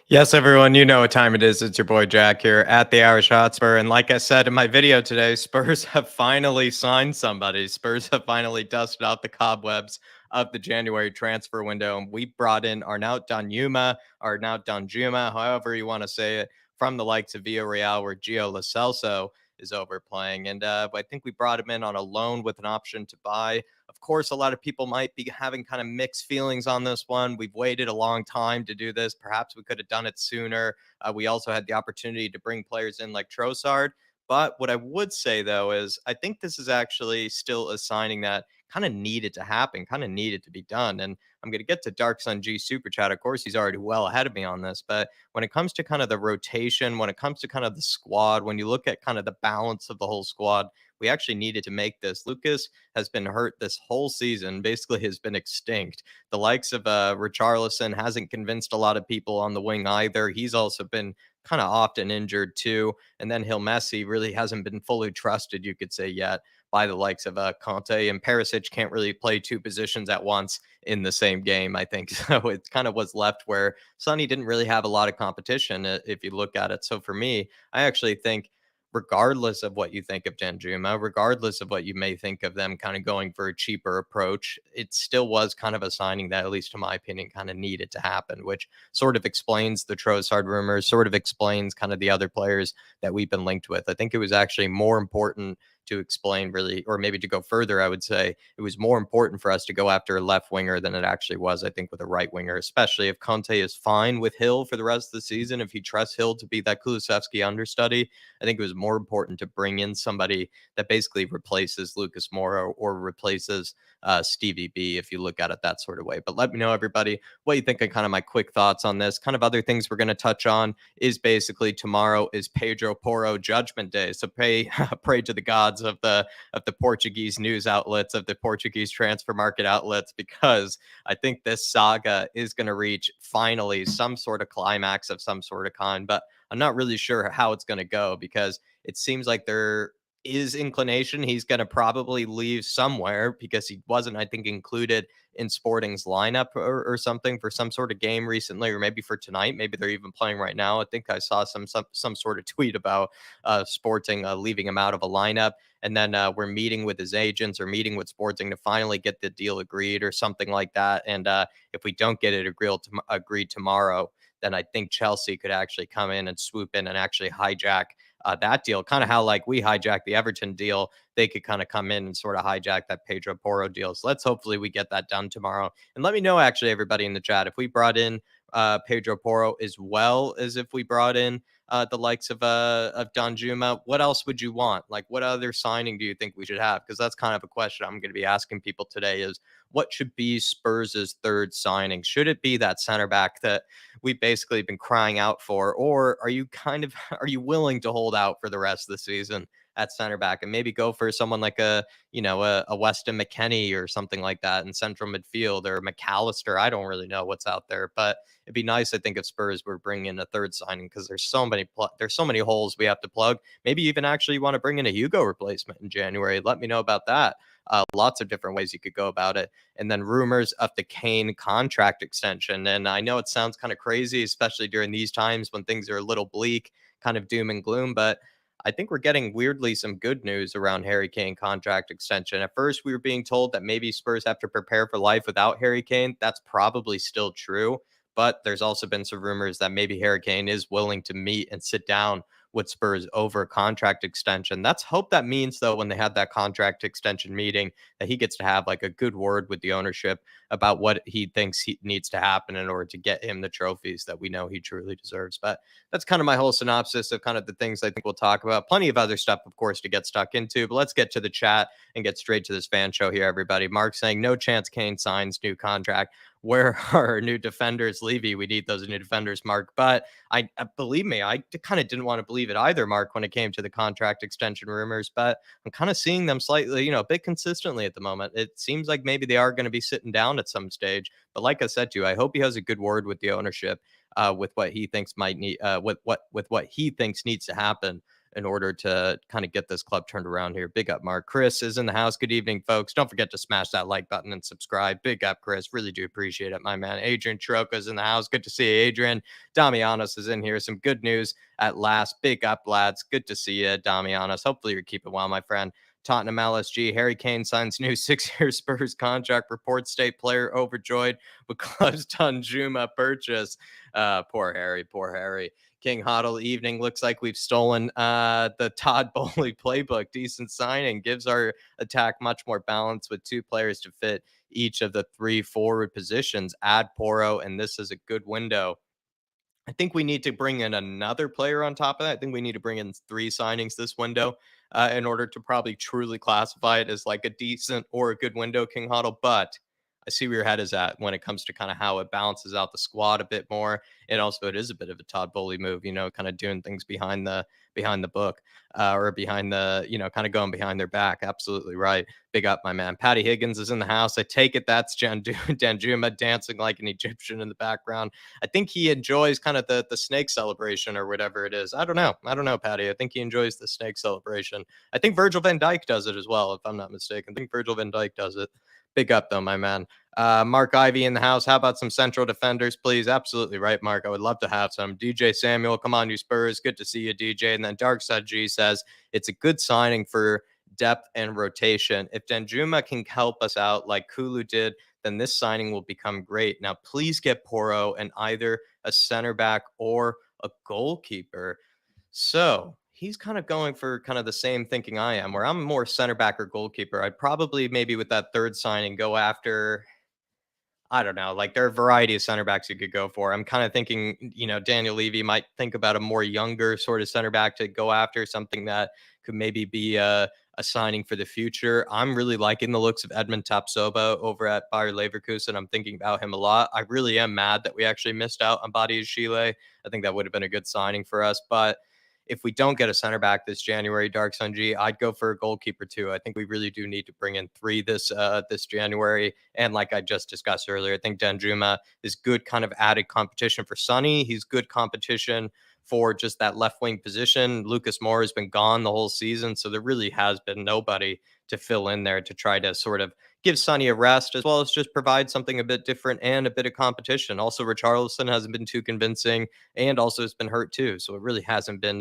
Yes, everyone, you know what time it is. It's your boy Jack here at the Irish Hotspur. And like I said in my video today, Spurs have finally signed somebody. Spurs have finally dusted out the cobwebs of the January transfer window. And we brought in Danjuma, however you want to say it, from the likes of Villarreal, where Gio Lo Celso is over playing. And I think we brought him in on a loan with an option to buy. Of course, a lot of people might be having kind of mixed feelings on this one. We've waited a long time to do this. Perhaps we could have done it sooner. We also had the opportunity to bring players in like Trossard. But what I would say, though, is I think this is actually still a signing that kind of needed to happen, kind of needed to be done. And I'm going to get to Dark Sun G Super Chat. Of course, he's already well ahead of me on this. But when it comes to kind of the rotation, when it comes to kind of the squad, when you look at kind of the balance of the whole squad, we actually needed to make this. Lucas has been hurt this whole season, basically has been extinct. The likes of Richarlison hasn't convinced a lot of people on the wing either. He's also been kind of often injured too. And then Hill Messi really hasn't been fully trusted, you could say, yet by the likes of Conte. And Perisic can't really play two positions at once in the same game, I think. So it kind of was left where Sonny didn't really have a lot of competition if you look at it. So for me, I actually think regardless of what you think of Danjuma, regardless of what you may think of them kind of going for a cheaper approach, it still was kind of a signing that, at least in my opinion, kind of needed to happen, which sort of explains the Trossard rumors, sort of explains kind of the other players that we've been linked with. I think it was actually more important to explain really, or maybe to go further, I would say it was more important for us to go after a left winger than it actually was, I think, with a right winger, especially if Conte is fine with Hill for the rest of the season. If he trusts Hill to be that Kulusevski understudy, I think it was more important to bring in somebody that basically replaces Lucas Moura or replaces Stevie B, if you look at it that sort of way. But let me know, everybody, what you think of kind of my quick thoughts on this. Kind of other things we're going to touch on is basically tomorrow is Pedro Porro Judgment Day. So pray to the gods of the Portuguese news outlets, of the Portuguese transfer market outlets, because I think this saga is going to reach finally some sort of climax of some sort of kind. But I'm not really sure how it's going to go because it seems like there is inclination he's going to probably leave somewhere because he wasn't, I think, included in Sporting's lineup or something for some sort of game recently, or maybe for tonight. Maybe they're even playing right now. I think I saw some sort of tweet about Sporting leaving him out of a lineup. And then we're meeting with his agents or meeting with Sporting to finally get the deal agreed or something like that. And if we don't get it agreed tomorrow, then I think Chelsea could actually come in and swoop in and actually hijack that deal. Kind of how like we hijacked the Everton deal, they could kind of come in and sort of hijack that Pedro Porro deal. So let's hopefully we get that done tomorrow. And let me know, actually, everybody in the chat, if we brought in Pedro Porro as well as if we brought in the likes of Danjuma, what else would you want? Like, what other signing do you think we should have? Because that's kind of a question I'm going to be asking people today: is what should be Spurs' third signing? Should it be that center back that we've basically been crying out for, or are you are you willing to hold out for the rest of the season at center back and maybe go for someone like a Weston McKennie or something like that in central midfield, or McAllister? I don't really know what's out there, but it'd be nice, I think, if Spurs were bringing in a third signing, because there's so many holes we have to plug. Maybe even actually want to bring in a Hugo replacement in January. Let me know about that. Lots of different ways you could go about it. And then rumors of the Kane contract extension. And I know it sounds kind of crazy, especially during these times when things are a little bleak, kind of doom and gloom, but I think we're getting weirdly some good news around Harry Kane contract extension. At first, we were being told that maybe Spurs have to prepare for life without Harry Kane. That's probably still true. But there's also been some rumors that maybe Harry Kane is willing to meet and sit down with Spurs over contract extension. That's hope that means, though, when they have that contract extension meeting, that he gets to have like a good word with the ownership about what he thinks he needs to happen in order to get him the trophies that we know he truly deserves. But that's kind of my whole synopsis of kind of the things I think we'll talk about. Plenty of other stuff, of course, to get stuck into. But let's get to the chat and get straight to this fan show here, everybody. Mark saying, no chance Kane signs new contract. Where are our new defenders, Levy? We need those new defenders, Mark. But I believe me, I kind of didn't want to believe it either, Mark, when it came to the contract extension rumors. But I'm kind of seeing them slightly, a bit consistently at the moment. It seems like maybe they are going to be sitting down at some stage. But like I said to you, I hope he has a good word with the ownership, with what he thinks might need, with what he thinks needs to happen in order to kind of get this club turned around here. Big up, Mark. Chris is in the house. Good evening, folks. Don't forget to smash that like button and subscribe. Big up, Chris. Really do appreciate it, my man. Adrian Troca is in the house. Good to see you, Adrian. Damianos is in here. Some good news at last. Big up, lads. Good to see you, Damianos. Hopefully you're keeping well, my friend. Tottenham LSG. Harry Kane signs new 6-year Spurs contract. Reports state player overjoyed with club's Danjuma purchase. Poor Harry. Poor Harry. King Hoddle evening. Looks like we've stolen the Todd Bowley playbook. Decent signing. Gives our attack much more balance with 2 players to fit each of the 3 forward positions. Add Porro, and this is a good window. I think we need to bring in another player on top of that. I think we need to bring in 3 signings this window in order to probably truly classify it as like a decent or a good window, King Huddle. But I see where your head is at when it comes to kind of how it balances out the squad a bit more. And also it is a bit of a Todd Bowley move, kind of doing things behind the book or behind the, kind of going behind their back. Absolutely right. Big up, my man. Patty Higgins is in the house. I take it that's Danjuma dancing like an Egyptian in the background. I think he enjoys kind of the snake celebration or whatever it is. I don't know, Patty. I think he enjoys the snake celebration. I think Virgil van Dijk does it as well, if I'm not mistaken. I think Virgil van Dijk does it. Big up, though, my man. Mark Ivy in the house. How about some central defenders, please? Absolutely right, Mark. I would love to have some. DJ Samuel, come on, you Spurs. Good to see you, DJ. And then Darkside G says it's a good signing for depth and rotation. If Danjuma can help us out like Kulu did, then this signing will become great. Now, please get Porro and either a center back or a goalkeeper. So he's kind of going for kind of the same thinking I am, where I'm more center back or goalkeeper. I'd probably maybe with that third signing go after, I don't know, like there are a variety of center backs you could go for. I'm kind of thinking, Daniel Levy might think about a more younger sort of center back to go after, something that could maybe be a signing for the future. I'm really liking the looks of Edmund Tapsoba over at Bayer Leverkusen. I'm thinking about him a lot. I really am mad that we actually missed out on Badiashile. I think that would have been a good signing for us. But if we don't get a center back this January, Dark Sun G, I'd go for a goalkeeper too. I think we really do need to bring in 3 this January. And like I just discussed earlier, I think Danjuma is good kind of added competition for Sonny. He's good competition for just that left wing position. Lucas Moore has been gone the whole season, so there really has been nobody to fill in there to try to sort of give Sonny a rest, as well as just provide something a bit different and a bit of competition. Also, Richarlison hasn't been too convincing, and also has been hurt too, so it really hasn't been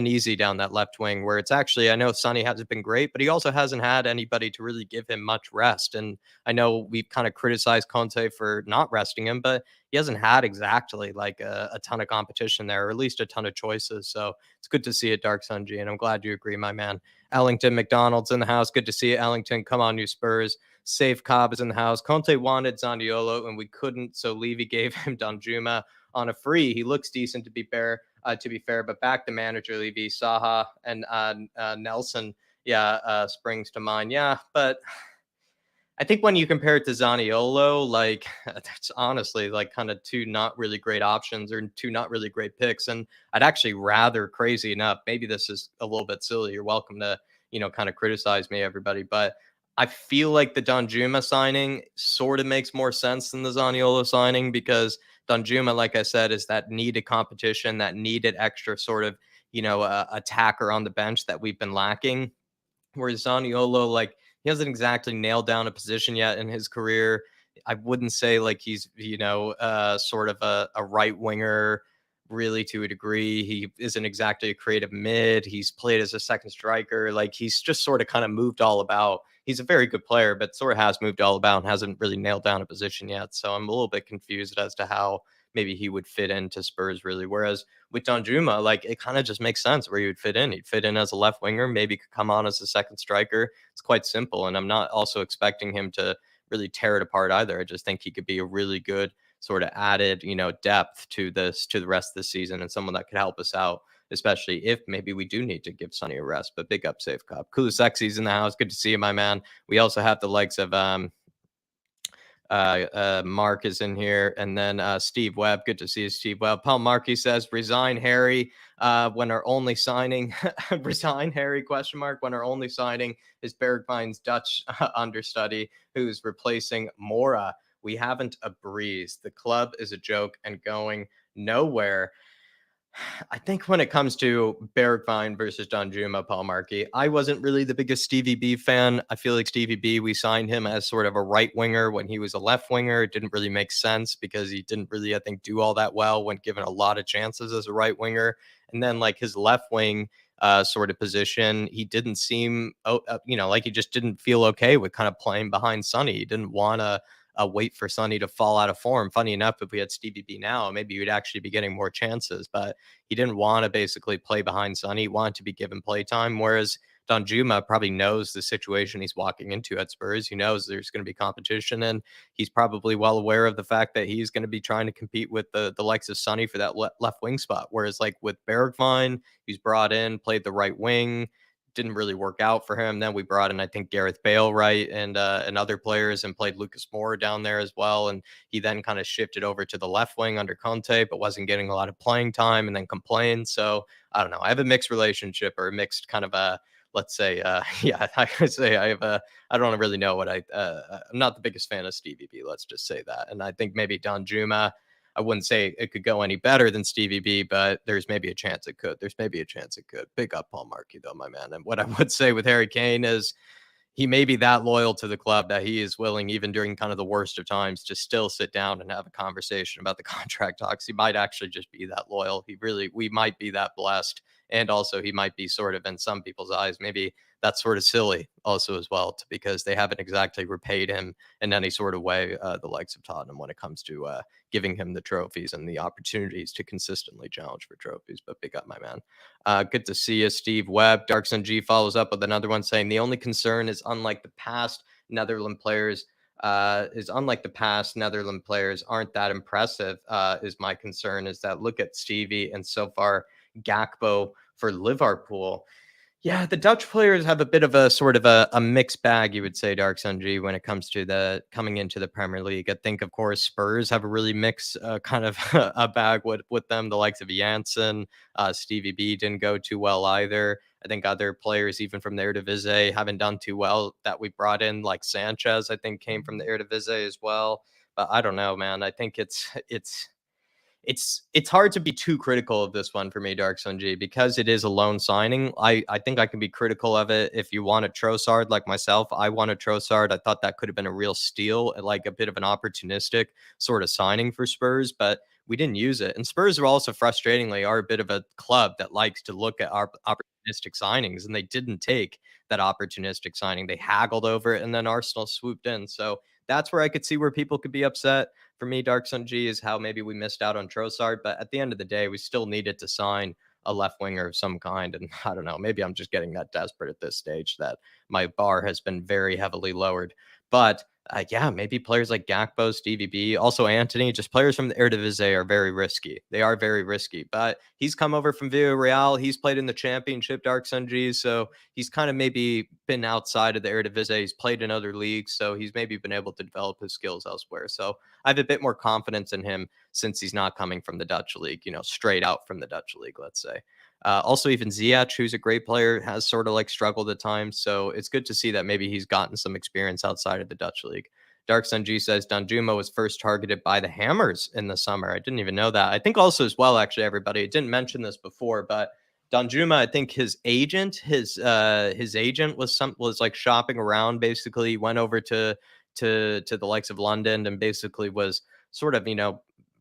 easy down that left wing. Where it's actually, I know Sonny hasn't been great, but he also hasn't had anybody to really give him much rest. And I know we've kind of criticized Conte for not resting him, but he hasn't had exactly like a ton of competition there, or at least a ton of choices. So it's good to see it, Dark Sunji, and I'm glad you agree, my man. Ellington McDonald's in the house. Good to see you, Ellington. Come on, you Spurs. Safe Cobb is in the house. Conte wanted Zaniolo, and we couldn't, so Levy gave him Danjuma on a free. He looks decent to be fair, but back to manager Levy, Saha and Nelson, springs to mind. Yeah, but I think when you compare it to Zaniolo, like that's honestly like kind of 2 not really great options or 2 not really great picks. And I'd actually rather, crazy enough, maybe this is a little bit silly. You're welcome to, kind of criticize me, everybody. But I feel like the Danjuma signing sort of makes more sense than the Zaniolo signing, because Danjuma, like I said, is that needed competition, that needed extra sort of, attacker on the bench that we've been lacking. Whereas Zaniolo, like, he hasn't exactly nailed down a position yet in his career. I wouldn't say like he's, sort of a right winger really to a degree. He isn't exactly a creative mid. He's played as a second striker. Like he's just sort of kind of moved all about. He's a very good player, but sort of has moved all about and hasn't really nailed down a position yet. So I'm a little bit confused as to how maybe he would fit into Spurs really. Whereas with Danjuma, like it kind of just makes sense where he would fit in. He'd fit in as a left winger, maybe could come on as a second striker. It's quite simple. And I'm not also expecting him to really tear it apart either. I just think he could be a really good sort of added, depth to the rest of the season, and someone that could help us out, especially if maybe we do need to give Sonny a rest. But big up, Safe Cop. Kulusexy's in the house. Good to see you, my man. We also have the likes of Mark is in here, and then Steve Webb. Good to see you, Steve Webb. Paul Markey says, "Resign Harry when our only signing." Resign Harry? Question mark. When our only signing is Bergwijn's Dutch understudy, who's replacing Mora. We haven't a breeze. The club is a joke and going nowhere. I think when it comes to Bergwijn versus Danjuma, Paul Markey, I wasn't really the biggest Stevie B fan. I feel like Stevie B, we signed him as sort of a right winger when he was a left winger. It didn't really make sense because he didn't really, I think, do all that well when given a lot of chances as a right winger. And then like his left wing sort of position, he didn't seem, like he just didn't feel okay with kind of playing behind Sonny. He didn't want to wait for Sonny to fall out of form. Funny enough, if we had Stevie B now, maybe you'd actually be getting more chances. But he didn't want to basically play behind Sonny. He wanted to be given play time. Whereas Danjuma probably knows the situation he's walking into at Spurs. He knows there's going to be competition, and he's probably well aware of the fact that he's going to be trying to compete with the likes of Sonny for that left wing spot. Whereas like with Bergwijn, he's brought in, played the right wing, didn't really work out for him. Then we brought in, I think, Gareth Bale, right, and other players, and played Lucas Moura down there as well. And he then kind of shifted over to the left wing under Conte, but wasn't getting a lot of playing time, and then complained. So I don't know. I have a mixed relationship, or a mixed kind of a, let's say, yeah, I could say I have a. I don't really know what I'm not the biggest fan of Stevie B. Let's just say that. And I think maybe Don Juma, I wouldn't say it could go any better than Stevie B, but there's maybe a chance it could. There's maybe a chance it could. Big up Paul Markey, though, my man. And what I would say with Harry Kane is he may be that loyal to the club that he is willing, even during kind of the worst of times, to still sit down and have a conversation about the contract talks. He might actually just be that loyal. We might be that blessed. And also, he might be sort of, in some people's eyes, maybe that's sort of silly also as well, because they haven't exactly repaid him in any sort of way, the likes of Tottenham, when it comes to giving him the trophies and the opportunities to consistently challenge for trophies. But big up, my man. Good to see you, Steve Webb. Dark Sun G follows up with another one saying the only concern is unlike the past Netherlands players. Netherlands players aren't that impressive. Is my concern is that look at Stevie and so far Gakpo for Liverpool. Yeah, the Dutch players have a bit of a sort of a mixed bag, you would say, Dark Sun G, when it comes to the coming into the Premier League. I think, of course, Spurs have a really mixed kind of a bag with them. The likes of Janssen, Stevie B didn't go too well either. I think other players, even from the Eredivisie, haven't done too well that we brought in, like Sanchez, I think came from the Eredivisie as well. But I don't know, man. I think it's hard to be too critical of this one for me, Dark Sun G, because it is a loan signing. I think I can be critical of it if you want a Trossard like myself. I want a Trossard. I thought that could have been a real steal, like a bit of an opportunistic sort of signing for Spurs, but we didn't use it. And Spurs are also frustratingly are a bit of a club that likes to look at our opportunistic signings, and they didn't take that opportunistic signing. They haggled over it, and then Arsenal swooped in. So that's where I could see where people could be upset. For me, Dark Sun G, is how maybe we missed out on Trossard, but at the end of the day, we still needed to sign a left winger of some kind. And I don't know, maybe I'm just getting that desperate at this stage that my bar has been very heavily lowered. But yeah, maybe players like Gakpo, Stevie B, also Anthony, just players from the Eredivisie are very risky. They are very risky, but he's come over from Villarreal. He's played in the championship, Dark Sun G. So he's kind of maybe been outside of the Eredivisie. He's played in other leagues. So he's maybe been able to develop his skills elsewhere. So I have a bit more confidence in him since he's not coming from the Dutch league, straight out from the Dutch league, let's say. Also, even Ziyech, who's a great player, has sort of like struggled at times. So it's good to see that maybe he's gotten some experience outside of the Dutch league. Dark Sun G says Danjuma was first targeted by the Hammers in the summer. I didn't even know that. I think also as well, actually, everybody, I didn't mention this before, but Danjuma, I think his agent was like shopping around. Basically, went over to the likes of London and basically was sort of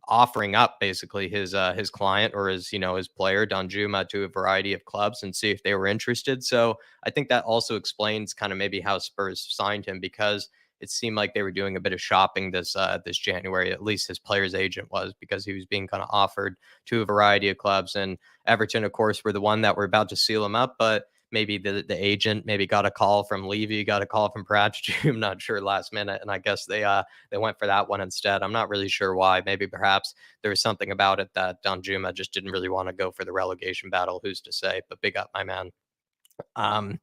offering up basically his client, or his player Danjuma, to a variety of clubs and see if they were interested. So I think that also explains kind of maybe how Spurs signed him, because it seemed like they were doing a bit of shopping this January. At least his player's agent was, because he was being kind of offered to a variety of clubs. And Everton, of course, were the one that were about to seal him up, but maybe the agent maybe got a call from Levy, got a call from Paratici, I'm not sure, last minute, and I guess they went for that one instead. I'm not really sure why. Maybe perhaps there was something about it that Danjuma just didn't really want to go for the relegation battle. Who's to say? But big up, my man. Um,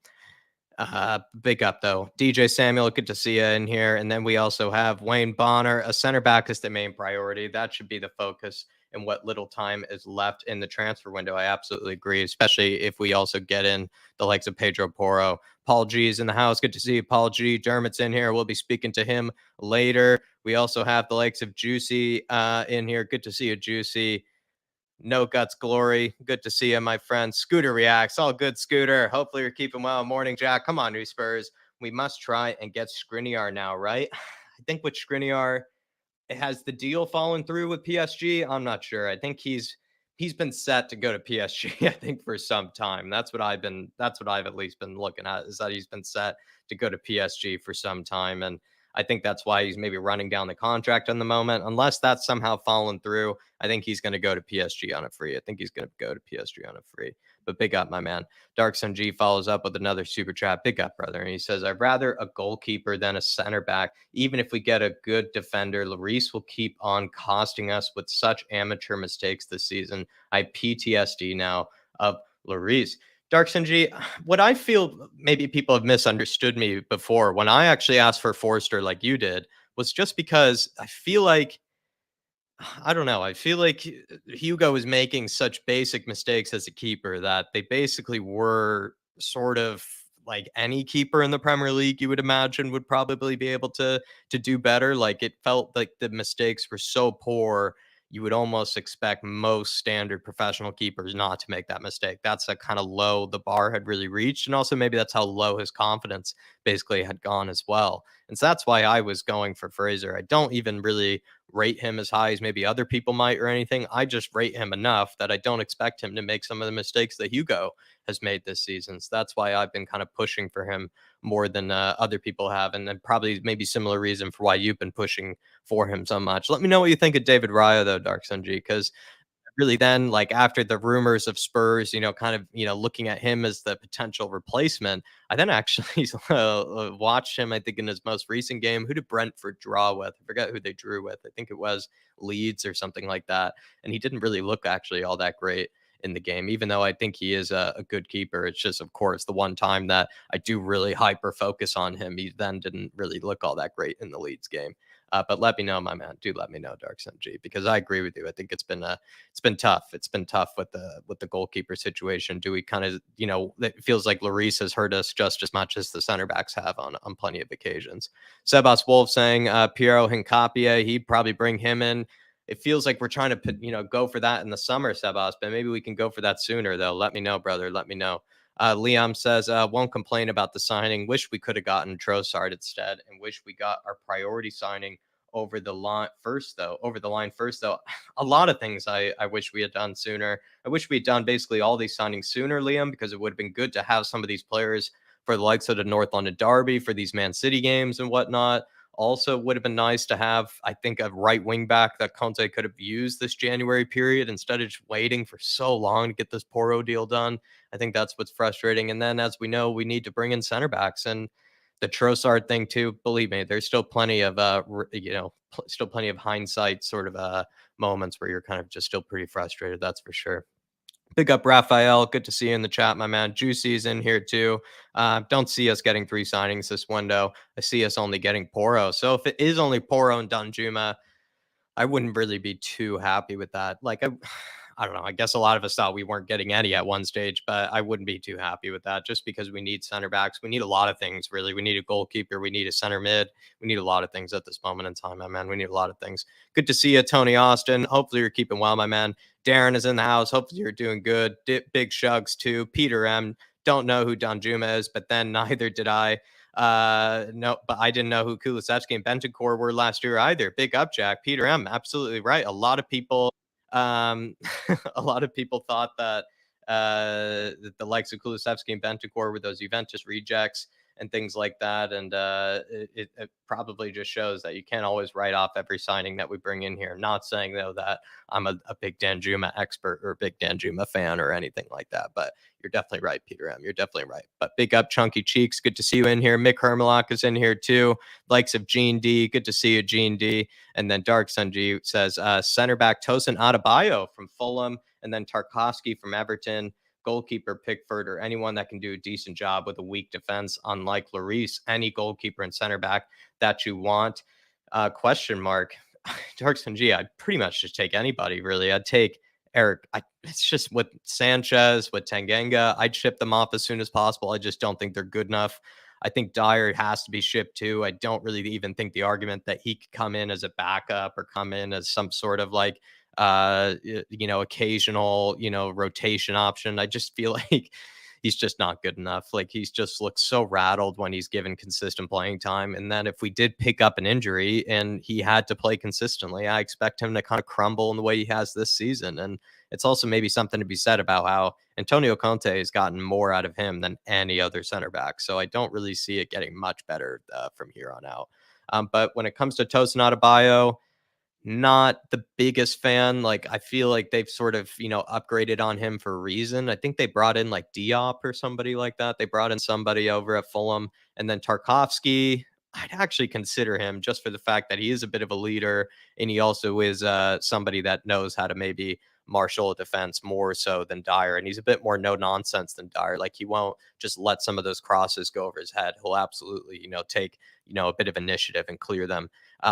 Big up though, DJ Samuel. Good to see you in here. And then we also have Wayne Bonner. A center back is the main priority. That should be the focus in what little time is left in the transfer window. I absolutely agree, especially if we also get in the likes of Pedro Porro. Paul G is in the house. Good to see you, Paul G. Dermot's in here. We'll be speaking to him later. We also have the likes of Juicy in here. Good to see you, Juicy. No Guts Glory. Good to see you, my friend. Scooter reacts. All good, Scooter. Hopefully you're keeping well. Morning, Jack. Come on, new Spurs. We must try and get Skriniar now, right? I think with Skriniar, has the deal fallen through with PSG? I'm not sure. I think he's been set to go to PSG, I think, for some time. That's what I've at least been looking at, is that he's been set to go to PSG for some time. And I think that's why he's maybe running down the contract in the moment. Unless that's somehow fallen through, I think he's going to go to PSG on a free. I think he's going to go to PSG on a free. But big up, my man. Dark Sun G follows up with another super chat. Big up, brother. And he says, I'd rather a goalkeeper than a center back. Even if we get a good defender, Lloris will keep on costing us with such amateur mistakes this season. I PTSD now of Lloris. Dark Sun G, what I feel maybe people have misunderstood me before when I actually asked for Forster like you did was just because I feel like I don't know. I feel like Hugo was making such basic mistakes as a keeper that they basically were sort of like any keeper in the Premier League you would imagine would probably be able to do better. Like it felt like the mistakes were so poor, you would almost expect most standard professional keepers not to make that mistake. That's a kind of low the bar had really reached, and also maybe that's how low his confidence basically had gone as well. And so that's why I was going for Fraser. I don't even really rate him as high as maybe other people might or anything. I just rate him enough that I don't expect him to make some of the mistakes that Hugo has made this season. So that's why I've been kind of pushing for him more than other people have. And then probably maybe similar reason for why you've been pushing for him so much. Let me know what you think of David Raya, though, Dark Sun G, because really then like after the rumors of Spurs, kind of, looking at him as the potential replacement, I then actually watched him, I think in his most recent game. Who did Brentford draw with? I forget who they drew with. I think it was Leeds or something like that. And he didn't really look actually all that great in the game, even though I think he is a good keeper. It's just, of course, the one time that I do really hyper focus on him, he then didn't really look all that great in the Leeds game. But let me know, my man. Do let me know, Dark Sun G, because I agree with you. I think it's been tough. It's been tough with the goalkeeper situation. Do we kind of, it feels like Lloris has hurt us just as much as the center backs have on plenty of occasions. Sebas Wolf saying Piero Hincapie, he'd probably bring him in. It feels like we're trying to put, go for that in the summer, Sebas, but maybe we can go for that sooner though. Let me know, brother. Let me know. Liam says, won't complain about the signing. Wish we could have gotten Trossard instead, and wish we got our priority signing over the line first, though. Over the line first, though. A lot of things I wish we had done sooner. I wish we had done basically all these signings sooner, Liam, because it would have been good to have some of these players for the likes of the North London Derby, for these Man City games and whatnot. Also, would have been nice to have, I think, a right wing back that Conte could have used this January period instead of just waiting for so long to get this Porro deal done. I think that's what's frustrating. And then, as we know, we need to bring in center backs. And the Trossard thing too. Believe me, there's still plenty of still plenty of hindsight sort of moments where you're kind of just still pretty frustrated. That's for sure. Big up Raphael. Good to see you in the chat, my man. Juicy's in here too. Don't see us getting 3 signings this window. I see us only getting Porro. So if it is only Porro and Danjuma, I wouldn't really be too happy with that. Like, I don't know. I guess a lot of us thought we weren't getting any at one stage, but I wouldn't be too happy with that just because we need center backs. We need a lot of things, really. We need a goalkeeper. We need a center mid. We need a lot of things at this moment in time, my man. We need a lot of things. Good to see you, Tony Austin. Hopefully you're keeping well, my man. Darren is in the house. Hopefully you're doing good. Big Shugs, too. Peter M. Don't know who Danjuma is, but then neither did I. No, but I didn't know who Kulusevski and Bentancur were last year either. Big up, Jack. Peter M. Absolutely right. A lot of people, a lot of people thought that the likes of Kulusevski and Bentancur were those Juventus rejects and things like that. And it probably just shows that you can't always write off every signing that we bring in here. Not saying though that I'm a big Danjuma expert or a big Danjuma fan or anything like that, but you're definitely right, Peter M. You're definitely right. But big up, Chunky Cheeks. Good to see you in here. Mick Hermelak is in here too. Likes of Gene D. Good to see you, Gene D. And then Dark Sun G says center back Tosin Adebayo from Fulham, and then Tarkovsky from Everton. Goalkeeper Pickford, or anyone that can do a decent job with a weak defense, unlike Lloris. Any goalkeeper and center back that you want. Question mark. Dark Sun G, I'd pretty much just take anybody, really. I'd take Eric. It's just with Sanchez, with Tanganga, I'd ship them off as soon as possible. I just don't think they're good enough. I think Dyer has to be shipped too. I don't really even think the argument that he could come in as a backup or come in as some sort of like occasional, rotation option. I just feel like he's just not good enough. Like he's just looks so rattled when he's given consistent playing time. And then if we did pick up an injury and he had to play consistently, I expect him to kind of crumble in the way he has this season. And it's also maybe something to be said about how Antonio Conte has gotten more out of him than any other center back. So I don't really see it getting much better from here on out. But when it comes to Tosin Adebayo, not the biggest fan. Like, I feel like they've sort of, upgraded on him for a reason. I think they brought in like Diop or somebody like that. They brought in somebody over at Fulham. And then Tarkovsky, I'd actually consider him just for the fact that he is a bit of a leader. And he also is somebody that knows how to maybe marshal a defense more so than Dyer. And he's a bit more no nonsense than Dyer. Like, he won't just let some of those crosses go over his head. He'll absolutely, take, a bit of initiative and clear them.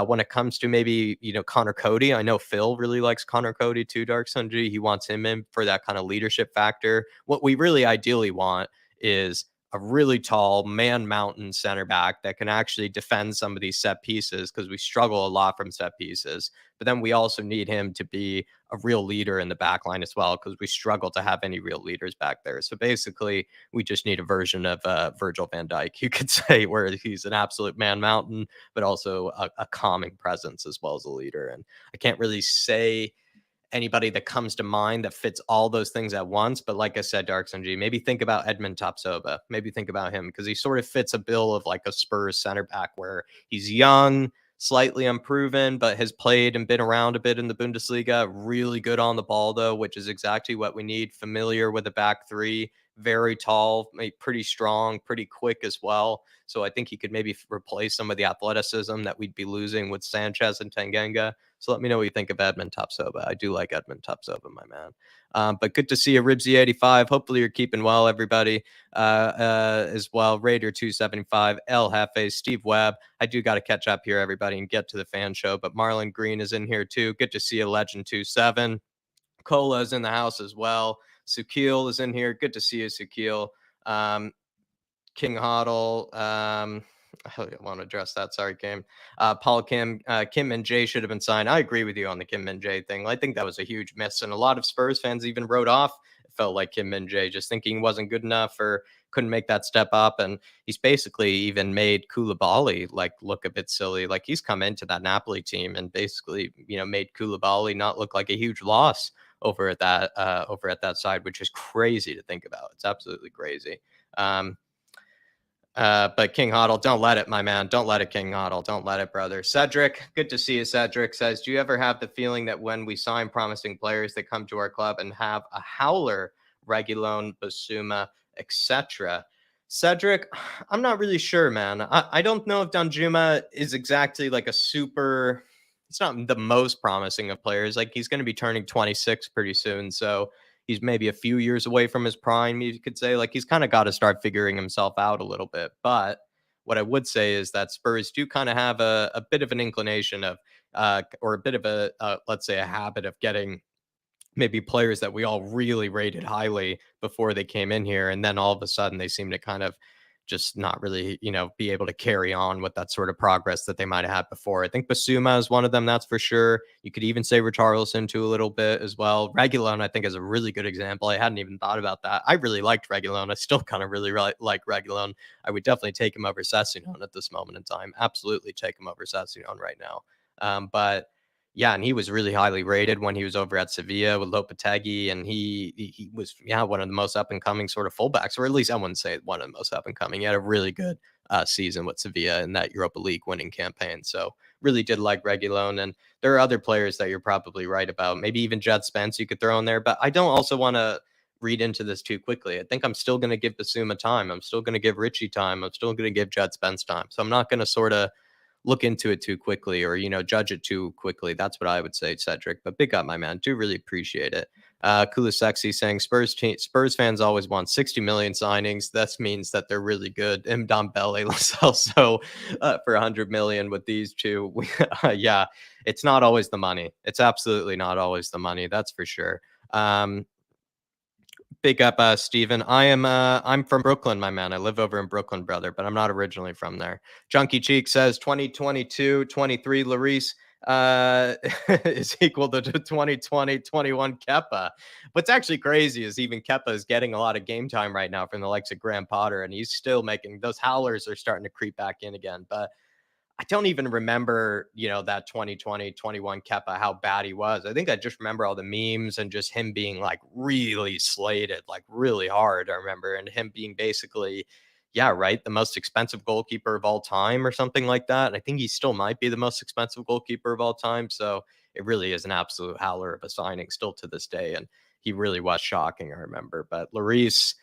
When it comes to maybe, Connor Cody, I know Phil really likes Connor Cody too, Dark Sundry. He wants him in for that kind of leadership factor. What we really ideally want is a really tall man mountain center back that can actually defend some of these set pieces, because we struggle a lot from set pieces. But then we also need him to be a real leader in the back line as well, because we struggle to have any real leaders back there. So basically, we just need a version of Virgil van Dijk, you could say, where he's an absolute man mountain, but also a calming presence as well as a leader. And I can't really say anybody that comes to mind that fits all those things at once. But like I said, Dark G, maybe think about Edmund Topsoba. Maybe think about him, because he sort of fits a bill of like a Spurs center back, where he's young, slightly unproven, but has played and been around a bit in the Bundesliga. Really good on the ball, though, which is exactly what we need. Familiar with the back three, very tall, pretty strong, pretty quick as well. So I think he could maybe replace some of the athleticism that we'd be losing with Sanchez and Tanganga. So let me know what you think of Edmund Topsoba. I do like Edmund Topsoba, my man. But good to see you, Ribsy85. Hopefully you're keeping well, everybody, as well. Raider 275, El Jefe, Steve Webb. I do got to catch up here, everybody, and get to the fan show. But Marlon Green is in here too. Good to see you, Legend 27. Cola is in the house as well. Sukil is in here. Good to see you, Sukil. King Hoddle. I want to address that. Sorry, Kim. Paul Kim. Kim and Jay should have been signed. I agree with you on the Kim and Jay thing. I think that was a huge miss. And a lot of Spurs fans even wrote off. It felt like Kim and Jay, just thinking he wasn't good enough or couldn't make that step up. And he's basically even made Koulibaly look a bit silly. Like, he's come into that Napoli team and basically, made Koulibaly not look like a huge loss over at that side, which is crazy to think about. It's absolutely crazy. But King Hoddle, don't let it, my man. Don't let it, King Hoddle. Don't let it, brother. Cedric, good to see you, Cedric, says, do you ever have the feeling that when we sign promising players, they come to our club and have a howler, Reguilon, Basuma, etc.? Cedric, I'm not really sure, man. I don't know if Danjuma is exactly like a super... It's not the most promising of players. Like, he's going to be turning 26 pretty soon, so he's maybe a few years away from his prime, you could say. Like, he's kind of got to start figuring himself out a little bit. But what I would say is that Spurs do kind of have a bit of an inclination of, or a bit of let's say, a habit of getting maybe players that we all really rated highly before they came in here. And then all of a sudden they seem to kind of just not really, be able to carry on with that sort of progress that they might have had before. I think Basuma is one of them, that's for sure. You could even say Richarlison too a little bit as well. Reguilon, I think, is a really good example. I hadn't even thought about that. I really liked Reguilon. I still kind of really like Reguilon. I would definitely take him over Sessignon at this moment in time. Absolutely take him over Sessignon right now. But yeah, and he was really highly rated when he was over at Sevilla with Lopetegui, and he was one of the most up and coming sort of fullbacks, or at least I wouldn't say one of the most up and coming. He had a really good season with Sevilla in that Europa League winning campaign. So really did like Reguilon, and there are other players that you're probably right about. Maybe even Jed Spence you could throw in there, but I don't also want to read into this too quickly. I think I'm still going to give Basuma time. I'm still going to give Richie time. I'm still going to give Jed Spence time. So I'm not going to sort of look into it too quickly or, judge it too quickly. That's what I would say, Cedric. But big up, my man. Do really appreciate it. Sexy saying Spurs fans always want 60 million signings. That means that they're really good. Ndombele, Lo Celso for 100 million with these two. Yeah, it's not always the money. It's absolutely not always the money. That's for sure. Big up, Steven. I'm from Brooklyn, my man. I live over in Brooklyn, brother, but I'm not originally from there. Junkie Cheek says 2022-23, Larice. is equal to 2020-21 Kepa. What's actually crazy is even Kepa is getting a lot of game time right now from the likes of Graham Potter, and he's still making those howlers are starting to creep back in again. But I don't even remember, that 2020-21 Kepa, how bad he was. I think I just remember all the memes and just him being like really slated, like really hard. I remember, and him being basically, yeah, right, the most expensive goalkeeper of all time or something like that. And I think he still might be the most expensive goalkeeper of all time. So it really is an absolute howler of a signing still to this day. And he really was shocking, I remember. But Lloris,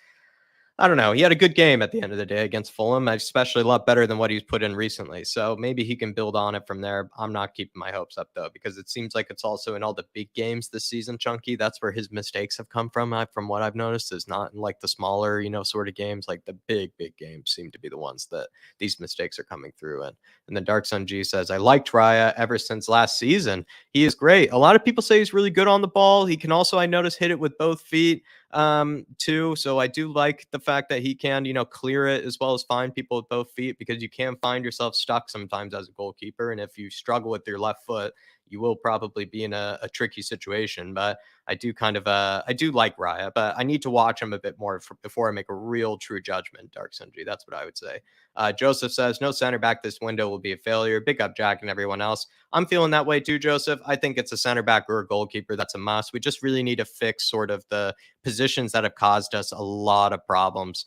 I don't know. He had a good game at the end of the day against Fulham, especially a lot better than what he's put in recently. So maybe he can build on it from there. I'm not keeping my hopes up though, because it seems like it's also in all the big games this season, Chunky. That's where his mistakes have come from. From what I've noticed, is not in like the smaller, sort of games. Like the big games seem to be the ones that these mistakes are coming through. And then Dark Sun G says, I liked Raya ever since last season. He is great. A lot of people say he's really good on the ball. He can also, I noticed, hit it with both feet too. So I do like the fact that he can, clear it as well as find people with both feet, because you can find yourself stuck sometimes as a goalkeeper. And if you struggle with your left foot, you will probably be in a tricky situation. But I do I do like Raya, but I need to watch him a bit more before I make a real true judgment. Dark Sundry, that's what I would say. Joseph says, no center back this window will be a failure. Big up Jack and everyone else. I'm feeling that way too, Joseph. I think it's a center back or a goalkeeper. That's a must. We just really need to fix sort of the positions that have caused us a lot of problems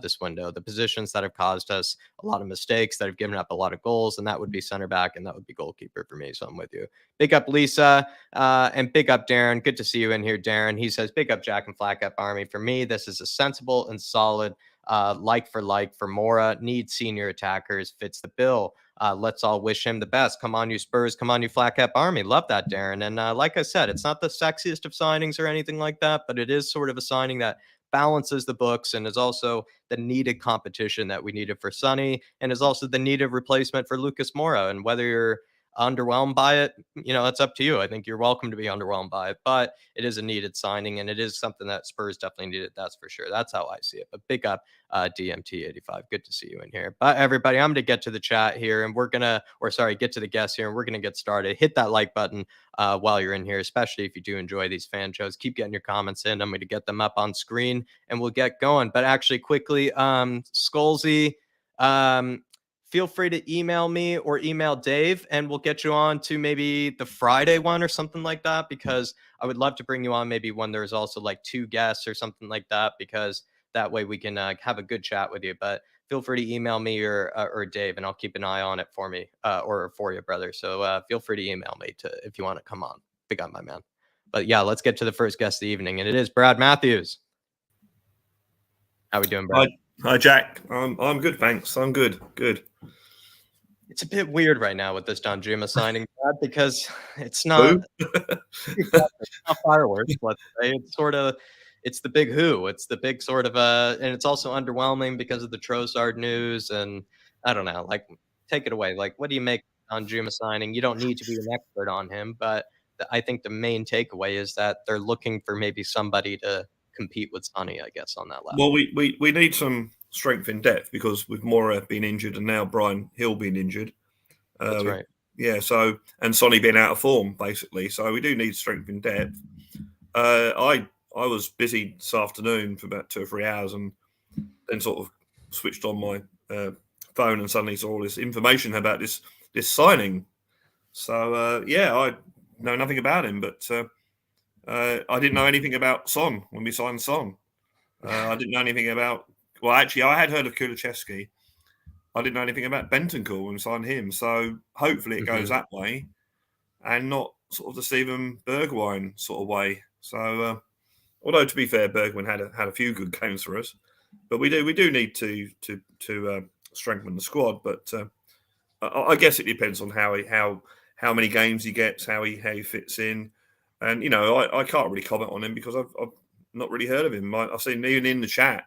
this window, the positions that have caused us a lot of mistakes, that have given up a lot of goals, and that would be center back and that would be goalkeeper for me. So I'm with you. Big up Lisa and big up Darren. Good to see you in here, Darren. He says, big up Jack and Flat Cap Army. For me, this is a sensible and solid like for Mora. Needs senior attackers, fits the bill. Let's all wish him the best. Come on, you Spurs. Come on, you Flat Cap Army. Love that, Darren. And like I said, it's not the sexiest of signings or anything like that, but it is sort of a signing that balances the books and is also the needed competition that we needed for Sonny, and is also the needed replacement for Lucas Moura. And whether you're underwhelmed by it, that's up to you. I think you're welcome to be underwhelmed by it, but it is a needed signing, and it is something that Spurs definitely needed. That's for sure. That's how I see it. But big up DMT85. Good to see you in here. But everybody, I'm going to get to the chat here, and get to the guests here, and we're going to get started. Hit that like button while you're in here, especially if you do enjoy these fan shows. Keep getting your comments in. I'm going to get them up on screen, and we'll get going. But actually, quickly, Skolzy, feel free to email me or email Dave, and we'll get you on to maybe the Friday one or something like that, because I would love to bring you on maybe when there's also like 2 guests or something like that, because that way we can have a good chat with you. But feel free to email me or Dave, and I'll keep an eye on it for me or for you, brother. So feel free to email me if you want to come on. Big up, my man. But yeah, let's get to the first guest of the evening, and it is Brad Matthews. How we doing, Brad? Hi, Jack. I'm good, thanks. I'm good. It's a bit weird right now with this Danjuma signing, Brad, because it's not, it's not fireworks. Let's say it's the big who. It's the big sort of and it's also underwhelming because of the Trossard news. And I don't know, like, take it away. Like, what do you make of Danjuma signing? You don't need to be an expert on him, but I think the main takeaway is that they're looking for maybe somebody to compete with Sonny, I guess, on that level. Well, we need some strength in depth, because with Mora being injured and now Brian Hill being injured. That's right. Yeah, so, and Sonny being out of form, basically. So we do need strength in depth. I was busy this afternoon for about 2 or 3 hours, and then sort of switched on my phone and suddenly saw all this information about this signing. So, I know nothing about him, but I didn't know anything about Son when we signed Son. I didn't know anything about... Well, actually, I had heard of Kulusevski. I didn't know anything about Bentancur when we signed him. So hopefully it goes that way, and not sort of the Steven Bergwijn sort of way. So, although to be fair, Bergwijn had a few good games for us, but we do need to strengthen the squad. But I guess it depends on how many games he gets, how he fits in, and I can't really comment on him because I've not really heard of him. I've seen even in the chat,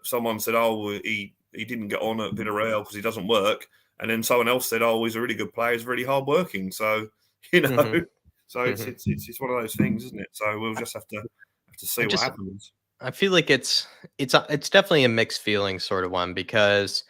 someone said, "Oh, he didn't get on at Villarreal because he doesn't work," and then someone else said, "Oh, he's a really good player. He's really hard working." So so it's one of those things, isn't it? So we'll just have to see what happens. I feel like it's definitely a mixed feeling sort of one, because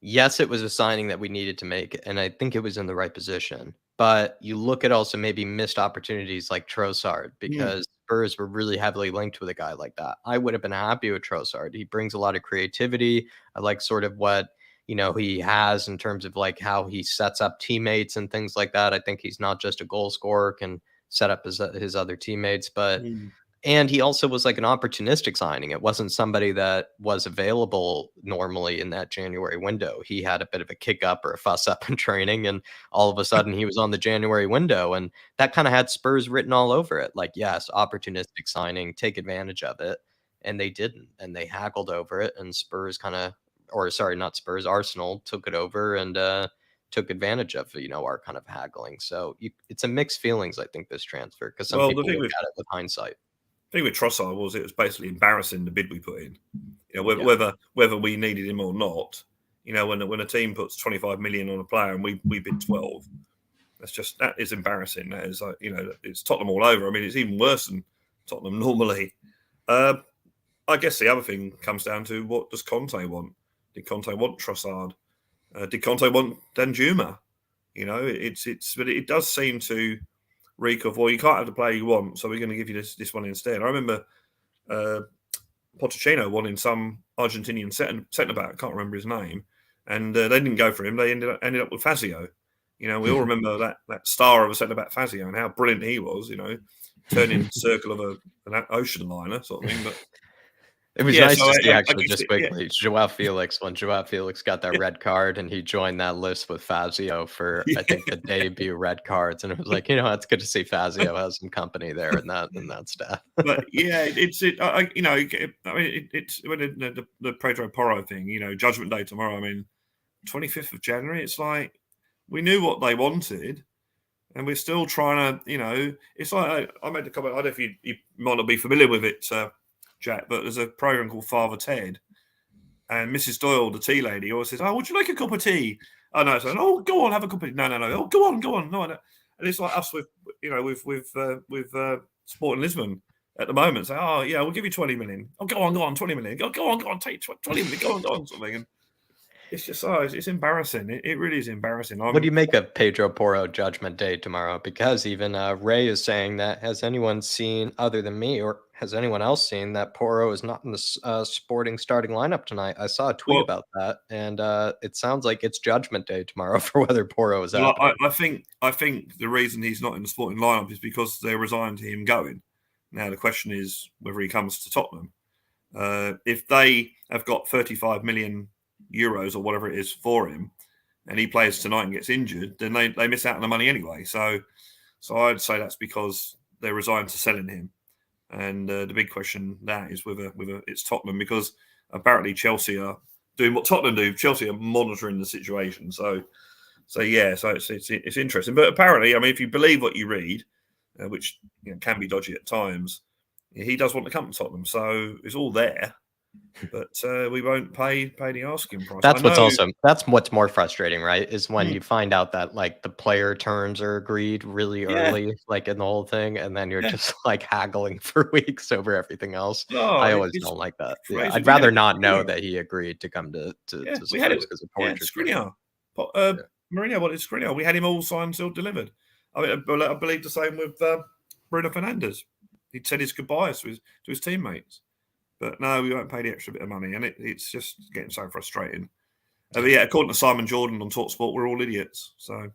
yes, it was a signing that we needed to make, and I think it was in the right position. But you look at also maybe missed opportunities like Trossard, Mm. because Spurs were really heavily linked with a guy like that. I would have been happy with Trossard. He brings a lot of creativity. I like sort of what, he has in terms of like how he sets up teammates and things like that. I think he's not just a goal scorer, can set up his other teammates, but Mm. and he also was like an opportunistic signing. It wasn't somebody that was available normally in that January window. He had a bit of a kick up or a fuss up in training, and all of a sudden he was on the January window. And that kind of had Spurs written all over it. Like, yes, opportunistic signing, take advantage of it. And they didn't. And they haggled over it. And Spurs kind of, or sorry, not Spurs, Arsenal took it over and took advantage of, our kind of haggling. So it's a mixed feelings, I think, this transfer, because some Well, the people thing look with at it with hindsight. Trossard was it was basically embarrassing the bid we put in. Yeah. Whether we needed him or not. When a team puts 25 million on a player and we bid 12, that is embarrassing. That is it's Tottenham all over. I mean, it's even worse than Tottenham normally. I guess the other thing comes down to, what does Conte want? Did Conte want Trossard? Did Conte want Danjuma? But it does seem to reek of, well, you can't have the player you want, so we're going to give you this one instead. I remember Pochettino wanting some Argentinian centre back. I can't remember his name, and they didn't go for him. They ended up with Fazio. We all remember that star of a centre back, Fazio, and how brilliant he was. Turning the circle of an ocean liner sort of thing. But It was yeah, nice so to see, I actually, guess just yeah, quickly, Joao Felix, when Joao Felix got that yeah, red card and he joined that list with Fazio for, I think, the debut red cards, and it was like, it's good to see Fazio has some company there in that staff. But yeah, it's when the Pedro Porro thing. Judgment Day tomorrow. I mean, 25th of January. It's like we knew what they wanted, and we're still trying to. It's like I made the comment. I don't know if you might not be familiar with it, Jack, but there's a program called Father Ted, and Mrs. Doyle, the tea lady, always says, "Oh, would you like a cup of tea?" Oh no, so oh, go on, have a cup of tea. No. Oh, go on. No, no. And it's like us with Sporting Lisbon at the moment. Say, oh yeah, we'll give you 20 million. Oh, go on, 20 million. Go on, take 20 million. Go on, something. And it's just it's embarrassing. It really is embarrassing. What do you make of Pedro Porro Judgment Day tomorrow? Because even Ray is saying that, has anyone seen, other than me, or has anyone else seen that Porro is not in the Sporting starting lineup tonight? I saw a tweet Well, about that, and it sounds like it's Judgment Day tomorrow for whether Porro is well, happening. I think the reason he's not in the Sporting lineup is because they're resigned to him going. Now the question is whether he comes to Tottenham. If they have got 35 million euros or whatever it is for him, and he plays tonight and gets injured, then they miss out on the money anyway. So I'd say that's because they're resigned to selling him. And the big question that is whether it's Tottenham, because apparently Chelsea are doing what Tottenham do. Chelsea are monitoring the situation. So it's interesting. But apparently, I mean, if you believe what you read, which can be dodgy at times, he does want to come to Tottenham. So it's all there. But we won't pay the asking price. That's what's more frustrating, right? Is when Mm, you find out that like the player terms are agreed really yeah, early, like in the whole thing, and then you're yeah. just like haggling for weeks over everything else. Oh, I always it's don't like that. Yeah, crazy. I'd We had rather it with not know Skriniar. that he agreed to come Yeah, to we had it. Spurs because of poor Yeah, treatment. Skriniar. But, Yeah. Mourinho wanted Skriniar. We had him all signed, sealed, delivered. I mean, I believe the same with Bruno Fernandes. He'd said his goodbyes to his teammates. But no, we won't pay the extra bit of money, and it's just getting so frustrating. But Yeah. yeah, according to Simon Jordan on Talksport, we're all idiots. So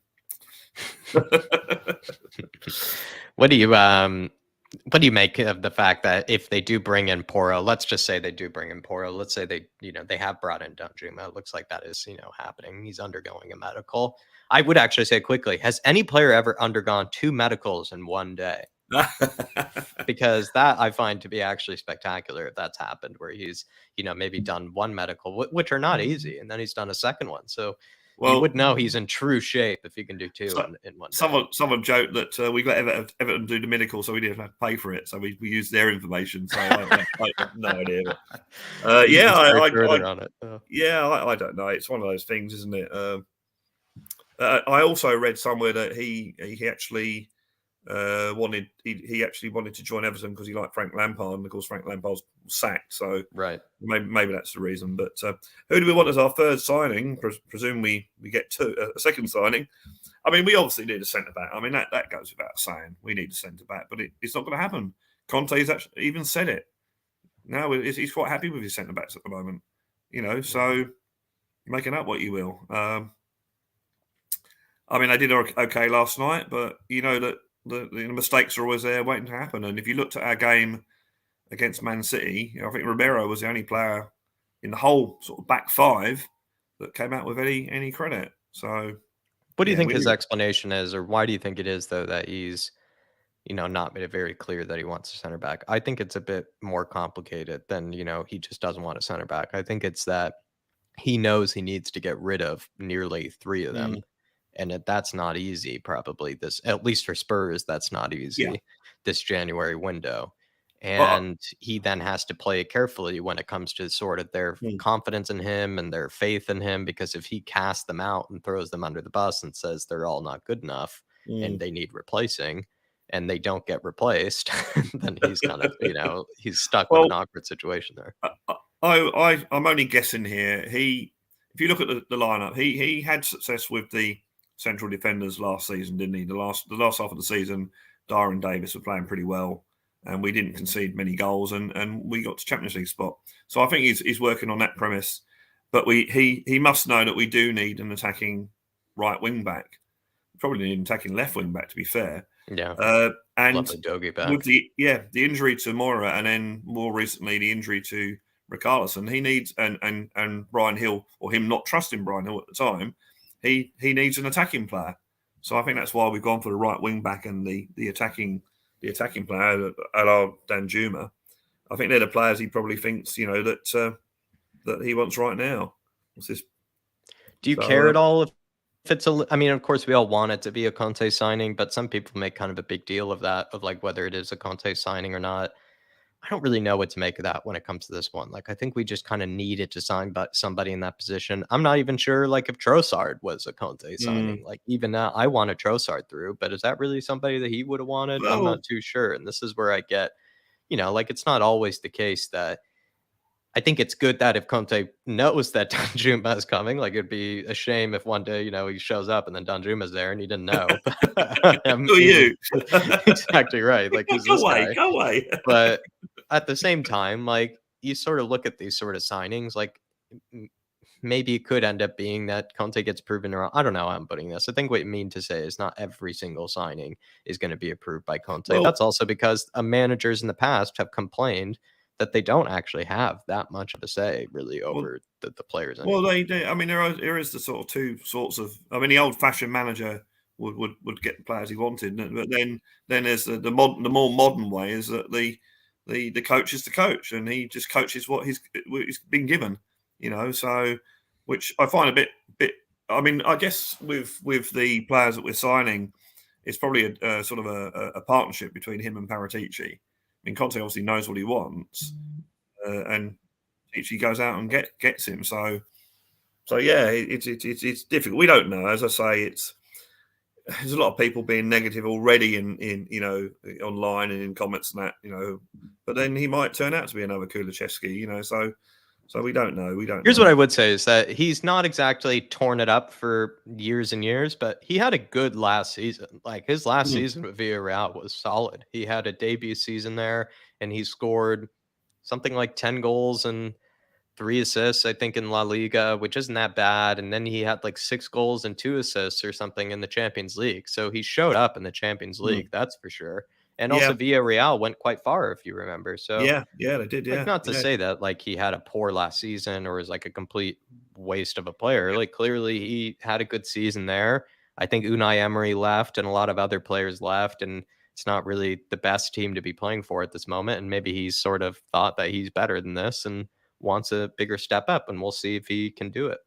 What do you make of the fact that if they do bring in Porro, let's just say they do bring in Porro, let's say they have brought in Danjuma. It looks like that is, happening. He's undergoing a medical. I would actually say quickly, has any player ever undergone 2 medicals in one day? Because that I find to be actually spectacular if that's happened, where he's, maybe done 1 medical, which are not easy, and then he's done a second one. So you well, would know he's in true shape if he can do 2 so, in one day. someone joked that we let Everton do the medical, so we didn't have to pay for it. So we used their information. So I have no idea. But, You yeah, just pray further on it. I don't know. It's one of those things, isn't it? I also read somewhere that he actually he actually wanted to join Everton because he liked Frank Lampard, and of course Frank Lampard's sacked, so Right. maybe that's the reason. But who do we want as our third signing? Presume we get a second signing. I mean, we obviously need a centre back. I mean, that goes without saying. We need a centre back, but it's not going to happen. Conte's actually even said it. Now he's quite happy with his centre backs at the moment. So making up what you will. I mean, they did okay last night, but that the mistakes are always there waiting to happen. And if you looked at our game against Man City, I think Romero was the only player in the whole sort of back five that came out with any credit. So, what do you think his explanation is, or why do you think it is, though, that he's, not made it very clear that he wants a center back? I think it's a bit more complicated than, he just doesn't want a center back. I think it's that he knows he needs to get rid of nearly 3 of them. And that's not easy, probably at least for Spurs, that's not easy this January window. And he then has to play carefully when it comes to sort of their confidence in him and their faith in him, because if he casts them out and throws them under the bus and says they're all not good enough and they need replacing and they don't get replaced, then he's kind of, he's stuck with an awkward situation there. I'm only guessing here. If you look at the lineup, he had success with the central defenders last season, didn't he? The last half of the season, Dyer and Davis were playing pretty well, and we didn't concede many goals, and we got to Champions League spot. So I think he's working on that premise. But he must know that we do need an attacking right wing back. Probably need an attacking left wing back, to be fair. Yeah. And back. with the injury to Moura, and then more recently the injury to Richarlison, he needs and Brian Hill, or him not trusting Brian Hill at the time, he needs an attacking player. So I think that's why we've gone for the right wing back and the attacking player, a la Danjuma. I think they're the players he probably thinks that he wants right now. Do you care at all if it's I mean, of course, we all want it to be a Conte signing, but some people make kind of a big deal of that, of like whether it is a Conte signing or not. I don't really know what to make of that when it comes to this one. Like, I think we just kind of needed to sign somebody in that position. I'm not even sure, like, if Trossard was a Conte signing. Like, even now, I wanted Trossard through, but is that really somebody that he would have wanted? Well, I'm not too sure. And this is where I get, like, it's not always the case that I think it's good that if Conte knows that Danjuma is coming, like, it'd be a shame if one day, he shows up and then Danjuma's there and he didn't know. Who are you? Exactly right. Like, who's this guy? Go away. But at the same time, like, you sort of look at these sort of signings, like, maybe it could end up being that Conte gets proven wrong. I don't know how I'm putting this. I think what you mean to say is not every single signing is going to be approved by Conte. Well, that's also because managers in the past have complained that they don't actually have that much of a say really over the players anymore. Well, they do. I mean, there is the sort of two sorts of. I mean, the old-fashioned manager would get the players he wanted, but then there's the more modern way is that the coach is the coach, and he just coaches what he's been given. So which I find a bit. I mean, I guess with the players that we're signing, it's probably a sort of a partnership between him and Paratici. I mean, Conte obviously knows what he wants, and he goes out and gets him. So yeah, it's difficult. We don't know. As I say, there's a lot of people being negative already in online and in comments and that, but then he might turn out to be another Kulusevski, so we don't know. Here's what I would say is that he's not exactly torn it up for years and years, but he had a good last season. Like, his last season with Villarreal was solid. He had a debut season there, and he scored something like 10 goals and 3 assists, I think, in La Liga, which isn't that bad. And then he had like 6 goals and 2 assists or something in the Champions League. So he showed up in the Champions League, that's for sure. And also Villarreal went quite far, if you remember. So yeah, they did. Yeah, like, not to say that like he had a poor last season or is like a complete waste of a player. Like, clearly he had a good season there. I think Unai Emery left and a lot of other players left, and it's not really the best team to be playing for at this moment. And maybe he's sort of thought that he's better than this and wants a bigger step up, and we'll see if he can do it.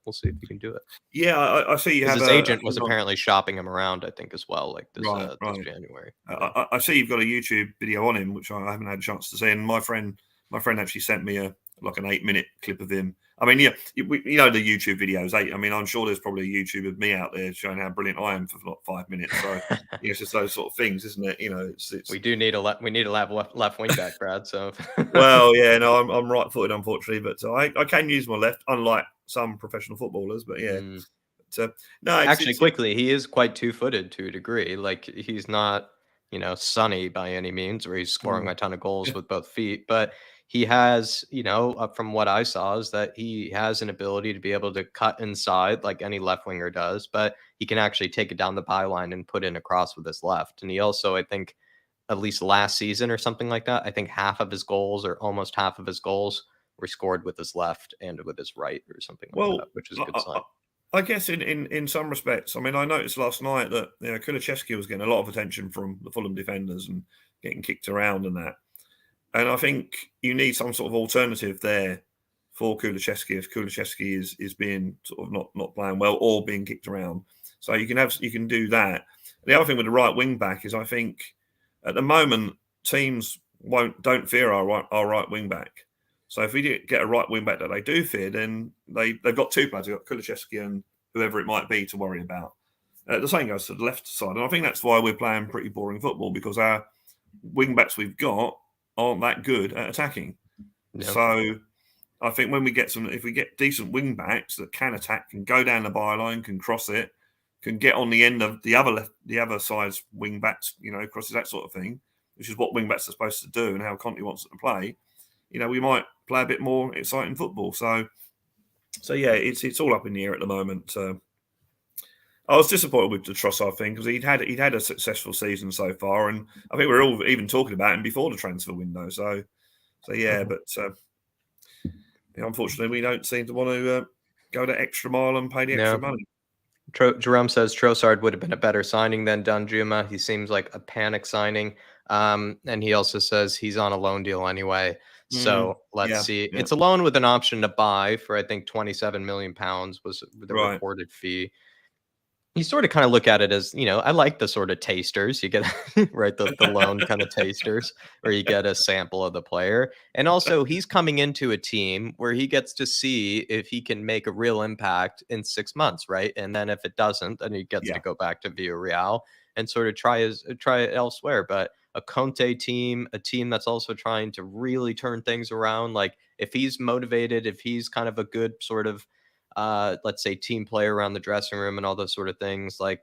Yeah, I see you have his agent was apparently shopping him around, I think, as well, like this January. I see you've got a YouTube video on him, which I haven't had a chance to see. And my friend actually sent me a like an 8-minute clip of him. I mean, yeah, you know the YouTube videos. I mean, I'm sure there's probably a YouTube of me out there showing how brilliant I am for like 5 minutes. So it's just those sort of things, isn't it? It's We do need a left wing back, Brad. So well, yeah, no, I'm right-footed, unfortunately, but I can use my left, unlike some professional footballers. But yeah, Mm. no, Actually, quickly, he is quite two-footed to a degree. Like he's not, Sonny by any means, where he's scoring mm, a ton of goals with both feet, but he has, from what I saw, is that he has an ability to be able to cut inside like any left winger does, but he can actually take it down the byline and put in a cross with his left. And he also, I think, at least last season or something like that, I think half of his goals or almost half of his goals were scored with his left and with his right or something like that, well, which is a I, good I, sign. I guess in some respects, I mean, I noticed last night that Kulusevski was getting a lot of attention from the Fulham defenders and getting kicked around and that. And I think you need some sort of alternative there for Kulusevski if Kulusevski is being sort of not playing well or being kicked around. So you can do that. The other thing with the right wing back is I think at the moment teams don't fear our right wing back. So if we get a right wing back that they do fear, then they've got two players. They've got Kulusevski and whoever it might be to worry about. The same goes to the left side, and I think that's why we're playing pretty boring football because our wing backs we've got aren't that good at attacking. Yeah. So I think if we get decent wing backs that can attack, can go down the byline, can cross it, can get on the end of the other side's wing backs, crosses, that sort of thing, which is what wing backs are supposed to do and how Conte wants them to play. We might play a bit more exciting football. So yeah, it's all up in the air at the moment. I was disappointed with the Trossard thing because he'd had a successful season so far, and I think we were all even talking about him before the transfer window. So yeah, Mhm. but unfortunately, we don't seem to want to go the extra mile and pay the extra Yeah. money. Jerome says Trossard would have been a better signing than Danjuma. He seems like a panic signing. And he also says he's on a loan deal anyway. So let's Yeah, see. yeah, It's a loan with an option to buy for I think 27 million pounds was the right. reported fee. You sort of kind of look at it as, I like the sort of tasters. You get right the loan kind of tasters, or you get a sample of the player. And also he's coming into a team where he gets to see if he can make a real impact in 6 months, right? And then if it doesn't, then he gets to Yeah. go back to Villarreal and sort of try it elsewhere. But a Conte team, a team that's also trying to really turn things around, like if he's motivated, if he's kind of a good sort of let's say team player around the dressing room and all those sort of things, like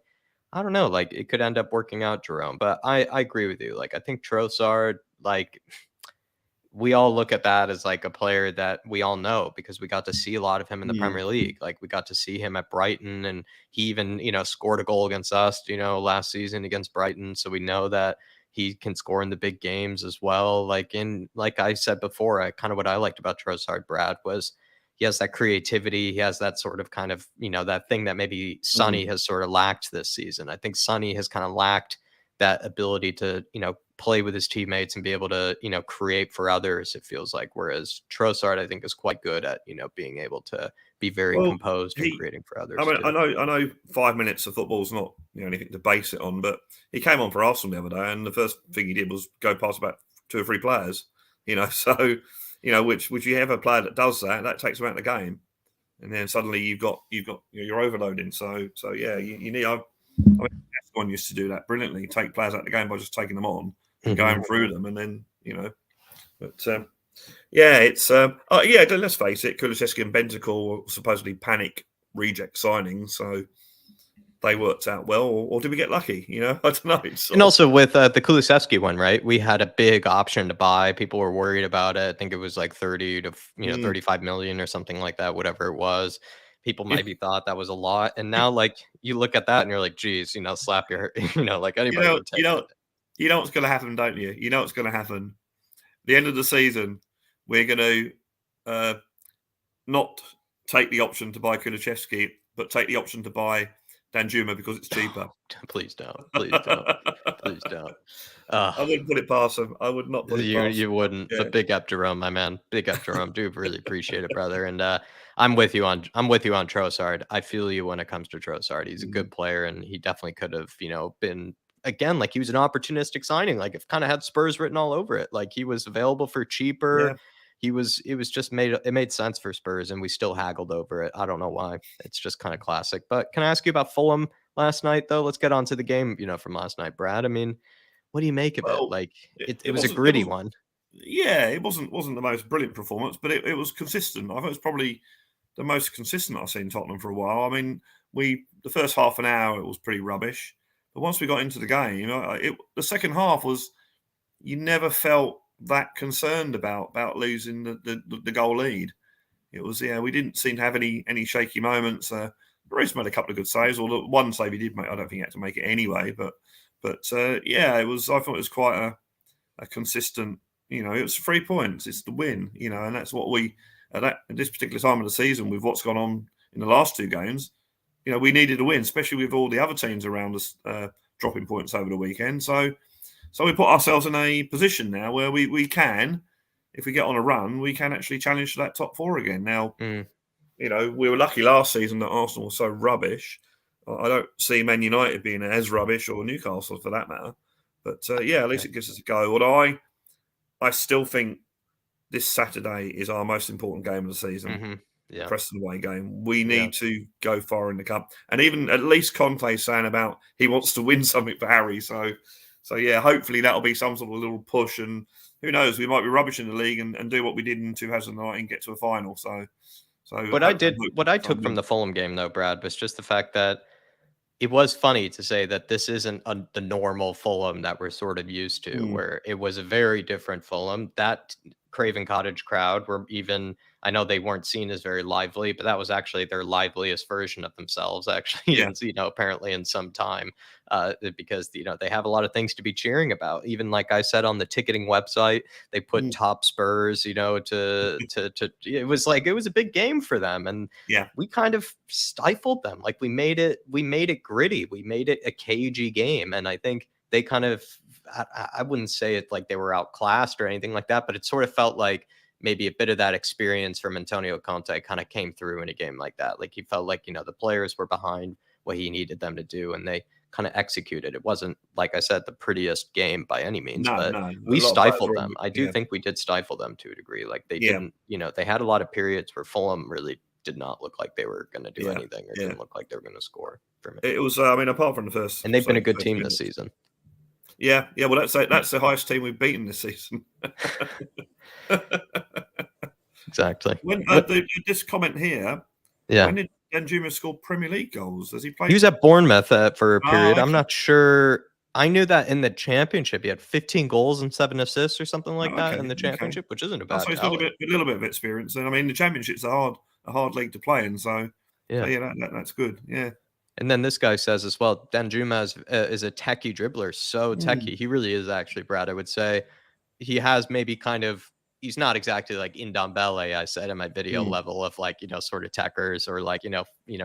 I don't know, like it could end up working out, Jerome. But I agree with you. Like I think Trossard, like we all look at that as like a player that we all know because we got to see a lot of him in the Mm, Premier League. Like we got to see him at Brighton, and he even, scored a goal against us, last season against Brighton. So we know that he can score in the big games as well. Like I said before, kind of what I liked about Trossard, Brad, was he has that creativity. He has that sort of kind of, that thing that maybe Sonny mm. has sort of lacked this season. I think Sonny has kind of lacked that ability to, play with his teammates and be able to, create for others, it feels like. Whereas Trossard, I think, is quite good at, being able to be very Well, composed and he. creating for I others mean, too. I know 5 minutes of football's not anything to base it on, but he came on for Arsenal the other day, and the first thing he did was go past about 2 or 3 players. So which you have a player that does that takes him out of the game, and then suddenly you're overloading. So yeah, you need. I mean, Gascoigne used to do that brilliantly. Take players out of the game by just taking them on and Mhm. going through them, and then. But yeah, it's yeah. Let's face it, Kulusevski and Bentancur were supposedly panic reject signings, so they worked out well, or did we get lucky? I don't know. It's And sort of also with the Kulusevski one, right? We had a big option to buy. People were worried about it. I think it was like 30 to mm, 35 million or something like that, whatever it was. People yeah, maybe thought that was a lot. And now like you look at that and you're like, geez, slap your like you anybody know, would have you taken know, it. you know what's going to happen, don't you? You know what's going to happen. The end of the season, we're going to not take the option to buy Kulusevski, but take the option to buy Danjuma because it's cheaper. Please don't. Please don't. Please don't. Uh, I wouldn't put it past them. I would not put it you past you wouldn't, them. but big up Jerome, my man. Big up Jerome. Do really appreciate it, brother. And I'm with you on Trossard. I feel you when it comes to Trossard. He's a Yeah. good player, and he definitely could have, been again like he was an opportunistic signing. Like it kind of had Spurs written all over it. Like he was available for cheaper. Yeah. it was just made sense for Spurs, and we still haggled over it. I don't know why. It's just kind of classic. But can I ask you about Fulham last night, though? Let's get on to the game, from last night, Brad. I mean, what do you make of it? Well, Like, it it was a wasn't. It gritty was. one. Yeah, it wasn't the most brilliant performance, but it was consistent. I thought it was probably the most consistent I've seen Tottenham for a while. I mean, the first half an hour it was pretty rubbish, but once we got into the game, the second half was, you never felt that concerned about losing the goal lead. It was, we didn't seem to have any shaky moments. Reece made a couple of good saves, although one save he did make, I don't think he had to make it anyway. But it was. I thought it was quite a consistent. It was 3 points. It's the win. And that's what we at this particular time of the season, with what's gone on in the last two games. We needed a win, especially with all the other teams around us dropping points over the weekend. So we put ourselves in a position now where we can, if we get on a run, we can actually challenge that top four again. Now, we were lucky last season that Arsenal was so rubbish. I don't see Man United being as rubbish, or Newcastle for that matter. But at least it gives us a go. What I still think this Saturday is our most important game of the season. Mm-hmm. Yeah. Preston away game. We need to go far in the cup. And even at least Conte's saying about he wants to win something for Harry. So hopefully that'll be some sort of little push. And who knows, we might be rubbish in the league and do what we did in 2009 and get to a final. So what I took from the Fulham game, though, Brad, was just the fact that it was funny to say that this isn't the normal Fulham that we're sort of used to, where it was a very different Fulham. That Craven Cottage crowd were even, I know they weren't seen as very lively, but that was actually their liveliest version of themselves, actually, apparently in some time, because, they have a lot of things to be cheering about. Even like I said on the ticketing website, they put top Spurs, it was a big game for them. And we kind of stifled them. Like we made it gritty. We made it a cagey game. And I think they kind of, I wouldn't say it like they were outclassed or anything like that, but it sort of felt like maybe a bit of that experience from Antonio Conte kind of came through in a game like that. Like he felt like, the players were behind what he needed them to do, and they kind of executed. It wasn't, like I said, the prettiest game by any means, but we stifled them. I do think we did stifle them to a degree. Like they didn't, they had a lot of periods where Fulham really did not look like they were going to do anything, or didn't look like they were going to score for me. It was, apart from the first, and they've been a good team this season. Yeah. Well, that's the highest team we've beaten this season. Exactly. When this comment here, when did Danjuma score Premier League goals? Has he played? He was at Bournemouth for a period. I'm not sure. I knew that in the championship he had 15 goals and 7 assists or something like that in the championship, which isn't a bad. So he's got a little bit of experience. And I mean, the championship's a hard league to play in. So that's good. Yeah. And then this guy says as well, Danjuma is a techie dribbler. So techie. He really is, actually, Brad. I would say he has maybe kind of, he's not exactly like Ndombele, I said in my video, level of like, sort of techers or like,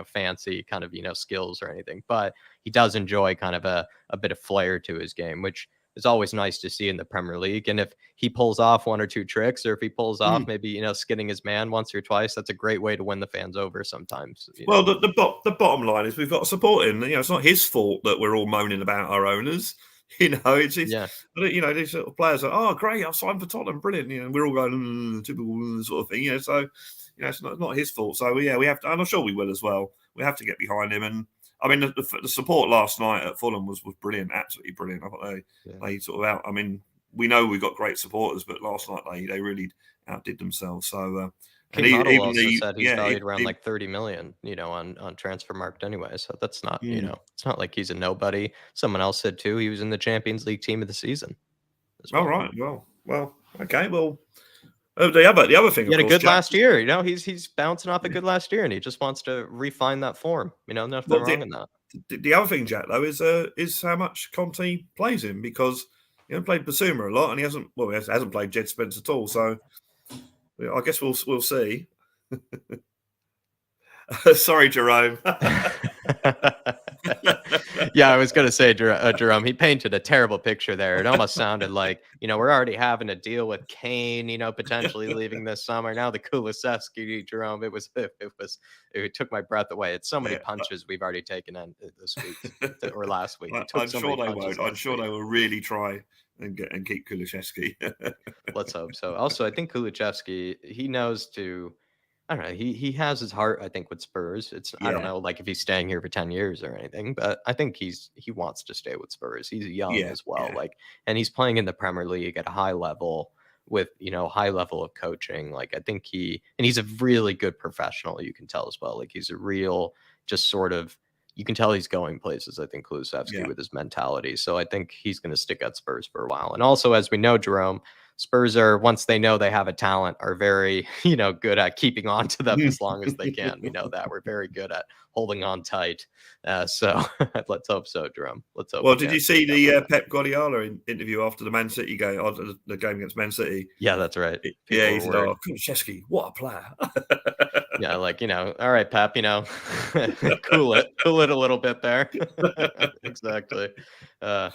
fancy kind of, skills or anything. But he does enjoy kind of a bit of flair to his game, which is always nice to see in the Premier League. And if he pulls off 1 or 2 tricks, or if he pulls off maybe, skinning his man once or twice, that's a great way to win the fans over sometimes. Well, the bottom line is we've got to support him. It's not his fault that we're all moaning about our owners. It's these sort of players are, oh, great, I've signed for Tottenham, brilliant. We're all going, typical sort of thing. So, it's not his fault. So, we have to, and I'm sure we will as well. We have to get behind him. And I mean, the support last night at Fulham was brilliant, absolutely brilliant. I thought they sort of out. I mean, we know we've got great supporters, but last night they really outdid themselves. So, King Model also said he's valued around like 30 million, on Transfermarkt anyway. So that's not, it's not like he's a nobody. Someone else said too, he was in the Champions League team of the season. All right. Well, okay. Well, the other thing, he had a good last year. He's bouncing off a good last year, and he just wants to refine that form. Nothing wrong in that. The other thing, Jack, though, is how much Conte plays him, because he played Basuma a lot, and he hasn't played Jed Spence at all. So I guess we'll see. Sorry, Jerome. Yeah, I was going to say, Jerome, he painted a terrible picture there. It almost sounded like, we're already having to deal with Kane, potentially leaving this summer. Now the Kulusevski, Jerome, it took my breath away. It's so many Yeah. punches we've already taken in this week or last week. We took I'm so sure many they punches won't. I'm last sure week. they will really try and keep Kulusevski. Let's hope so. Also, I think Kulusevski, he knows I don't know. He has his heart, I think, with Spurs. I don't Yeah, know, like if he's staying here for 10 years or anything, but I think he wants to stay with Spurs. He's young yeah, as well, yeah, and he's playing in the Premier League at a high level with high level of coaching. Like I think he's a really good professional. You can tell as well. Like he's a real, just sort of. You can tell he's going places. I think Kulusevski yeah, with his mentality. So I think he's going to stick at Spurs for a while. And also, as we know, Jerome, Spurs are, once they know they have a talent, are very, good at keeping on to them as long as they can. We know that we're very good at holding on tight. So let's hope so, Jerome. Let's hope Well, we did get you see that from the them. Pep Guardiola interview after the Man City game, or the game against Man City? Yeah, that's right. Yeah, People he were said, worried. "Oh, Kulusevski, what a player!" Yeah, like, all right, Pep, cool it a little bit there. Exactly. Uh,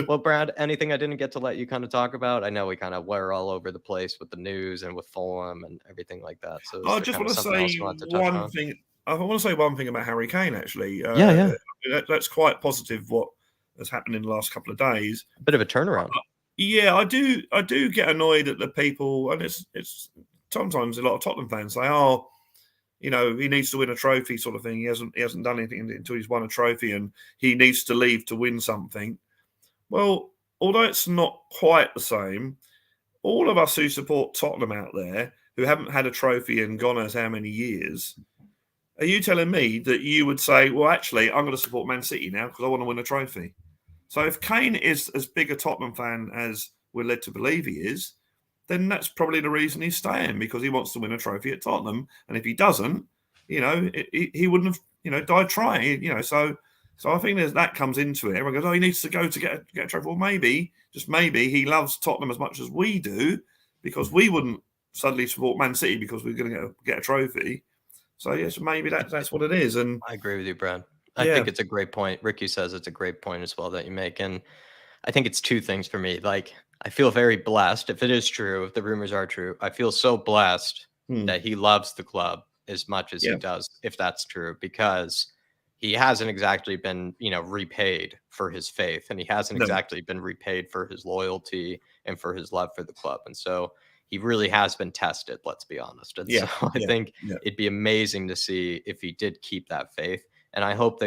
well, Brad, anything I didn't get to let you kind of talk about? I know we kind of were all over the place with the news and with Fulham and everything like that. So is I there just kind of want to something else say you want to touch one on? thing. I want to say one thing about Harry Kane. Actually, Yeah, yeah. that's quite positive. What has happened in the last couple of days? A bit of a turnaround. Yeah, I do. I do get annoyed at the people, and it's sometimes a lot of Tottenham fans say, "Oh, he needs to win a trophy," sort of thing. He hasn't done anything until he's won a trophy, and he needs to leave to win something. Well, although it's not quite the same, all of us who support Tottenham out there who haven't had a trophy in God knows how many years, are you telling me that you would say, "Well, actually, I'm going to support Man City now because I want to win a trophy"? So if Kane is as big a Tottenham fan as we're led to believe he is, then that's probably the reason he's staying, because he wants to win a trophy at Tottenham. And if he doesn't, he wouldn't have, died trying. So I think that comes into it. Everyone goes, "Oh, he needs to go to get a trophy." Well, maybe, just maybe, he loves Tottenham as much as we do, because we wouldn't suddenly support Man City because we're going to get a trophy. So yes, maybe that's what it is. And I agree with you, Brad. I yeah, think it's a great point. Ricky says it's a great point as well that you make. And I think it's two things for me. Like, I feel very blessed. If it is true, if the rumors are true, I feel so blessed hmm, that he loves the club as much as he yeah, does, if that's true, because he hasn't exactly been, repaid for his faith, and he hasn't no, exactly been repaid for his loyalty and for his love for the club. And so he really has been tested, let's be honest. And so yeah, I yeah, think yeah, it'd be amazing to see if he did keep that faith. And I hope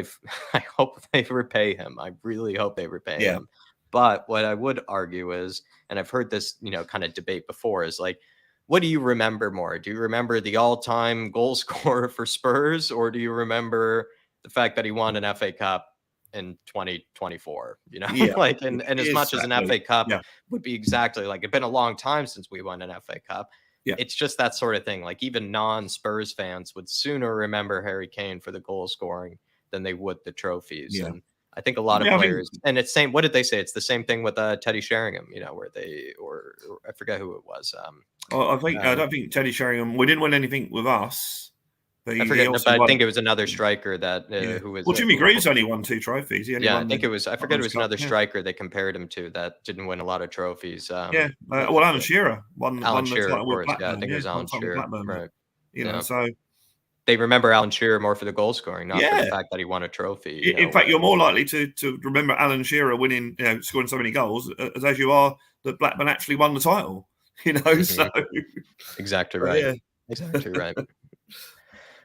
I hope they repay him. I really hope they repay yeah. him. But what I would argue is, and I've heard this, kind of debate before, is like, what do you remember more? Do you remember the all-time goal scorer for Spurs, or do you remember the fact that he won an FA Cup in 2024? Yeah, Like, yeah, and as much as an exactly. FA Cup Yeah, would be exactly like, it's been a long time since we won an FA Cup. yeah, It's just that sort of thing. Like even non-Spurs fans would sooner remember Harry Kane for the goal scoring than they would the trophies. yeah. And I think a lot of Yeah, I think players, and it's same. What did they say? It's the same thing with Teddy Sheringham. Where they or I forget who it was. I don't think Teddy Sheringham. We didn't win anything with us, but I he forget, but also I won. think it was another striker that Yeah. who was Well, Jimmy Greaves only won 2 trophies. He only yeah, I won think the it was. I forget it Tottenham's was Cup. another Yeah, striker they compared him to that didn't win a lot of trophies. yeah. What Well, was Alan it? Shearer Alan won the Shearer, of title with course. Yeah, I Blackburn. think it Yeah, was won Alan the title with Shearer. Blackburn. But Right. Yeah. so They remember Alan Shearer more for the goal scoring, not for the yeah. fact that he won a trophy. In fact, you're more likely to remember Alan Shearer winning, scoring so many goals, as you are that Blackburn actually won the title. So, Mhm. Exactly so right. yeah. Exactly right.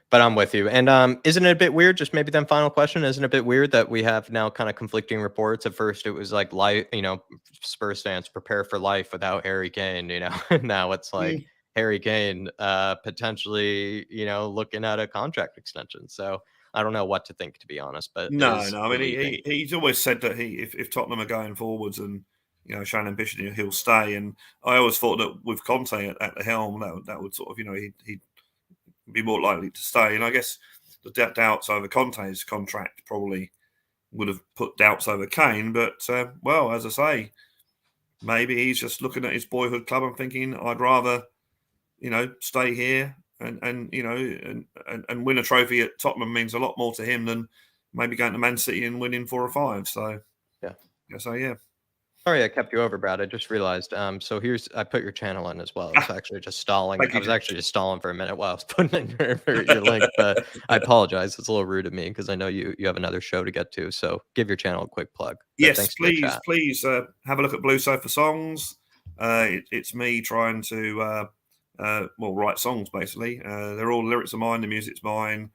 But I'm with you. And isn't it a bit weird? Just maybe then final question. Isn't it a bit weird that we have now kind of conflicting reports? At first it was like life, Spurs fans prepare for life without Harry Kane, and now it's like Mm. Harry Kane potentially, looking at a contract extension. So I don't know what to think, to be honest, but it No, is no. I mean, relieving. he's always said that if Tottenham are going forwards and showing ambition, he'll stay. And I always thought that with Conte at the helm, that would sort of he'd be more likely to stay. And I guess the doubts over Conte's contract probably would have put doubts over Kane. But well, as I say, maybe he's just looking at his boyhood club and thinking, I'd rather stay here and win a trophy at Tottenham means a lot more to him than maybe going to Man City and winning 4 or 5. So Yeah. yeah. Sorry, I kept you over, Brad. I just realized. So I put your channel in as well. I was actually just stalling. Thank I you, was Jack. actually just stalling for a minute while I was putting in your link. But I apologize. It's a little rude of me because I know you have another show to get to. So give your channel a quick plug. But Yes, thanks for the chat. please have a look at Blue Sofa Songs. It's me trying to write songs basically. They're all lyrics of mine, the music's mine.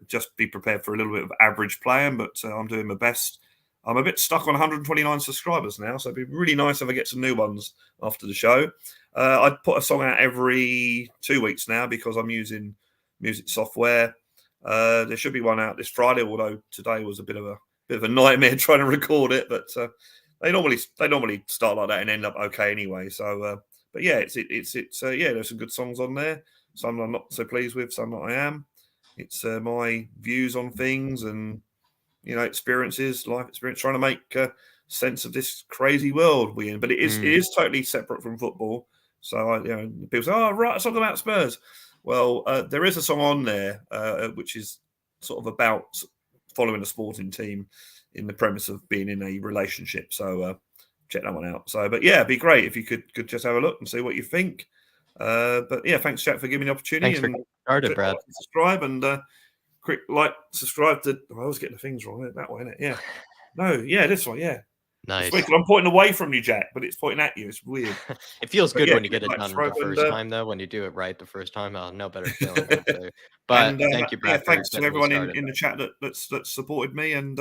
Just be prepared for a little bit of average playing, but I'm doing my best. I'm a bit stuck on 129 subscribers now, so it'd be really nice if I get some new ones after the show. I put a song out every 2 weeks now because I'm using music software. There should be one out this Friday, although today was a bit of a nightmare trying to record it. But they normally start like that and end up okay anyway. So, but yeah, it's there's some good songs on there. Some I'm not so pleased with, some that I am. It's my views on things and experiences, life experience, trying to make sense of this crazy world we're in. But it is totally separate from football. So people say, "Oh, write a song about Spurs." Well, there is a song on there which is sort of about following a sporting team in the premise of being in a relationship. So check that one out. So, but yeah, it'd be great if you could just have a look and see what you think. But yeah, thanks, Jack, for giving me the opportunity. Thanks for And getting started, click Brad. like and subscribe and quick like, subscribe to. I always get the things wrong that way, isn't it? Yeah. No, yeah, this one, yeah. It's weird Nice. 'cause I'm pointing away from you, Jack, but it's pointing at you. It's weird. It feels But good yeah, when you click get it like, done the subscribe, first time, though. When you do it right the first time, no better feeling, I'd say. But and thank you, yeah, Brad, for thanks to getting me everyone started. in the chat that's supported me and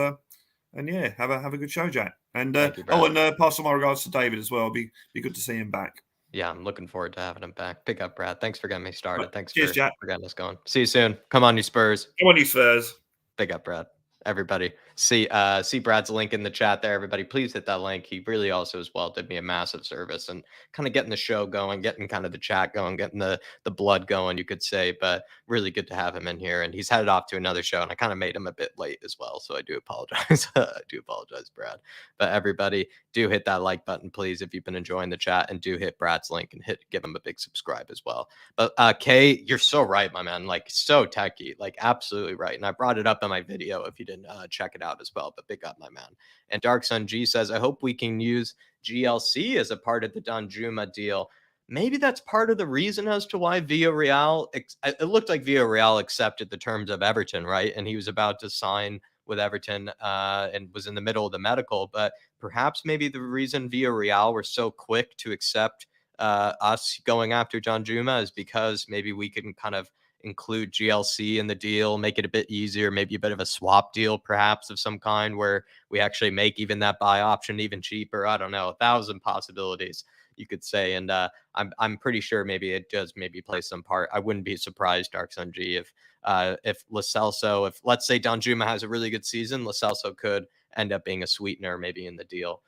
yeah, have a good show, Jack. And Thank you, Brad. pass on my regards to David as well. Be good to see him back. Yeah, I'm looking forward to having him back. Pick up, Brad. Thanks for getting me started. Right. Thanks Cheers, Jack. for getting us going. See you soon. Come on, you Spurs. Come on, you Spurs. Big up, Brad. Everybody. See Brad's link in the chat there, everybody. Please hit that link. He really also as well did me a massive service and kind of getting the show going, getting kind of the chat going, getting the blood going, you could say. But really good to have him in here. And he's headed off to another show, and I kind of made him a bit late as well. So I do apologize. I do apologize, Brad. But everybody, do hit that like button, please, if you've been enjoying the chat, and do hit Brad's link and give him a big subscribe as well. But Kay, you're so right, my man. Like so techie, like absolutely right. And I brought it up in my video if you didn't check it out as well. But big up, my man. And Dark Sun G says, I hope we can use GLC as a part of the Danjuma deal. Maybe that's part of the reason as to why Villarreal. It looked like Villarreal accepted the terms of Everton, right? And he was about to sign with Everton and was in the middle of the medical. But perhaps maybe the reason Villarreal were so quick to accept us going after Danjuma is because maybe we can kind of include GLC in the deal, make it a bit easier, maybe a bit of a swap deal, perhaps of some kind, where we actually make even that buy option even cheaper. I don't know, 1,000 possibilities you could say, and I'm pretty sure maybe it does maybe play some part. I wouldn't be surprised, Dark Sun G, if Lo Celso, if let's say Danjuma has a really good season, Lo Celso could end up being a sweetener maybe in the deal.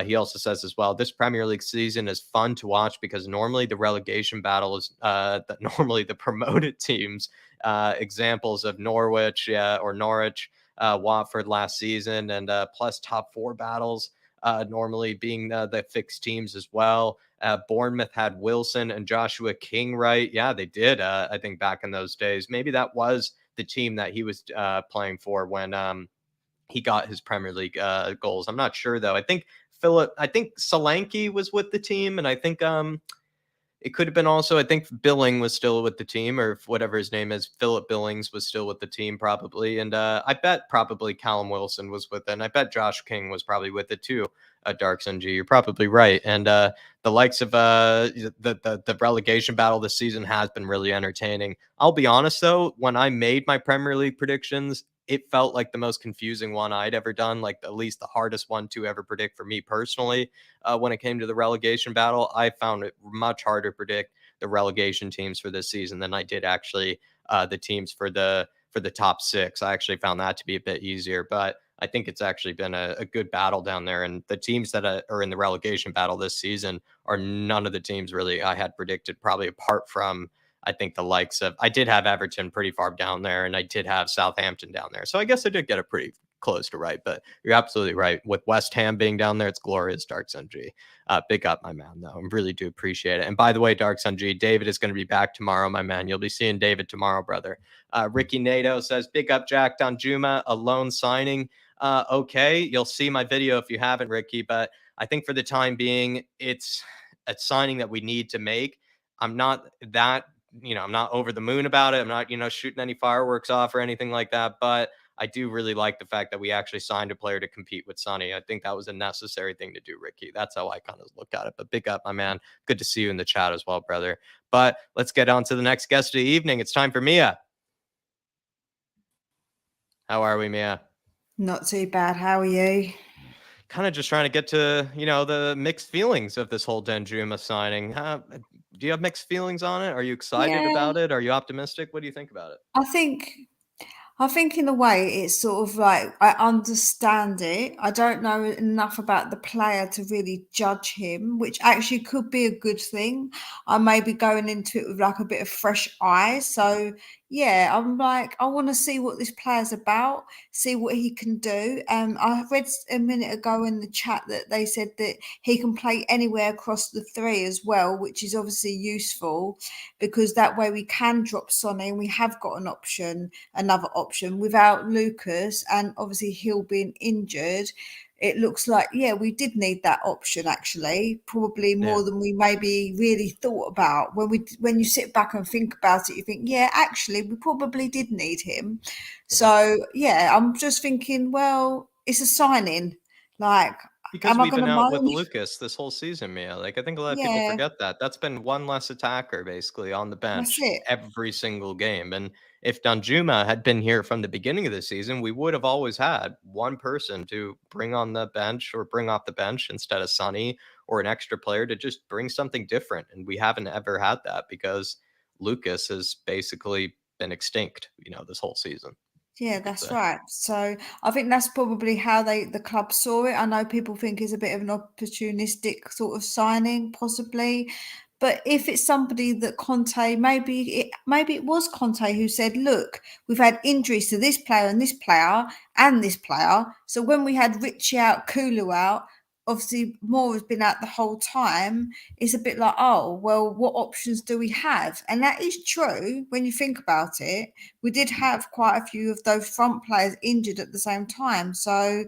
He also says as well, this Premier League season is fun to watch because normally the relegation battle is that normally the promoted teams, examples of Norwich or Norwich, Watford last season, and plus top four battles normally being the fixed teams as well. Bournemouth had Wilson and Joshua King, right? Yeah, they did. I think back in those days, maybe that was the team that he was playing for when he got his Premier League goals. I'm not sure though. I think Solanke was with the team, and I think it could have been also, I think Billing was still with the team, or whatever his name is, Philip Billings was still with the team probably. And I bet probably Callum Wilson was with it. And I bet Josh King was probably with it too, Dark Sun G. You're probably right. And the likes of the relegation battle this season has been really entertaining. I'll be honest though, when I made my Premier League predictions, it felt like the most confusing one I'd ever done, like at least the hardest one to ever predict for me personally. When it came to the relegation battle, I found it much harder to predict the relegation teams for this season than I did actually the teams for the top six. I actually found that to be a bit easier, but I think it's actually been a good battle down there. And the teams that are in the relegation battle this season are none of the teams really I had predicted, probably apart from I think the likes of, I did have Everton pretty far down there, and I did have Southampton down there. So I guess I did get a pretty close to right, but you're absolutely right. With West Ham being down there, it's glorious, Dark Sun G. Big up, my man, though. I really do appreciate it. And by the way, Dark Sun G, David is going to be back tomorrow, my man. You'll be seeing David tomorrow, brother. Ricky Nato says, big up, Jack Danjuma, a loan signing. Okay, you'll see my video if you haven't, Ricky, but I think for the time being, it's a signing that we need to make. I'm not that, I'm not over the moon about it. I'm not, shooting any fireworks off or anything like that, but I do really like the fact that we actually signed a player to compete with Sonny. I think that was a necessary thing to do, Ricky. That's how I kind of look at it. But big up, my man. Good to see you in the chat as well, brother. But let's get on to the next guest of the evening. It's time for Mia. How are we, Mia? Not too bad. How are you? Kind of just trying to get to, the mixed feelings of this whole Danjuma signing. Do you have mixed feelings on it? Are you excited about it? Are you optimistic? What do you think about it? I think in a way it's sort of like I understand it. I don't know enough about the player to really judge him, which actually could be a good thing. I may be going into it with like a bit of fresh eyes. So yeah, I'm like, I want to see what this player's about, see what he can do. I read a minute ago in the chat that they said that he can play anywhere across the three as well, which is obviously useful because that way we can drop Sonny and we have got another option without Lucas, and obviously Hill being injured. It looks like, yeah, we did need that option actually, probably more than we maybe really thought about. When you sit back and think about it, you think, yeah, actually, we probably did need him. So yeah, I'm just thinking, well, it's a signing. Like, because am I we've going been to out with moan? Lucas this whole season, Mia. Like, I think a lot of people Yeah, forget that. That's been one less attacker basically on the that's bench it. every single game. And if Danjuma had been here from the beginning of the season, we would have always had one person to bring on the bench or bring off the bench instead of Sonny or an extra player to just bring something different. And we haven't ever had that because Lucas has basically been extinct, this whole season. Yeah, that's right. So I think that's probably how the club saw it. I know people think it's a bit of an opportunistic sort of signing, possibly. But if it's somebody that Conte, maybe it was Conte who said, look, we've had injuries to this player and this player and this player. So when we had Richie out, Kulu out, obviously Moore has been out the whole time. It's a bit like, oh, well, what options do we have? And that is true when you think about it. We did have quite a few of those front players injured at the same time. So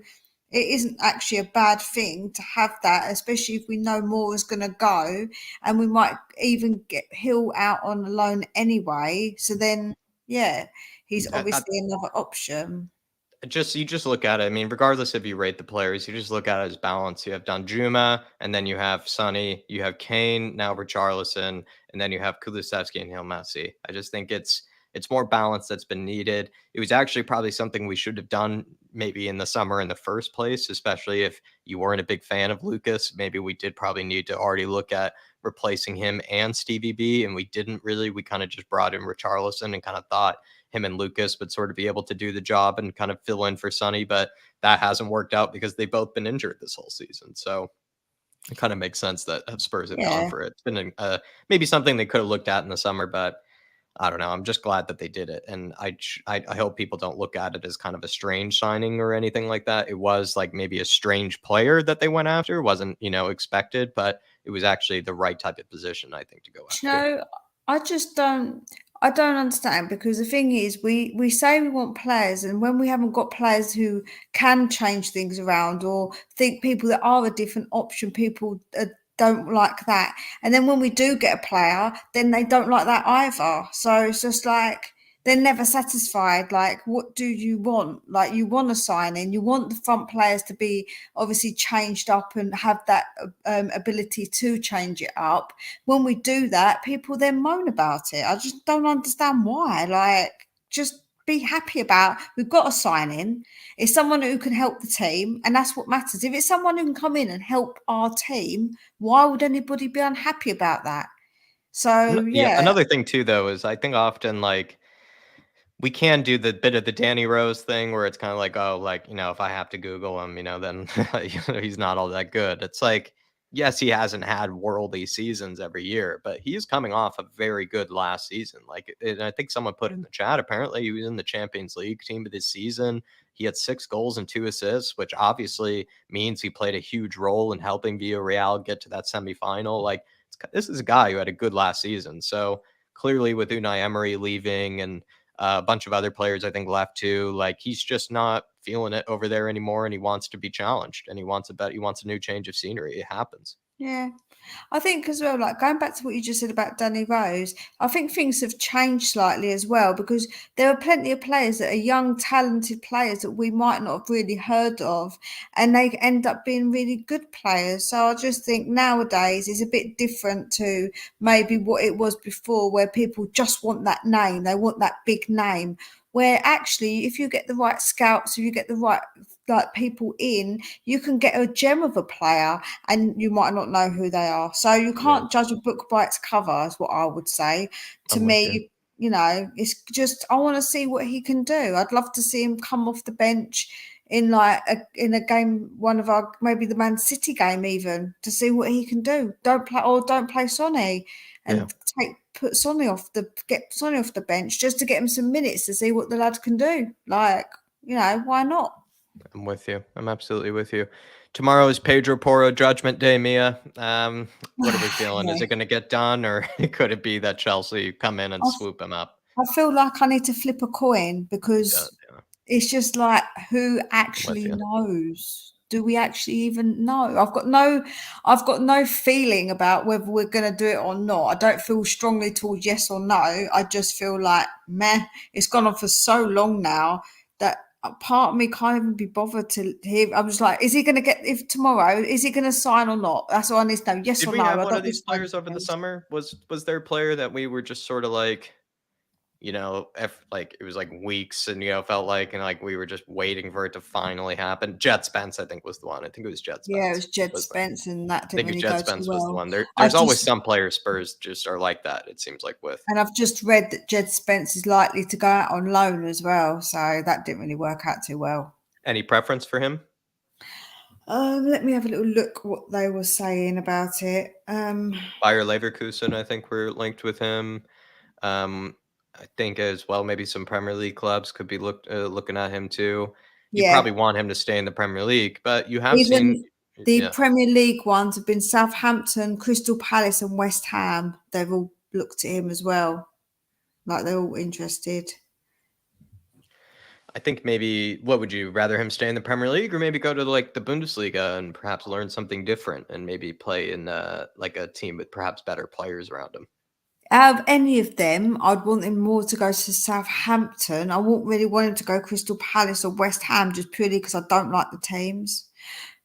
it isn't actually a bad thing to have that, especially if we know Moore is going to go and we might even get Hill out on a loan anyway. So then, yeah, he's obviously another option. You just look at it. I mean, regardless if you rate the players, you just look at it as balance. You have Danjuma, and then you have Sonny, you have Kane, now Richarlison, and then you have Kulusevski and Hill Messi. I just think it's more balance that's been needed. It was actually probably something we should have done maybe in the summer in the first place, especially if you weren't a big fan of Lucas. Maybe we did probably need to already look at replacing him and Stevie B, and we didn't really. We kind of just brought in Richarlison and kind of thought him and Lucas would sort of be able to do the job and kind of fill in for Sonny, but that hasn't worked out because they've both been injured this whole season. So it kind of makes sense that Spurs have gone for it. It's been maybe something they could have looked at in the summer, but I don't know. I'm just glad that they did it, and I hope people don't look at it as kind of a strange signing or anything like that. It was like maybe a strange player that they went after. It wasn't expected, but it was actually the right type of position, I think, to go after. No, I just don't. I don't understand, because the thing is, we say we want players, and when we haven't got players who can change things around or think people that are a different option, people don't like that. And then when we do get a player, then they don't like that either. So it's just like they're never satisfied. Like, what do you want? Like, you want a signing, you want the front players to be obviously changed up and have that ability to change it up. When we do that, people then moan about it. I just don't understand why. Like, just be happy about, we've got a signing. It's someone who can help the team, and that's what matters. If it's someone who can come in and help our team, why would anybody be unhappy about that? So yeah. Another thing too, though, is I think often like we can do the bit of the Danny Rose thing where it's kind of like, oh, like, if I have to Google him, then he's not all that good. It's like yes, he hasn't had worldy seasons every year, but he's coming off a very good last season. Like, and I think someone put in the chat, apparently he was in the Champions League team of this season. He had 6 goals and 2 assists, which obviously means he played a huge role in helping Villarreal get to that semifinal. Like, this is a guy who had a good last season. So clearly, with Unai Emery leaving and a bunch of other players, I think, left too, like, he's just not feeling it over there anymore, and he wants to be challenged, and he wants a new change of scenery. It happens. Yeah. I think as well, like going back to what you just said about Danny Rose, I think things have changed slightly as well, because there are plenty of players that are young, talented players that we might not have really heard of, and they end up being really good players. So I just think nowadays is a bit different to maybe what it was before, where people just want that name, they want that big name. Where actually, if you get the right scouts, if you get the right like people in, you can get a gem of a player and you might not know who they are. So you Yeah, can't judge a book by its cover, is what I would say. To I'm with you. me, it's just I want to see what he can do. I'd love to see him come off the bench in in a game, one of our maybe the Man City game even, to see what he can do. Don't play Sonny Yeah, and get Sonny off the bench just to get him some minutes to see what the lad can do. Like, why not? I'm with you. I'm absolutely with you. Tomorrow is Pedro Porro Judgment Day, Mia. What are we feeling? Is Yeah. it going to get done, or could it be that Chelsea come in and I swoop him up? I feel like I need to flip a coin, Yeah, because yeah, it's just like, who I'm with actually you. knows? Do we actually even know? I've got no feeling about whether we're going to do it or not. I don't feel strongly towards yes or no. I just feel like, meh, it's gone on for so long now that a part of me can't even be bothered to hear. I'm just like, is he going to get, if tomorrow, is he going to sign or not? That's all I need to know. Yes Did or we no. have I one of don't need these to know players over the details. summer? Was there a player that we were just sort of like, if like it was like weeks and felt like, and like we were just waiting for it to finally happen? Jet Spence, I think, was the one. I think it was Jet Yeah, it Spence. was Jed Was Spence, and that I didn't think it's really Jet go too Spence was the well. one. There's I've always just some players Spurs just are like that. It seems like with. And I've just read that Jed Spence is likely to go out on loan as well, so that didn't really work out too well. Any preference for him? Let me have a little look what they were saying about it. Bayer Leverkusen, I think we're linked with him. Um, I think as well, maybe some Premier League clubs could be looking at him too. You Yeah, probably want him to stay in the Premier League, but you have seen, even the yeah. Premier League ones have been Southampton, Crystal Palace, and West Ham. They've all looked at him as well, like they're all interested. I think maybe what would you rather him stay in the Premier League or maybe go to like the Bundesliga and perhaps learn something different and maybe play in like a team with perhaps better players around him? Out of any of them, I'd want him more to go to Southampton. I wouldn't really want him to go Crystal Palace or West Ham, just purely because I don't like the teams.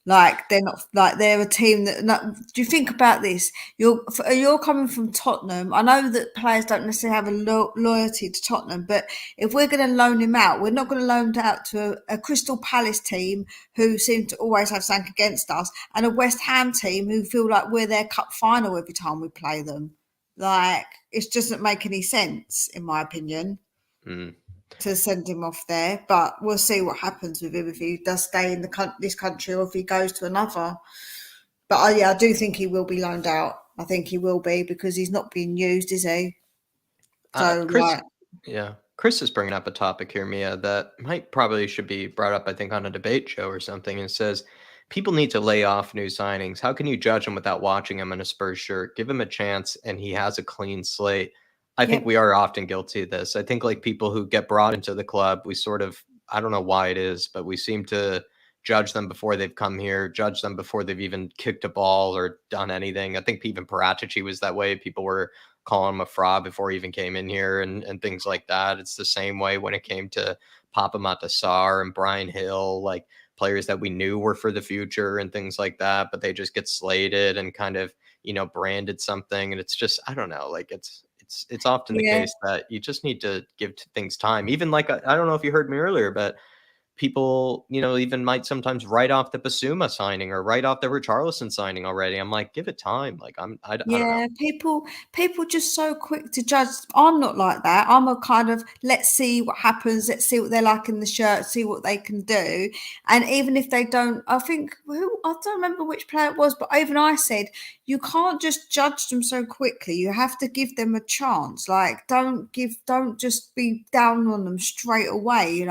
Like they're not like they're a team that. No, do you think about this? You're coming from Tottenham. I know that players don't necessarily have a loyalty to Tottenham, but if we're going to loan him out, we're not going to loan him out to a Crystal Palace team who seem to always have something against us, and a West Ham team who feel like we're their cup final every time we play them. Like, it doesn't make any sense, in my opinion, Mm. to send him off there. But we'll see what happens with him, if he does stay in this country or if he goes to another. But I do think he will be loaned out. I think he will be, because he's not being used, is he? So Chris, like, yeah, Chris is bringing up a topic here, Mia, that might probably should be brought up, I think, on a debate show or something. And it says people need to lay off new signings. How can you judge him without watching him in a Spurs shirt? Give him a chance, and he has a clean slate. I think yep, we are often guilty of this. I think like people who get brought into the club, we sort of, I don't know why it is, but we seem to judge them before they've come here, judge them before they've even kicked a ball or done anything. I think even Paratici was that way. People were calling him a fraud before he even came in here and things like that. It's the same way when it came to Papa Matasar and Brian Hill, like players that we knew were for the future and things like that, but they just get slated and kind of, branded something. And it's just, I don't know, like it's often the yeah, case that you just need to give things time. Even like, I don't know if you heard me earlier, but people, even might sometimes write off the Basuma signing or write off the Richarlison signing already. I'm like, give it time. Like I don't know. Yeah, people just so quick to judge. I'm not like that. I'm a kind of let's see what happens, let's see what they're like in the shirt, see what they can do. And even if they don't, I think I don't remember which player it was, but even I said you can't just judge them so quickly. You have to give them a chance. Like don't just be down on them straight away,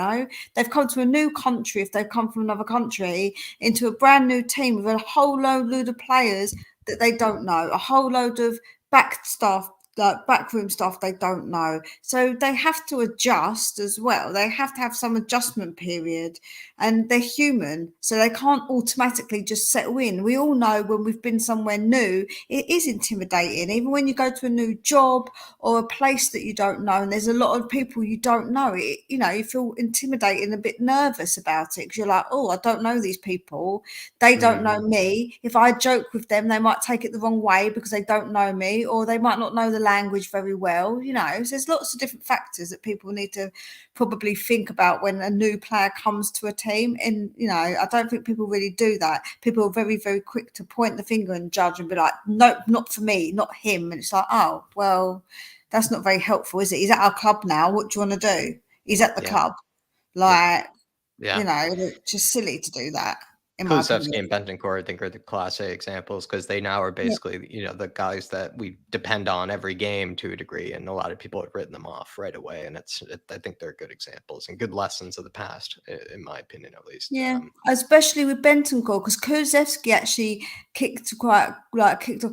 They've come to a new country, if they've come from another country, into a brand new team with a whole load of players that they don't know, a whole load of back staff, like backroom stuff they don't know. So they have to adjust as well. They have to have some adjustment period, and they're human, so they can't automatically just settle in. We all know when we've been somewhere new, it is intimidating. Even when you go to a new job or a place that you don't know, and there's a lot of people you don't know, you feel intimidated and a bit nervous about it because you're like, oh, I don't know these people. They don't know me. If I joke with them, they might take it the wrong way because they don't know me, or they might not know the language very well. So there's lots of different factors that people need to probably think about when a new player comes to a team. And, I don't think people really do that. People are very, very quick to point the finger and judge and be like, no, not for me, not him. And it's like, oh, well, that's not very helpful, is it? He's at our club now. What do you want to do? He's at the Yeah. club. Yeah. Like, Yeah. it's just silly to do that, in my Kulusevski and opinion. Bentancur, I think, are the Class A examples because they now are basically, the guys that we depend on every game to a degree, and a lot of people have written them off right away. And I think they're good examples and good lessons of the past, in my opinion, at least. Yeah, especially with Bentancur, because Kulusevski actually kicked off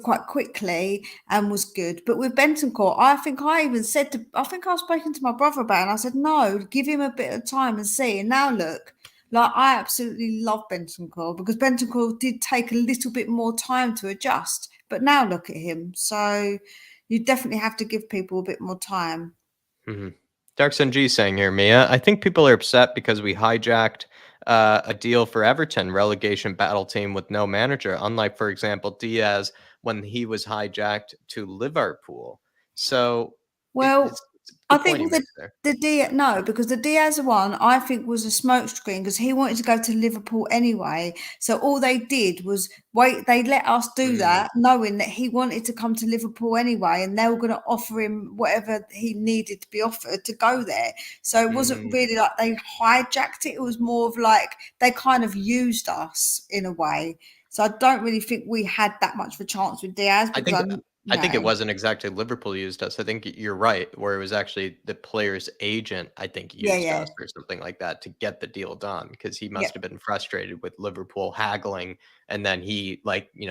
quite quickly and was good. But with Bentancur, I think I even said I think I was speaking to my brother about it, and I said, no, give him a bit of time and see. And now look, like I absolutely love Bentancur because Bentancur did take a little bit more time to adjust. But now look at him. So you definitely have to give people a bit more time. Mm-hmm. Dark Sun G saying here, Mia, I think people are upset because we hijacked a deal for Everton relegation battle team with no manager, unlike, for example, Diaz when he was hijacked to Liverpool. So Well, it's a I good think point he with makes there. the Diaz, no, because the Diaz one I think was a smokescreen because he wanted to go to Liverpool anyway. So all they did was wait. They let us do that, knowing that he wanted to come to Liverpool anyway, and they were going to offer him whatever he needed to be offered to go there. So it wasn't really like they hijacked it. It was more of like they kind of used us in a way. So I don't really think we had that much of a chance with Diaz I because think I'm I think it no. wasn't exactly Liverpool used us. I think you're right, where it was actually the player's agent, I think, Yeah, used yeah. us or something like that to get the deal done because he Yeah. must have been frustrated with Liverpool haggling. And then he,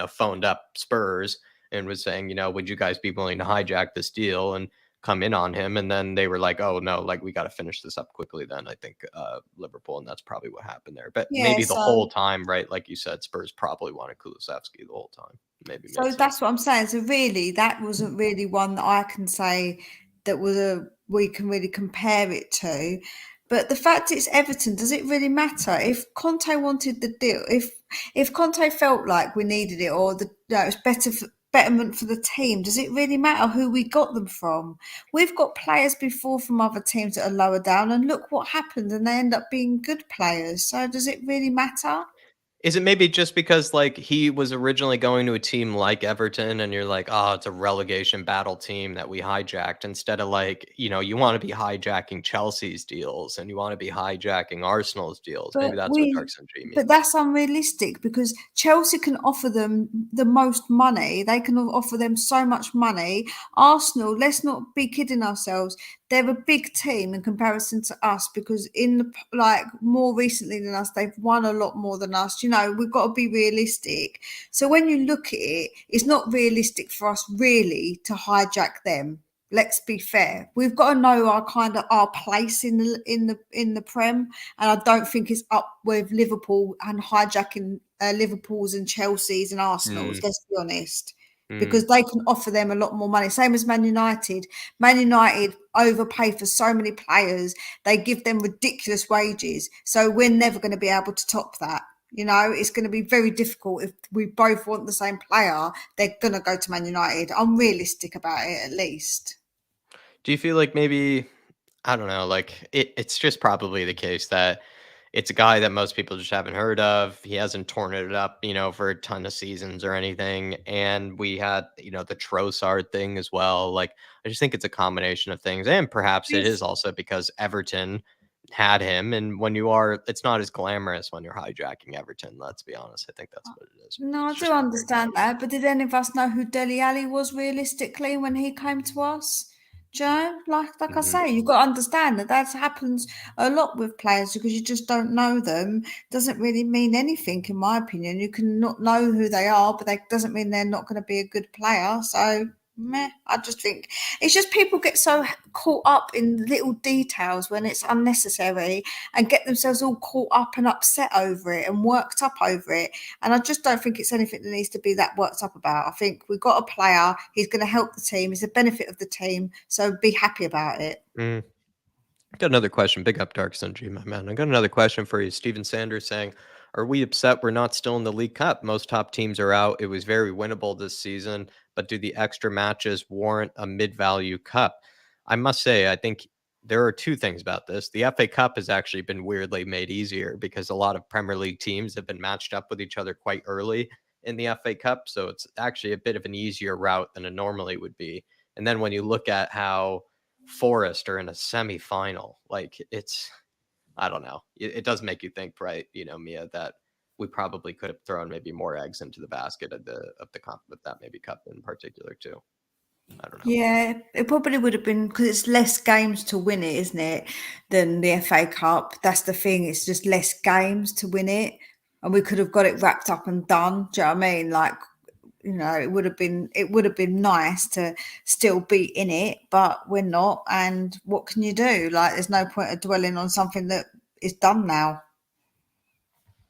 phoned up Spurs and was saying, would you guys be willing to hijack this deal and come in on him? And then they were like, oh, no, we got to finish this up quickly then, I think, Liverpool. And that's probably what happened there. But Yeah, maybe the so whole time, right, like you said, Spurs probably wanted Kulusevski the whole time. Maybe made so sense. that's what I'm saying. So really, that wasn't really one that I can say that we can really compare it to. But the fact it's Everton, does it really matter? If Conte wanted the deal, if Conte felt like we needed it or it's betterment for the team, does it really matter who we got them from? We've got players before from other teams that are lower down, and look what happened, and they end up being good players. So does it really matter? Is it maybe just because, he was originally going to a team like Everton and you're like, "Oh, it's a relegation battle team that we hijacked," instead of you wanna be hijacking Chelsea's deals and you wanna be hijacking Arsenal's deals. But Maybe that's what we Dark Sun G but means. that's unrealistic because Chelsea can offer them the most money. They can offer them so much money. Arsenal, let's not be kidding ourselves. They're a big team in comparison to us because more recently than us, they've won a lot more than us. We've got to be realistic. So when you look at it, it's not realistic for us really to hijack them. Let's be fair. We've got to know our place in the Prem, and I don't think it's up with Liverpool and hijacking Liverpool's and Chelsea's and Arsenal's. Mm, Let's be honest, mm. because they can offer them a lot more money. Same as Man United. Man United overpay for so many players. They give them ridiculous wages. So we're never going to be able to top that. It's going to be very difficult if we both want the same player. They're going to go to Man United. I'm realistic about it, at least. Do you feel like maybe I don't know, it's just probably the case that it's a guy that most people just haven't heard of. He hasn't torn it up, for a ton of seasons or anything. And we had, the Trossard thing as well. Like, I just think it's a combination of things. And perhaps it is Yes. also because Everton had him. And it's not as glamorous when you're hijacking Everton. Let's be honest. I think that's what it is. No, I It's do just not very understand glamorous. that, but did any of us know who Dele Alli was realistically when he came to us? Joe, like I Mhm. say, you've got to understand that happens a lot with players because you just don't know them. Doesn't really mean anything, in my opinion. You can not know who they are, but that doesn't mean they're not going to be a good player. So, meh, I just think it's just people get so caught up in little details when it's unnecessary and get themselves all caught up and upset over it and worked up over it. And I just don't think it's anything that needs to be that worked up about. I think we've got a player, he's going to help the team, he's a benefit of the team, so be happy about it. Mm. Got another question. Big up, Dark Sun G, my man. I got another question for you. Steven Sanders saying, "Are we upset we're not still in the League Cup? Most top teams are out. It was very winnable this season, but do the extra matches warrant a mid-value cup?" I must say, I think there are two things about this. The FA Cup has actually been weirdly made easier because a lot of Premier League teams have been matched up with each other quite early in the FA Cup, so it's actually a bit of an easier route than it normally would be. And then when you look at how Forest are in a semi-final. Like I don't know. It does make you think, right? Mia, that we probably could have thrown maybe more eggs into the basket of the comp with that maybe cup in particular too. I don't know. Yeah, it probably would have been because it's less games to win it, isn't it, than the FA Cup. That's the thing. It's just less games to win it, and we could have got it wrapped up and done. Do you know what I mean? Like, it would have been nice to still be in it, but we're not. And what can you do? Like, there's no point of dwelling on something that is done now.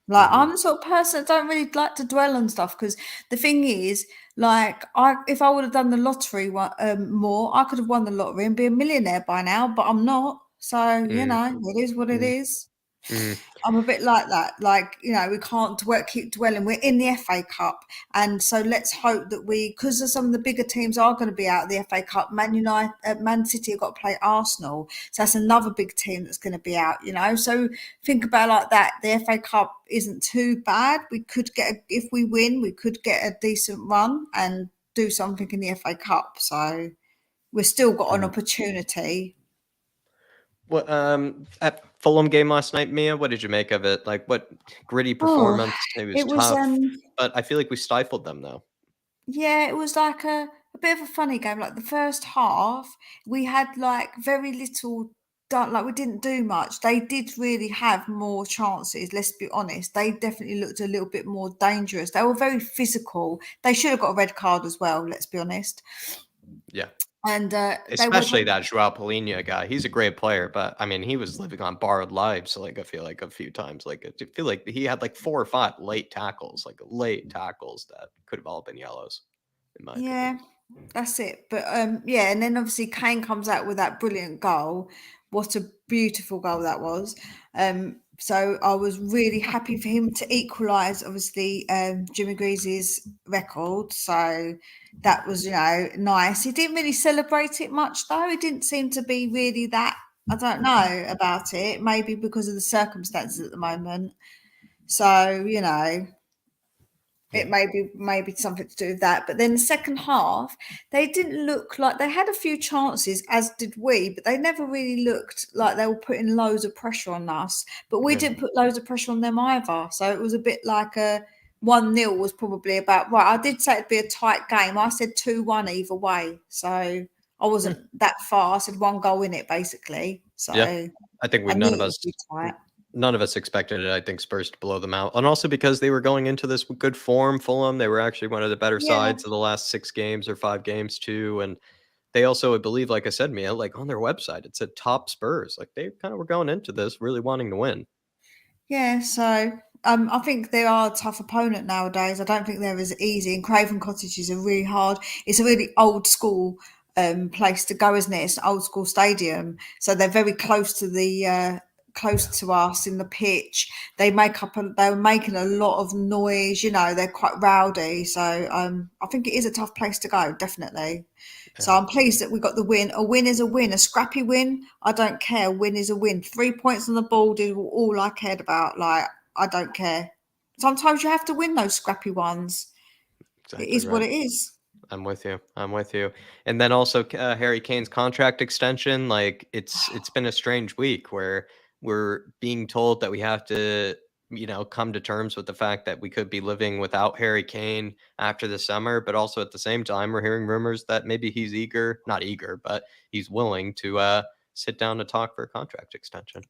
Like, Hmm. I'm the sort of person that don't really like to dwell on stuff because the thing is, like, if I would have done the lottery more, I could have won the lottery and be a millionaire by now, but I'm not. So, Mm, it is what it mm, is. mm. I'm a bit like that. Like, we can't keep dwelling. We're in the FA Cup. And so let's hope that because some of the bigger teams are going to be out of the FA Cup. Man City have got to play Arsenal. So that's another big team that's going to be out. So think about it like that. The FA Cup isn't too bad. If we win, we could get a decent run and do something in the FA Cup. So we've still got an Mm. opportunity. What at Fulham game last night, Mia? What did you make of it? Like, what gritty Oh, performance? It was it was tough, but I feel like we stifled them though. Yeah, it was like a bit of a funny game. Like the first half, we had like very little done, like we didn't do much. They did really have more chances, let's be honest. They definitely looked a little bit more dangerous. They were very physical. They should have got a red card as well, let's be honest. Yeah. And they were Especially that Joao Palhinha guy. He's a great player, but I mean, he was living on borrowed lives. Like I feel like a few times, like I feel like he had like 4 or 5 late tackles, like late tackles that could have all been yellows, in my opinion. yeah, that's it. But yeah, and then obviously Kane comes out with that brilliant goal. What a beautiful goal that was. So I was really happy for him to equalise, obviously, Jimmy Greaves' record. So that was, nice. He didn't really celebrate it much, though. He didn't seem to be really that. I don't know about it. Maybe because of the circumstances at the moment. So Yeah. it maybe something to do with that. But then the second half, they didn't look like they had a few chances, as did we, but they never really looked like they were putting loads of pressure on us. But we Yeah. didn't put loads of pressure on them either. So it was a bit like a 1-0 was probably about right. I did say it'd be a tight game. I said 2-1 either way. So I Hmm. wasn't that far. I said one goal in it basically. So Yeah. I think I we knew it would be tight. none of us expected it. I think Spurs to blow them out, and also because they were going into this with good form. Fulham, they were actually one of the better Yeah. sides of the last 6 games or 5 games too, and they also, I believe, like I said, Mia, like on their website, it said top Spurs. Like they kind of were going into this really wanting to win. Yeah, so I think they are a tough opponent nowadays. I don't think they're as easy. And Craven Cottage is a really hard. It's a really old school place to go, isn't it? It's an old school stadium, so they're very close to the close to us in the pitch. They were making a lot of noise. They're quite rowdy. So I think it is a tough place to go, definitely. So Yeah. I'm pleased that we got the win. A win is a win. A scrappy win, I don't care. A win is a win. 3 points on the board is all I cared about. Like, I don't care. Sometimes you have to win those scrappy ones. It Exactly is what right. it is. I'm with you. I'm with you. And then also Harry Kane's contract extension. Like it's been a strange week where we're being told that we have to, come to terms with the fact that we could be living without Harry Kane after the summer, but also at the same time we're hearing rumors that maybe he's not eager, but he's willing to sit down to talk for a contract extension.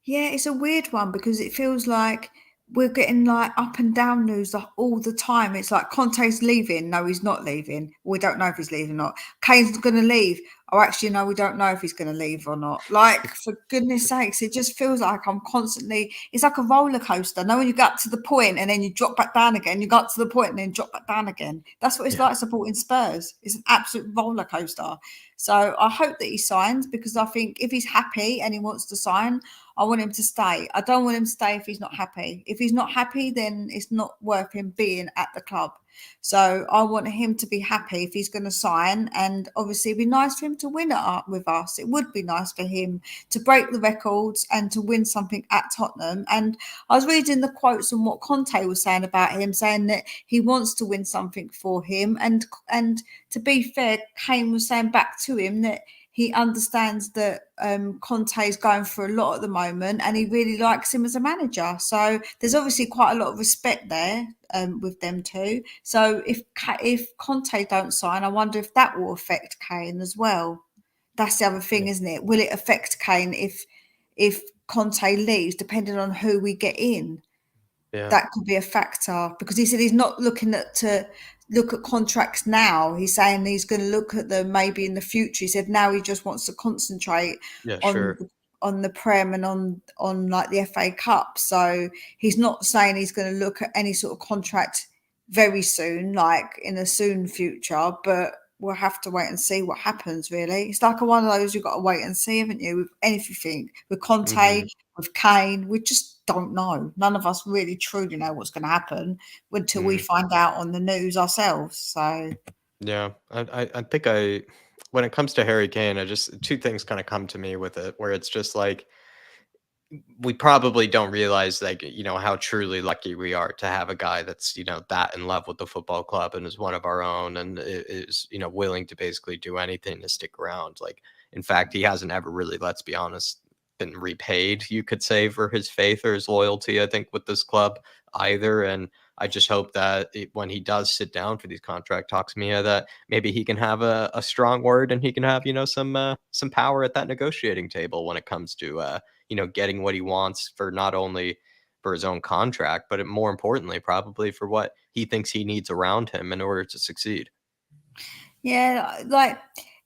Yeah, it's a weird one because it feels like we're getting like up and down news all the time. It's like Conte's leaving. No, he's not leaving. We don't know if he's leaving or not. Kane's going to leave. Oh, actually, no, we don't know if he's going to leave or not. Like, for goodness sakes, it just feels like I'm constantly, it's like a roller coaster. Know when you get up to the point and then you drop back down again, you go up to the point and then drop back down again. That's what it's Yeah. like supporting Spurs. It's an absolute roller coaster. So I hope that he signs because I think if he's happy and he wants to sign, I want him to stay. I don't want him to stay if he's not happy. If he's not happy, then it's not worth him being at the club. So I want him to be happy if he's going to sign. And obviously, it'd be nice for him to win it up with us. It would be nice for him to break the records and to win something at Tottenham. And I was reading the quotes on what Conte was saying about him, saying that he wants to win something for him. And to be fair, Kane was saying back to him that he understands that Conte is going through a lot at the moment and he really likes him as a manager. So there's obviously quite a lot of respect there with them two. So if Conte don't sign, I wonder if that will affect Kane as well. That's the other thing, isn't it? Will it affect Kane if Conte leaves, depending on who we get in? Yeah. That could be a factor because he said he's not looking to look at contracts now. He's saying he's going to look at them maybe in the future. He said now he just wants to concentrate Yeah, on sure. on the Prem and on like the FA Cup. So he's not saying he's going to look at any sort of contract very soon, like in a soon future, but we'll have to wait and see what happens, really. It's like one of those you've got to wait and see, haven't you, with anything. With Conte, Mhm. with Kane, we just don't know. None of us really truly know what's going to happen until we Mhm. find out on the news ourselves. So, Yeah, I think when it comes to Harry Kane, I just two things kind of come to me with it, where it's just like we probably don't realize like how truly lucky we are to have a guy that's that in love with the football club and is one of our own and is willing to basically do anything to stick around. Like, in fact, he hasn't ever really, let's be honest, been repaid, you could say, for his faith or his loyalty, I think, with this club either. And I just hope that when he does sit down for these contract talks, Mia, that maybe he can have a strong word and he can have some power at that negotiating table when it comes to getting what he wants for not only for his own contract, but more importantly, probably for what he thinks he needs around him in order to succeed. yeah, like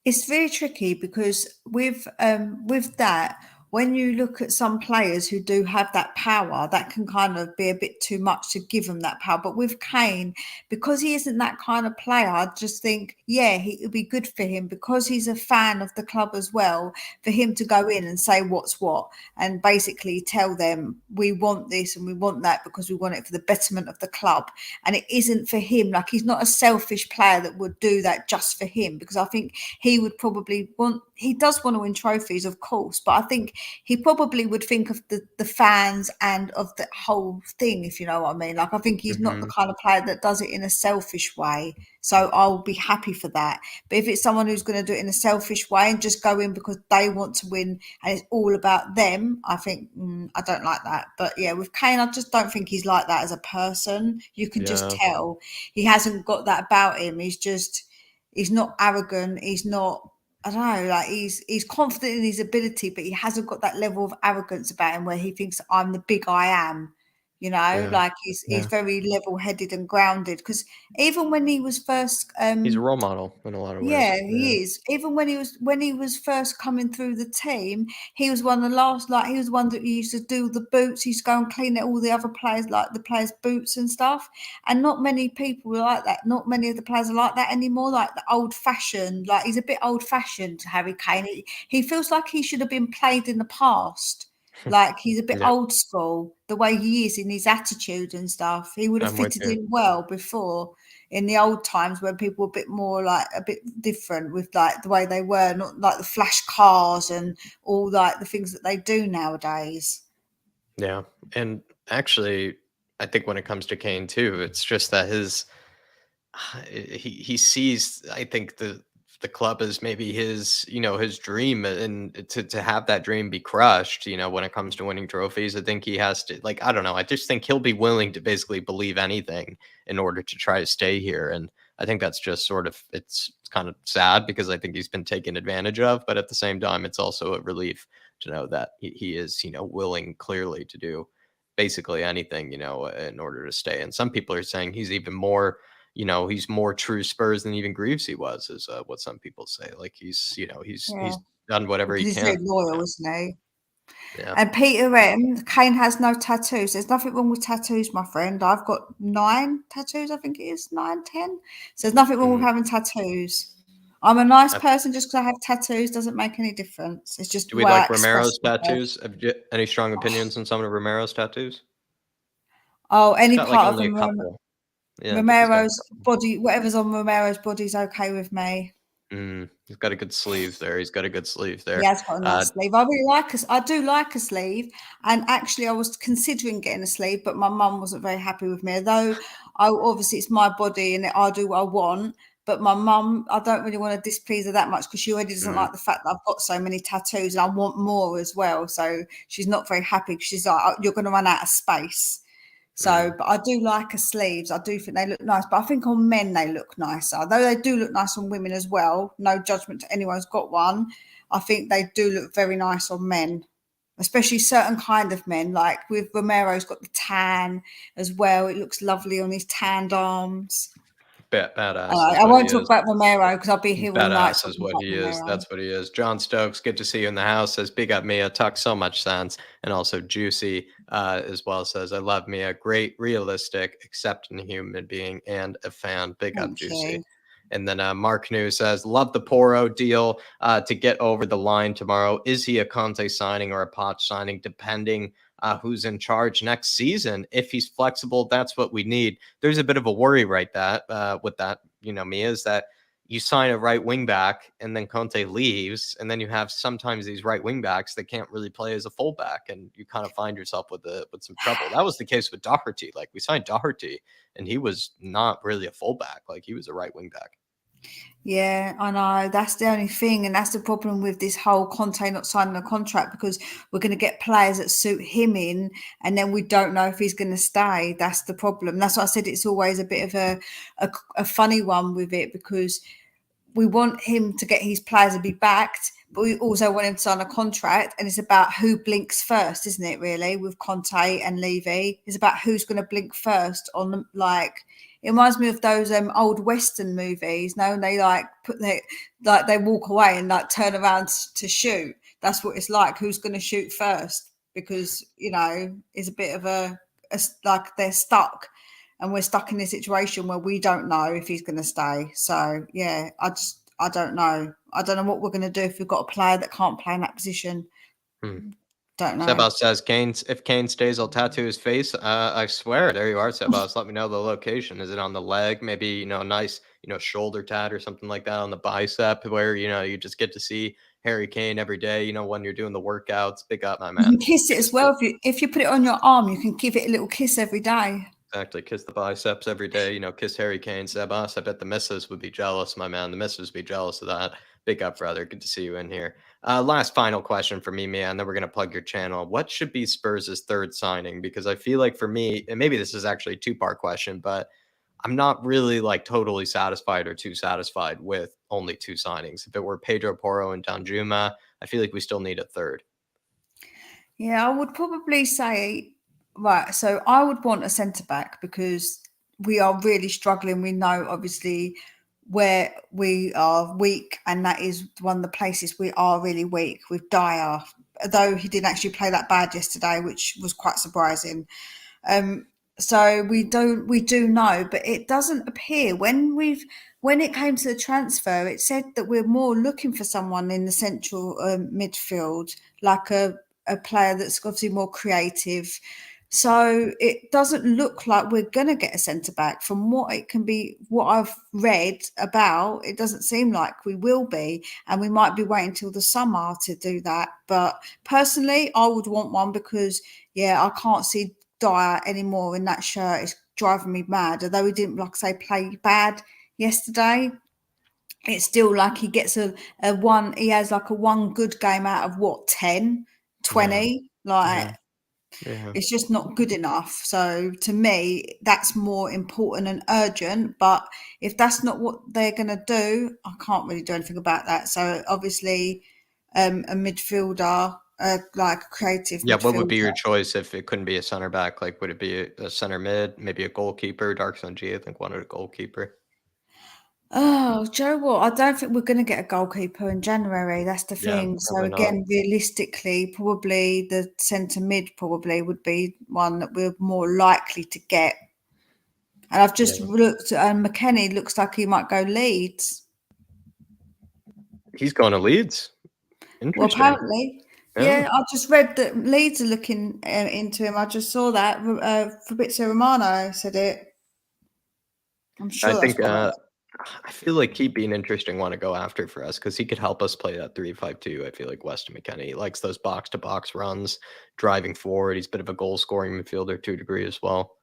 it's very tricky because with that, when you look at some players who do have that power, that can kind of be a bit too much to give them that power. But with Kane, because he isn't that kind of player, I just think, yeah, it would be good for him because he's a fan of the club as well, for him to go in and say what's what and basically tell them we want this and we want that because we want it for the betterment of the club. And it isn't for him. Like, he's not a selfish player that would do that just for him, because I think he would probably he does want to win trophies, of course, but I think he probably would think of the fans and of the whole thing, if you know what I mean. Like, I think he's not the Hmm. kind of player that does it in a selfish way. So I'll be happy for that. But if it's someone who's going to do it in a selfish way and just go in because they want to win and it's all about them, I think I don't like that. But yeah, with Kane, I just don't think he's like that as a person. You can just Yeah, tell he hasn't got that about him. He's not arrogant. He's not, I don't know, like he's confident in his ability, but he hasn't got that level of arrogance about him where he thinks I'm the big I am. yeah, Like he's yeah. very level-headed and grounded. Because even when he was first He's a role model in a lot of ways. yeah, Yeah. he is. Even when he was first coming through the team, he was one of the last. Like, he was one that used to do the boots. He used to go and clean all the other players, like the players' boots and stuff. And not many people are like that. Not many of the players are like that anymore. Like the old-fashioned. Like, he's a bit old-fashioned, Harry Kane. He feels like he should have been played in the past. Like, he's a bit Yeah, old school, the way he is in his attitude and stuff. He would have I'm with fitted you. in well before. in the old times when people were a bit more like a bit different with like the way they were, not like the flash cars and all like the things that they do nowadays. Yeah. And actually, I think when it comes to Kane too, it's just that he sees, I think, the club as maybe his, his dream, and to have that dream be crushed, when it comes to winning trophies. I think he has to, like, I don't know, I just think he'll be willing to basically believe anything in order to try to stay here. And I think that's just sort of, it's kind of sad because I think he's been taken advantage of, but at the same time it's also a relief to know that he is, willing clearly to do basically anything, in order to stay. And some people are saying he's even more, he's more true Spurs than even Greavesy was, is what some people say. Like Yeah, he's done whatever because he he's very can. loyal, isn't he? Yeah. And Peter M, Kane has no tattoos. There's nothing wrong with tattoos, my friend. I've got 9 tattoos, I think it is 9, 10. So there's nothing wrong with Mhm. having tattoos. I'm a nice Uh, person. Just because I have tattoos doesn't make any difference. It's just Do the we way I like express Romero's myself. tattoos? Any strong opinions on some of Romero's tattoos? Oh, He's any got like part of only a couple. Yeah, but he's got a Romero's couple. body, whatever's on Romero's body is okay with me. He's got a good sleeve there. He's got a good sleeve He there. has got a nice sleeve. I do like a sleeve. And actually I was considering getting a sleeve, but my mum wasn't very happy with me. Although obviously it's my body and I do what I want. But my mum, I don't really want to displease her that much because she already doesn't Mhm. like the fact that I've got so many tattoos and I want more as well. So she's not very happy because she's like, "Oh, you're going to run out of space." So, Mhm. but I do like her sleeves. I do think they look nice, but I think on men they look nicer. Though they do look nice on women as well. No judgment to anyone who's got one. I think they do look very nice on men, especially certain kind of men. Like with Romero's got the tan as well. It looks lovely on his tanned arms. Badass is I what he won't talk is. about Romero because I'll be here all night Badass is talking what about he is. Romero. That's what he is. John Stokes, good to see you in the house. Says big up Mia, talks so much sense. And also Juicy as well says, I love Mia, great, realistic, accepting human being and a fan. Big up Thank Juicy. you. And then Mark New says, love the Porro deal to get over the line tomorrow. Is he a Conte signing or a Poch signing, depending who's in charge next season? If he's flexible, that's what we need. There's a bit of a worry right with that, Mia, is that you sign a right wing back and then Conte leaves, and then you have sometimes these right wing backs that can't really play as a fullback, and you kind of find yourself with some trouble. That was the case with Doherty. Like we signed Doherty, and he was not really a fullback; like he was a right wing back. Yeah, I know. That's the only thing. And that's the problem with this whole Conte not signing a contract because we're going to get players that suit him in, and then we don't know if he's going to stay. That's the problem. That's why I said it's always a bit of a funny one with it because we want him to get his players to be backed, but we also want him to sign a contract. And it's about who blinks first, isn't it? Really, with Conte and Levy, it's about who's going to blink first on them. Like it reminds me of those old Western movies. No, and they like they walk away and like turn around to shoot. That's what it's like. Who's going to shoot first? Because it's a bit of like they're stuck and we're stuck in this situation where we don't know if he's going to stay. So yeah, I don't know. I don't know what we're going to do if we've got a player that can't play in that position. Hmm. Don't know. Sebas says, if Kane stays, I'll tattoo his face. I swear. There you are, Sebas. Let me know the location. Is it on the leg? Maybe, nice, shoulder tat or something like that on the bicep where, you just get to see Harry Kane every day, when you're doing the workouts. Big up, my You man. can kiss it Good to as see well. you. If you put it on your arm, you can give it a little kiss every day. Exactly. Kiss the biceps every day. Kiss Harry Kane, Sebas. I bet the missus would be jealous, my man. The missus would be jealous of that. Big up, brother. Good to see you in here. Last final question for me, man. Then we're going to plug your channel. What should be Spurs' third signing? Because I feel like for me, and maybe this is actually a two-part question, but I'm not really like totally satisfied or too satisfied with only two signings. If it were Pedro Porro and Danjuma, I feel like we still need a third. Yeah, I would probably say, right, so I would want a centre back because we are really struggling. We know obviously where we are weak, and that is one of the places we are really weak with Dyer, though he didn't actually play that bad yesterday, which was quite surprising. Um, so we do know, but it doesn't appear when it came to the transfer, it said that we're more looking for someone in the central midfield, like a player that's obviously more creative. So it doesn't look like we're going to get a centre back. From what I've read about, it doesn't seem like we will be, and we might be waiting till the summer to do that. But personally, I would want one because, I can't see Dyer anymore in that shirt. It's driving me mad. Although he didn't, like I say, play bad yesterday, it's still like he gets a one. He has like a one good game out of what 10, Yeah. 20, like. Yeah. Yeah. It's just not good enough. So to me, that's more important and urgent. But if that's not what they're going to do, I can't really do anything about that. So obviously, a midfielder, like a creative Yeah, what would be your midfielder. choice if it couldn't be a center back? Like, would it be a center mid, maybe a goalkeeper? Dark Sun G, I think, wanted a goalkeeper. Oh, do you know what? I don't think we're going to get a goalkeeper in January. That's the Yeah, thing. So probably not. again, realistically, probably the centre mid probably would be one that we're more likely to get. And I've just Yeah. looked, and McKennie looks like he might go Leeds. He's going to Leeds. Well, Interesting. apparently, Yeah. I just read that Leeds are looking into him. I just saw that. Fabrizio Romano said it. I'm I sure that's think what I read. I feel like he'd be an interesting one to go after for us because he could help us play that 3-5-2. I feel like Weston McKennie he likes those box to box runs, driving forward. He's a bit of a goal scoring midfielder to a degree as well.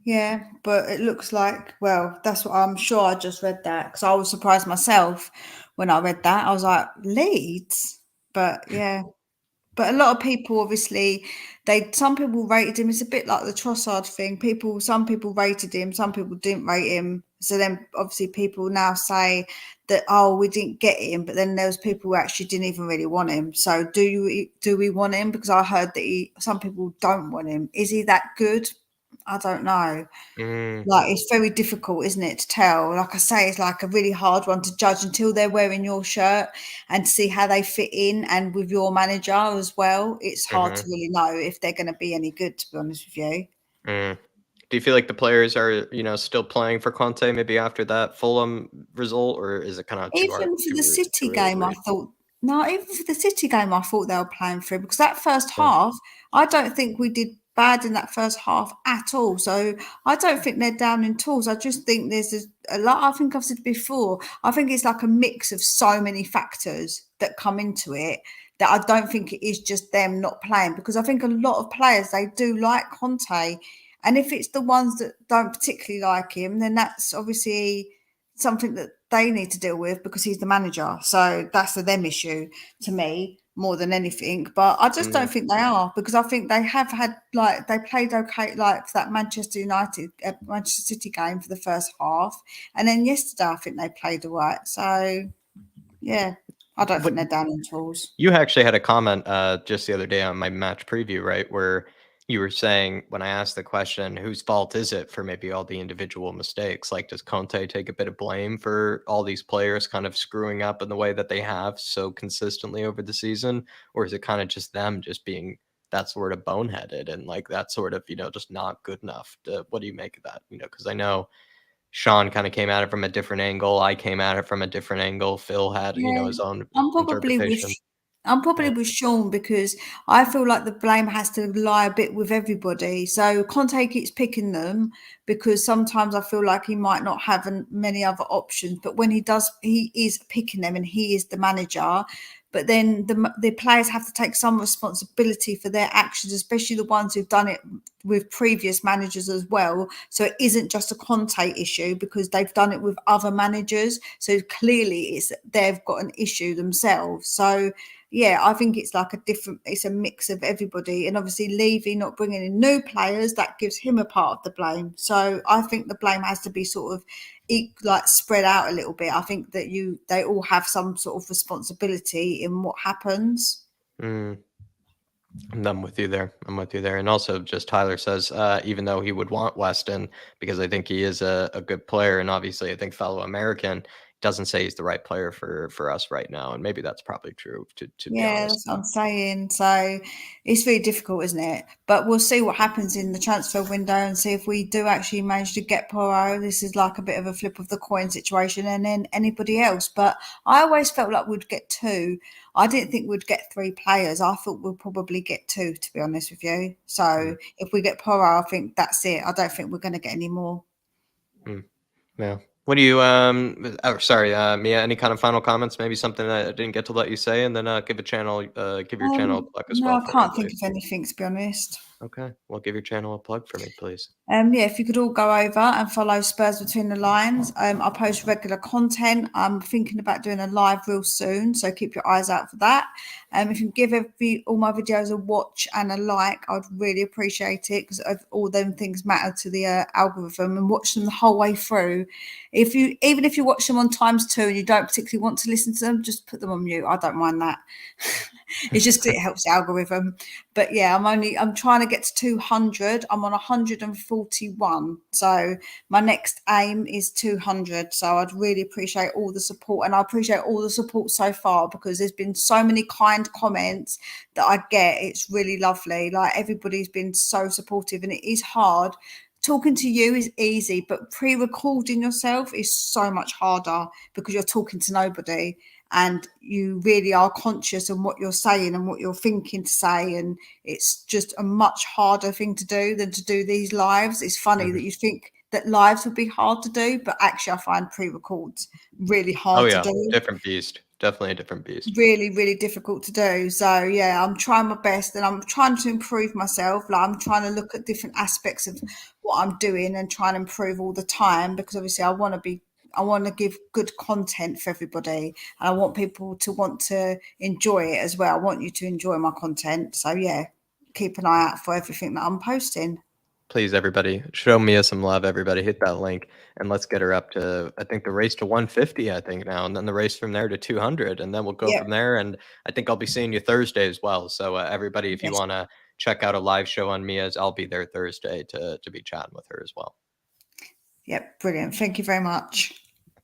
Yeah, but it looks like, well, that's what I'm sure I just read that because I was surprised myself when I read that. I was like, Leeds? But yeah. But a lot of people, obviously, some people rated him. It's a bit like the Trossard thing. Some people rated him, some people didn't rate him. So then, obviously, people now say that, oh, we didn't get him. But then there was people who actually didn't even really want him. So do we want him? Because I heard that some people don't want him. Is he that good? I don't know. Mm, Like, it's very difficult, isn't it, to tell? Like I say, it's like a really hard one to judge until they're wearing your shirt and see how they fit in. And with your manager as well, it's hard to mhm, really know if they're going to be any good, to be honest with you. mm. Do you feel like the players are, still playing for Conte maybe after that Fulham result, or is it kind of too hard, Even for the too City early to game, I read? thought no, even for the City game, I thought they were playing through because that first Yeah. half, I don't think we did bad in that first half at all. So I don't think they're down in tools. I just think there's a lot. I think I've said before. I think it's like a mix of so many factors that come into it that I don't think it is just them not playing because I think a lot of players they do like Conte, and if it's the ones that don't particularly like him, then that's obviously something that they need to deal with because he's the manager. So that's a them issue to me more than anything. But I just Mm. don't think they are because I think they have had like they played okay like for that Manchester City game for the first half, and then yesterday I think they played all right. So yeah, I don't What think they're down in tools. You actually had a comment just the other day on my match preview, right? Where you were saying when I asked the question, whose fault is it for maybe all the individual mistakes? Like, does Conte take a bit of blame for all these players kind of screwing up in the way that they have so consistently over the season? Or is it kind of just them just being that sort of boneheaded and like that sort of, just not good enough? What do you make of that? Because I know Sean kind of came at it from a different angle. I came at it from a different angle. Phil had, Yeah, his own I'm probably with interpretation. I'm probably Yeah. with Sean because I feel like the blame has to lie a bit with everybody. So Conte keeps picking them because sometimes I feel like he might not have many other options. But when he does, he is picking them and he is the manager. But then the players have to take some responsibility for their actions, especially the ones who've done it with previous managers as well. So it isn't just a Conte issue because they've done it with other managers. So clearly they've got an issue themselves. So yeah, I think it's like it's a mix of everybody. And obviously Levy not bringing in new players, that gives him a part of the blame. So I think the blame has to be sort of like spread out a little bit. I think that they all have some sort of responsibility in what happens. Mm, and I'm with you there. I'm with you there. And also, just Tyler says, even though he would want Weston, because I think he is a good player, and obviously, I think fellow American, doesn't say he's the right player for us right now. And maybe that's probably true, to be Yeah, honest. that's what I'm saying. So it's very difficult, isn't it? But we'll see what happens in the transfer window and see if we do actually manage to get Porro. This is like a bit of a flip of the coin situation, and then anybody else. But I always felt like we'd get two. I didn't think we'd get three players. I thought we'll probably get two, to be honest with you. So if we get Porro, I think that's it. I don't think we're going to get any more. Yeah. What do you sorry, Mia, any kind of final comments? Maybe something that I didn't get to let you say, and then give your channel a plug as No, well I for me, can't think please. of anything, to be honest. Okay. Well, give your channel a plug for me, please. Yeah, if you could all go over and follow Spurs Between the Lines. I post regular content. I'm thinking about doing a live real soon, so keep your eyes out for that. If you give all my videos a watch and a like, I'd really appreciate it, because all them things matter to the algorithm, and watch them the whole way through. Even if you watch them on ×2 and you don't particularly want to listen to them, just put them on mute. I don't mind that. It's just 'cause it helps the algorithm. But yeah, I'm trying to get to 200. I'm on 141. So my next aim is 200. So I'd really appreciate all the support, and I appreciate all the support so far, because there's been so many kind comments that I get. It's really lovely. Like, everybody's been so supportive, and it is hard. Talking to you is easy, but pre-recording yourself is so much harder, because you're talking to nobody, and you really are conscious of what you're saying and what you're thinking to say, and it's just a much harder thing to do than to do these lives. It's funny that you think that lives would be hard to do, but actually I find pre-records really Oh hard to yeah, do. different beast. Definitely a different beast. Really, really difficult to do. So yeah, I'm trying my best, and I'm trying to improve myself. Like, I'm trying to look at different aspects of what I'm doing and trying to improve all the time, because obviously I want to give good content for everybody, and I want people to want to enjoy it as well. I want you to enjoy my content. So yeah, keep an eye out for everything that I'm posting. Please, everybody, show Mia some love. Everybody, hit that link, and let's get her up to, I think, the race to 150. I think now, and then the race from there to 200, and then we'll go Yep. from there. And I think I'll be seeing you Thursday as well. So everybody, if you Yes. want to check out a live show on Mia's, I'll be there Thursday to be chatting with her as well. Yep. Brilliant. Thank you very much.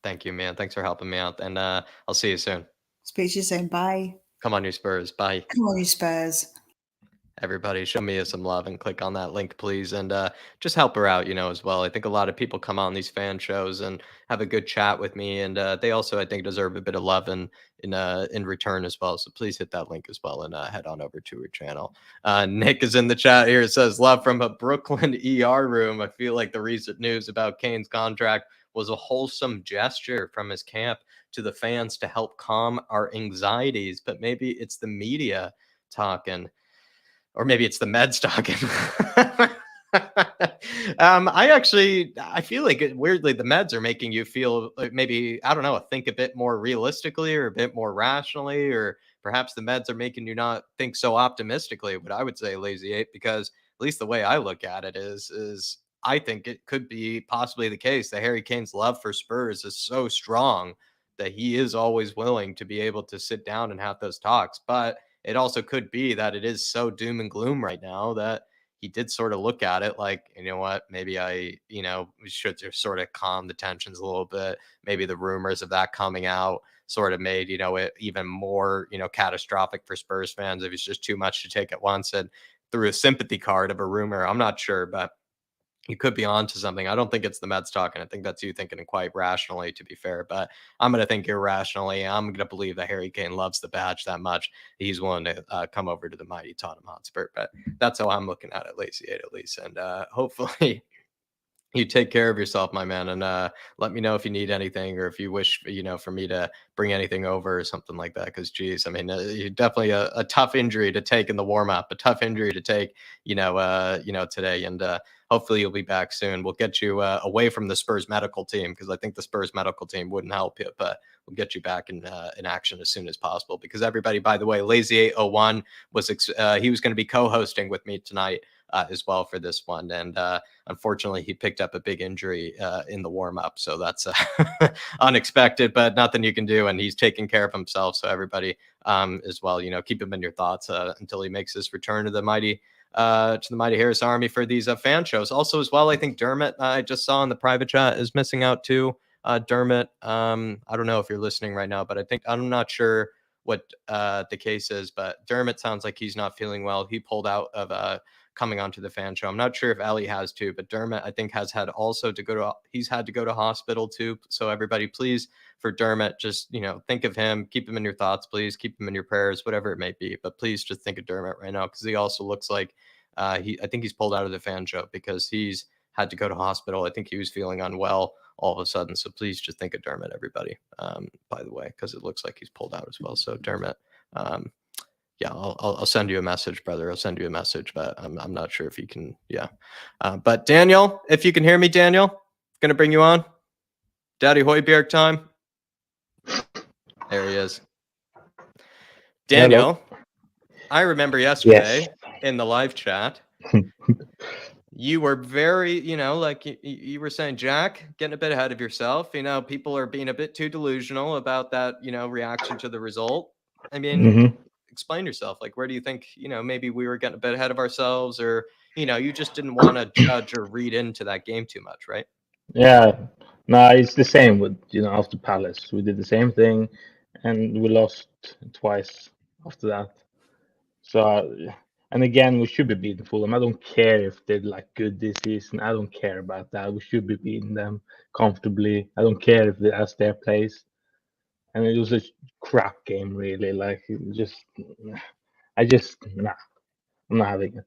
Thank you, Mia. Thanks for helping me out, and I'll see you soon. Speak to you soon. Bye. Come on, you Spurs. Bye. Come on, you Spurs. Everybody, show Mia some love and click on that link, please, and just help her out, as well. I think a lot of people come on these fan shows and have a good chat with me, and they also, I think, deserve a bit of love in return as well. So please hit that link as well, and head on over to her channel. Nick is in the chat here. It says, "Love from a Brooklyn ER room. I feel like the recent news about Kane's contract was a wholesome gesture from his camp to the fans to help calm our anxieties, but maybe it's the media talking." Or maybe it's the meds talking. I feel like weirdly the meds are making you feel like, maybe, I don't know, think a bit more realistically or a bit more rationally, or perhaps the meds are making you not think so optimistically. But I would say Lazy Eight, because at least the way I look at it is I think it could be possibly the case that Harry Kane's love for Spurs is so strong that he is always willing to be able to sit down and have those talks. But it also could be that it is so doom and gloom right now that he did sort of look at it like, you know what, maybe we should just sort of calm the tensions a little bit. Maybe the rumors of that coming out sort of made, it even more, catastrophic for Spurs fans if it's just too much to take at once, and through a sympathy card of a rumor. I'm not sure, but you could be on to something. I don't think it's the Mets talking. I think that's you thinking it quite rationally, to be fair. But I'm going to think irrationally. I'm going to believe that Harry Kane loves the badge that much. He's willing to come over to the mighty Tottenham Hotspur. But that's how I'm looking at it, Lazy 8 at least. And hopefully you take care of yourself, my man, and let me know if you need anything, or if you wish, for me to bring anything over or something like that. Because, geez, I mean, you definitely a tough injury to take in the warm up, a tough injury to take, today, and hopefully you'll be back soon. We'll get you away from the Spurs medical team, because I think the Spurs medical team wouldn't help you, but we'll get you back in action as soon as possible. Because everybody, by the way, Lazy 801 was he was going to be co-hosting with me tonight. As well for this one, and unfortunately he picked up a big injury in the warm-up, so that's unexpected, but nothing you can do, and he's taking care of himself. So everybody, as well, keep him in your thoughts until he makes his return to the mighty Harris Army for these fan shows. Also, as well, I think Dermot, I just saw in the private chat, is missing out too. Dermot. I don't know if you're listening right now, but I'm not sure what the case is, but Dermot sounds like he's not feeling well. He pulled out of coming onto the fan show. I'm not sure if Ellie has too, but Dermot, I think, has had he's had to go to hospital too. So everybody, please, for Dermot, just, think of him, keep him in your thoughts, please, keep him in your prayers, whatever it may be. But please just think of Dermot right now, because he also looks like I think he's pulled out of the fan show because he's had to go to hospital. I think he was feeling unwell all of a sudden. So please just think of Dermot, everybody, by the way, because it looks like he's pulled out as well. So Dermot, yeah, I'll send you a message, brother. I'll send you a message, but I'm not sure if you can. Yeah. But Daniel, if you can hear me, Daniel, going to bring you on. Daddy Hoiberg time. There he is. Daniel, hello. I remember yesterday in the live chat, you were very, like you were saying, Jack, getting a bit ahead of yourself. People are being a bit too delusional about that, reaction to the result. I mean, explain yourself. Like, where do you think, maybe we were getting a bit ahead of ourselves, or, you just didn't want to judge or read into that game too much, right? Yeah, no, it's the same with, after Palace. We did the same thing and we lost twice after that. So, and again, we should be beating Fulham. I don't care if they're like good this season. I don't care about that. We should be beating them comfortably. I don't care if that's their place. And it was a crap game, really. Like, nah, I'm not having it.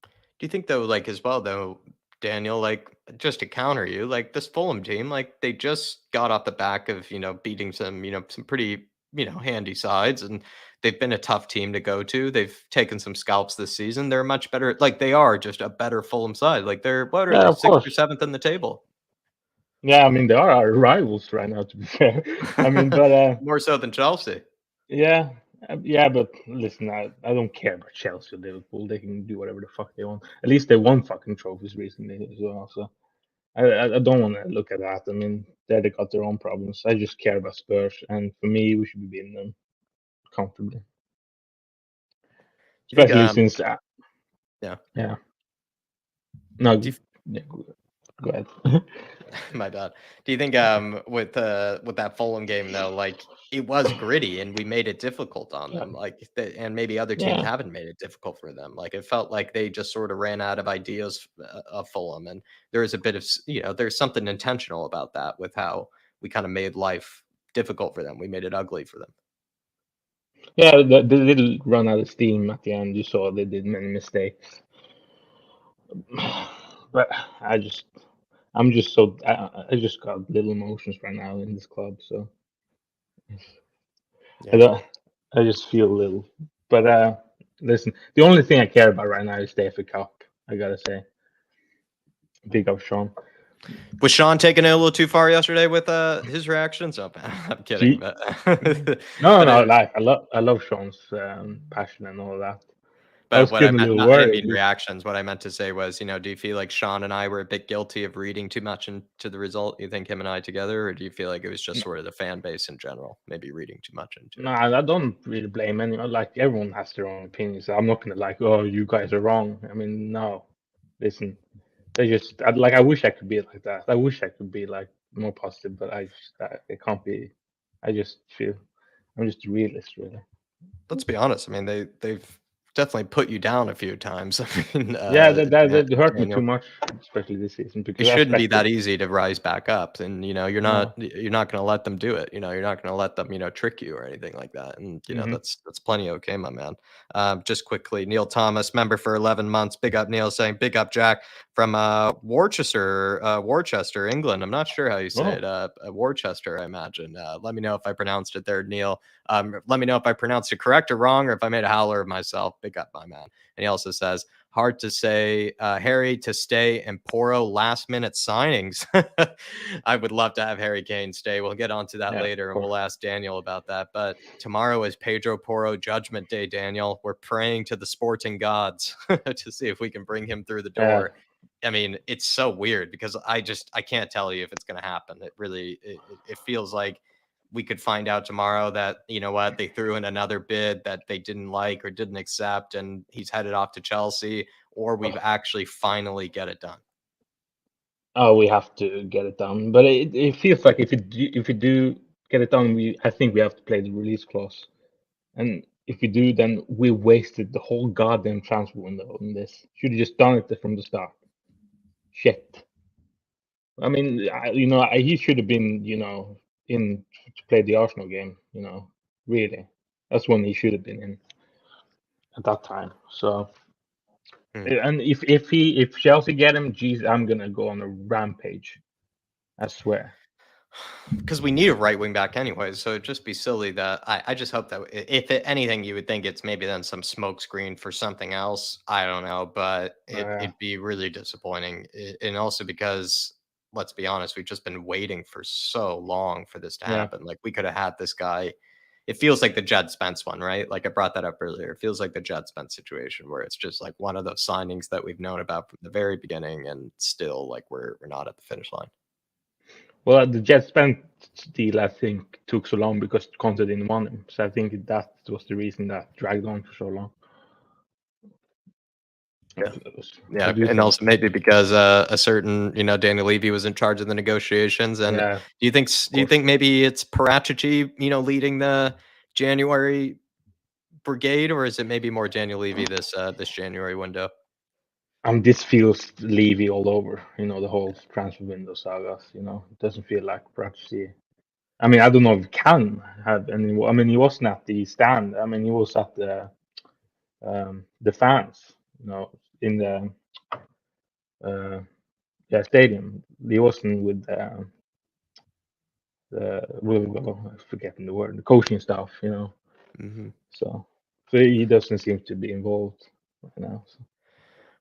Do you think, though, like, as well, though, Daniel, like, just to counter you, like, this Fulham team, like, they just got off the back of, beating some pretty, handy sides, and they've been a tough team to go to. They've taken some scalps this season. They're much better. Like, they are just a better Fulham side. Like, what are they, 6th or 7th in the table? Yeah, I mean, they are our rivals right now, to be fair. I mean, but more so than Chelsea. Yeah, but listen, I don't care about Chelsea or Liverpool. They can do whatever the fuck they want. At least they won fucking trophies recently as well. So I don't want to look at that. I mean, they got their own problems. I just care about Spurs, and for me, we should be beating them comfortably. Especially since yeah. No, go ahead. My bad. Do you think with that Fulham game, though, like, it was gritty and we made it difficult on them, like, and maybe other teams haven't made it difficult for them. Like, it felt like they just sort of ran out of ideas of Fulham, and there was a bit of, there's something intentional about that with how we kind of made life difficult for them. We made it ugly for them. Yeah, they did run out of steam at the end. You saw they did many mistakes, but I just got little emotions right now in this club, so I just feel little. But listen, the only thing I care about right now is the FA Cup. I gotta say, big up Sean. Was Sean taking it a little too far yesterday with his reactions? Oh, I'm kidding. No, like I love Sean's passion and all that. But what I meant, I didn't mean reactions. What I meant to say was, do you feel like Sean and I were a bit guilty of reading too much into the result? You think him and I together, or do you feel like it was just sort of the fan base in general, maybe reading too much into it? No, I don't really blame anyone. Like, everyone has their own opinions. So I'm not gonna oh, you guys are wrong. I mean, no. Listen, I wish I could be like that. I wish I could be like more positive, but I can't be. I just feel I'm just a realist, really. Let's be honest. I mean, they've definitely put you down a few times. I mean, that hurt me too much, especially this season. Because it shouldn't be that easy to rise back up, and you're not going to let them do it. You're not going to let them trick you or anything like that. And that's plenty okay, my man. Just quickly, Neil Thomas, member for 11 months. Big up, Neil, saying big up, Jack, from Worcester, England. I'm not sure how you say it. Worcester, I imagine. Let me know if I pronounced it there, Neil. Let me know if I pronounced it correct or wrong, or if I made a howler of myself. Big up, my man. And he also says, hard to say, Harry to stay and Porro last minute signings. I would love to have Harry Kane stay. We'll get onto that later, and we'll ask Daniel about that. But tomorrow is Pedro Porro Judgment Day, Daniel. We're praying to the sporting gods to see if we can bring him through the door. I mean, it's so weird because I can't tell you if it's going to happen. It really, it feels like we could find out tomorrow that, they threw in another bid that they didn't like or didn't accept, and he's headed off to Chelsea, or we've actually finally get it done. oh, we have to get it done. But it feels like if we do get it done, I think we have to play the release clause. And if we do, then we wasted the whole goddamn transfer window on this. Should have just done it from the start. Shit. I mean, he should have been, in to play the Arsenal game. Really, that's when he should have been in at that time. So, and if Chelsea get him, geez, I'm gonna go on a rampage. I swear. Because we need a right wing back anyway, so it'd just be silly that I just hope that if anything, you would think it's maybe then some smoke screen for something else. I don't know, but it'd be really disappointing. And also because, let's be honest, we've just been waiting for so long for this to happen. Like we could have had this guy. It feels like the Jed Spence one, right? Like I brought that up earlier. It feels like the Jed Spence situation where it's just like one of those signings that we've known about from the very beginning, and still like we're not at the finish line. Well, the Jed Spence deal, I think, took so long because Conte didn't want him. So I think that was the reason that dragged on for so long. Yeah, and also maybe because a certain, Daniel Levy was in charge of the negotiations. And do you think maybe it's Paratici, leading the January brigade, or is it maybe more Daniel Levy this January window? This feels Levy all over, the whole transfer window sagas. It doesn't feel like Paratici. I mean, I don't know if he can have any. I mean, he wasn't at the stand. I mean, he was at the fans, in the stadium. He wasn't with I'm forgetting the word, the coaching staff, So he doesn't seem to be involved right now. So.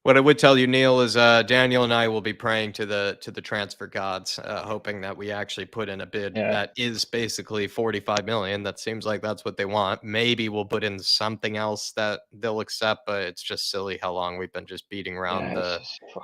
What I would tell you, Neil, is Daniel and I will be praying to the transfer gods, hoping that we actually put in a bid that is basically 45 million. That seems like that's what they want. Maybe we'll put in something else that they'll accept, but it's just silly how long we've been just beating around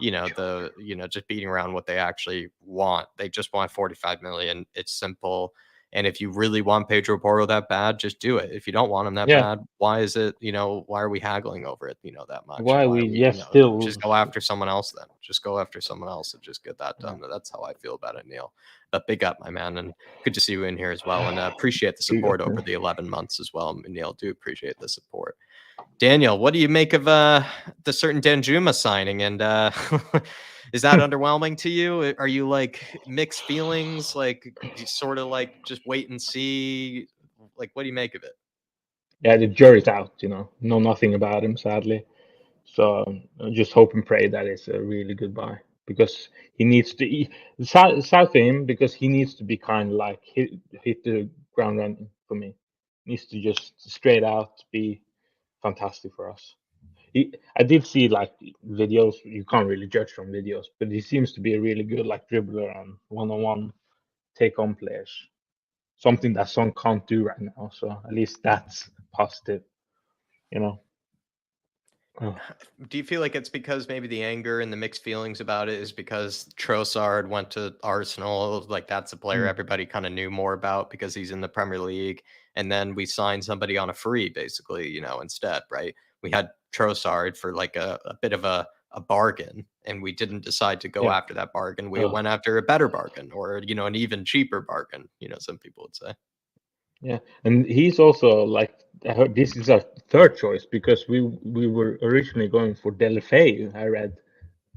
just beating around what they actually want. They just want 45 million. It's simple. And if you really want Pedro Porro that bad, just do it. If you don't want him that bad, why is it, why are we haggling over it, that much? Why we still just go after someone else then. Just go after someone else and just get that done. That's how I feel about it, Neil. But big up, my man, and good to see you in here as well. And appreciate the support over the 11 months as well, Neil. Do appreciate the support. Daniel, what do you make of the certain Danjuma signing? And is that underwhelming to you? Are you like mixed feelings? Like you sort of like just wait and see? Like, what do you make of it? Yeah, the jury's out. Know nothing about him, sadly. So just hope and pray that it's a really good buy, because he needs to. Sad for him, because he needs to be kind of like hit the ground running for me. He needs to just straight out be fantastic for us. I did see like videos. You can't really judge from videos, but he seems to be a really good like dribbler and one-on-one take-on players. Something that Son can't do right now. So at least that's positive, Do you feel like it's because maybe the anger and the mixed feelings about it is because Trossard went to Arsenal? Like that's a player everybody kind of knew more about because he's in the Premier League. And then we signed somebody on a free, basically, instead, right? We had Trossard for like a bit of a bargain, and we didn't decide to go after that bargain. We went after a better bargain, or, an even cheaper bargain, some people would say. Yeah, and he's also like, I heard this is our third choice, because we were originally going for Delafeu, I read,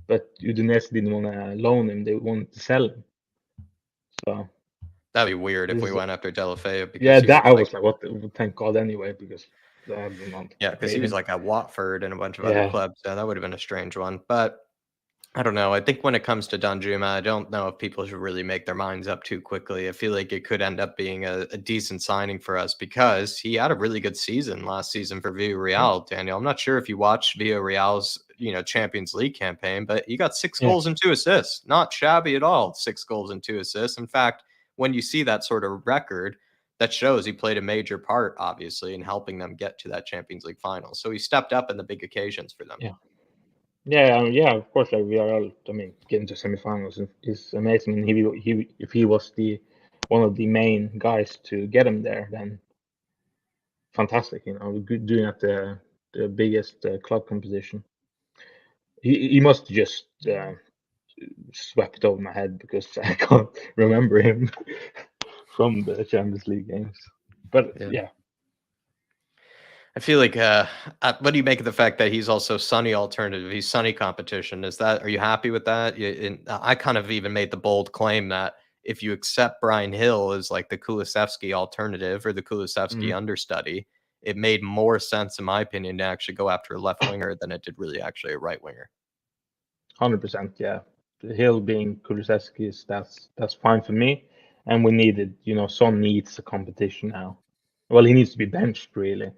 but Udinese didn't want to loan him; they wanted to sell him. So that'd be weird if we went after Delafeu. Yeah, that I was like, what? Thank God, anyway, because because he was like at Watford and a bunch of other clubs. So that would have been a strange one, but. I don't know. I think when it comes to Danjuma, I don't know if people should really make their minds up too quickly. I feel like it could end up being a decent signing for us because he had a really good season last season for Villarreal, Daniel. I'm not sure if you watched Villarreal's, Champions League campaign, but he got 6 goals and 2 assists. Not shabby at all. 6 goals and 2 assists. In fact, when you see that sort of record, that shows he played a major part, obviously, in helping them get to that Champions League final. So he stepped up in the big occasions for them. Yeah, of course. Like, we are all. I mean, getting to semifinals is amazing. And if he was one of the main guys to get him there, then fantastic. Doing at the biggest club competition. He must just swept over my head because I can't remember him from the Champions League games. But yeah. I feel like, what do you make of the fact that he's also Sonny alternative? He's Sonny competition. Are you happy with that? I kind of even made the bold claim that if you accept Brian Hill as like the Kulusevski alternative or the Kulusevski understudy, it made more sense, in my opinion, to actually go after a left winger than it did really actually a right winger. 100%, yeah. Hill being Kulusevski's, that's fine for me. And we needed, Son needs a competition now. Well, he needs to be benched, really.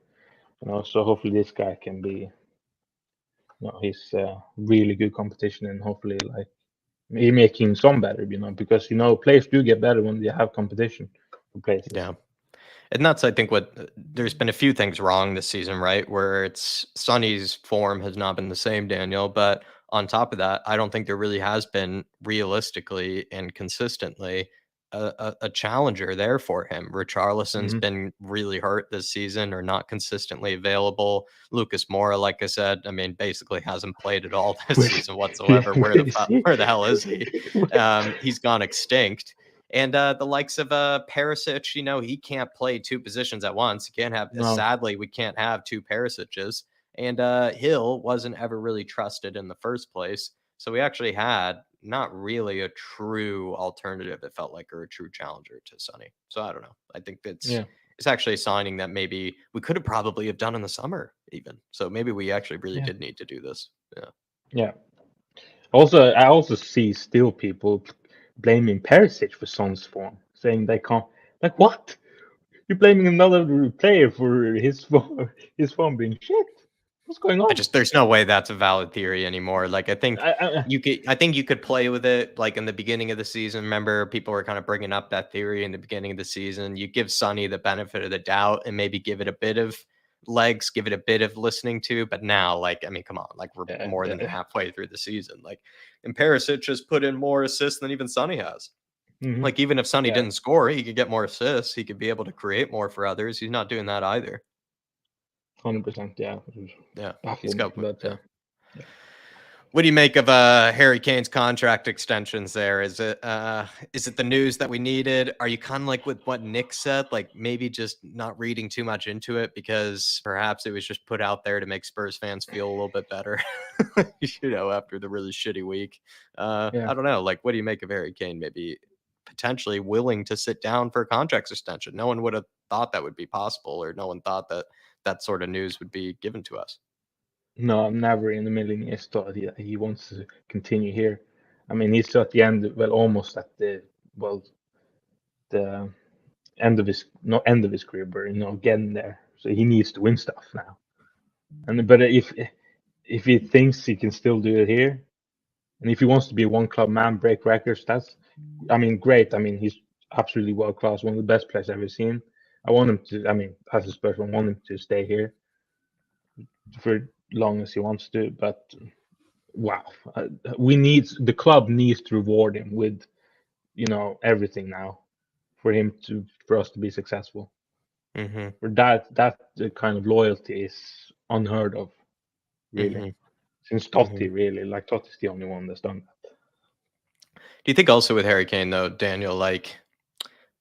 So hopefully this guy can be, he's really good competition, and hopefully like he making some better, because players do get better when they have competition for places. Yeah. And that's, I think, there's been a few things wrong this season, right? Where it's Sonny's form has not been the same, Daniel. But on top of that, I don't think there really has been realistically and consistently a challenger there for him. Richarlison's been really hurt this season or not consistently available. Lucas Moura, like I said, I mean, basically hasn't played at all this season whatsoever. Where the hell is he? He's gone extinct. And the likes of Perisic, he can't play two positions at once. He can't have. No. Sadly, we can't have two Perisic's. And Hill wasn't ever really trusted in the first place. So we actually had not really a true alternative, it felt like, or a true challenger to Sonny. So I don't know. I think it's actually a signing that maybe we could have probably have done in the summer even. So maybe we actually really did need to do this. Yeah. Yeah. Also, I also see still people blaming Perisic for Son's form, saying they can't. Like, what? You're blaming another player for his form being shit. What's going on? There's no way that's a valid theory anymore. Like, I think you could play with it like in the beginning of the season. Remember, people were kind of bringing up that theory in the beginning of the season. You give Sonny the benefit of the doubt and maybe give it a bit of legs, give it a bit of listening to. But now, like, I mean, come on, like we're more than halfway through the season. Like, and Perisic has put in more assists than even Sonny has. Like, even if Sonny didn't score, he could get more assists. He could be able to create more for others. He's not doing that either. 100%, yeah. He's got. Yeah. What do you make of Harry Kane's contract extensions there? Is it the news that we needed? Are you kind of like with what Nick said, like maybe just not reading too much into it because perhaps it was just put out there to make Spurs fans feel a little bit better, after the really shitty week? I don't know. Like, what do you make of Harry Kane maybe potentially willing to sit down for a contract extension? No one would have thought that would be possible, or no one thought that sort of news would be given to us. No, never in a million years thought he wants to continue here. I mean, he's at the end, almost at the end of his career, but getting there. So he needs to win stuff now. But if he thinks he can still do it here, and if he wants to be a one club man, break records, great. I mean, he's absolutely world class, one of the best players I've ever seen. I want him to. I mean, as a Spurs, I want him to stay here for long as he wants to, but wow, the club needs to reward him with everything now for us to be successful. For that kind of loyalty is unheard of, really, since Totti. Really, like Totti's the only one that's done that. Do you think also with Harry Kane though, Daniel, like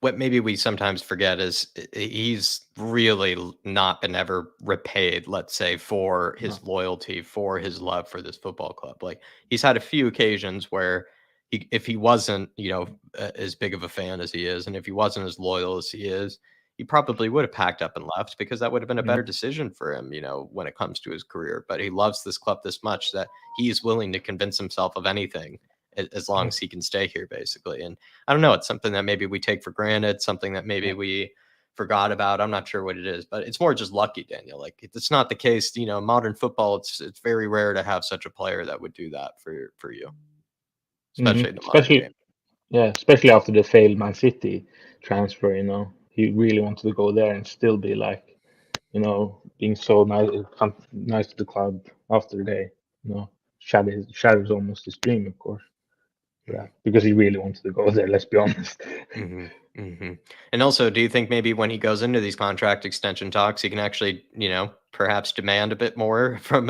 what maybe we sometimes forget is he's really not been ever repaid, let's say, for his loyalty, for his love for this football club. Like, he's had a few occasions where if he wasn't, as big of a fan as he is, and if he wasn't as loyal as he is, he probably would have packed up and left, because that would have been a better decision for him, when it comes to his career. But he loves this club this much that he's willing to convince himself of anything as long as he can stay here, basically. And I don't know, it's something that maybe we take for granted, something that maybe we forgot about. I'm not sure what it is, but it's more just lucky, Daniel. Like, it's not the case, modern football, it's very rare to have such a player that would do that for you, especially in the modern game. Yeah, especially after the failed Man City transfer. He really wanted to go there and still be like, being so nice to the club after they, shatters almost his dream, of course. Yeah, because he really wanted to go there, let's be honest. And also, do you think maybe when he goes into these contract extension talks, he can actually, perhaps demand a bit more from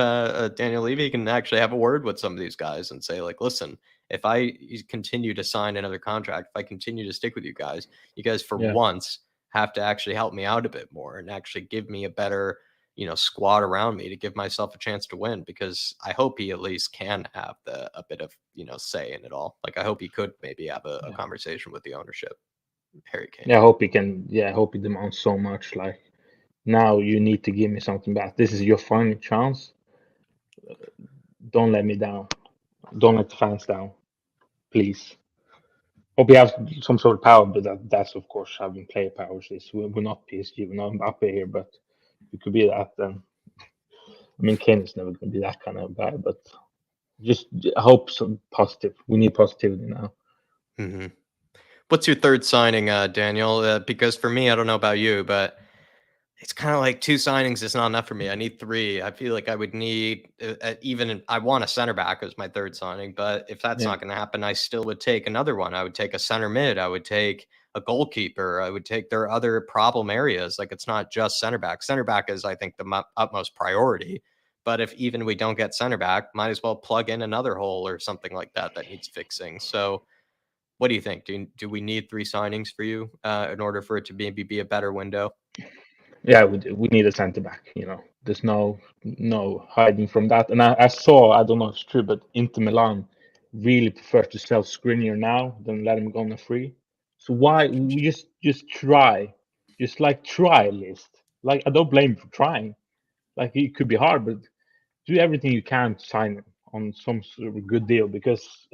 Daniel Levy? He can actually have a word with some of these guys and say, like, listen, if I continue to sign another contract, if I continue to stick with you guys for Yeah. once have to actually help me out a bit more and actually give me a better, squad around me to give myself a chance to win, because I hope he at least can have a bit of, say in it all. Like, I hope he could maybe have a conversation with the ownership, Harry Kane. Yeah, I hope he can. Yeah, I hope he demands so much. Like, now you need to give me something back. This is your final chance. Don't let me down. Don't let the fans down, please. Hope we have some sort of power, but that's of course having player powers. We're not PSG, we're not Mbappe here, but we could be that. Then I mean, Kane is never going to be that kind of guy, but just hope some positive. We need positivity now. Mm-hmm. What's your third signing, Daniel? Because for me, I don't know about you, but it's kind of like 2 signings is not enough for me. I need 3. I feel like I would need I want a center back as my third signing, but if that's not going to happen, I still would take another one. I would take a center mid. I would take a goalkeeper. I would take their other problem areas. Like, it's not just center back. Center back is, I think, the utmost priority. But if even we don't get center back, might as well plug in another hole or something like that needs fixing. So what do you think? Do we need 3 signings for you in order for it to maybe be a better window? Yeah, we need a centre back. There's no hiding from that. And I saw, I don't know if it's true, but Inter Milan really prefer to sell Skriniar now than let him go on a free. So why we just try, try at least. Like, I don't blame him for trying. Like, it could be hard, but do everything you can to sign him on some sort of good deal, because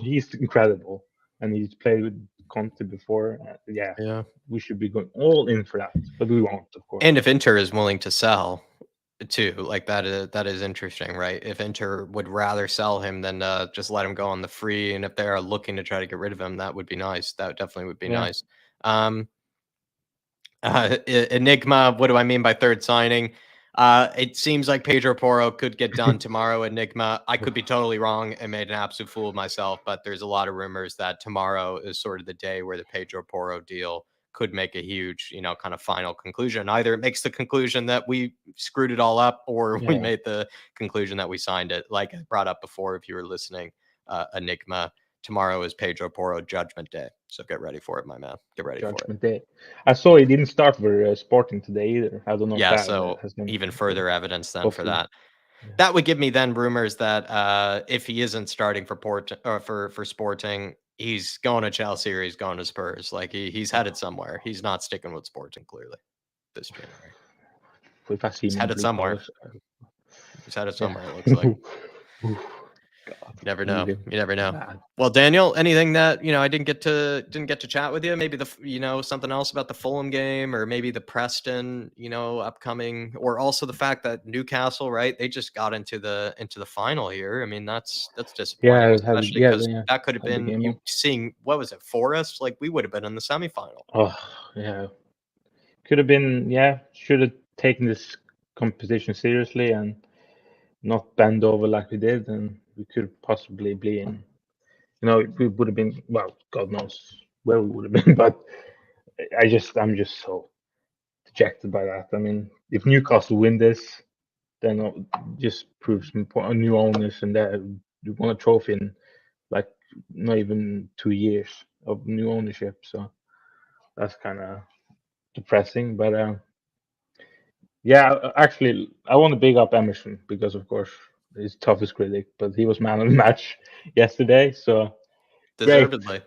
he's incredible and he's played with Conte before. Yeah. We should be going all in for that, but we won't, of course. And if Inter is willing to sell too, like, that is interesting, right? If Inter would rather sell him than just let him go on the free, and if they are looking to try to get rid of him, that would be nice. That definitely would be nice. Enigma, what do I mean by third signing? It seems like Pedro Porro could get done tomorrow. Enigma, I could be totally wrong and made an absolute fool of myself, but there's a lot of rumors that tomorrow is sort of the day where the Pedro Porro deal could make a huge, kind of final conclusion. Either it makes the conclusion that we screwed it all up, or we made the conclusion that we signed it. Like I brought up before, if you were listening, Enigma, tomorrow is Pedro Porro Judgment Day. So get ready for it, my man. Get ready for it. Judgment Day. I saw he didn't start for Sporting today either. I don't know if that so has been even further evidence then hopefully. for that. That would give me then rumors that if he isn't starting for for Sporting, he's going to Chelsea or he's going to Spurs. Like, he's headed somewhere. He's not sticking with Sporting clearly this January. If I see He's him headed somewhere. He's headed somewhere, it looks like. God, You never know. really You never know. bad. Well, Daniel, anything that I didn't get to chat with you? Maybe something else about the Fulham game, or maybe the Preston upcoming, or also the fact that Newcastle, right? They just got into the final here. I mean, that's disappointing, especially because that could have been seeing, what was it, Forest? Like, we would have been in the semifinal. Oh yeah, could have been. Yeah, should have taken this competition seriously and not bend over like we did, and we could possibly be in. We would have been, well, God knows where we would have been, but I'm just so dejected by that. I mean, if Newcastle win this, then it just proves new owners, and they won a trophy in like not even 2 years of new ownership. So that's kind of depressing. But yeah, actually, I want to big up Emerson because, of course, he's toughest critic, but he was man of the match yesterday. So Deservedly. great.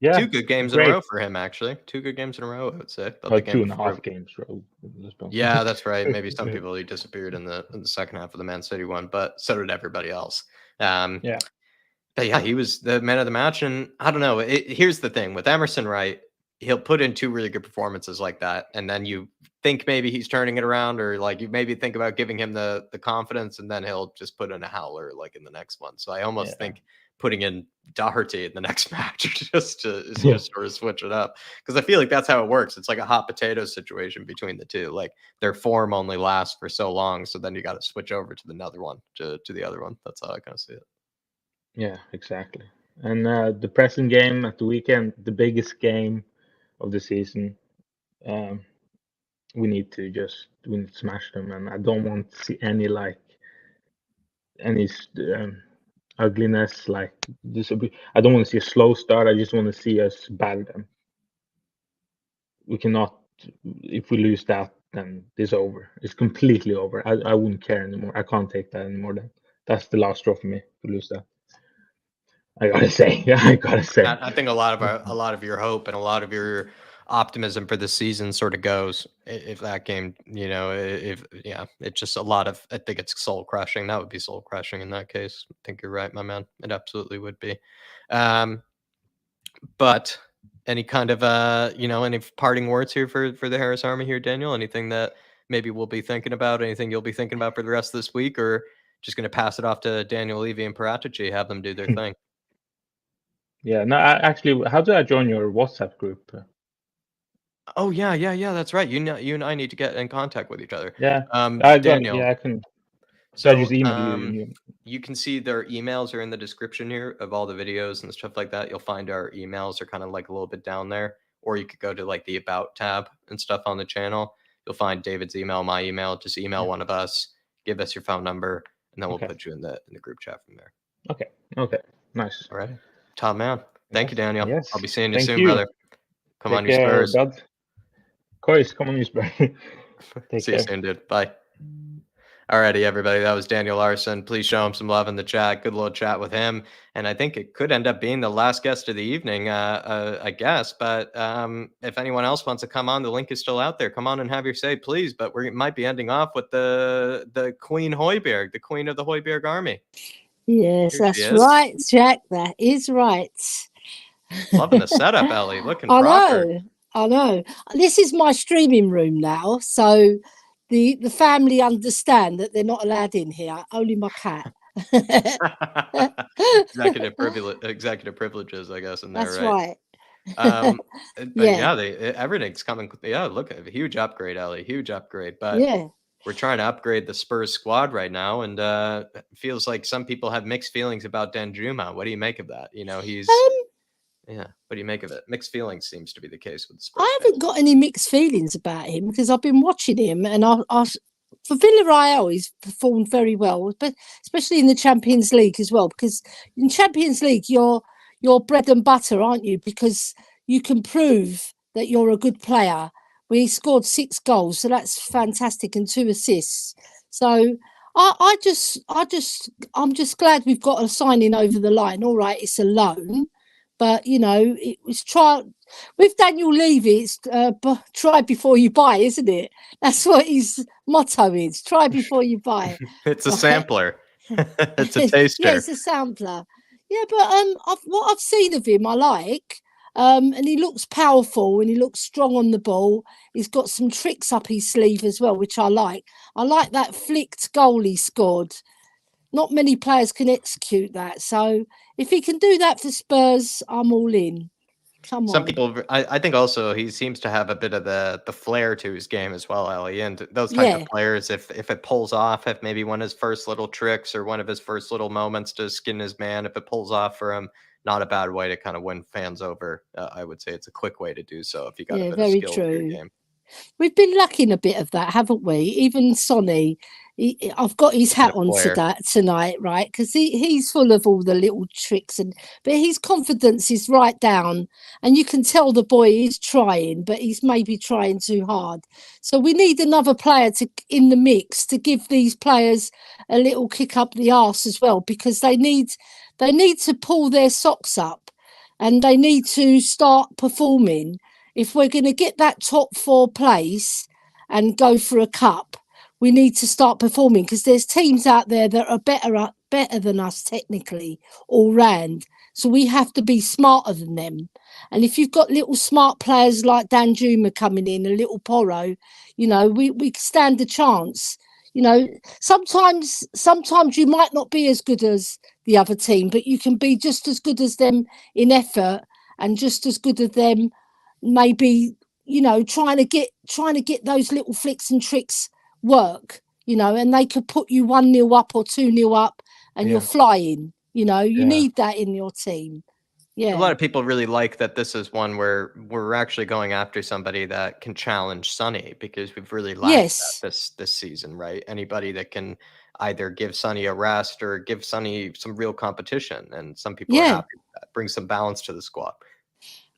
Yeah, 2 good games in a row for him, actually. 2 good games in a row, I would say. 2.5 games. Yeah, that's right. Maybe some people, he disappeared in the second half of the Man City one, but so did everybody else. Yeah. But yeah, he was the man of the match, and I don't know. Here's the thing with Emerson, right? He'll put in 2 really good performances like that, and then you think maybe he's turning it around, or like you maybe think about giving him the confidence, and then he'll just put in a howler like in the next one. So I almost think putting in Doherty in the next match just to sort of switch it up, because I feel like that's how it works. It's like a hot potato situation between the two. Like, their form only lasts for so long, so then you got to switch over to another one, to the other one. That's how I kind of see it. Yeah, exactly. And the Preston game at the weekend, the biggest game of the season. We need to smash them, and I don't want to see any ugliness. Like this, I don't want to see a slow start. I just want to see us batter them. We cannot. If we lose that, then it's over. It's completely over. I wouldn't care anymore. I can't take that anymore. That's the last straw for me to lose that. I gotta say, I gotta say. I think a lot of your hope and a lot of your optimism for the season sort of goes if that game, it's just a lot of. I think it's soul crushing. That would be soul crushing in that case. I think you're right, my man. It absolutely would be. But any kind of any parting words here for the Harris Army here, Daniel? Anything that maybe we'll be thinking about? Anything you'll be thinking about for the rest of this week, or just going to pass it off to Daniel, Levy, and Paratici, have them do their thing? Yeah, no, actually, how do I join your WhatsApp group? Oh yeah, that's right. You and I need to get in contact with each other. Yeah, Daniel. Yeah, I can. So I just email you. You can see their emails are in the description here of all the videos and stuff like that. You'll find our emails are kind of like a little bit down there, or you could go to like the About tab and stuff on the channel. You'll find David's email, my email. Just email one of us, give us your phone number, and then we'll put you in the group chat from there. Okay, nice. All right, top man. Thank you, Daniel. Yes. I'll be seeing you Thank soon, you. brother. Come on, you Spurs. Bud. Course, come on, you Spurs. See you soon, dude. Bye. Alrighty, everybody. That was Daniel Larson. Please show him some love in the chat. Good little chat with him. And I think it could end up being the last guest of the evening, I guess. But if anyone else wants to come on, the link is still out there. Come on and have your say, please. But we might be ending off with the Queen Højbjerg, the Queen of the Højbjerg Army. Yes, that's right, Jack. That is right. Loving the setup, Ellie. Looking I proper. I know. This is my streaming room now, so the family understand that they're not allowed in here. Only my cat. executive privileges, I guess, in there. That's right. But everything's coming. Yeah, look, a huge upgrade, Ellie. Huge upgrade. But we're trying to upgrade the Spurs squad right now, and it feels like some people have mixed feelings about Danjuma. What do you make of that? He's what do you make of it? Mixed feelings seems to be the case with the Spurs. I haven't got any mixed feelings about him because I've been watching him, and for Villarreal, he's performed very well, but especially in the Champions League as well. Because in Champions League, you're bread and butter, aren't you? Because you can prove that you're a good player. He scored 6 goals, so that's fantastic, and 2 assists. So I'm just glad we've got a signing over the line. All right, it's a loan, but it was trial with Daniel Levy. It's try before you buy, isn't it? That's what his motto is: try before you buy. It's a sampler. It's a taster. Yeah, it's a sampler. Yeah, but what I've seen of him, I like. And he looks powerful and he looks strong on the ball. He's got some tricks up his sleeve as well, which I like. I like that flicked goal he scored. Not many players can execute that. So if he can do that for Spurs, I'm all in. Some people, I think also he seems to have a bit of the flair to his game as well, Ellie. And those type of players, if it pulls off, if maybe one of his first little tricks or one of his first little moments to skin his man, if it pulls off for him, not a bad way to kind of win fans over. I would say it's a quick way to do so if you got a bit of skill in your game. We've been lacking a bit of that, haven't we? Even Sonny, I've got his hat on to that tonight, right? Because he's full of all the little tricks, but his confidence is right down, and you can tell the boy is trying, but he's maybe trying too hard. So we need another player in the mix to give these players a little kick up the arse as well, because they need to pull their socks up, and they need to start performing. If we're going to get that top 4 place and go for a cup, we need to start performing, because there's teams out there that are better than us technically all round. So we have to be smarter than them. And if you've got little smart players like Danjuma coming in, a little Porro, we stand a chance. Sometimes you might not be as good as the other team, but you can be just as good as them in effort and just as good as them maybe trying to get those little flicks and tricks work, and they could put you 1-0 up or 2-0 up and you're flying. You need that in your team. A lot of people really like that this is one where we're actually going after somebody that can challenge Sonny, because we've really lacked that this season, right? Anybody that can either give Sonny a rest or give Sonny some real competition, and some people are happy with that. Bring some balance to the squad.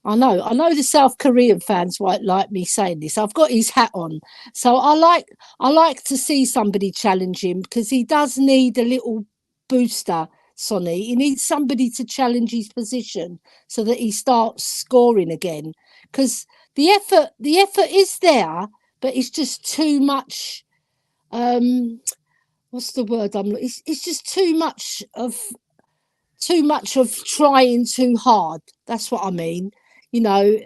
I know the South Korean fans won't like me saying this. I've got his hat on. So I like to see somebody challenge him, because he does need a little booster, Sonny. He needs somebody to challenge his position so that he starts scoring again. Because the effort is there, but it's just too much. What's the word? It's just too much of trying too hard. That's what I mean. You know,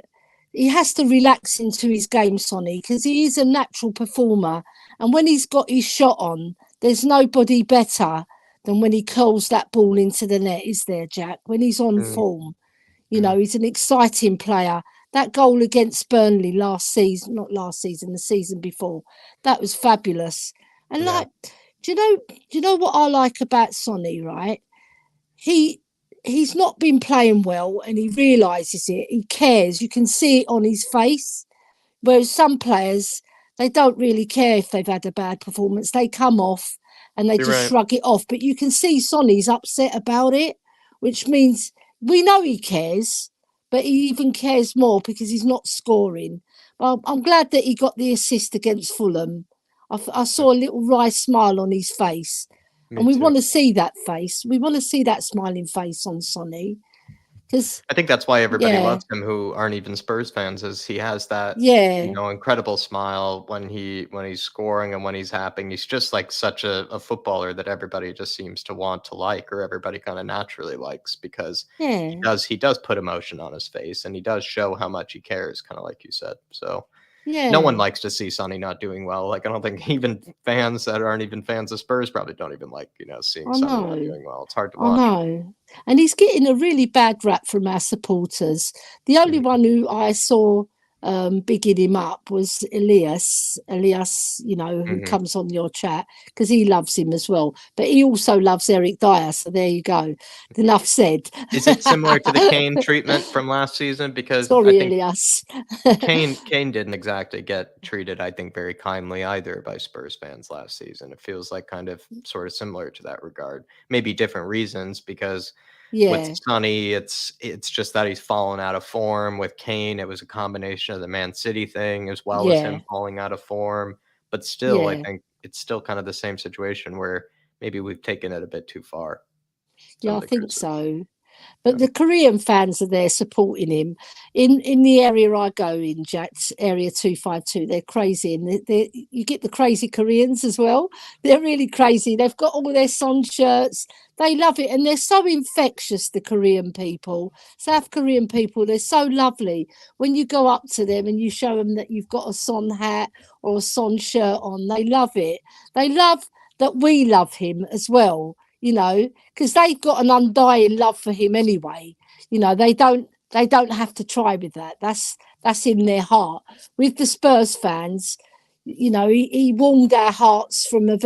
he has to relax into his game, Sonny, because he is a natural performer. And when he's got his shot on, there's nobody better than when he curls that ball into the net, is there, Jack? When he's on form, you know, he's an exciting player. That goal against Burnley the season before, that was fabulous. And do you know what I like about Sonny, right? He's not been playing well, and he realises it. He cares. You can see it on his face. Whereas some players, they don't really care if they've had a bad performance. They come off and they shrug it off. But you can see Sonny's upset about it, which means we know he cares, but he even cares more because he's not scoring. Well, I'm glad that he got the assist against Fulham. I saw a little wry smile on his face. And we want to see that face. We want to see that smiling face on Sonny. Because I think that's why everybody loves him who aren't even Spurs fans, is he has that incredible smile when he's scoring and when he's happy. He's just like such a footballer that everybody just seems to want to like, or everybody kind of naturally likes, because he does put emotion on his face, and he does show how much he cares, kind of like you said. So no one likes to see Sonny not doing well. Like, I don't think even fans that aren't even fans of Spurs probably don't even like, seeing Sonny not doing well. It's hard to watch. I know. And he's getting a really bad rap from our supporters. The only one who I saw bigging him up was Elias, who comes on your chat, because he loves him as well. But he also loves Eric Dyer, so there you go. Enough said. Is it similar to the Kane treatment from last season? Because sorry, I think Elias. Kane didn't exactly get treated, I think, very kindly either by Spurs fans last season. It feels like kind of sort of similar to that regard. Maybe different reasons, because with Sonny, it's just that he's fallen out of form. With Kane, it was a combination of the Man City thing as well as him falling out of form. But still, I think it's still kind of the same situation where maybe we've taken it a bit too far. Yeah, I think so. But the Korean fans are there supporting him. In the area I go in, Jack's area 252, they're crazy. And you get the crazy Koreans as well. They're really crazy. They've got all their Son shirts. They love it. And they're so infectious, the Korean people. South Korean people, they're so lovely. When you go up to them and you show them that you've got a Son hat or a Son shirt on, they love it. They love that we love him as well. Because they've got an undying love for him anyway. They don't have to try with that. That's in their heart. With the Spurs fans, he warmed our hearts from the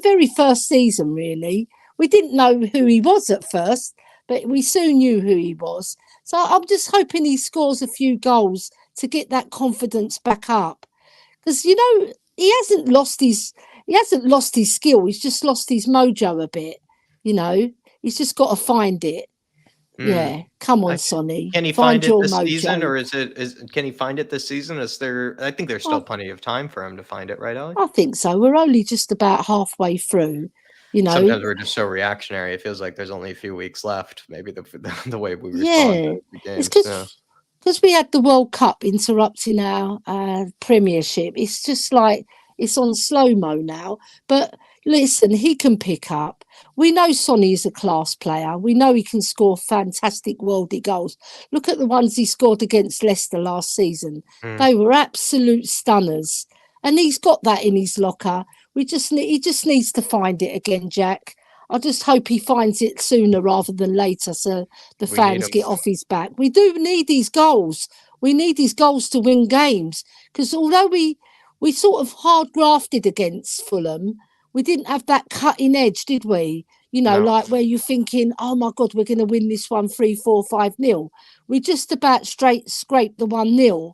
very first season, really. We didn't know who he was at first, but we soon knew who he was. So I'm just hoping he scores a few goals to get that confidence back up. Because, he hasn't lost his skill. He's just lost his mojo a bit. He's just got to find it. Yeah, come on, Sonny. Can he find it this season, or can he find it this season? I think there's still plenty of time for him to find it, right, Ellie? I think so. We're only just about halfway through. Sometimes we're just so reactionary. It feels like there's only a few weeks left. Maybe the way we respond to the games. It's because we had the World Cup interrupting our Premiership. It's just like it's on slow-mo now. But listen, he can pick up. We know Sonny is a class player. We know he can score fantastic worldie goals. Look at the ones he scored against Leicester last season. They were absolute stunners. And he's got that in his locker. He just needs to find it again, Jack. I just hope he finds it sooner rather than later, so the fans get off his back. We do need these goals. We need these goals to win games. Because although we sort of hard grafted against Fulham, we didn't have that cutting edge, did we? You know, No. like where you're thinking, oh my God, we're going to win this one 3-4, 5-0. We just about scraped the 1-0.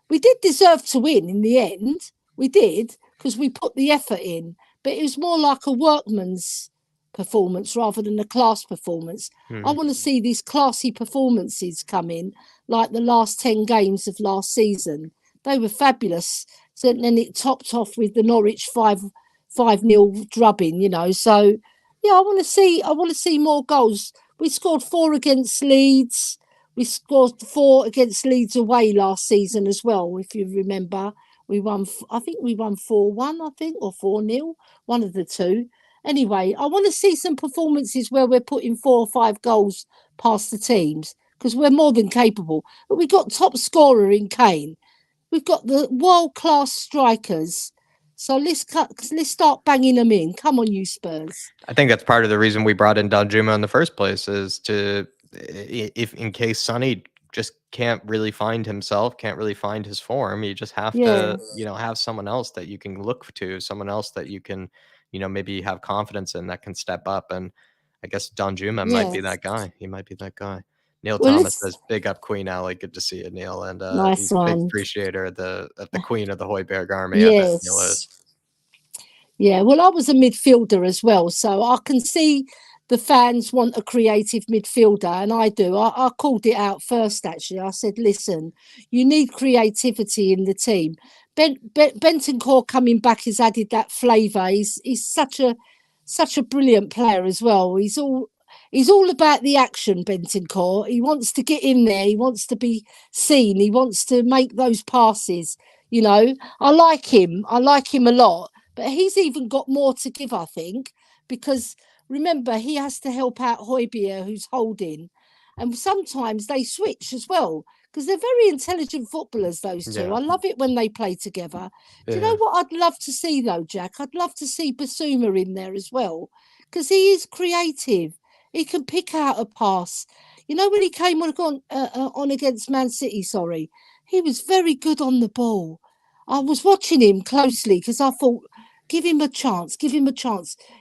We did deserve to win in the end. We did, because we put the effort in. But it was more like a workman's performance rather than a class performance. I want to see these classy performances come in, like the last 10 games of last season. They were fabulous. So then it topped off with the Norwich 5-0 drubbing, you know. So yeah, I want to see more goals. We scored 4 against Leeds. We scored 4 against Leeds away last season as well, if you remember. We won, I think we won 4-1, I think, or 4-0, one of the two. Anyway, I want to see some performances where we're putting 4 or 5 goals past the teams, because we're more than capable. But we've got top scorer in Kane. We've got the world-class strikers. So let's start banging them in. Come on, you Spurs. I think that's part of the reason we brought in Danjuma in the first place, is to, if in case Sonny just can't really find himself, can't really find his form, you just have to, you know, have someone else that you can look to, someone else that you can, you know, maybe have confidence in that can step up. And I guess Danjuma might be that guy. He might be that guy. Neil Thomas says, "Big up Queen Ellie." Good to see you, Neil. And nice he's a big one. appreciator of the Queen of the Hoiberg army. Yes. I bet Neil is. Yeah, well, I was a midfielder as well, so I can see the fans want a creative midfielder, and I do. I called it out first, actually. I said, listen, you need creativity in the team. Bentancur coming back has added that flavour. He's such a brilliant player as well. He's all about the action, Bentancur. He wants to get in there. He wants to be seen. He wants to make those passes. You know, I like him. I like him a lot. But he's even got more to give, I think, because remember, he has to help out Højbjerg, who's holding. And sometimes they switch as well, because they're very intelligent footballers, those two. Yeah. I love it when they play together. Do you Yeah. know what I'd love to see, though, Jack? I'd love to see Basuma in there as well, because he is creative. He can pick out a pass. You know, when he came on against Man City, he was very good on the ball. I was watching him closely because I thought, give him a chance.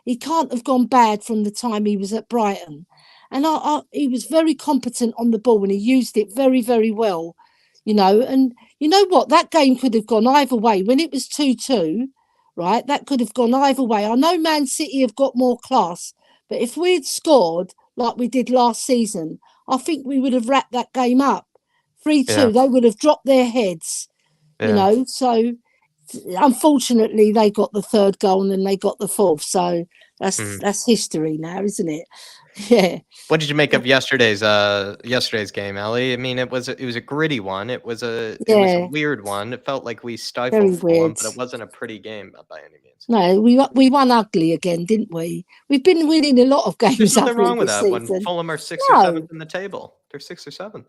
He can't have gone bad from the time he was at Brighton. And he was very competent on the ball and he used it very, very well, you know. And you know what? That game could have gone either way. When it was 2-2, right, that could have gone either way. I know Man City have got more class, but if we had scored like we did last season, I think we would have wrapped that game up. 3-2, Yeah. They would have dropped their heads. You know, so unfortunately they got the 3rd goal and then they got the 4th. So that's history now, isn't it? Yeah. What did you make of yesterday's game, Ellie? I mean, it was a gritty one. It was a weird one. It felt like we stifled Fulham, but it wasn't a pretty game by any means. No, we won ugly again, didn't we? We've been winning a lot of games. There's nothing wrong with that season. when Fulham are 6th or 7th in the table. They're 6th or 7th.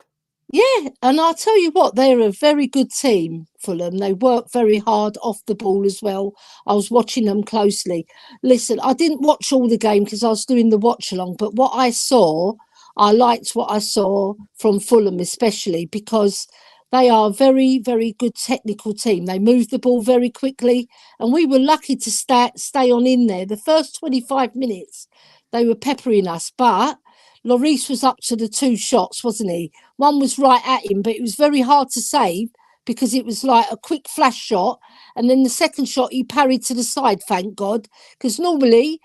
Yeah, and I'll tell you what, they're a very good team, Fulham. They work very hard off the ball as well. I was watching them closely. Listen, I didn't watch all the game because I was doing the watch along, but what I saw, I liked what I saw from Fulham, especially because they are a very, very good technical team. They move the ball very quickly, and we were lucky to stay on in there. The first 25 minutes, they were peppering us, but Lloris was up to the 2 shots, wasn't he? One was right at him, but it was very hard to save because it was like a quick flash shot. And then the second shot, he parried to the side, thank God. Because normally,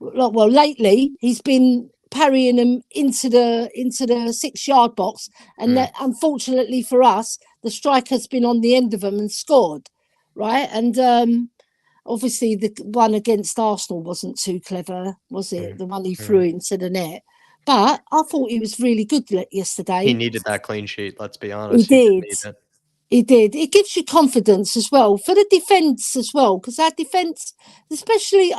well, lately, he's been parrying them into the 6-yard box. And that, unfortunately for us, the striker's been on the end of them and scored, right? And obviously, the one against Arsenal wasn't too clever, was it? The one he threw into the net. But I thought he was really good yesterday. He needed that clean sheet, let's be honest. He did. It gives you confidence as well for the defence as well, because our defence, especially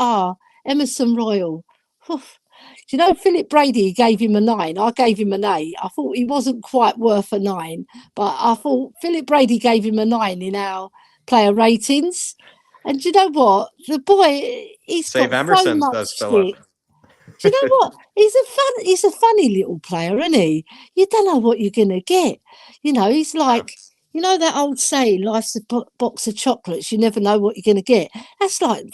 Emerson Royal. Do you know, Philip Brady gave him a 9. I gave him an 8. I thought he wasn't quite worth a 9, but I thought Philip Brady gave him a 9 in our player ratings. And do you know what? The boy, he's Save got Emerson's so much does, Philip. Do you know what? He's a funny little player, isn't he? You don't know what you're going to get. You know, he's like, You know that old saying, life's a box of chocolates, you never know what you're going to get. That's like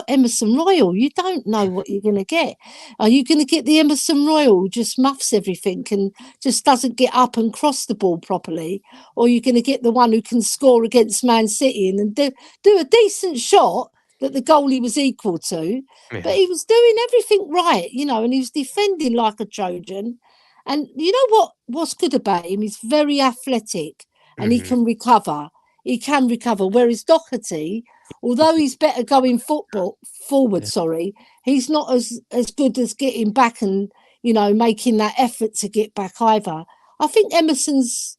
Emerson Royal. You don't know what you're going to get. Are you going to get the Emerson Royal who just muffs everything and just doesn't get up and cross the ball properly? Or are you going to get the one who can score against Man City and do a decent shot that the goalie was equal to? But Yeah. he was doing everything right, you know, and he was defending like a Trojan. And you know what's good about him? He's very athletic. And he Mhm. can recover. He can recover. Whereas Doherty, although he's better going forward, Yeah. he's not as good as getting back and, you know, making that effort to get back either. I think Emerson's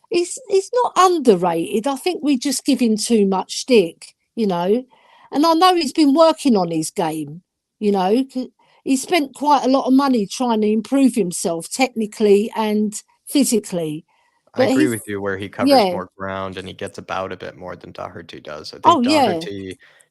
he's not underrated. I think we just give him too much stick, you know. And I know he's been working on his game, you know. He spent quite a lot of money trying to improve himself technically and physically. I But agree he's with you where he covers yeah. more ground and he gets about a bit more than Doherty does. I Oh think yeah.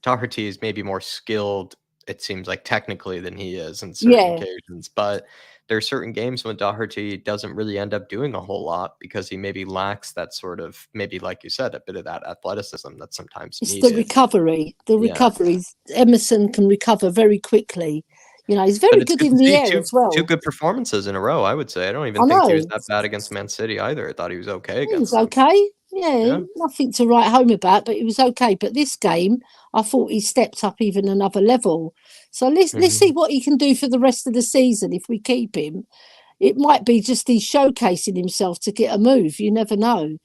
Doherty is maybe more skilled, it seems like technically than he is in certain Yeah. occasions. But there are certain games when Doherty doesn't really end up doing a whole lot because he maybe lacks that sort of, maybe like you said, a bit of that athleticism that's sometimes It's the needed. recovery. The Yeah. recoveries. Emerson can recover very quickly. You know, he's But very it's good good to in the see air two as two well. good performances in a row, I would say. I don't even I think he was know. that bad against Man City either. I thought he was okay He was against them. okay. Yeah, Yeah. nothing to write home about, but he was okay. But this game, I thought he stepped up even another level. So let's see Mhm. what he can do for the rest of the season if we keep him. It might be just he's showcasing himself to get a move. You never know.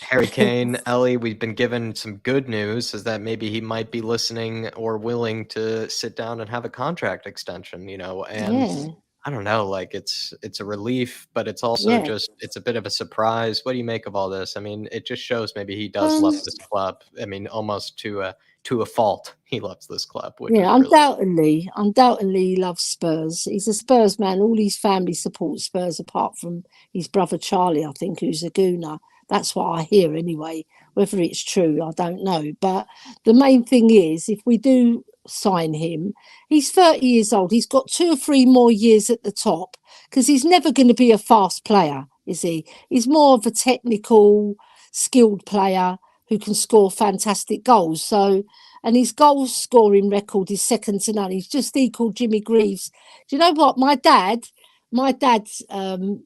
Harry Kane, Ellie, we've been given some good news is that maybe he might be listening or willing to sit down and have a contract extension, you know, and Yeah, I don't know, like it's a relief, but it's also yeah. just it's a bit of a surprise. What do you make of all this? I mean, it just shows maybe he does Um, love this club. I mean, almost to a fault, he loves this club, which Yeah, is really undoubtedly he loves Spurs. He's a Spurs man. All his family support Spurs apart from his brother Charlie, I think, who's a Gooner. That's what I hear anyway. Whether it's true, I don't know. But the main thing is, if we do sign him, he's 30 years old. He's got 2 or 3 more years at the top because he's never going to be a fast player, is he? He's more of a technical, skilled player who can score fantastic goals. So and his goal scoring record is second to none. He's just equalled Jimmy Greaves. Do you know what? My dad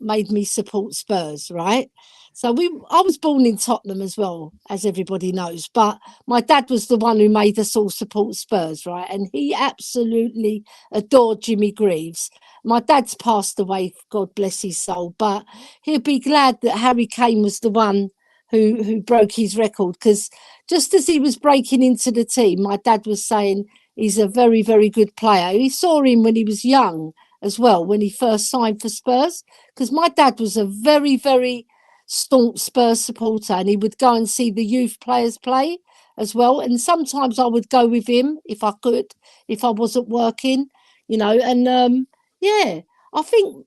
made me support Spurs, right? So I was born in Tottenham as well, as everybody knows. But my dad was the one who made us all support Spurs, right? And he absolutely adored Jimmy Greaves. My dad's passed away, God bless his soul, but he'll be glad that Harry Kane was the one who broke his record because just as he was breaking into the team, my dad was saying he's a very, very good player. He saw him when he was young as well, when he first signed for Spurs, because my dad was a very, very staunch Spurs supporter and he would go and see the youth players play as well. And sometimes I would go with him if I could, if I wasn't working, you know. And yeah, I think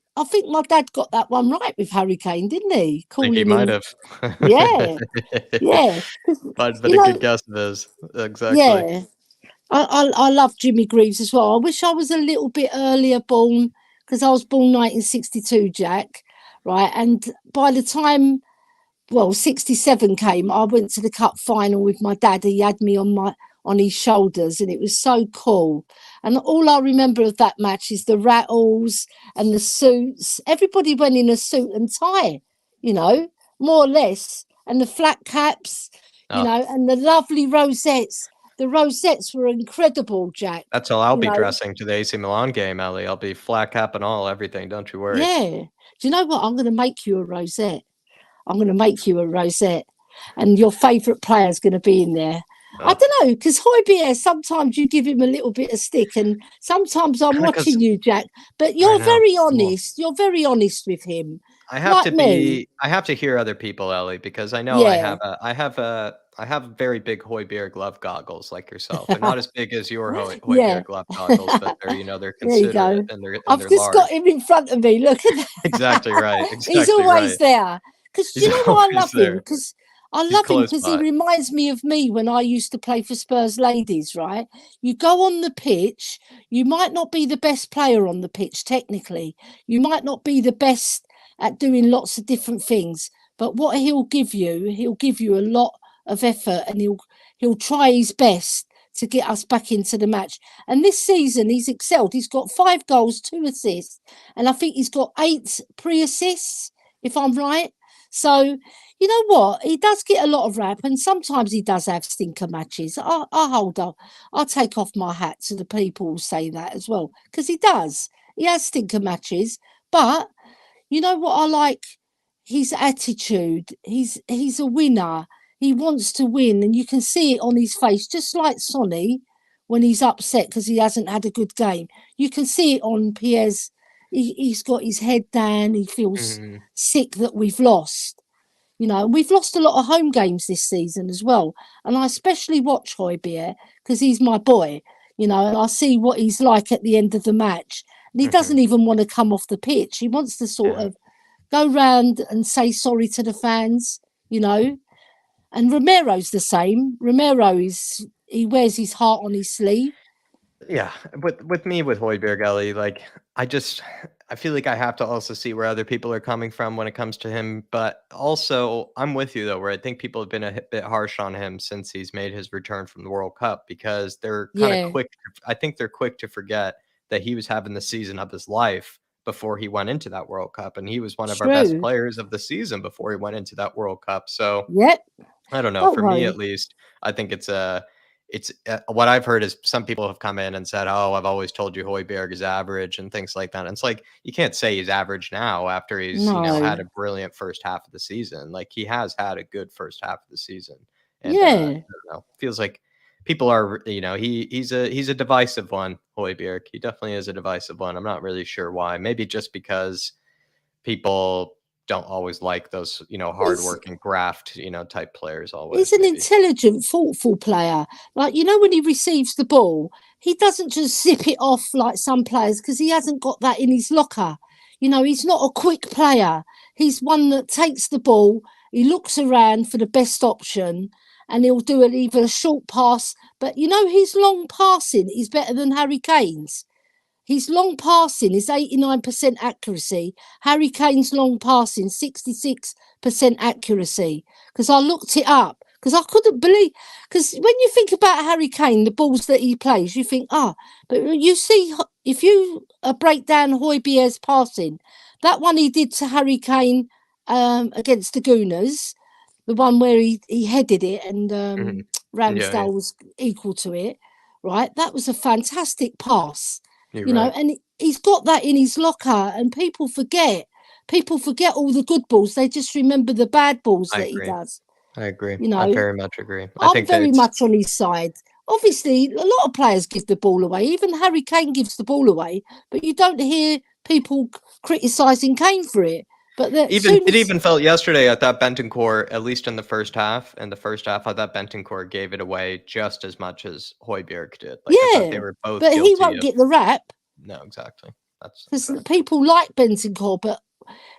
my dad got that one right with Harry Kane, didn't he? I think he Calling might him, have. yeah, yeah. But You a good know, guess of his. Exactly. yeah, I love Jimmy Greaves as well. I wish I was a little bit earlier born because I was born 1962, Jack, right? And by the time, well, 67 came, I went to the cup final with my dad. He had me on his shoulders and it was so cool. And all I remember of that match is the rattles and the suits. Everybody went in a suit and tie, you know, more or less. And the flat caps, you Oh, know, and the lovely rosettes. The rosettes were incredible, Jack. that's how I'll You be know, dressing to the AC Milan game, Ellie. I'll be flat cap and all, everything. Don't you worry. yeah. Do you know what? I'm going to make you a rosette. I'm going to make you a rosette, and your favourite player is going to be in there. I Oh, don't know, because Højbjerg, sometimes you give him a little bit of stick, and sometimes I'm kind of because watching you, Jack. But I you're know. very Well, honest. You're very honest with him, like me. I have to hear other people, Ellie, because I know Yeah. I have very big Højbjerg glove goggles like yourself. They're not as big as your Yeah. Højbjerg glove goggles, but they're, you know, they're There you considerate go. and I've they're just got large. him in front of me. Look at Exactly right. that. He's Exactly always right. there. Because do He's you know why I always love him? there. Because I He's love him close because he by. reminds me of me when I used to play for Spurs ladies, right? You go on the pitch, you might not be the best player on the pitch technically. You might not be the best at doing lots of different things, but what he'll give you a lot of effort, and he'll try his best to get us back into the match. And this season he's excelled. He's got 5 goals, 2 assists, and I think he's got 8 pre-assists, if I'm right. So you know what? He does get a lot of rap, and sometimes he does have stinker matches. I hold up. I'll take off my hat to the people who say that as well, because he does. He has stinker matches, but you know what I like? His attitude. He's a winner. He wants to win, and you can see it on his face, just like Sonny when he's upset because he hasn't had a good game. You can see it on Pierre's. He's got his head down. He feels sick that we've lost. You know, we've lost a lot of home games this season as well. And I especially watch Højbjerg because he's my boy, you know, and I see what he's like at the end of the match. And he doesn't even want to come off the pitch. He wants to sort of go round and say sorry to the fans, you know. And Romero's the same. He wears his heart on his sleeve. Yeah, with me with Højbjerg, Ellie, like I feel like I have to also see where other people are coming from when it comes to him. But also, I'm with you though, where I think people have been a bit harsh on him since he's made his return from the World Cup, because they're kind of quick. I think they're quick to forget that he was having the season of his life before he went into that World Cup, and he was one of our best players of the season before he went into that World Cup. So I don't know. For me, at least, I think it's what I've heard is some people have come in and said, "Oh, I've always told you Højbjerg is average," and things like that. And it's like, you can't say he's average now after he's had a brilliant first half of the season. Like, he has had a good first half of the season. And, I don't know, feels like people are, he's a divisive one, Højbjerg. He definitely is a divisive one. I'm not really sure why. Maybe just because people don't always like those, hardworking graft, type players always. He's an intelligent, thoughtful player. Like, when he receives the ball, he doesn't just zip it off like some players, because he hasn't got that in his locker. He's not a quick player. He's one that takes the ball, he looks around for the best option, and he'll do either a short pass. But, his long passing is better than Harry Kane's. His long passing is 89% accuracy. Harry Kane's long passing, 66% accuracy. Because I looked it up. Because I couldn't believe... Because when you think about Harry Kane, the balls that he plays, you think, but you see, if you break down Højbjerg's passing, that one he did to Harry Kane against the Gooners, the one where he headed it and Ramsdale was equal to it, right? That was a fantastic pass. And he's got that in his locker, and people forget all the good balls. They just remember the bad balls that he does. I agree. I very much agree. I'm very much on his side. Obviously, a lot of players give the ball away. Even Harry Kane gives the ball away, but you don't hear people criticising Kane for it. But it even felt yesterday, I thought Bentancur, at least in the first half, I thought Bentancur gave it away just as much as Højbjerg did. Like, I thought they were both but he won't get the rap. No, exactly. Because people like Bentancur, but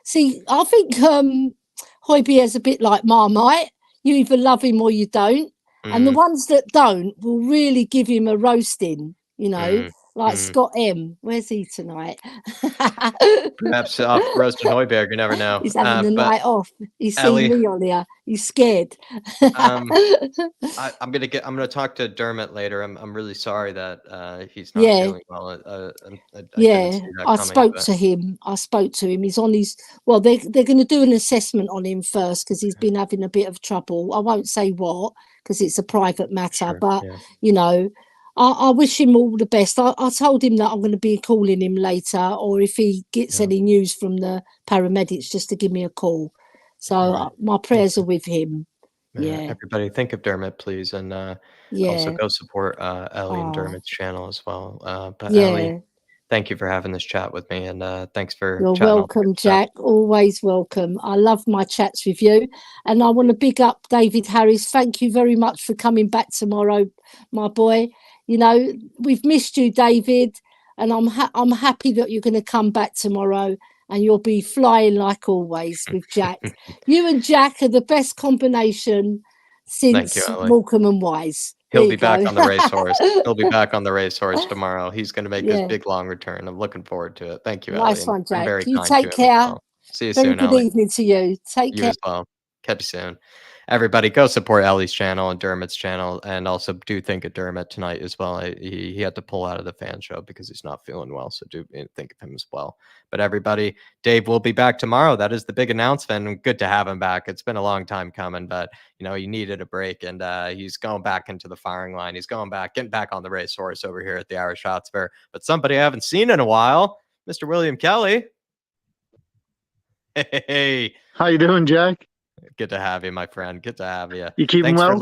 see, I think Højbjerg's a bit like Marmite. You either love him or you don't. And the ones that don't will really give him a roasting, like Scott M. Where's he tonight? Perhaps off roasting Højbjerg, you never know. He's having the night off. He's Ellie, seen me on here. He's scared. I'm gonna talk to Dermot later. I'm really sorry that he's not feeling well. I spoke to him. He's on his. Well, they're going to do an assessment on him first, because he's been having a bit of trouble. I won't say what, because it's a private matter. But I wish him all the best. I told him that I'm going to be calling him later, or if he gets any news from the paramedics, just to give me a call. So my prayers are with him. Everybody think of Dermot, please, and also go support Ellie and Dermot's channel as well. Ellie, thank you for having this chat with me, and thanks for You're welcome, Jack. Always welcome. I love my chats with you, and I want to big up David Harris. Thank you very much for coming back tomorrow, my boy. We've missed you, David, and I'm happy that you're going to come back tomorrow, and you'll be flying like always with Jack. You and Jack are the best combination since Morecambe and Wise. He'll be back on the racehorse. He'll be back on the racehorse tomorrow. He's going to make his big long return. I'm looking forward to it. Thank you, Ellie. Nice one, Jack. You take care. See you Very soon, good Ellie. evening to you. Take You care. as well. Catch you soon. Everybody, go support Ellie's channel and Dermot's channel, and also do think of Dermot tonight as well. He had to pull out of the fan show because he's not feeling well, so do think of him as well. But everybody, Dave will be back tomorrow. That is the big announcement. Good to have him back. It's been a long time coming, but he needed a break, and he's going back into the firing line. He's getting back on the racehorse over here at the Irish Hotspur. But somebody I haven't seen in a while, Mr. William Kelly. Hey, how you doing, Jack? Good to have you, my friend. Good to have you. You keeping Thanks well?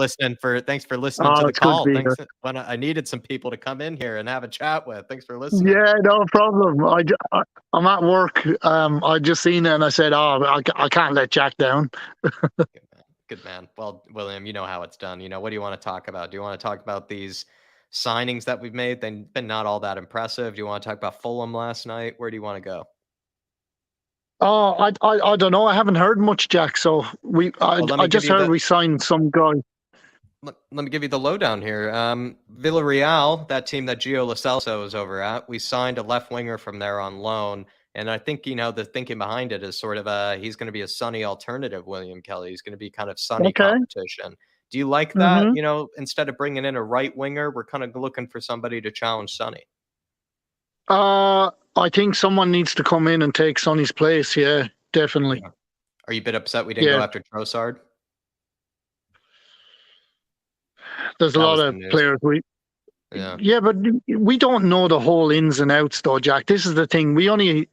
Thanks for listening to the It's good to call. be Thanks. here. When I needed some people to come in here and have a chat with. Thanks for listening. Yeah, no problem. I'm at work. I just seen it and I said, I can't let Jack down. Good man. Well, William, you know how it's done. What do you want to talk about? Do you want to talk about these signings that we've made? They've been not all that impressive. Do you want to talk about Fulham last night? Where do you want to go? Oh, I don't know. I haven't heard much, Jack. So I just heard we signed some guy. Let me give you the lowdown here. Villarreal, that team that Gio Lo Celso is over at, we signed a left winger from there on loan. And I think, the thinking behind it is sort of he's going to be a Sonny alternative, William Kelly. He's going to be kind of Sonny competition. Do you like that? Mm-hmm. Instead of bringing in a right winger, we're kind of looking for somebody to challenge Sonny. I think someone needs to come in and take Sonny's place. Yeah, definitely. Yeah. Are you a bit upset we didn't go after Trossard? There's a lot of players but we don't know the whole ins and outs though, Jack. This is the thing. We only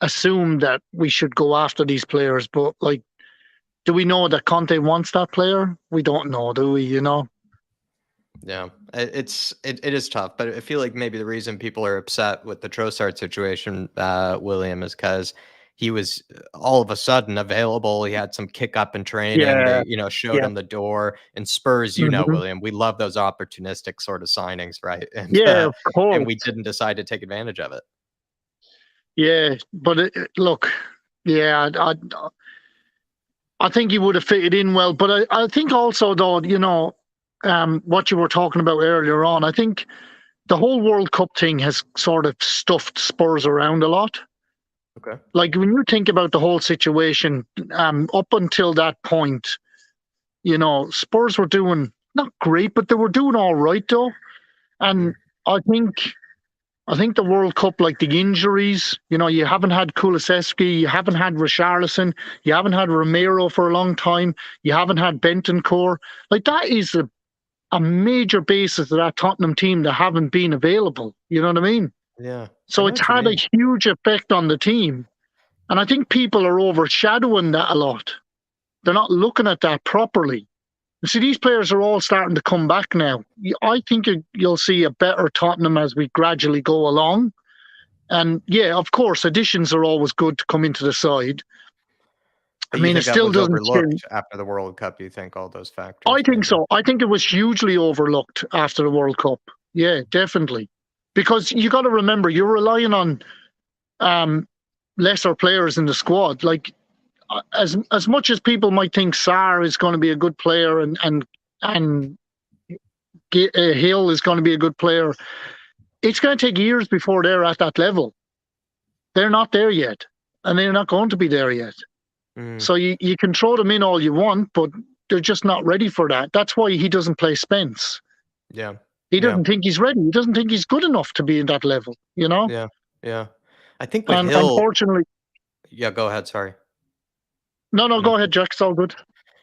assume that we should go after these players, but do we know that Conte wants that player? We don't know, do we? Yeah, it is tough, but I feel like maybe the reason people are upset with the Trossard situation, William, is because he was all of a sudden available. He had some kick up in training. Yeah. They, showed him the door. And Spurs, William, we love those opportunistic sort of signings, right? And, of course. And we didn't decide to take advantage of it. Yeah, but look, I think he would have fitted in well. But I think also, though, what you were talking about earlier on, I think the whole World Cup thing has sort of stuffed Spurs around a lot. Okay. When you think about the whole situation, up until that point, Spurs were doing not great, but they were doing all right though. And I think the World Cup, the injuries, you haven't had Kulusevski, you haven't had Richarlison, you haven't had Romero for a long time, you haven't had Bentancur. That is a major basis of that Tottenham team that haven't been available. You know what I mean? Yeah. So it's had a huge effect on the team. And I think people are overshadowing that a lot. They're not looking at that properly. You see, these players are all starting to come back now. I think you'll see a better Tottenham as we gradually go along. And yeah, of course, additions are always good to come into the side. But it still doesn't overlooked after the World Cup. You think all those factors? I think so. I think it was hugely overlooked after the World Cup. Yeah, definitely. Because you got to remember, you're relying on lesser players in the squad. As much as people might think Sarr is going to be a good player and Hill is going to be a good player, it's going to take years before they're at that level. They're not there yet, and they're not going to be there yet. So you can throw them in all you want, but they're just not ready for that. That's why he doesn't play Spence. Yeah. He doesn't think he's ready. He doesn't think he's good enough to be in that level, Yeah, yeah. I think with Hill... Unfortunately... Yeah, go ahead, sorry. No, go ahead, Jack. It's all good.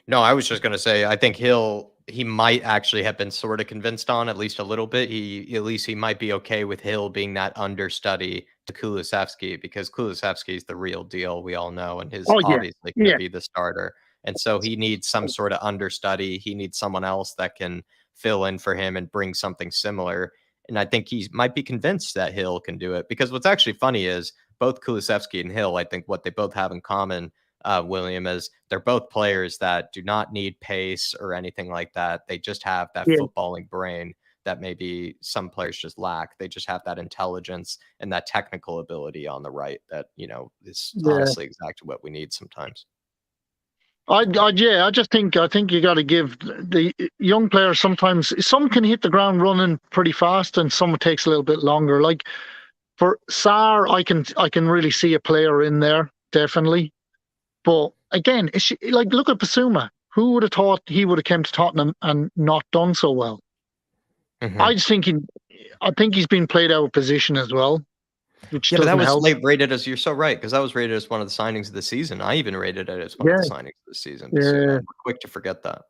No, I was just going to say, I think he might actually have been sort of convinced on at least a little bit. He might be okay with Hill being that understudy to Kulusevski, because Kulusevski is the real deal, we all know, and obviously going to be the starter. And so he needs some sort of understudy. He needs someone else that can fill in for him and bring something similar. And I think he might be convinced that Hill can do it, because what's actually funny is both Kulusevski and Hill, I think what they both have in common, William, is they're both players that do not need pace or anything like that. They just have that footballing brain that maybe some players just lack. They just have that intelligence and that technical ability on the right that, is honestly exactly what we need sometimes. I think you got to give the young players sometimes. Some can hit the ground running pretty fast, and some it takes a little bit longer. Like for Sarr, I can really see a player in there definitely. But again, like, look at Basuma. Who would have thought he would have come to Tottenham and not done so well? Mhm. I think he's been played out of position as well, which Yeah, but that doesn't was help. rated as, you're so right, because that was rated as one of the signings of the season. I even rated it as one of the signings of the season. So Yeah. we're quick to forget that.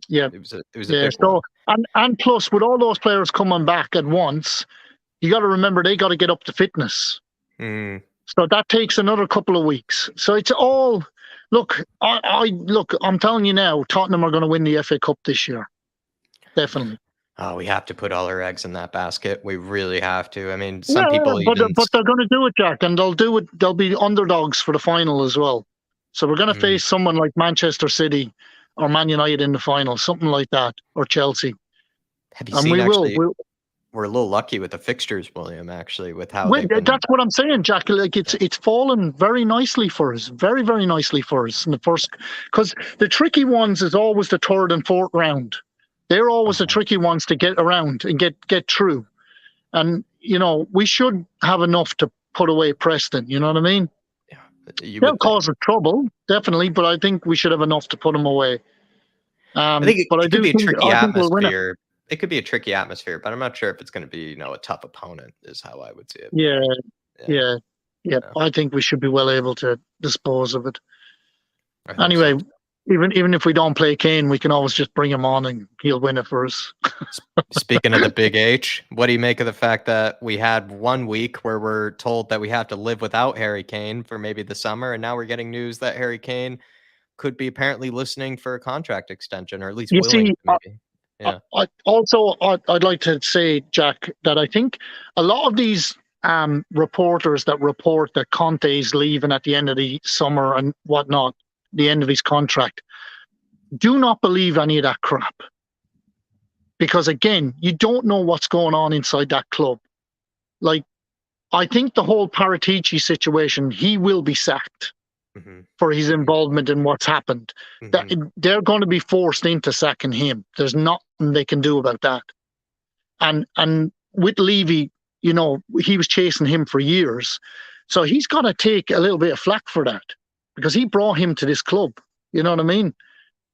Yeah. It was a big So, one. and plus, with all those players coming back at once, you got to remember they got to get up to fitness. Mm. So that takes another couple of weeks. So it's all, look, I'm telling you now, Tottenham are going to win the FA Cup this year. Definitely. Oh, we have to put all our eggs in that basket. We really have to. I mean, some people but even... they're going to do it, Jack, and they'll do it. They'll be underdogs for the final as well. So we're going to face someone like Manchester City or Man United in the final, something like that, or Chelsea. Have you seen, we're a little lucky with the fixtures, William, actually, with how that's what I'm saying, Jack. Like, it's fallen very nicely for us, very, very nicely for us in the first, because the tricky ones is always the third and fourth round. They're always the tricky ones to get around and get through. And, you know, we should have enough to put away Preston, you know what I mean? Yeah, they'll cause us trouble, definitely, but I think we should have enough to put them away. I think it could be a tricky atmosphere. It could be a tricky atmosphere, but I'm not sure if it's going to be, you know, a tough opponent is how I would see it. Yeah. I think we should be well able to dispose of it. Anyway, so. even if we don't play Kane, we can always just bring him on and he'll win it for us. Speaking of the big H, what do you make of the fact that we had 1 week where we're told that we have to live without Harry Kane for maybe the summer, and now we're getting news that Harry Kane could be apparently listening for a contract extension, or at least willing to maybe. Yeah. I'd like to say, Jack, that I think a lot of these reporters that report that Conte is leaving at the end of the summer and whatnot, the end of his contract, do not believe any of that crap. Because again, you don't know what's going on inside that club. Like, I think the whole Paratici situation, he will be sacked for his involvement in what's happened. That they're going to be forced into sacking him. There's nothing they can do about that. And with Levy, you know, he was chasing him for years. So he's going to take a little bit of flack for that because he brought him to this club. You know what I mean?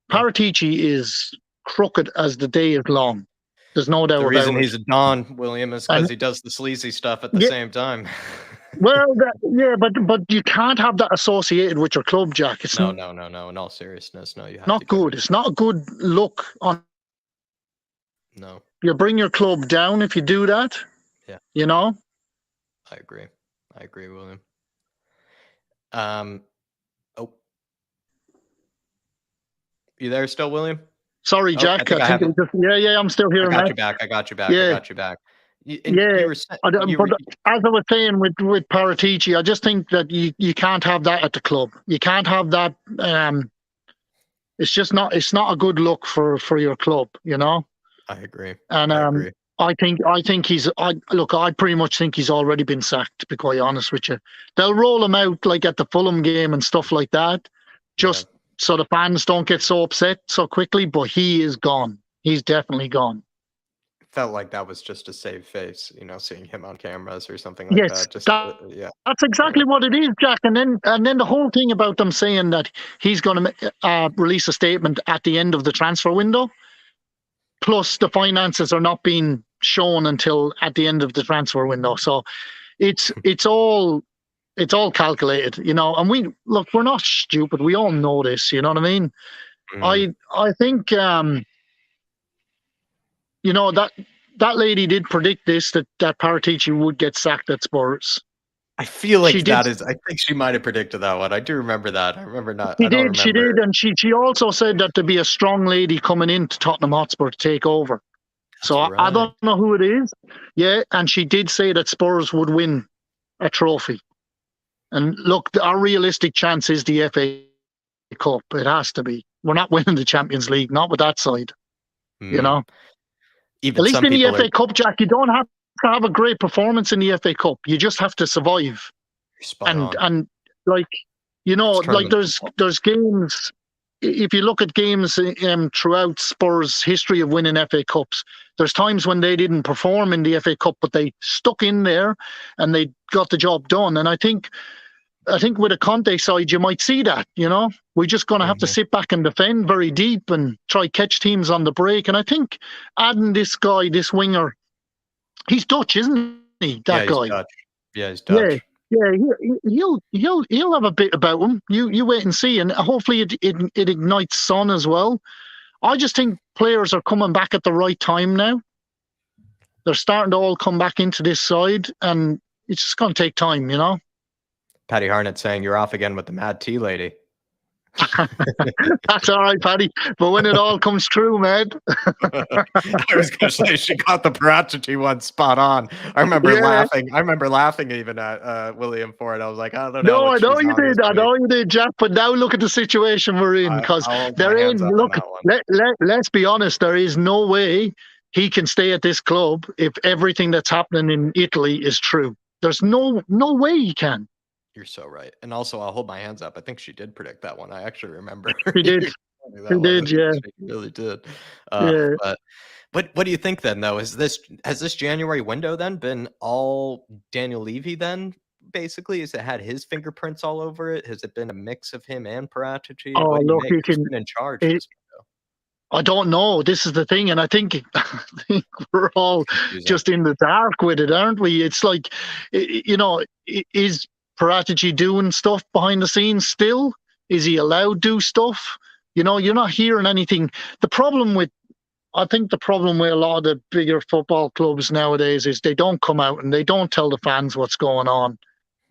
Paratici is crooked as the day is long. There's no doubt about it. The reason he's a Don, William, is because he does the sleazy stuff at the same time. Well, but you can't have that associated with your club, Jack. It's no. In all seriousness, no, you have not good. It's not a good look on. No, you bring your club down if you do that. Yeah, you know. I agree, William. You there still, William? Sorry, Jack. I think I'm still here. I got you back. Yeah. I got you back. But as I was saying with Paratici, I just think that you can't have that at the club. You can't have that. It's just not. It's not a good look for your club. You know. I agree. And I think he's. I pretty much think he's already been sacked. To be quite honest with you, they'll roll him out like at the Fulham game and stuff like that, just so the fans don't get so upset so quickly. But he is gone. He's definitely gone. Felt like that was just to save face, you know, seeing him on cameras or something like that. That's exactly what it is, Jack. And then the whole thing about them saying that he's going to release a statement at the end of the transfer window. Plus, the finances are not being shown until at the end of the transfer window. So it's all calculated, you know. And we're not stupid. We all know this. You know what I mean? I think. You know, that lady did predict this, that Paratici would get sacked at Spurs. I feel like I think she might have predicted that one. I do remember that. I remember not. She did. And she also said that there'd be a strong lady coming into Tottenham Hotspur to take over. So I don't know who it is. Yeah, and she did say that Spurs would win a trophy. And look, our realistic chance is the FA Cup. It has to be. We're not winning the Champions League, not with that side. You know? At least in the FA Cup, Jack, you don't have to have a great performance in the FA Cup. You just have to survive. And like, you know, like there's games. If you look at games throughout Spurs' history of winning FA Cups, there's times when they didn't perform in the FA Cup, but they stuck in there and they got the job done. And I think I think with a Conte side, you might see that, we're just going to have to sit back and defend very deep and try catch teams on the break. And I think adding this guy, this winger, he's Dutch, isn't he? That he's guy. Dutch. Yeah, he's Dutch. Yeah, he'll have a bit about him. You wait and see, and hopefully it ignites Son as well. I just think players are coming back at the right time now. They're starting to all come back into this side, and it's just going to take time, Paddy Harnett saying you're off again with the mad tea lady. That's all right, Paddy. But when it all comes true, man. I was going to say she got the Paratici one spot on. I remember laughing. I remember laughing even at William for it. I was like, I don't know. No, I know you did. I know you did, Jack. But now look at the situation we're in, because there ain't. Look, let's be honest. There is no way he can stay at this club if everything that's happening in Italy is true. There's no way he can. You're so right. And also, I'll hold my hands up. I think she did predict that one. I actually remember. She did. She did, yeah. She really did. But what do you think then, though? Has this January window then been all Daniel Levy then, basically? Has it had his fingerprints all over it? Has it been a mix of him and Paratici? Oh, look, who's been in charge of this window? I don't know. This is the thing, and I think we're all just in the dark with it, aren't we? It's like, is Paratici doing stuff behind the scenes still? Is he allowed to do stuff? You're not hearing anything. I think the problem with a lot of the bigger football clubs nowadays is they don't come out and they don't tell the fans what's going on,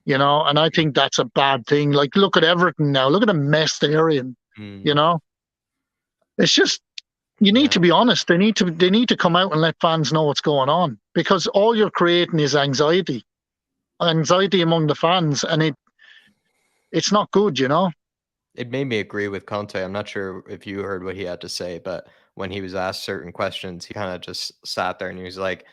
and I think that's a bad thing. Like, look at Everton now. Look at the mess they're in, It's just, you need to be honest. They need to come out and let fans know what's going on, because all you're creating is anxiety among the fans, and it's not good, It made me agree with Conte. I'm not sure if you heard what he had to say, but when he was asked certain questions, he kind of just sat there and he was like,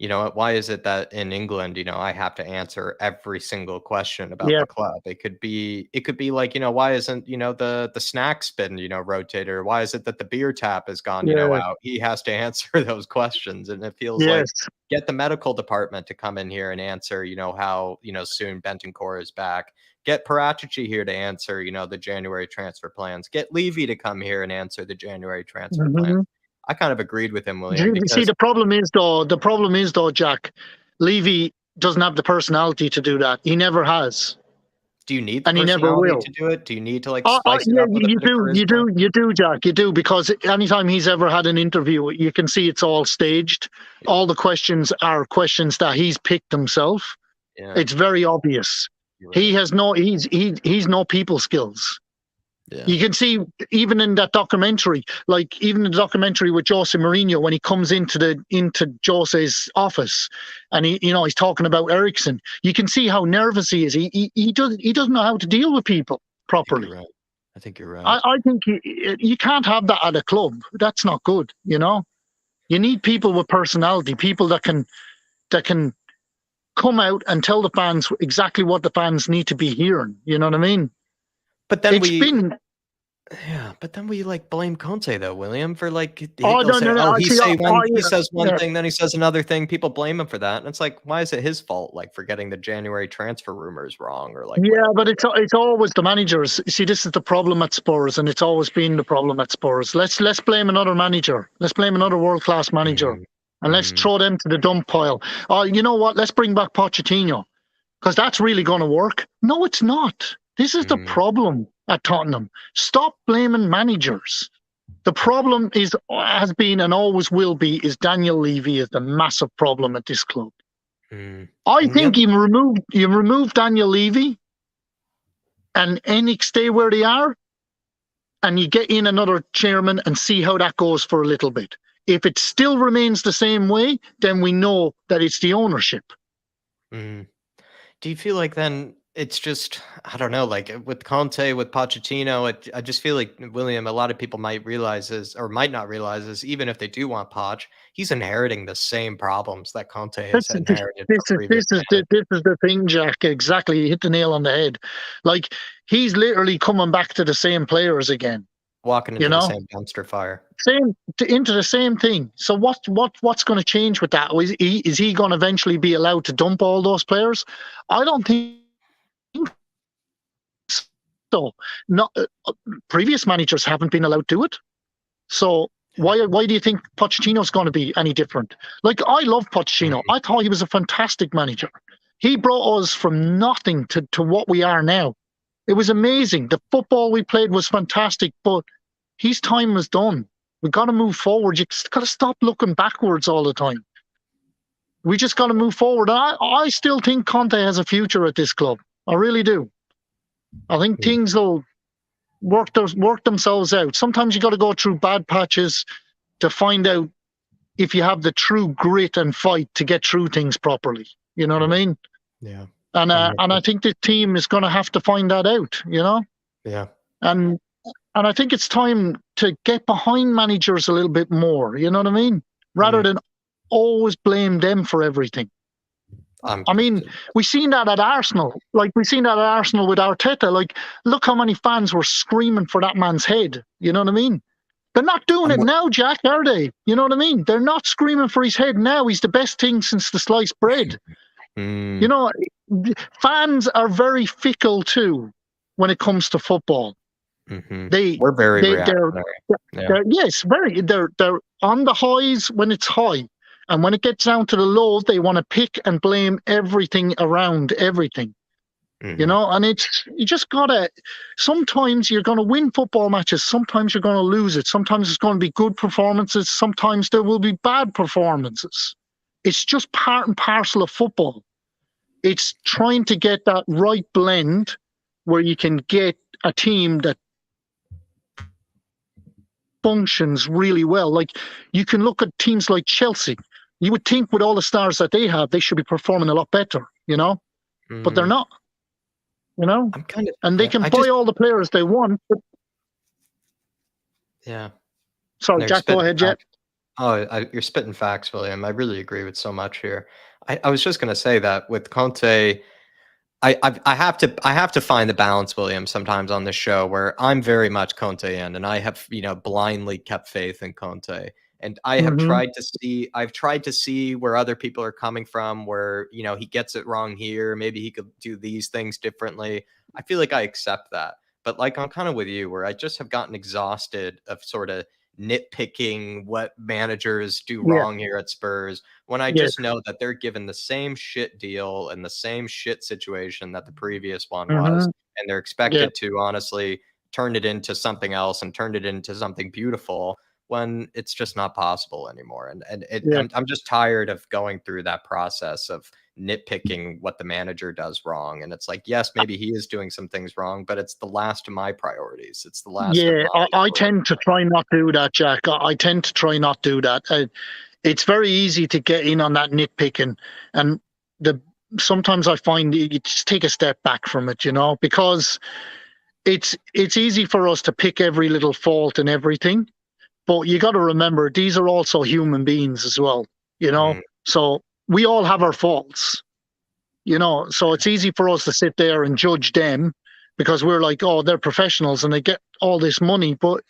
why is it that in England, I have to answer every single question about the club? It could be like, why isn't, the snacks been, rotated? Or why is it that the beer tap has gone, out? He has to answer those questions. And it feels like, get the medical department to come in here and answer, how, soon Bentancur is back. Get Paratici here to answer, the January transfer plans. Get Levy to come here and answer the January transfer plans. I kind of agreed with him, William. See, the problem is though, Jack, Levy doesn't have the personality to do that. He never has. Do you need the personality to do it? Do you need to spice it up with you do, Jack. You do, because anytime he's ever had an interview, you can see it's all staged. Yeah. All the questions are questions that he's picked himself. Yeah. It's very obvious. Right. He has he's no people skills. Yeah. You can see even in that documentary, even the documentary with Jose Mourinho, when he comes into Jose's office and he's talking about Eriksen, you can see how nervous he is. He doesn't know how to deal with people properly. I think you're right. I think you can't have that at a club. That's not good. You need people with personality, people that can come out and tell the fans exactly what the fans need to be hearing. You know what I mean? But then we blame Conte though, William, for he says one thing, then he says another thing. People blame him for that, and it's like, why is it his fault? For getting the January transfer rumors wrong, or but it's always the managers. See, this is the problem at Spurs, and it's always been the problem at Spurs. Let's blame another manager. Let's blame another world-class manager, and let's throw them to the dump pile. Oh, you know what? Let's bring back Pochettino, because that's really going to work. No, it's not. This is the problem at Tottenham. Stop blaming managers. The problem has been and always will be is Daniel Levy is the massive problem at this club. I think you remove Daniel Levy and Enix stay where they are, and you get in another chairman and see how that goes for a little bit. If it still remains the same way, then we know that it's the ownership. Do you feel like then it's just, I don't know, with Conte, with Pochettino, I just feel like, William, a lot of people might not realize is, even if they do want Poch, he's inheriting the same problems that Conte has inherited. This is the thing, Jack. Exactly. You hit the nail on the head. He's literally coming back to the same players again. Walking into the same dumpster fire. Into the same thing. So what's going to change with that? Is he going to eventually be allowed to dump all those players? I don't think though. Not previous managers haven't been allowed to do it. So why do you think Pochettino's going to be any different? Like, I love Pochettino. I thought he was a fantastic manager. He brought us from nothing to what we are now. It was amazing. The football we played was fantastic, but his time was done. We've got to move forward. You got to stop looking backwards all the time. We just got to move forward. I still think Conte has a future at this club. I really do. I think things will work themselves out. Sometimes you got to go through bad patches to find out if you have the true grit and fight to get through things properly. You know what I mean? Yeah. And I think the team is going to have to find that out. You know? Yeah. And I think it's time to get behind managers a little bit more. You know what I mean? Rather than always blame them for everything. I mean, we've seen that at Arsenal. Like, we've seen that at Arsenal with Arteta. Like, look how many fans were screaming for that man's head. You know what I mean? They're not doing it now, Jack, are they? You know what I mean? They're not screaming for his head now. He's the best thing since the sliced bread. You know, fans are very fickle too when it comes to football. We're very reactionary. They're on the highs when it's high. And when it gets down to the lows, they want to pick and blame everything around everything. You know, and you just gotta, sometimes you're going to win football matches. Sometimes you're going to lose it. Sometimes it's going to be good performances. Sometimes there will be bad performances. It's just part and parcel of football. It's trying to get that right blend where you can get a team that functions really well. Like, you can look at teams like Chelsea. You would think with all the stars that they have, they should be performing a lot better, you know? But they're not, you know? And they can buy all the players they want. But... Yeah. Sorry, Jack, go ahead, Jet. You're spitting facts, William. I really agree with so much here. I was just going to say that with Conte, I have to find the balance, William, sometimes on this show where I'm very much Conte and I have, you know, blindly kept faith in Conte. And I have tried to see where other people are coming from, where, you know, he gets it wrong here. Maybe he could do these things differently. I feel like I accept that. But like, I'm kind of with you where I just have gotten exhausted of sort of nitpicking what managers do wrong here at Spurs when I just know that they're given the same shit deal and the same shit situation that the previous one was. And they're expected to honestly turn it into something else and turn it into something beautiful when it's just not possible anymore. I'm just tired of going through that process of nitpicking what the manager does wrong. And it's like, yes, maybe he is doing some things wrong, but it's the last of my priorities. It's the last. Yeah, I tend to try not to do that, Jack. I tend to try not to do that. It's very easy to get in on that nitpicking, and sometimes I find you just take a step back from it, you know, because it's easy for us to pick every little fault and everything. But you got to remember, these are also human beings as well, you know. So we all have our faults, you know. So it's easy for us to sit there and judge them because we're like, oh, they're professionals and they get all this money. But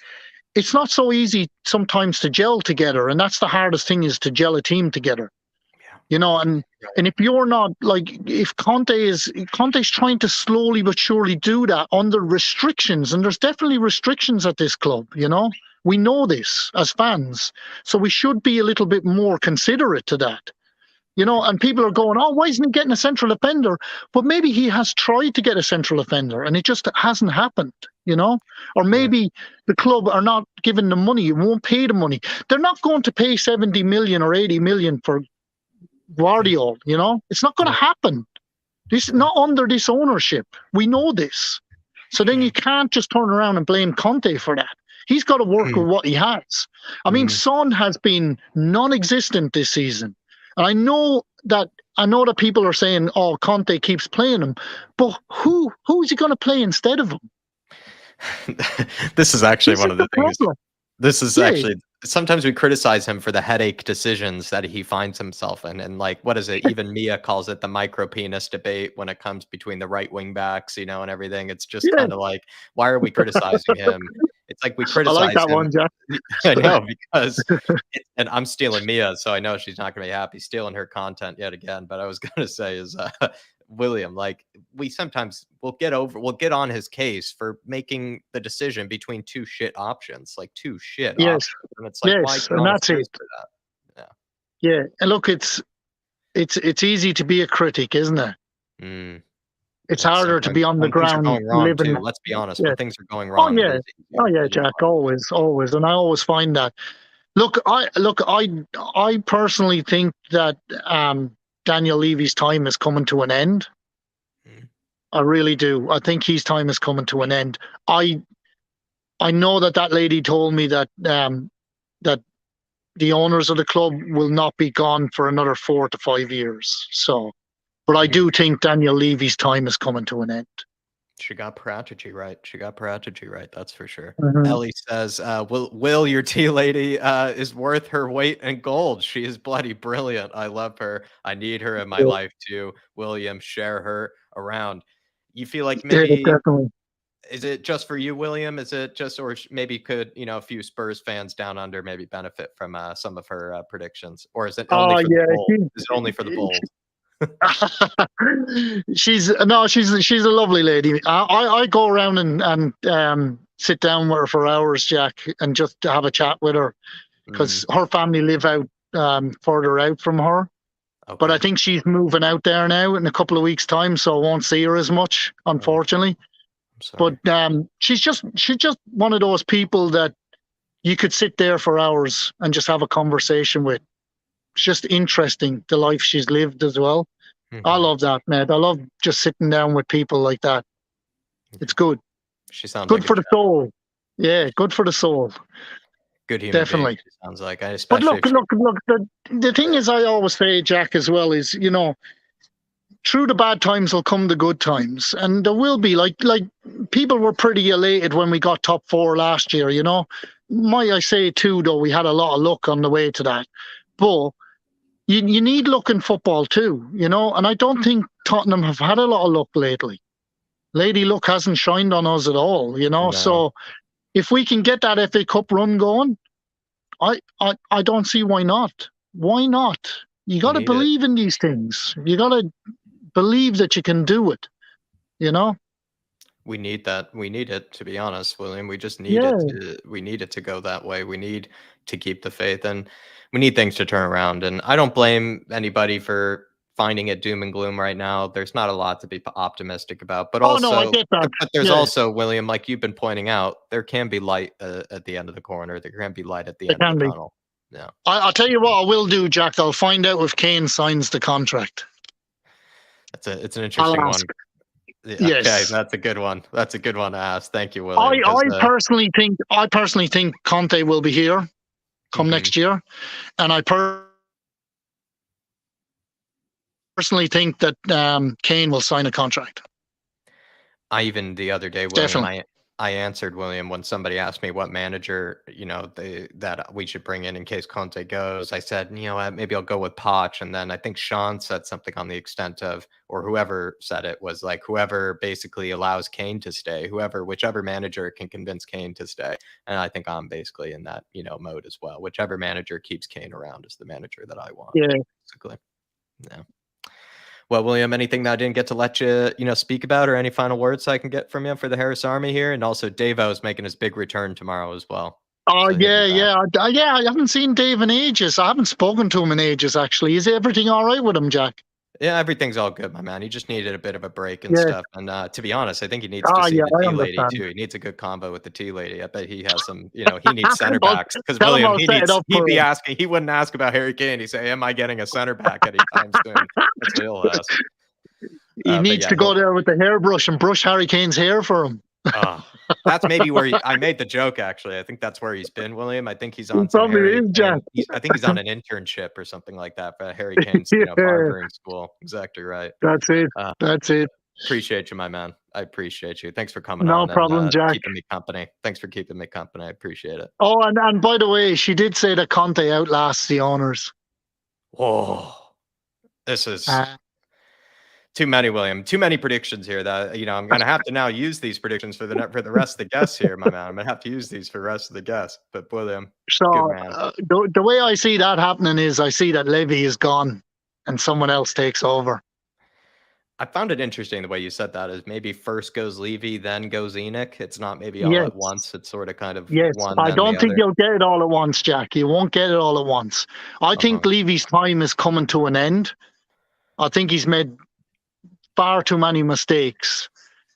it's not so easy sometimes to gel together. And that's the hardest thing, is to gel a team together, you know. And if you're not, like, if Conte's trying to slowly but surely do that under restrictions, and there's definitely restrictions at this club, you know. We know this as fans, so we should be a little bit more considerate to that, you know. And people are going, oh, why isn't he getting a central defender? But maybe he has tried to get a central defender and it just hasn't happened, you know. Or maybe the club are not giving the money, won't pay the money. They're not going to pay 70 million or 80 million for Guardiola, you know. It's not going to happen. This not under this ownership. We know this. So then you can't just turn around and blame Conte for that. He's got to work with what he has. I mean, Son has been non-existent this season. And I know that people are saying, oh, Conte keeps playing him. But who is he going to play instead of him? This is actually one of the things. This is actually, sometimes we criticize him for the headache decisions that he finds himself in. And like, what is it? Even Mia calls it the micro penis debate when it comes between the right wing backs, you know, and everything. It's just kind of like, why are we criticizing him? it's like we I criticize like that him. one, Jack. I know, because and I'm stealing Mia, so I know she's not gonna be happy stealing her content yet again. But I was gonna say is William, like we sometimes we'll get on his case for making the decision between two shit options, like two shit Yes, options. And it's like, why yes, get and on his that's case it. for that? Yeah, and look, it's easy to be a critic, isn't it? Mm, It's yeah, harder to sometimes be on the when things are ground going wrong living. too. Let's be honest. Yeah. When things are going Oh wrong, yeah, it is easier. It is Jack. harder. Always, and I always find that. Look, I personally think that Daniel Levy's time is coming to an end. Mm. I really do. I think his time is coming to an end. I know that lady told me that that the owners of the club will not be gone for another 4 to 5 years. So, but I do think Daniel Levy's time is coming to an end. She got Paratici right. That's for sure. Mhm. Ellie says, Will your tea lady is worth her weight in gold. She is bloody brilliant. I love her. I need her in my life too. William, share her around. You feel like Yeah, maybe definitely. is it just for you, William? Is it just, or maybe could a few Spurs fans down under maybe benefit from some of her predictions, or is it only for the bold? Is it only for the bold? she's a lovely lady. I go around and sit down with her for hours, Jack, and just have a chat with her because her family live out further out from her. Okay. But I think she's moving out there now in a couple of weeks' time, so I won't see her as much, unfortunately. But she's just one of those people that you could sit there for hours and just have a conversation with. It's just interesting, the life she's lived as well. I love that, man. I love just sitting down with people like that. It's good. She sounds good like for the soul. Yeah, good for the soul. Good human Definitely. being, she sounds like. But look. The thing is, I always say, Jack, as well, is through the bad times will come the good times, and there will be like people were pretty elated when we got top 4 last year. Might I say too, though, we had a lot of luck on the way to that, but you need luck in football too, and I don't think Tottenham have had a lot of luck lately. Lady Luck hasn't shined on us at all, No. So if we can get that FA Cup run going, I don't see why not. Why not? You got to believe in these things. You got to believe that you can do it. We need that. We need it, to be honest, William. We just need it. We need it to go that way. We need to keep the faith, and we need things to turn around. And I don't blame anybody for finding it doom and gloom right now. There's not a lot to be optimistic about, but also, I get that. But there's also, William, like you've been pointing out, there can be light at the end of the corner. There can be light at the end of the tunnel. Yeah. I'll tell you what I will do, Jack. I'll find out if Kane signs the contract. It's an interesting one. Yes. Okay, that's a good one. That's a good one to ask. Thank you, William. I personally think Conte will be here come next year, and I personally think that Kane will sign a contract. I even the other day, William, I answered William when somebody asked me what manager, that we should bring in case Conte goes. I said, maybe I'll go with Poch. And then I think Sean said something on the extent of, or whoever said it was like, whoever basically allows Kane to stay, whichever manager can convince Kane to stay. And I think I'm basically in that, mode as well. Whichever manager keeps Kane around is the manager that I want. Yeah. Basically. Yeah. Well, William, anything that I didn't get to let you, speak about, or any final words I can get from you for the Harris Army here? And also, Davo's making his big return tomorrow as well. Oh, so yeah. I haven't seen Dave in ages. I haven't spoken to him in ages, actually. Is everything all right with him, Jack? Yeah, everyne's all good, my man. He just needed a bit of a break and stuff. And to be honest, I think he needs to see the tea lady too. He needs a good combo with the tea lady. I bet he has some, he needs center backs. Because William, he wouldn't ask about Harry Kane. He'd say, am I getting a center back anytime soon? That's what he'll ask. He needs to go there with the hairbrush and brush Harry Kane's hair for him. That's maybe where I made the joke, actually. I think that's where he's been, William. I think he's on I think he's on an internship or something like that for Harry Kane's barbering school. Exactly right. That's it. That's it. Appreciate you, my man. I appreciate you. Thanks for coming on. No problem, Jack. Keeping me company. Thanks for keeping me company. I appreciate it. Oh, and by the way, she did say that Conte outlasts the owners. Whoa. This is Too many, William. Too many predictions here. That I'm gonna have to now use these predictions for the rest of the guests here, my man. I'm gonna have to use these for the rest of the guests. But William, So good man. The way I see that happening is I see that Levy is gone and someone else takes over. I found it interesting the way you said that. Is maybe first goes Levy, then goes Enoch. It's not maybe all at once. It's sort of kind of one. I then don't the think other. you'll get it all at once, Jack. You won't get it all at once. I think Levy's time is coming to an end. I think he's made far too many mistakes.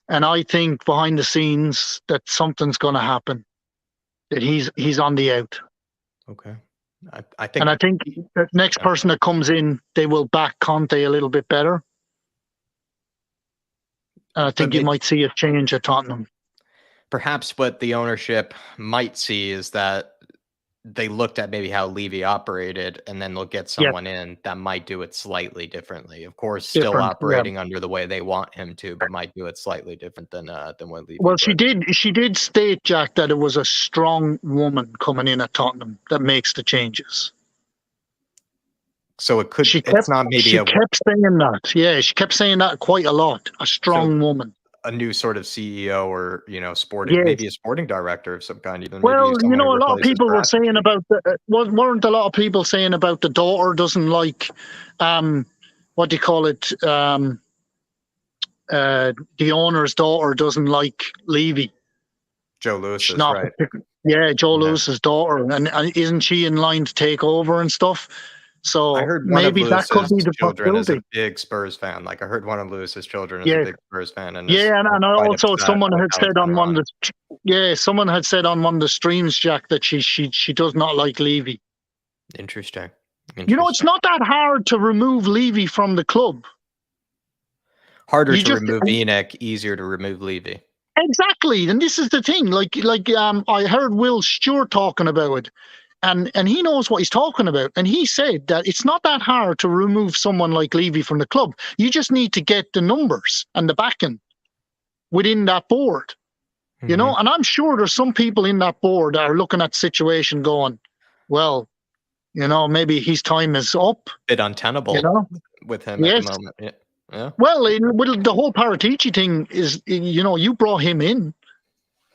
And I think behind the scenes that something's going to happen. That he's on the out. Okay. I think. And I think the next person that comes in, they will back Conte a little bit better. And I think you might see a change at Tottenham. Perhaps what the ownership might see is that they looked at maybe how Levy operated, and then they'll get someone in that might do it slightly differently. Of course, still operating under the way they want him to, but might do it slightly different than what Levy. Well, she did state, Jack, that it was a strong woman coming in at Tottenham that makes the changes. So it could. She it's not maybe. She kept saying that. Yeah, she kept saying that quite a lot. A strong woman. A new sort of CEO or sporting, maybe a sporting director of some kind. Even well, maybe a lot of people were saying about weren't a lot of people saying about the daughter doesn't like, what do you call it? The owner's daughter doesn't like Levy. Joe Lewis, right? Yeah, Joe Lewis's daughter, and isn't she in line to take over and stuff? So I heard maybe that could be the children is possibility. a big Spurs fan. Like I heard one of Lewis's children is a big Spurs fan, and and also someone had said on one of the someone had said on one of the streams, Jack, that she does not like Levy. Interesting. It's not that hard to remove Levy from the club. Harder to remove Enoch, easier to remove Levy. Exactly, and this is the thing. Like I heard Will Stewart talking about it. And he knows what he's talking about. And he said that it's not that hard to remove someone like Levy from the club. You just need to get the numbers and the backing within that board. And I'm sure there's some people in that board that are looking at the situation going, well, maybe his time is up. Bit untenable with him at the moment. Yeah. Well, the whole Paratici thing is, you brought him in.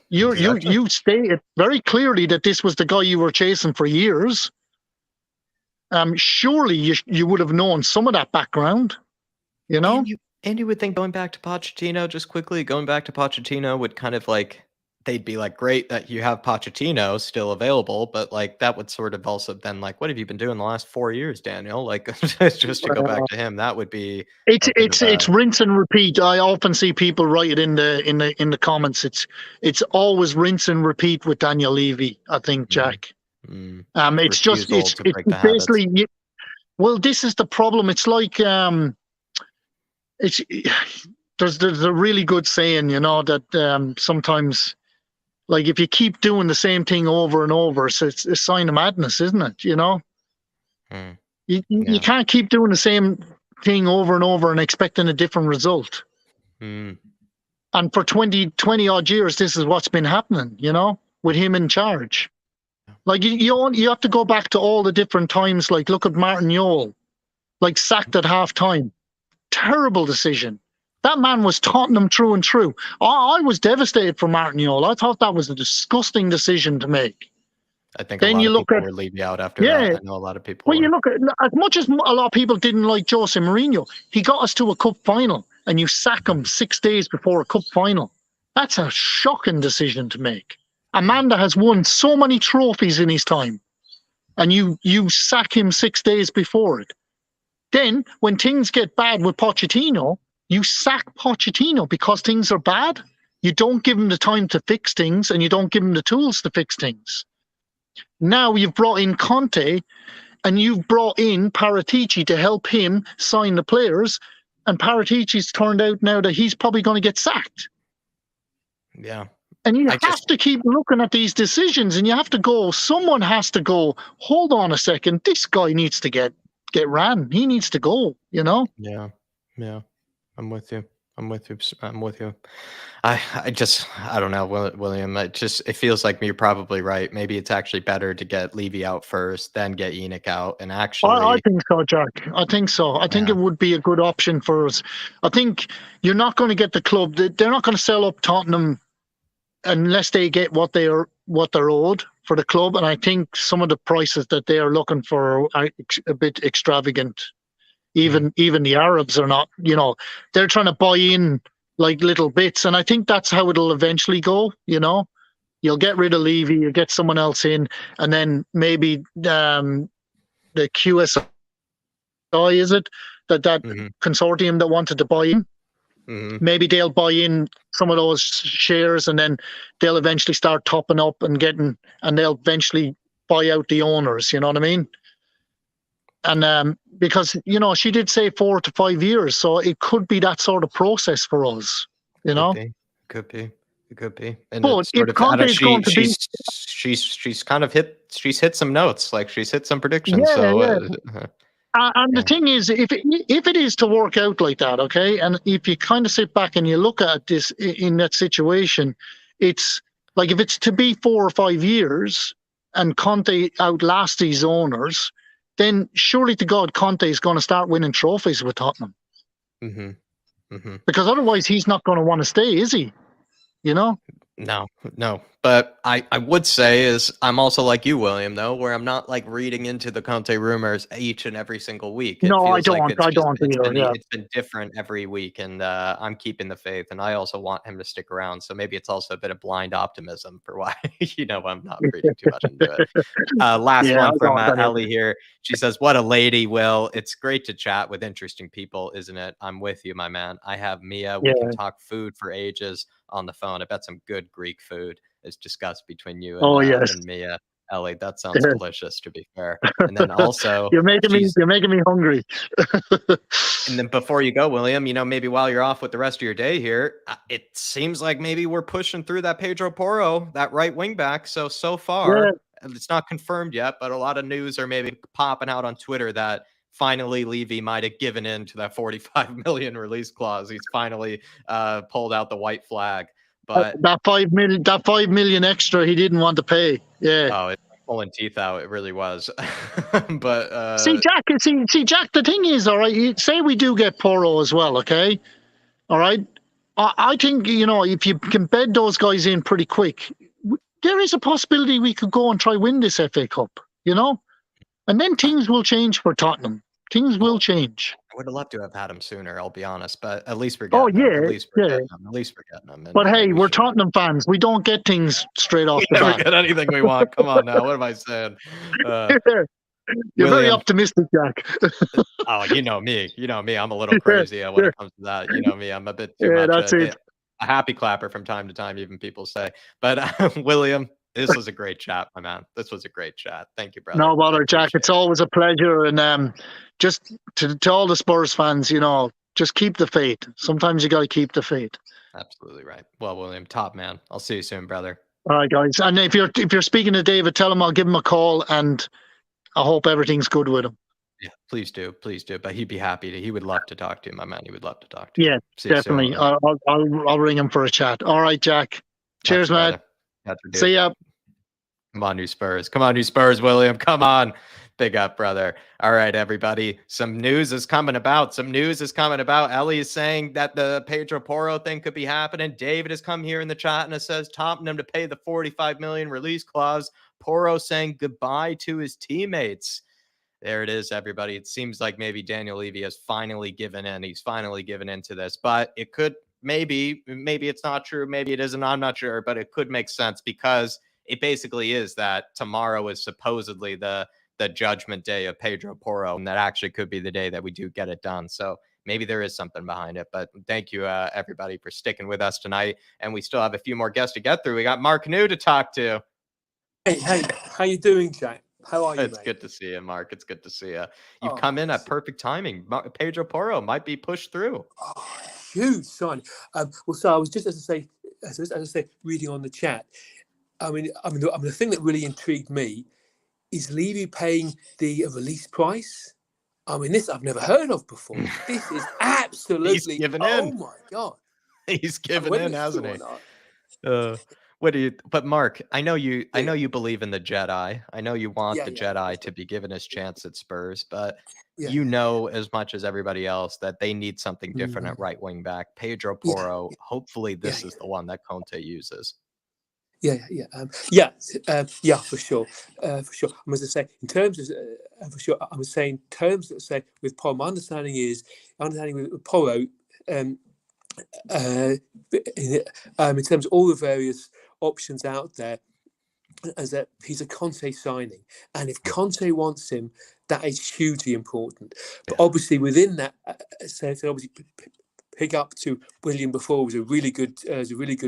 You stated very clearly that this was the guy you were chasing for years. Surely you would have known some of that background, And you would think going back to Pochettino, just quickly going back to Pochettino would kind of like they'd be like, great that you have Pochettino still available, but like that would sort of also then like, what have you been doing the last 4 years, Daniel? Like just to go back to him, that would be it's rinse and repeat. I often see people write it in the comments. It's always rinse and repeat with Daniel Levy, I think, Jack. It's just it's basically well, this is the problem. It's like there's a really good saying, that sometimes, like, if you keep doing the same thing over and over, it's a sign of madness, isn't it? You can't keep doing the same thing over and over and expecting a different result. And for 20 odd years, this is what's been happening, with him in charge. Like you have to go back to all the different times. Like look at Martin Yole, like sacked at half time. Terrible decision. That man was Tottenham through and through. I was devastated for Martin Yole. I thought that was a disgusting decision to make. I think then a lot of people were leaving out after that. I know a lot of people. Well, you look at, as much as a lot of people didn't like Jose Mourinho, he got us to a cup final, and you sack him 6 days before a cup final. That's a shocking decision to make. A man that has won so many trophies in his time, and you sack him 6 days before it. Then, when things get bad with Pochettino, you sack Pochettino because things are bad. You don't give him the time to fix things, and you don't give him the tools to fix things. Now you've brought in Conte, and you've brought in Paratici to help him sign the players, and Paratici's turned out now that he's probably going to get sacked. Yeah. And you have to keep looking at these decisions, and you have to go, someone has to go, hold on a second, this guy needs to get ran. He needs to go, Yeah. I'm with you. I'm with you. I'm with you. I don't know, William. It feels like you're probably right. Maybe it's actually better to get Levy out first, then get Enoch out, and I actually, think so, Jack. I think so. I think yeah. it would be a good option for us. I think you're not going to get the club. They're not going to sell up Tottenham unless they get what they're owed for the club. And I think some of the prices that they are looking for are a bit extravagant. Even the Arabs are not. They're trying to buy in like little bits, and I think that's how it'll eventually go. You'll get rid of Levy, you get someone else in, and then maybe the QSI, is it that consortium that wanted to buy in? Maybe they'll buy in some of those shares, and then they'll eventually start topping up and they'll eventually buy out the owners. You know what I mean? And because she did say 4 to 5 years, so it could be that sort of process for us. Could be. It could be. And but it's sort if of, I don't know, Conte is going to be, she's kind of hit some notes, like she's hit some predictions. yeah, So yeah. And the thing is, if it is to work out like that, okay, and if you kind of sit back and you look at this in that situation, it's like if it's to be 4 or 5 years and Conte outlasts these owners, then surely to God, Conte is going to start winning trophies with Tottenham. Because otherwise he's not going to want to stay, is he? No. But I would say is I'm also like you, William, though, where I'm not like reading into the Conte rumors each and every single week. It No, I feels don't. like It's been different every week, and I'm keeping the faith, and I also want him to stick around. So maybe it's also a bit of blind optimism for why I'm not reading too much into it. Last one from Ellie here. She says, "What a lady, Will. It's great to chat with interesting people, isn't it? I'm with you, my man. I have Mia. We can talk food for ages on the phone. I bet some good Greek food is discussed between you and Mia. Ellie, that sounds delicious, to be fair. And then also you're making me hungry." And then before you go, William, maybe while you're off with the rest of your day here, it seems like maybe we're pushing through that Pedro Porro, that right wing back. So far, it's not confirmed yet, but a lot of news are maybe popping out on Twitter that finally Levy might have given in to that 45 million release clause. He's finally pulled out the white flag. But that 5 million extra he didn't want to pay. Yeah. Oh, it's pulling teeth out. It really was. But see, Jack. The thing is, all right. Say we do get Porro as well, okay? All right. I think if you can bed those guys in pretty quick, there is a possibility we could go and try win this FA Cup. And then things will change for Tottenham. Things will change. I would have loved to have had him sooner, I'll be honest, but at least we're getting him. At least we're getting him. But hey, we're Tottenham fans. We don't get things straight off the bat. We get anything we want. Come on now. What am I saying? You're very optimistic, Jack. Oh, you know me. I'm a little crazy when it comes to that. You know me. I'm a bit too much. That's it. A happy clapper from time to time, even people say. But William, this was a great chat, my man. This was a great chat. Thank you, brother. No bother, Jack. It's always a pleasure. And just to all the Spurs fans, just keep the faith. Sometimes you got to keep the faith. Absolutely right. Well, William, top man. I'll see you soon, brother. All right, guys. And if you're speaking to David, tell him I'll give him a call, and I hope everything's good with him. Yeah, please do. But he'd be happy to. He would love to talk to you, my man. He would love to talk to you. Yeah, definitely. I'll ring him for a chat. All right, Jack. Cheers, man. See ya. Come on, you Spurs. William. Come on. Big up, brother. All right, everybody. Some news is coming about. Ellie is saying that the Pedro Porro thing could be happening. David has come here in the chat and it says Tottenham to pay the 45 million release clause. Porro saying goodbye to his teammates. There it is, everybody. It seems like maybe Daniel Levy has finally given in. He's finally given into this, but it could maybe it's not true. Maybe it isn't. I'm not sure, but it could make sense because it basically is that tomorrow is supposedly the judgment day of Pedro Porro, and that actually could be the day that we do get it done. So maybe there is something behind it, but thank you, everybody, for sticking with us tonight. And we still have a few more guests to get through. We got Mark New to talk to. Hey, how you doing, Jack? How are you, It's mate? good to see you, Mark. It's good to see you. You've come in at perfect timing. Pedro Porro might be pushed through. Oh, huge sign. So I was just, as I say, reading on the chat. I mean, the thing that really intrigued me is Levy paying the release price. I mean, this I've never heard of before. This is absolutely. given Oh in. my god! He's I don't know given whether in, it's hasn't true or he? not. What do you? But Mark, I know you. I know Yeah. you believe in the Jedi. I know you want Yeah, the yeah, Jedi to be given his chance at Spurs, but yeah, you know as much as everybody else that they need something different at right wing back. Pedro yeah, Porro. Hopefully, yeah, this is the one that Conte uses. Yeah, for sure, for sure. I must say, in terms of for sure, I was saying terms that say with Porro. My understanding with Porro, in terms of all the various options out there, as that he's a Conte signing, and if Conte wants him, that is hugely important. But obviously, within that, so obviously. Pick up to William before was a really good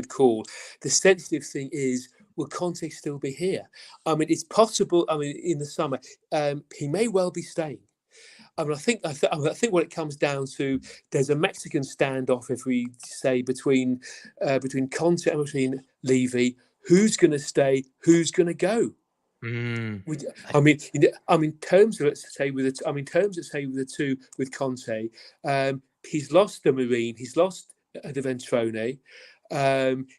call. The sensitive thing is, will Conte still be here? I mean, it's possible. I mean, in the summer, he may well be staying. I mean, I think what it comes down to, there's a Mexican standoff, if we say, between Conte and between Levy. Who's going to stay? Who's going to go? I mean, terms of the two with Conte, he's lost the Marine, he's lost the Ventrone,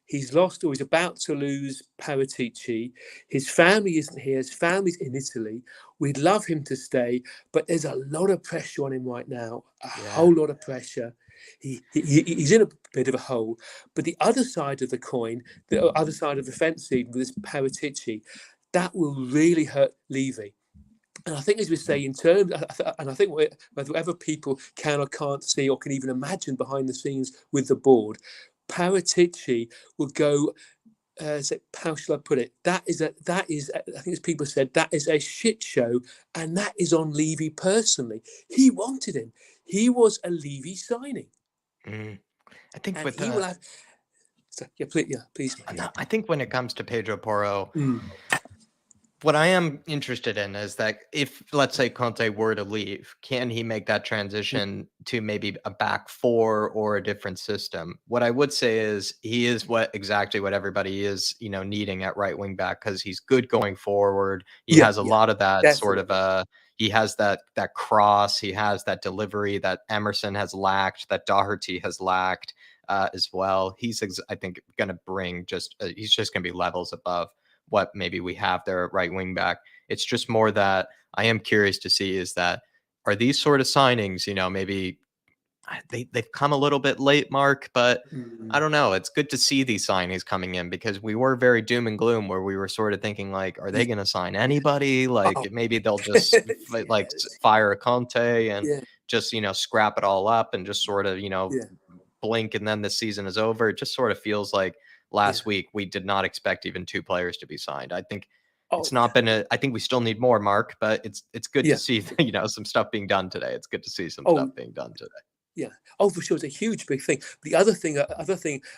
he's lost or he's about to lose Paratici. His family isn't here. His family's in Italy. We'd love him to stay, but there's a lot of pressure on him right now. Whole lot of pressure. He's in a bit of a hole. But the other side of the coin, the other side of the fence, even with this Paratici, that will really hurt Levy. And I think, as we say, in terms, and I think whether people can or can't see or can even imagine behind the scenes with the board, Paratici will go. How shall I put it? That is, I think as people said, that is a shit show, and that is on Levy personally. He wanted him. He was a Levy signing. I think, and with he will have. So, please. I think when it comes to Pedro Porro. What I am interested in is that if, let's say, Conte were to leave, can he make that transition to maybe a back four or a different system? What I would say is he is exactly what everybody is, needing at right wing back, because he's good going forward. He has a lot of that sort of he has that cross, he has that delivery that Emerson has lacked, that Doherty has lacked as well. He's, I think, going to bring he's just going to be levels above what maybe we have there at right wing back. It's just more that I am curious to see is that, are these sort of signings, maybe they've come a little bit late, Mark, but I don't know. It's good to see these signings coming in, because we were very doom and gloom where we were sort of thinking like, are they going to sign anybody? Like maybe they'll just fire a Conte and just, scrap it all up and just sort of, blink and then the season is over. It just sort of feels like last week we did not expect even 2 players to be signed. I think it's not been I think we still need more, Mark, but it's good to see, some stuff being done today. It's good to see some stuff being done today. Yeah. Oh, for sure. It's a huge, big thing. The other thing,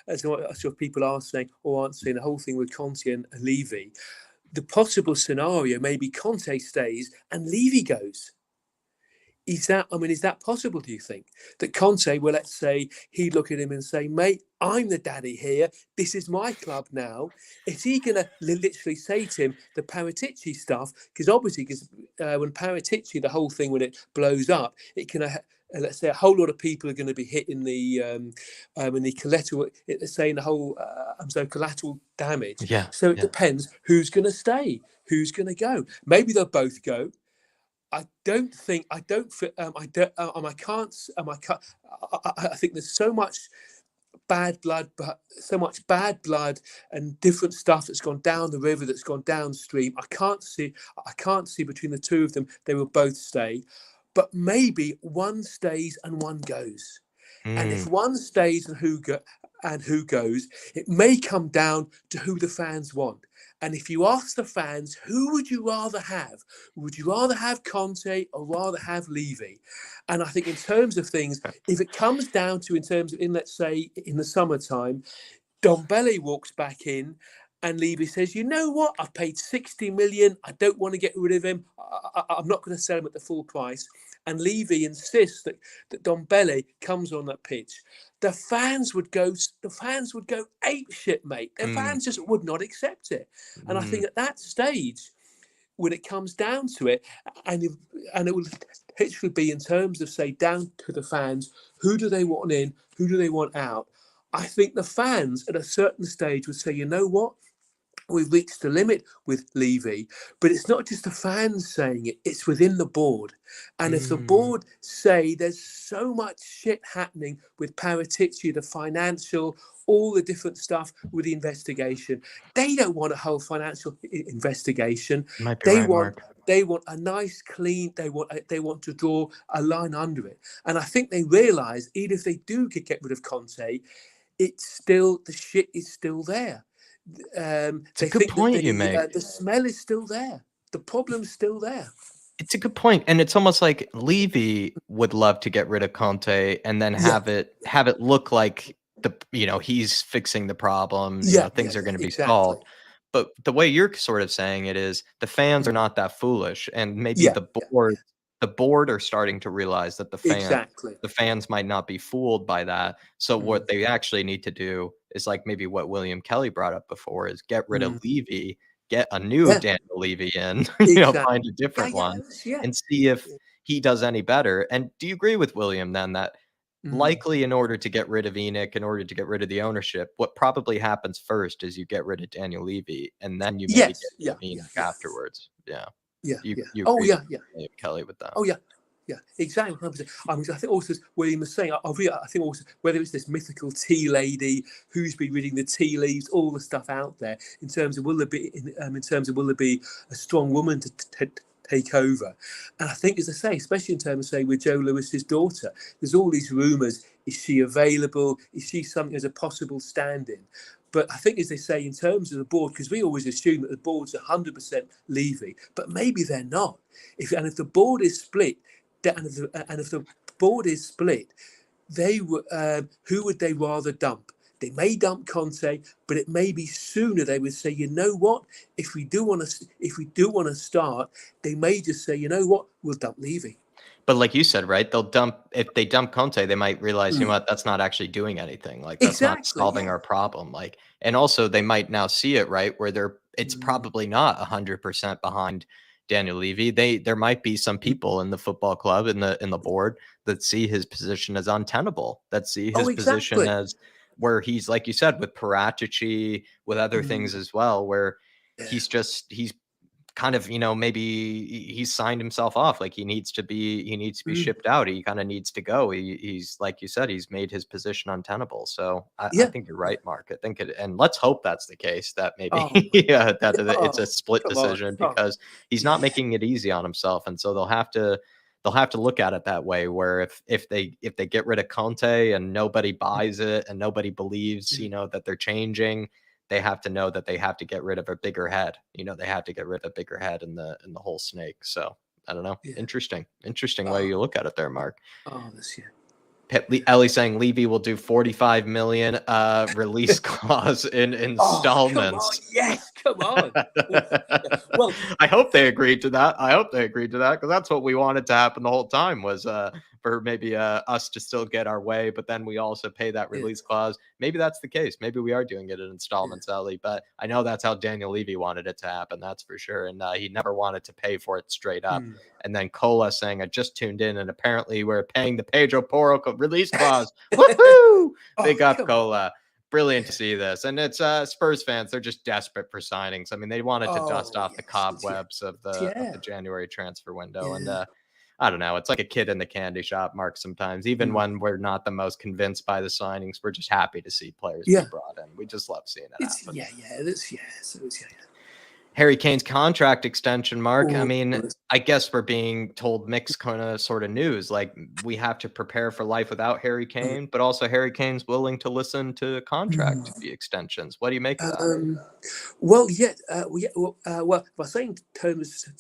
as what people are saying or aren't saying, the whole thing with Conte and Levy, the possible scenario, maybe Conte stays and Levy goes. Is that possible, do you think? That Conte, well, let's say he'd look at him and say, mate, I'm the daddy here. This is my club now. Is he going to literally say to him the Paratici stuff? Because obviously, when Paratici, the whole thing, when it blows up, it can, let's say, a whole lot of people are going to be hitting the collateral, saying the whole, collateral damage. Yeah. So it depends who's going to stay, who's going to go. Maybe they'll both go. I think there's so much bad blood and different stuff that's gone down the river, that's gone downstream. I can't see between the two of them they will both stay, but maybe one stays and one goes. And if one stays and who goes, it may come down to who the fans want. And if you ask the fans, who would you rather have? Would you rather have Conte or rather have Levy? And I think in terms of things, if it comes down to let's say in the summertime, Dombele walks back in and Levy says, you know what? I've paid 60 million. I don't want to get rid of him. I'm not going to sell him at the full price. And Levy insists that Dombele comes on that pitch. The fans would go apeshit, mate. The fans just would not accept it. And I think at that stage, when it comes down to it, and it will literally be in terms of, say, down to the fans, who do they want in, who do they want out? I think the fans at a certain stage would say, you know what? We've reached the limit with Levy, but it's not just the fans saying it, it's within the board. And if the board say there's so much shit happening with Paratici, the financial, all the different stuff with the investigation, they don't want a whole financial investigation. Might be right, Mark. They want a nice, clean. They want to draw a line under it. And I think they realise, even if they do get rid of Conte, it's still, the shit is still there. It's a good point you make. The smell is still there. The problem's still there. It's a good point, and it's almost like Levy would love to get rid of Conte and then have it look like he's fixing the problem. Things are going to be solved. But the way you're sort of saying it is, the fans are not that foolish, and maybe the board are starting to realize that the fans might not be fooled by that. So what they actually need to do is, like maybe what William Kelly brought up before, is get rid of Levy, get a new Daniel Levy in, find a different one, and see if he does any better. And do you agree with William then that likely, in order to get rid of Enoch, in order to get rid of the ownership, what probably happens first is you get rid of Daniel Levy, and then you maybe get rid of Enoch afterwards? You agree with Kelly with that? Yeah, exactly. 100%. I think also William was saying, I think also whether it's this mythical tea lady who's been reading the tea leaves, all the stuff out there in terms of will there be a strong woman to take over? And I think, as I say, especially in terms of, say, with Joe Lewis's daughter, there's all these rumours. Is she available? Is she something as a possible stand-in? But I think, as they say, in terms of the board, because we always assume that the board's 100% Levy, but maybe they're not. If the board is split, and if the board is split, who would they rather dump? They may dump Conte, but it may be sooner they would say, you know what? If we do want to start, they may just say, you know what? We'll dump Levy. But like you said, right? If they dump Conte, they might realize, you know what, that's not actually doing anything. Like, that's not solving our problem. Like, and also they might now see it, right, where it's probably not 100% behind Daniel Levy. There might be some people in the football club, in the board, that see his position as untenable, that see his position as where he's, like you said, with Paratici, with other things as well, where he's kind of, maybe he's signed himself off. Like, he needs to be shipped out. He kind of needs to go. He's, like you said, he's made his position untenable. So I think you're right, Mark. I think and let's hope that's the case, that maybe it's a split decision, because he's not making it easy on himself. And so they'll have to look at it that way, where if they get rid of Conte and nobody buys it and nobody believes, that they're changing, they have to know that they have to get rid of a bigger head. They have to get rid of a bigger head in the whole snake. So I don't know. Interesting way you look at it there, Mark. This year. Ellie saying Levy will do 45 million release clause in installments. Come on. Well, I hope they agreed to that. Because that's what we wanted to happen the whole time, was for maybe us to still get our way, but then we also pay that release clause. Maybe that's the case. Maybe we are doing it in installments, Ellie. But I know that's how Daniel Levy wanted it to happen. That's for sure. And he never wanted to pay for it straight up. And then Cola saying, I just tuned in, and apparently we're paying the Pedro Porro release clause. Woohoo! Big up, Cola. Brilliant to see this. And it's Spurs fans, they're just desperate for signings. I mean, they wanted to dust off the cobwebs of the January transfer window. And I don't know, it's like a kid in the candy shop, Mark, sometimes. Even when we're not the most convinced by the signings, we're just happy to see players be brought in. We just love seeing it happen. Harry Kane's contract extension, Mark. I mean, I guess we're being told mixed kind of sort of news. Like, we have to prepare for life without Harry Kane, but also Harry Kane's willing to listen to contract extensions. What do you make of that? Well, I was saying terms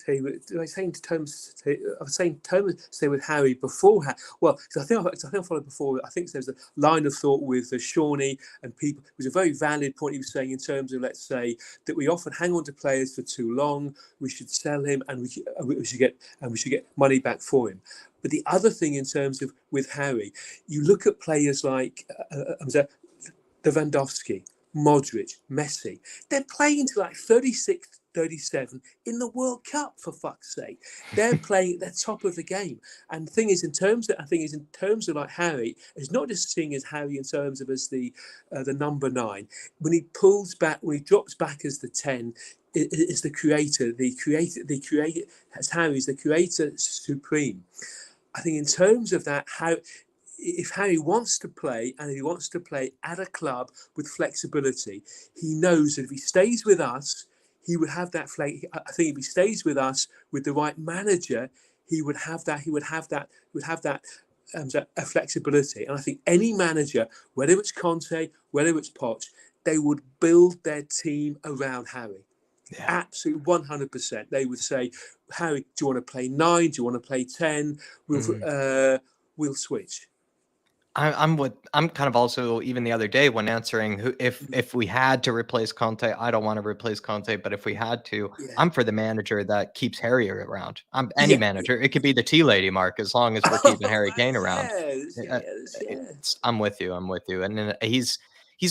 stay with Harry beforehand. Well, I think I followed before. I think there's a line of thought with Shawnee and people. It was a very valid point he was saying in terms of, let's say, that we often hang on to players for too long. We should sell him, and we should get money back for him. But the other thing in terms of with Harry, you look at players like Lewandowski, Modric, Messi. They're playing to like 36th 37 in the World Cup, for fuck's sake. They're playing at the top of the game. And the thing is, in terms of like Harry, it's not just seeing as Harry in terms of as the number 9. When he pulls back, when he drops back as the 10, is the creator, as Harry's the creator supreme. I think in terms of that, if Harry wants to play, and if he wants to play at a club with flexibility, he knows that if he stays with us, he would have that I think if he stays with us with the right manager, he would have that a flexibility. And I think any manager, whether it's Conte, whether it's Poch, they would build their team around Harry. Yeah. Absolutely 100%. They would say, Harry, do you want to play 9? Do you want to play 10? We'll switch. I'm kind of also, even the other day when answering if we had to replace Conte, I don't want to replace Conte, but if we had to, I'm for the manager that keeps Harry around. I'm any manager. It could be the tea lady, Mark, as long as we're keeping Harry Kane around. I'm with you. And then he's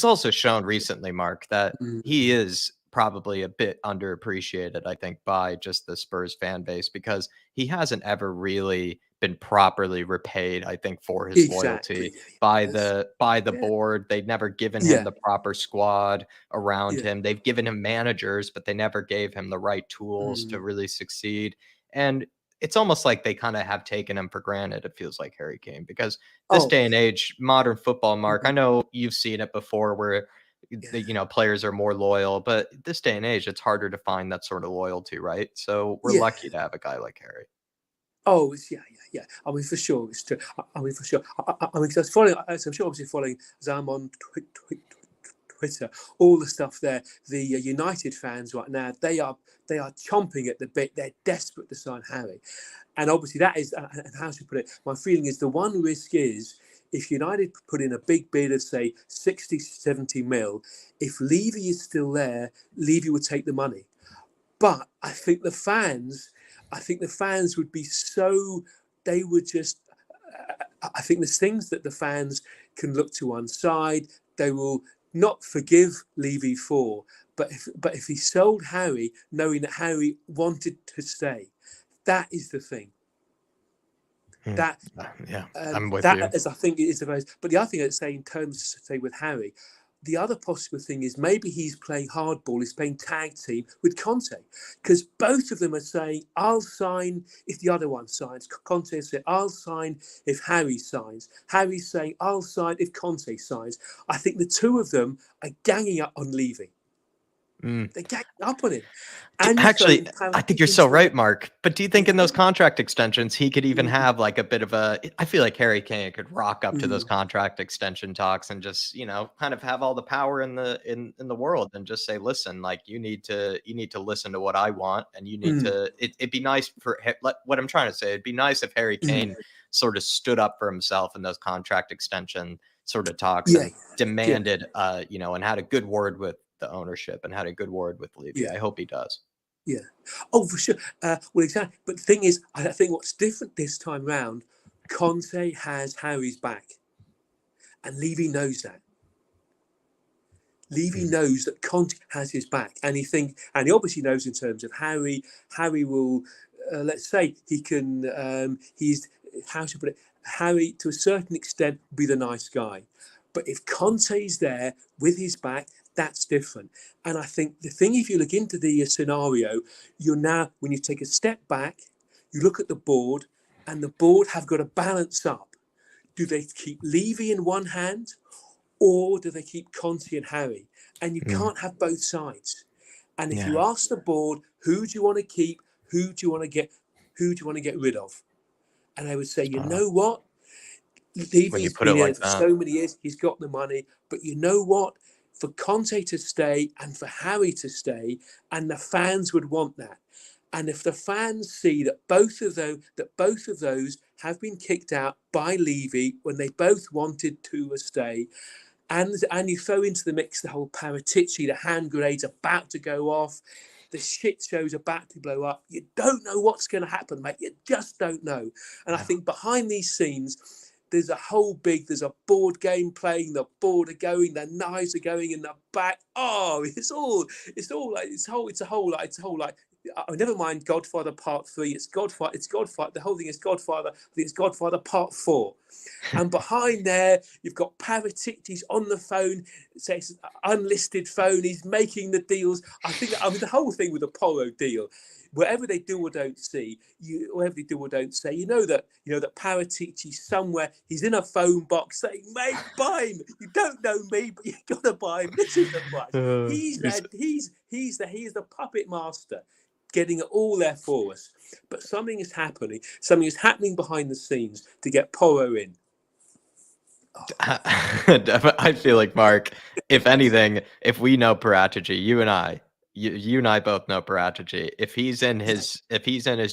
also shown recently, Mark, that he is probably a bit underappreciated, I think, by just the Spurs fan base, because he hasn't ever really been properly repaid, I think, for his loyalty by the board. They've never given him the proper squad around him. They've given him managers, but they never gave him the right tools to really succeed. And it's almost like they kind of have taken him for granted, it feels like, Harry Kane, because this day and age, modern football, Mark, I know you've seen it before where the players are more loyal, but this day and age, it's harder to find that sort of loyalty, right? So we're lucky to have a guy like Harry. Oh, yeah. I mean, for sure, it's true. I mean, for sure. I mean, because I'm sure, obviously, following as I'm on Twitter, all the stuff there. The United fans right now, they are chomping at the bit. They're desperate to sign Harry, and obviously that is. And how should I put it? My feeling is the one risk is, if United put in a big bid of, say, 60, 70 mil, if Levy is still there, Levy would take the money. But I think the fans would be so, they would just, I think there's things that the fans can look to one side. They will not forgive Levy for, but if he sold Harry, knowing that Harry wanted to stay, that is the thing. That I'm with that you. is, I think, it is the most. But the other thing I'd say in terms, say, with Harry, the other possible thing is maybe he's playing hardball, he's playing tag team with Conte, because both of them are saying, I'll sign if the other one signs. Conte said, I'll sign if Harry signs. Harry's saying, I'll sign if Conte signs. I think the two of them are ganging up on Levy. They're ganging up on him. And actually, I think you're so right, Mark. But do you think in those contract extensions, he could even have like a bit of a, I feel like Harry Kane could rock up to those contract extension talks and just, kind of have all the power in the world and just say, listen, like you need to listen to what I want. And you need to, it'd be nice for what I'm trying to say. It'd be nice if Harry Kane sort of stood up for himself in those contract extension sort of talks and demanded, and had a good word with the ownership and had a good word with Levy. I hope he does. Yeah. Oh, for sure. Well, exactly. But the thing is, I think what's different this time round, Conte has Harry's back, and Levy knows that. Levy knows that Conte has his back, and he obviously knows in terms of Harry. Harry will, let's say, he can. He's, how should I put it? Harry, to a certain extent, will be the nice guy, but if Conte's there with his back, that's different. And I think the thing, if you look into the scenario, you're now, when you take a step back, you look at the board, and the board have got to balance up. Do they keep Levy in one hand, or do they keep Conte and Harry? And you can't have both sides. And if you ask the board, who do you want to keep? Who do you want to get rid of? And I would say, you know what? Levy's been here for so many years. He's got the money. But you know what? For Conte to stay and for Harry to stay, and the fans would want that. And if the fans see that both of those have been kicked out by Levy when they both wanted to stay, and you throw into the mix the whole Paratici, the hand grenade's about to go off, the shit show's about to blow up, you don't know what's going to happen, mate. You just don't know. And I think behind these scenes, there's a board game playing, the board are going, the knives are going in the back. Oh, it's a whole like. Oh, never mind Godfather Part 3. It's Godfather. The whole thing is Godfather. I think it's Godfather Part 4. And behind there, you've got Paratici's on the phone. It's unlisted phone. He's making the deals. I mean, the whole thing with the Porro deal. Whatever they do or don't say, you know that Paratici somewhere, he's in a phone box saying, "Mate, buy him. You don't know me, but you gotta buy him. This is the price." He's the puppet master, getting it all there for us. But something is happening behind the scenes to get Porro in. I feel like, Mark, if anything, if we know Paratici, you and I both know Paratici. If he's in his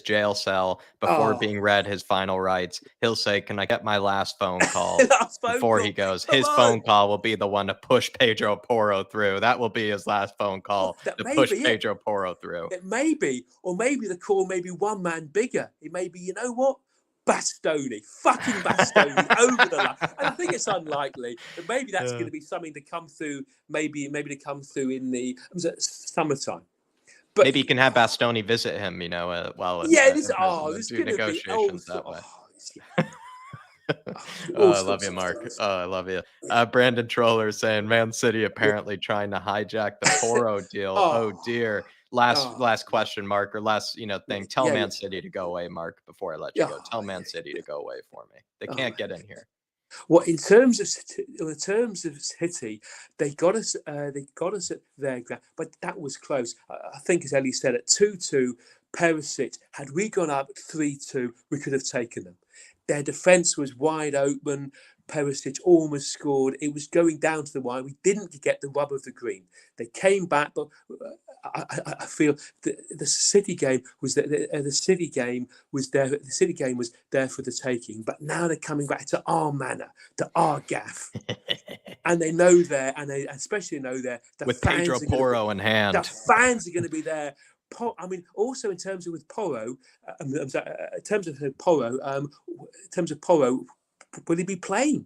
jail cell before being read his final rights, he'll say, "Can I get my last phone call?" Before he goes. His phone call will be the one to push Pedro Porro through. That will be his last phone call to push Pedro Porro through. It may be, or maybe the call may be one man bigger. It may be, you know what? Fucking Bastoni over the line. And I think it's unlikely, but maybe that's going to be something to come through. Maybe to come through in the summertime. But maybe you can have Bastoni visit him. While do negotiations that way. I love you, Mark. I love you. Brandon Troller saying Man City apparently trying to hijack the Porro deal. Oh dear. Last question, Mark, or last thing. Tell Man City to go away, Mark, before I let you go. Tell Man City to go away for me. They can't get in here. Well, in terms of City, they got us at their ground, but that was close. I think, as Ellie said, at 2-2, Perisic, had we gone up 3-2, we could have taken them. Their defence was wide open. Perisic almost scored. It was going down to the wire. We didn't get the rub of the green. They came back, but I feel the City game was there. The City game was there. The City game was there for the taking. But now they're coming back to our manor, to our gaff, and they know there, and they especially know there. With Pedro Porro in hand, the fans are going to be there. I mean, also in terms of Porro, will he be playing?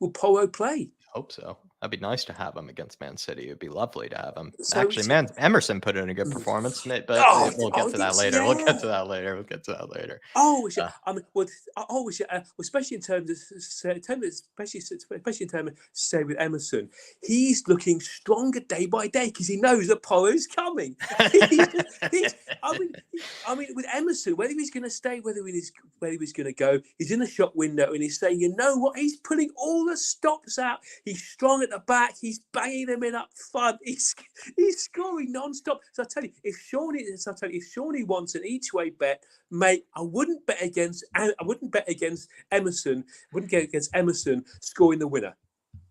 Will Porro play? I hope so. That'd be nice to have him against Man City. It'd be lovely to have him. Actually, Emerson put in a good performance, but we'll get to that later. We'll get to that later. Especially in terms of say with Emerson, he's looking stronger day by day because he knows that Porro's coming. I mean, with Emerson, whether he's going to stay, whether he's going to go, he's in the shop window and he's saying, you know what? He's pulling all the stops out. He's strong at the back. He's banging them in up front. He's scoring non-stop. So I tell you, if Shawnee wants an each-way bet, mate, I wouldn't bet against Emerson. Wouldn't get against Emerson scoring the winner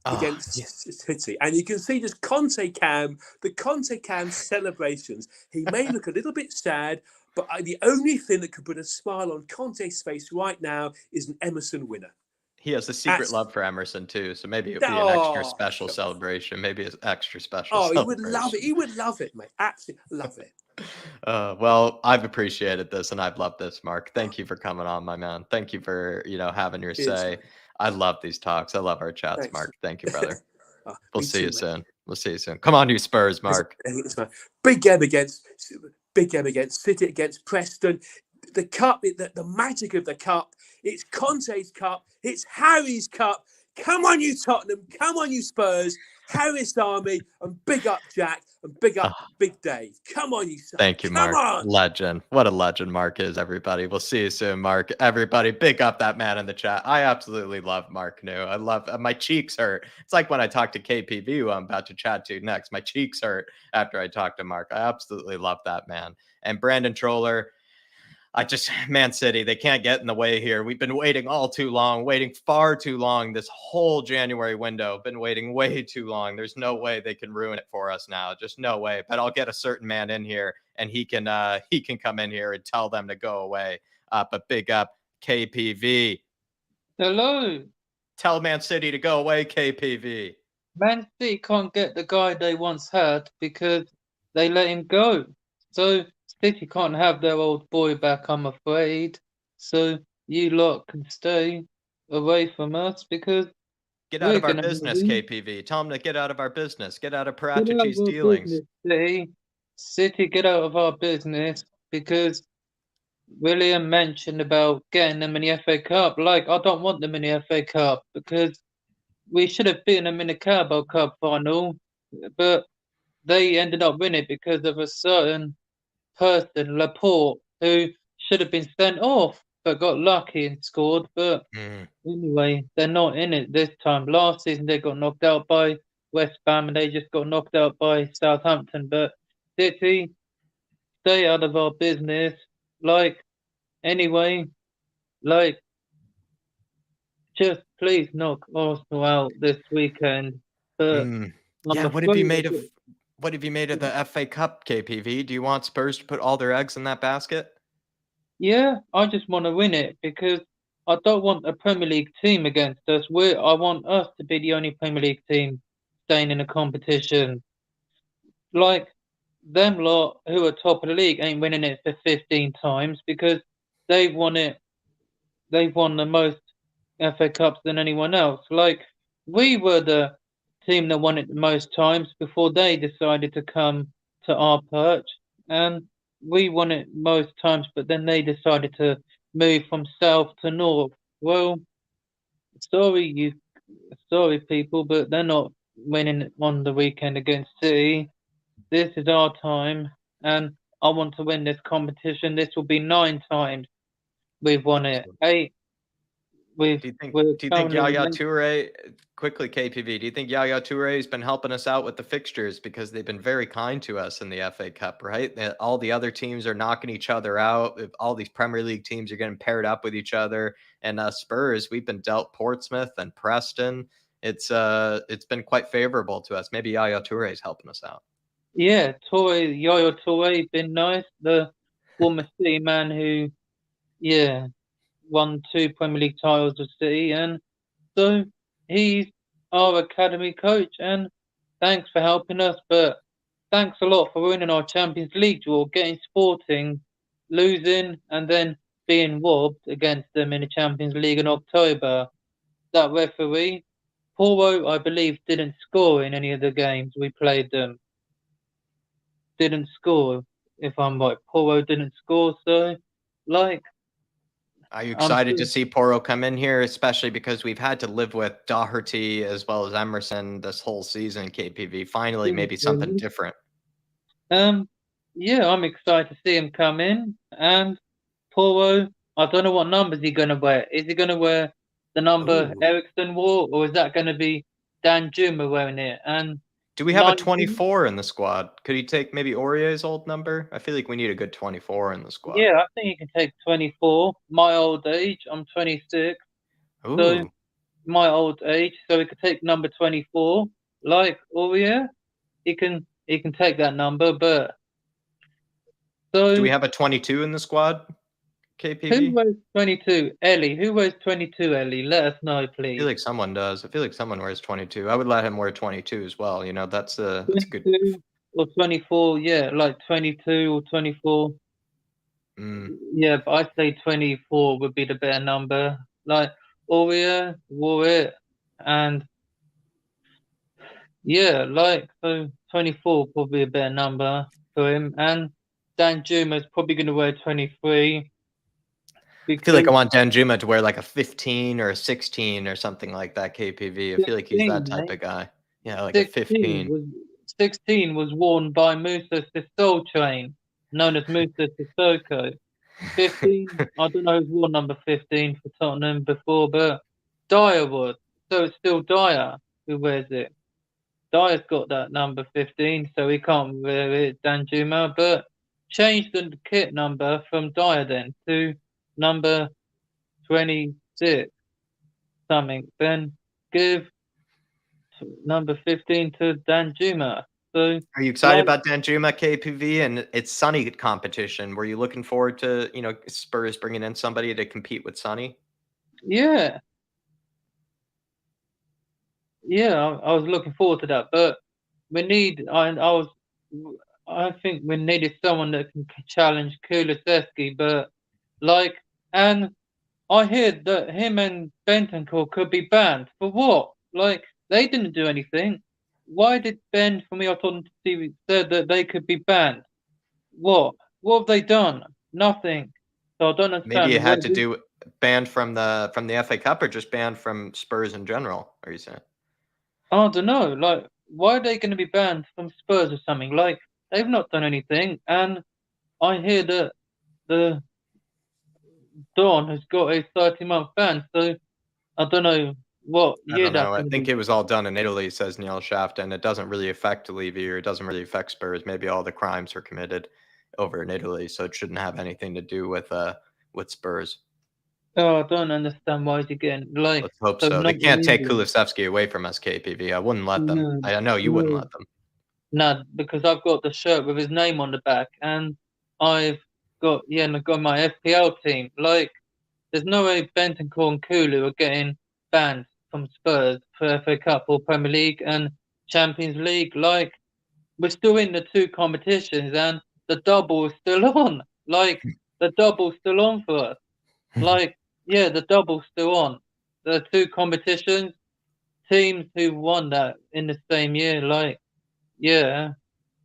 against City. And you can see just the Conte Cam celebrations. He may look a little bit sad, but the only thing that could put a smile on Conte's face right now is an Emerson winner. He has a secret love for Emerson too, so maybe it would be an extra special celebration. Maybe it's extra special. He would love it. He would love it, mate. Absolutely love it. Well, I've appreciated this and I've loved this, Mark. Thank you for coming on, my man. Thank you for having your say. I love these talks. I love our chats. Thanks. Mark. Thank you, brother. We'll see you soon. We'll see you soon. Come on, you Spurs, Mark. Big game against City, against Preston. The cup, the magic of the cup. It's Conte's cup. It's Harry's cup. Come on, you Tottenham. Come on, you Spurs. Harris Army, and big up Jack, and big up Big Dave. Come on, you son. Thank you, Mark. Legend. What a legend Mark is, everybody. We'll see you soon, Mark. Everybody, big up that man in the chat. I absolutely love Mark New. I love my cheeks hurt. It's like when I talk to KPV, who I'm about to chat to next. My cheeks hurt after I talk to Mark. I absolutely love that man. And Brandon Troller, Man City, they can't get in the way here. We've been waiting waiting far too long. This whole January window, been waiting way too long. There's no way they can ruin it for us now. Just no way. But I'll get a certain man in here and he can come in here and tell them to go away. But big up KPV. Hello. Tell Man City to go away, KPV. Man City can't get the guy they once had because they let him go. So City can't have their old boy back, I'm afraid. So you lot can stay. away from us because Get out we're of our going to business, win. KPV. Tell them to get out of our business. Get out of Get out of Paratici's our dealings. business, City. City, get out of our business because William mentioned about getting them in the FA Cup. Like, I don't want them in the FA Cup because we should have beaten them in the Carabao Cup final, but they ended up winning because of a certain person, Laporte, who should have been sent off but got lucky and scored. But anyway, they're not in it this time. Last season they got knocked out by West Ham and they just got knocked out by Southampton. But City, stay out of our business. Like, anyway, like, just please knock Arsenal out this weekend. But I'm Yeah, what have you afraid made of the FA Cup, KPV? Do you want Spurs to put all their eggs in that basket? Yeah, I just want to win it because I don't want a Premier League team against us. I want us to be the only Premier League team staying in the competition. Like them lot who are top of the league ain't winning it for 15 times because they've won it. They've won the most FA Cups than anyone else. Like we were the team that won it the most times before they decided to come to our perch, and we won it most times, but then they decided to move from south to north. Well, sorry people, but they're not winning on the weekend against City. This is our time, and I want to win this competition. This will be 9 times we've won it. 8. Do you think currently Yaya Toure, quickly KPV, do you think Yaya Toure has been helping us out with the fixtures because they've been very kind to us in the FA Cup, right? All the other teams are knocking each other out. All these Premier League teams are getting paired up with each other. And Spurs, we've been dealt Portsmouth and Preston. It's been quite favorable to us. Maybe Yaya Toure is helping us out. Yeah, Yaya Toure been nice. The former City man who, yeah, won 2 Premier League titles with City, and so he's our academy coach. And thanks for helping us, but thanks a lot for winning our Champions League draw, getting Sporting, losing, and then being robbed against them in the Champions League in October. That referee, Porro, I believe, didn't score in any of the games we played them. Didn't score, if I'm right. Porro didn't score, so like. Are you excited to see Porro come in here, especially because we've had to live with Doherty as well as Emerson this whole season, KPV? Finally, maybe something different. Yeah, I'm excited to see him come in. And Porro, I don't know what numbers he's going to wear. Is he going to wear the number Ericsson wore, or is that going to be Danjuma wearing it? And do we have a 24 in the squad? Could he take maybe Aurier's old number? I feel like we need a good 24 in the squad. Yeah, I think he can take 24. My old age, I'm 26. Ooh. So my old age, so he could take number 24. Like Aurier, he can take that number, but so do we have a 22 in the squad? KPV? Who wears 22? Ellie. Who wears 22, Ellie? Let us know, please. I feel like someone does. I feel like someone wears 22. I would let him wear 22 as well. You know, that's a good. Or 24, yeah, like 22 or 24. Yeah, but I say 24 would be the better number. Like Aurier wore it, and yeah, like so 24 probably a better number for him. And Danjuma is probably going to wear 23. I feel like I want Danjuma to wear like a 15 or a 16 or something like that, KPV. I feel like he's that type of guy. Yeah, like a 15. 16 was worn by Musa Sissoko, known as Musa Sissoko. 15, I don't know who's worn number 15 for Tottenham before, but Dyer was. So it's still Dyer who wears it. Dyer's got that number 15, so he can't wear it, Danjuma, but change the kit number from Dyer then to number 26 something, then give number 15 to Danjuma. So are you excited about Danjuma, KPV? And it's Sonny competition. Were you looking forward to, Spurs bringing in somebody to compete with Sonny? Yeah. Yeah, I was looking forward to that, but we need. I think we needed someone that can challenge Kulusevski, but and I heard that him and Bentancur could be banned. For what? Like, they didn't do anything. Why did Ben from the Tottenham TV said that they could be banned? What? What have they done? Nothing. So I don't Maybe understand. it had to do banned from the FA Cup or just banned from Spurs in general. Are you saying? I don't know. Like, why are they going to be banned from Spurs or something? Like, they've not done anything. And I hear that the Dawn has got a 30-month ban. So I don't know what I year don't that's know. I going to think be. it was all done in Italy, says Neil Shaft, and it doesn't really affect Levy or it doesn't really affect Spurs. Maybe all the crimes were committed over in Italy, so it shouldn't have anything to do with Spurs. Oh, I don't understand why he's getting like Let's hope so so. They not can't take illegal. Kulusevski away from us, KPV. I wouldn't let them. No, I know you wouldn't no, let them. no, because I've got the shirt with his name on the back, and I've got and I've got my FPL team. Like, there's no way Bentancur and Kulu are getting banned from Spurs for FA Cup or Premier League and Champions League. Like, we're still in the two competitions, and the double is still on. Like, the double's still on for us. Like, yeah, the double's still on. The two competitions, teams who won that in the same year, like, yeah,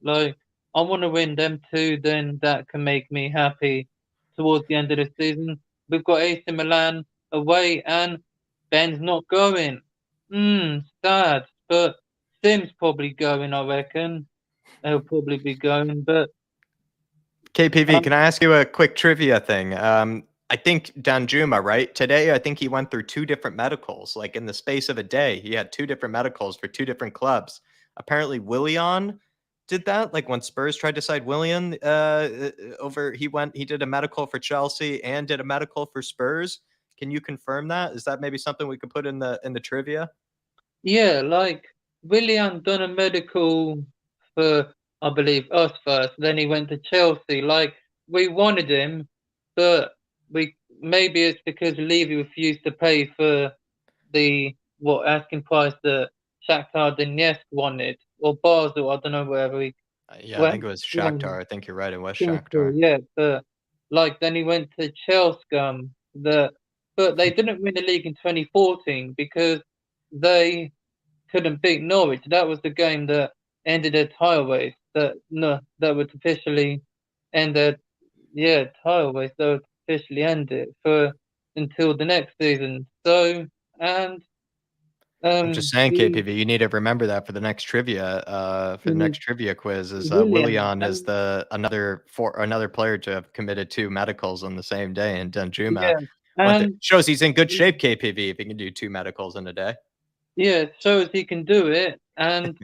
like, I want to win them two, then that can make me happy towards the end of the season. We've got AC Milan away, and Ben's not going. Sad. But Sim's probably going, I reckon. He'll probably be going, but KPV, can I ask you a quick trivia thing? I think Danjuma, right? Today, I think he went through 2 different medicals. Like in the space of a day, he had 2 different medicals for 2 different clubs. Apparently, Willian did that. Like when Spurs tried to side Willian he did a medical for Chelsea and did a medical for Spurs. Can you confirm that? Is that maybe something we could put in the trivia? yeah, like Willian done a medical for, I believe, us first. Then he went to Chelsea. Like, we wanted him, but maybe it's because Levy refused to pay for the asking price that Shakhtar Donetsk wanted, or Basel. I don't know wherever he Yeah, I think went. it was Shakhtar. I think you're right. It was Chelsea, Shakhtar. yeah, but like then he went to Chelsea. But they didn't win the league in 2014 because they couldn't beat Norwich. That was the game that ended their tileways. That would officially end their tileways. That would officially end it for until the next season. So and I'm just saying, the KPV, you need to remember that for the next trivia. For the next trivia quiz, is William Willian is another player to have committed 2 medicals on the same day, and Danjuma yeah and shows he's in good shape. KPV, if he can do 2 medicals in a day. yeah shows he can do it and.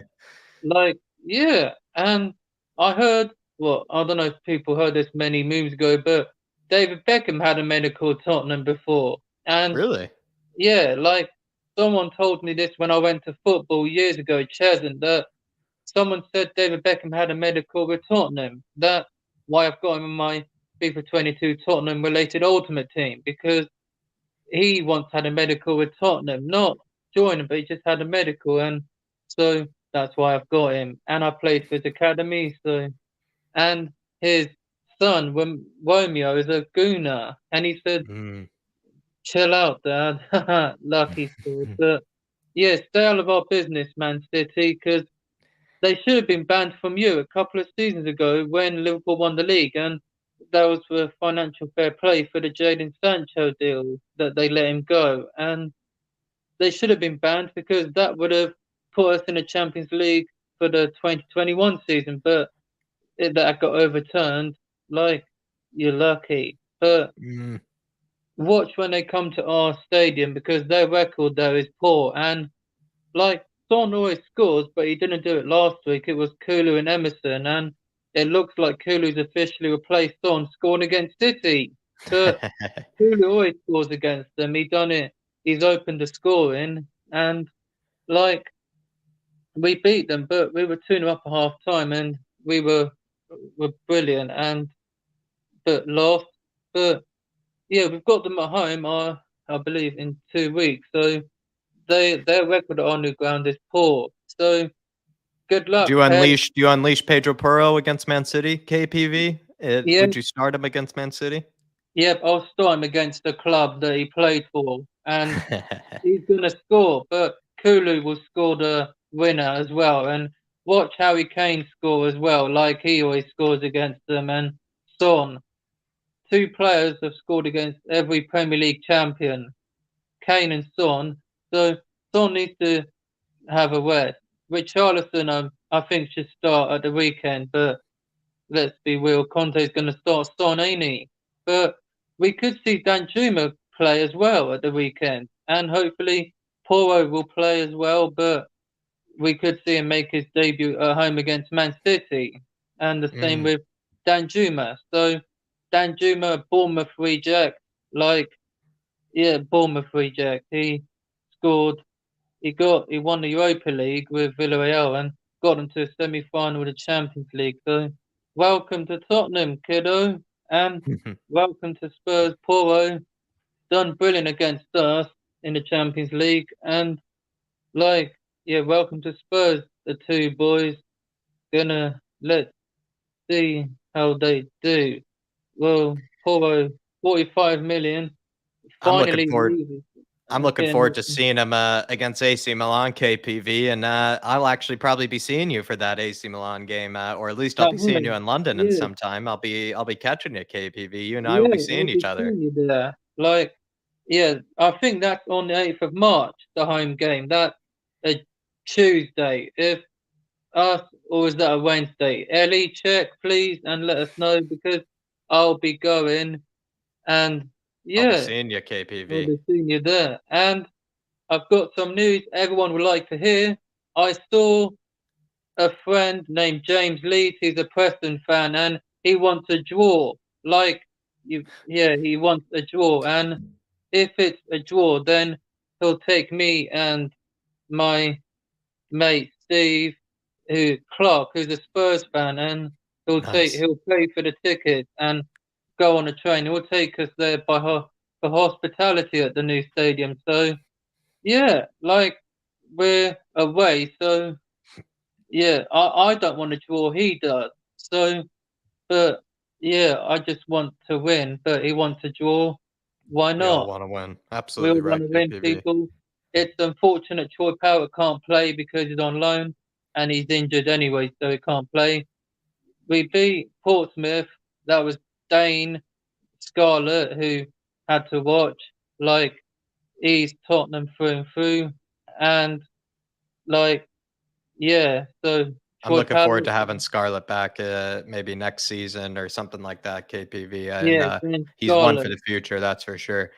Like, yeah, and I heard, well, I don't know if people heard this many moves ago, but David Beckham had a medical at Tottenham before. And Really? yeah, like someone told me this when I went to football years ago, Chesney, that someone said David Beckham had a medical with Tottenham. That's why I've got him in my FIFA 22 Tottenham related ultimate team, because he once had a medical with Tottenham, not joining, but he just had a medical, and so that's why I've got him. And I played for his academy, so and his son, Romeo, is a gooner, and he said, "Chill out, Dad." Lucky scored, but yeah, stay out of our business, Man City, because they should have been banned from you a couple of seasons ago when Liverpool won the league, and that was for financial fair play for the Jadon Sancho deal that they let him go. And they should have been banned because that would have put us in the Champions League for the 2021 season, but that got overturned. Like, you're lucky. But watch when they come to our stadium because their record there is poor. And like, Son always scores, but he didn't do it last week. It was Kulu and Emerson, and it looks like Kulu's officially replaced Son scoring against City. But Kulu always scores against them. He done it. He's opened the scoring, and like we beat them, but we were 2-0 up at half time, and we were brilliant, and but lost. But yeah, we've got them at home. I believe in 2 weeks, so their record at our new ground is poor. So good luck. Do you unleash Pedro Porro against Man City, KPV? Yeah. Would you start him against Man City? Yep, I'll start him against the club that he played for, and he's going to score. But Kulu will score the winner as well, and watch Harry Kane score as well, like he always scores against them. And Son, 2 players have scored against every Premier League champion, Kane and Son. So Son needs to have a rest. Richarlison, I think, should start at the weekend, but let's be real, Conte's going to start Son, ain't he? But we could see Danjuma play as well at the weekend, and hopefully Porro will play as well, but we could see him make his debut at home against Man City, and the same with Danjuma. So Danjuma, Bournemouth reject, Bournemouth reject. He scored. He won the Europa League with Villarreal and got them to a semi-final of the Champions League. So welcome to Tottenham, kiddo, and welcome to Spurs. Porro done brilliant against us in the Champions League, and welcome to Spurs. The 2 boys let's see how they do. Well, Porro, 45 million. Finally, I'm looking forward to seeing him against AC Milan, KPV, and I'll actually probably be seeing you for that AC Milan game, or at least I'll be seeing you in London in some time. I'll be catching you, KPV. You and I will be seeing each other. I think that's on the 8th of March, the home game. That's a Tuesday. If us, or is that a Wednesday? Ellie, check please and let us know, because I'll be going, and I'll be seeing you, KPV. I'll be seeing you there. And I've got some news everyone would like to hear. I saw a friend named James Leeds. He's a Preston fan, and he wants a draw. He wants a draw. And if it's a draw, then he'll take me and my mate Steve, Clark, who's a Spurs fan, and he'll pay for the ticket and go on a train. He'll take us there for hospitality at the new stadium. So we're away. So I don't want to draw. He does. So, but I just want to win. But he wants to draw. Why not? We all want to win. Absolutely we all right, want to win, people. It's unfortunate Troy Powell can't play because he's on loan and he's injured anyway, so he can't play. We beat Portsmouth. That was Dane Scarlett who had to watch. He's Tottenham through and through, and so I'm looking forward to having Scarlett back maybe next season or something like that, KPV. And he's one for the future, that's for sure.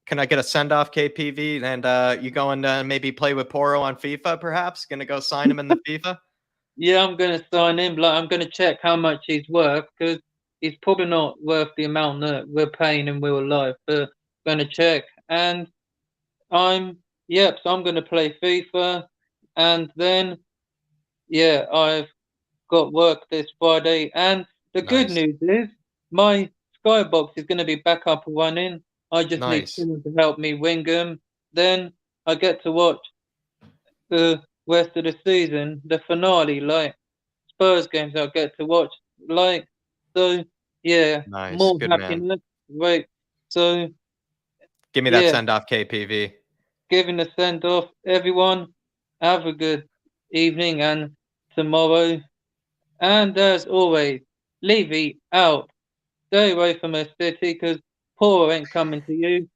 Can I get a send-off, KPV? And you going to maybe play with Porro on FIFA, perhaps? Going to go sign him in the FIFA? Yeah, I'm going to sign him. I'm going to check how much he's worth, because he's probably not worth the amount that we're paying in real life. But I'm going to check. And so I'm going to play FIFA. And then, I've got work this Friday. And the good news is my Skybox is going to be back up and running. I just need someone to help me wing them. Then I get to watch the rest of the season, the finale, Spurs games I'll get to watch. More Good happiness. Man. Right. So give me that send-off, KPV. Giving the send-off. Everyone, have a good evening and tomorrow. And as always, Levy out. Stay away from our city, because Porro ain't coming to you.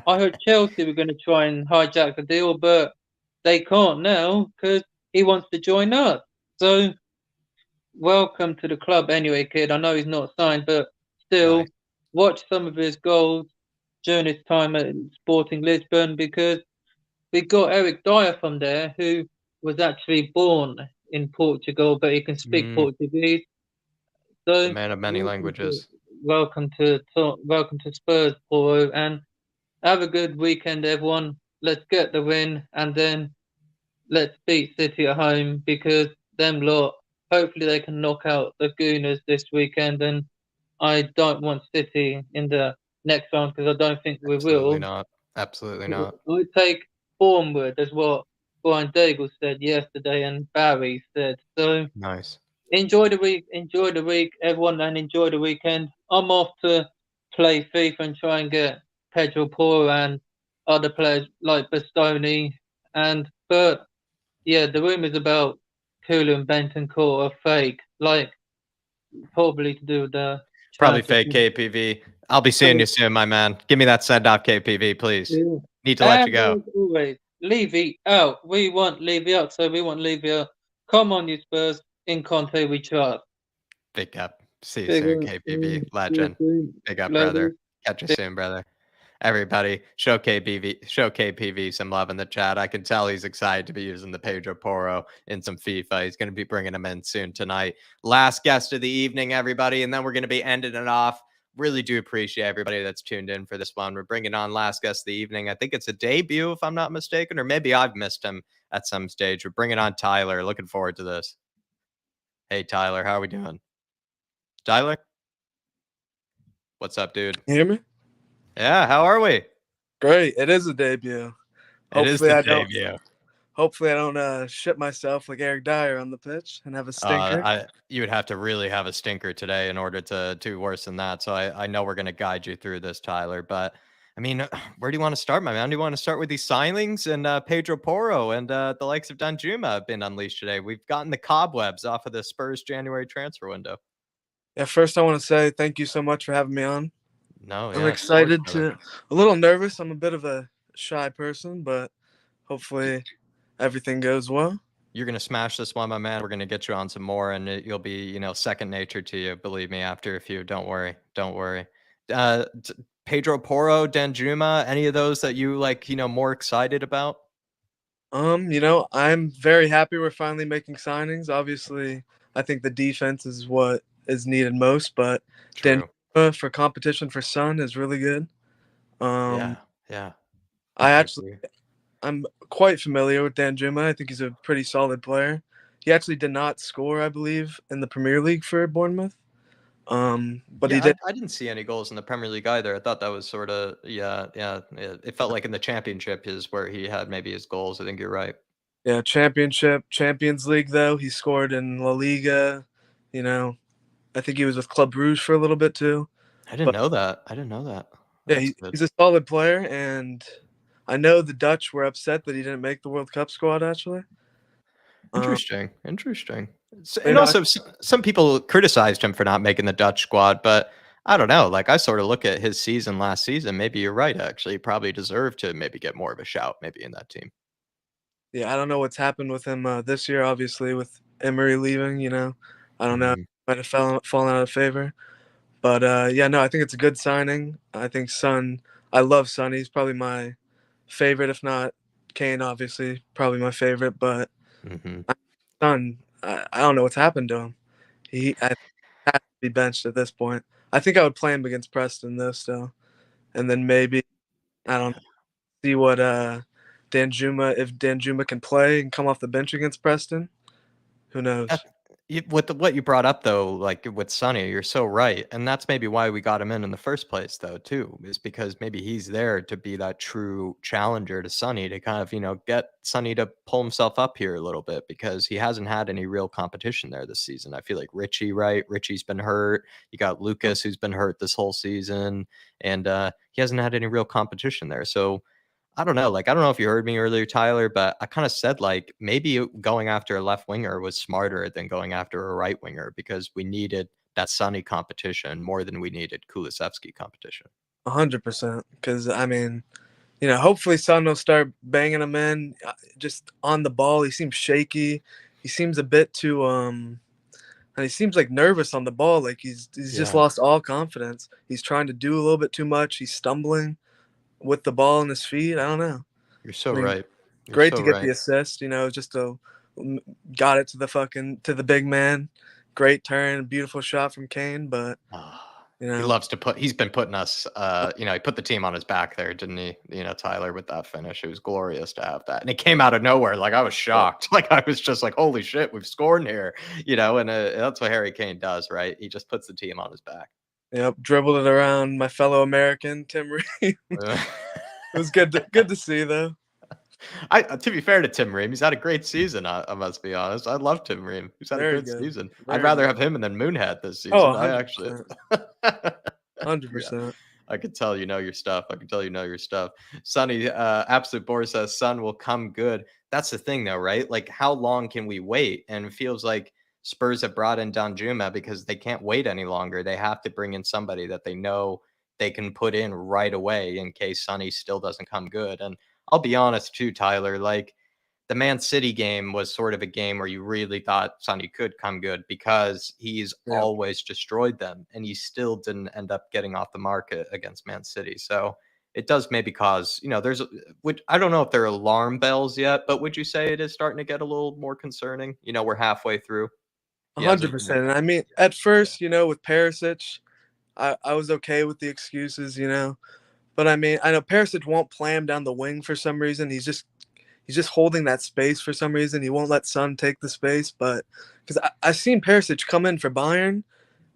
I heard Chelsea were going to try and hijack the deal, but they can't now because he wants to join us. So welcome to the club anyway, kid. I know he's not signed, but still watch some of his goals during his time at Sporting Lisbon, because we got Eric Dyer from there, who was actually born in Portugal, but he can speak Portuguese. So the man of many languages. Welcome to Spurs, Porro, and have a good weekend, everyone. Let's get the win, and then let's beat City at home, because them lot, hopefully they can knock out the Gooners this weekend, and I don't want City in the next round, because I don't think we will. Absolutely not. I take Bournemouth, as what Brian Daigle said yesterday and Barry said. So nice. Enjoy the week, everyone, and enjoy the weekend. I'm off to play FIFA and try and get Pedro Porro and other players like Bastoni. But yeah, the rumours about Kulu and Bentancur are fake. Like probably to do with the Probably fake championship. KPV. I'll be seeing you soon, my man. Give me that send off KPV, please. Yeah. Need to let you And go. as always, Levy out. We want Levy out, so we want Levy out. Come on, you Spurs. In Conte, we trust. Big up. See you Big soon, up. KPV. Legend. Big up, Later. brother. Catch you soon, brother. Everybody, show KPV some love in the chat. I can tell he's excited to be using the Pedro Porro in some FIFA. He's going to be bringing him in soon tonight. Last guest of the evening, everybody, and then we're going to be ending it off. Really do appreciate everybody that's tuned in for this one. We're bringing on last guest of the evening. I think it's a debut, if I'm not mistaken, or maybe I've missed him at some stage. We're bringing on Tyler. Looking forward to this. Hey, Tyler, how are we doing? Tyler? What's up, dude? You hear me? Yeah, how are we? Great. It is a debut. It is the debut. Hopefully I don't shit myself like Eric Dyer on the pitch and have a stinker. You would have to really have a stinker today in order to do worse than that. So I know we're going to guide you through this, Tyler. But I mean, where do you want to start, my man? Do you want to start with these signings and Pedro Porro and the likes of Danjuma have been unleashed today? We've gotten the cobwebs off of the Spurs January transfer window. Yeah, first I want to say thank you so much for having me on. No, I'm excited a little nervous. I'm a bit of a shy person, but hopefully everything goes well. You're going to smash this one, my man. We're going to get you on some more, and you'll be, second nature to you. Believe me, after a few. Don't worry. Pedro Porro, Danjuma, any of those that you more excited about? I'm very happy we're finally making signings. Obviously, I think the defense is what is needed most, but Danjuma for competition for Son is really good. Yeah. I'm quite familiar with Danjuma. I think he's a pretty solid player. He actually did not score, I believe, in the Premier League for Bournemouth. But he did. I didn't see any goals in the Premier League either. I thought that was sort of it felt like in the Championship is where he had maybe his goals. I think you're right. Yeah, Champions League though. He scored in La Liga. I think he was with Club Brugge for a little bit too. I didn't know that. Yeah, he's a solid player, and I know the Dutch were upset that he didn't make the World Cup squad. Actually, interesting. And also, some people criticized him for not making the Dutch squad, but I don't know. Like, I sort of look at his season last season. Maybe you're right. Actually, he probably deserved to maybe get more of a shout, maybe in that team. Yeah, I don't know what's happened with him this year. Obviously, with Emery leaving, I don't know. Might have fallen out of favor. But I think it's a good signing. I think Son. I love Son. He's probably my favorite, if not Kane. Obviously, probably my favorite. But Son, I don't know what's happened to him. He has to be benched at this point. I think I would play him against Preston though, still, and then maybe I don't see what Danjuma, if Danjuma can play and come off the bench against Preston, who knows? With what you brought up though, like with Sonny, you're so right, and that's maybe why we got him in the first place, though, too, is because maybe he's there to be that true challenger to Sonny, to kind of get Sonny to pull himself up here a little bit, because he hasn't had any real competition there this season. I feel like Richie's been hurt. You got Lucas, who's been hurt this whole season, and he hasn't had any real competition there. So I don't know. I don't know if you heard me earlier, Tyler, but I kind of said maybe going after a left winger was smarter than going after a right winger, because we needed that Sonny competition more than we needed Kulusevski competition. 100%. Because hopefully Son will start banging him in just on the ball. He seems shaky. He seems a bit too and he seems like nervous on the ball. Like he's just lost all confidence. He's trying to do a little bit too much. He's stumbling with the ball in his feet. I don't know. You're so right. Great to get the assist, just got it to the big man. Great turn, beautiful shot from Kane, but he loves to he's been putting us he put the team on his back there, didn't he? Tyler, with that finish. It was glorious to have that. And it came out of nowhere. I was shocked. I was just like, holy shit, we've scored here. And that's what Harry Kane does, right? He just puts the team on his back. Yep, dribbled it around my fellow American, Tim Ream. It was good to see, though. To be fair to Tim Ream, he's had a great season. I must be honest. I love Tim Ream. He's had a good season. I'd rather have him than Moonhead this season. Oh, I actually. 100%. I could tell you know your stuff. I can tell you know your stuff. Sonny, Absolute Boar says Son will come good. That's the thing, though, right? Like, how long can we wait? And it feels like Spurs have brought in Danjuma because they can't wait any longer. They have to bring in somebody that they know they can put in right away in case Sonny still doesn't come good. And I'll be honest, too, Tyler, like, the Man City game was sort of a game where you really thought Sonny could come good because he's always destroyed them, and he still didn't end up getting off the market against Man City. So it does maybe cause, I don't know if they're alarm bells yet, but would you say it is starting to get a little more concerning? We're halfway through. 100%. And I mean, at first, with Perisic, I was okay with the excuses, but I mean, I know Perisic won't play him down the wing for some reason. He's just holding that space for some reason. He won't let Son take the space, but because I've seen Perisic come in for Bayern,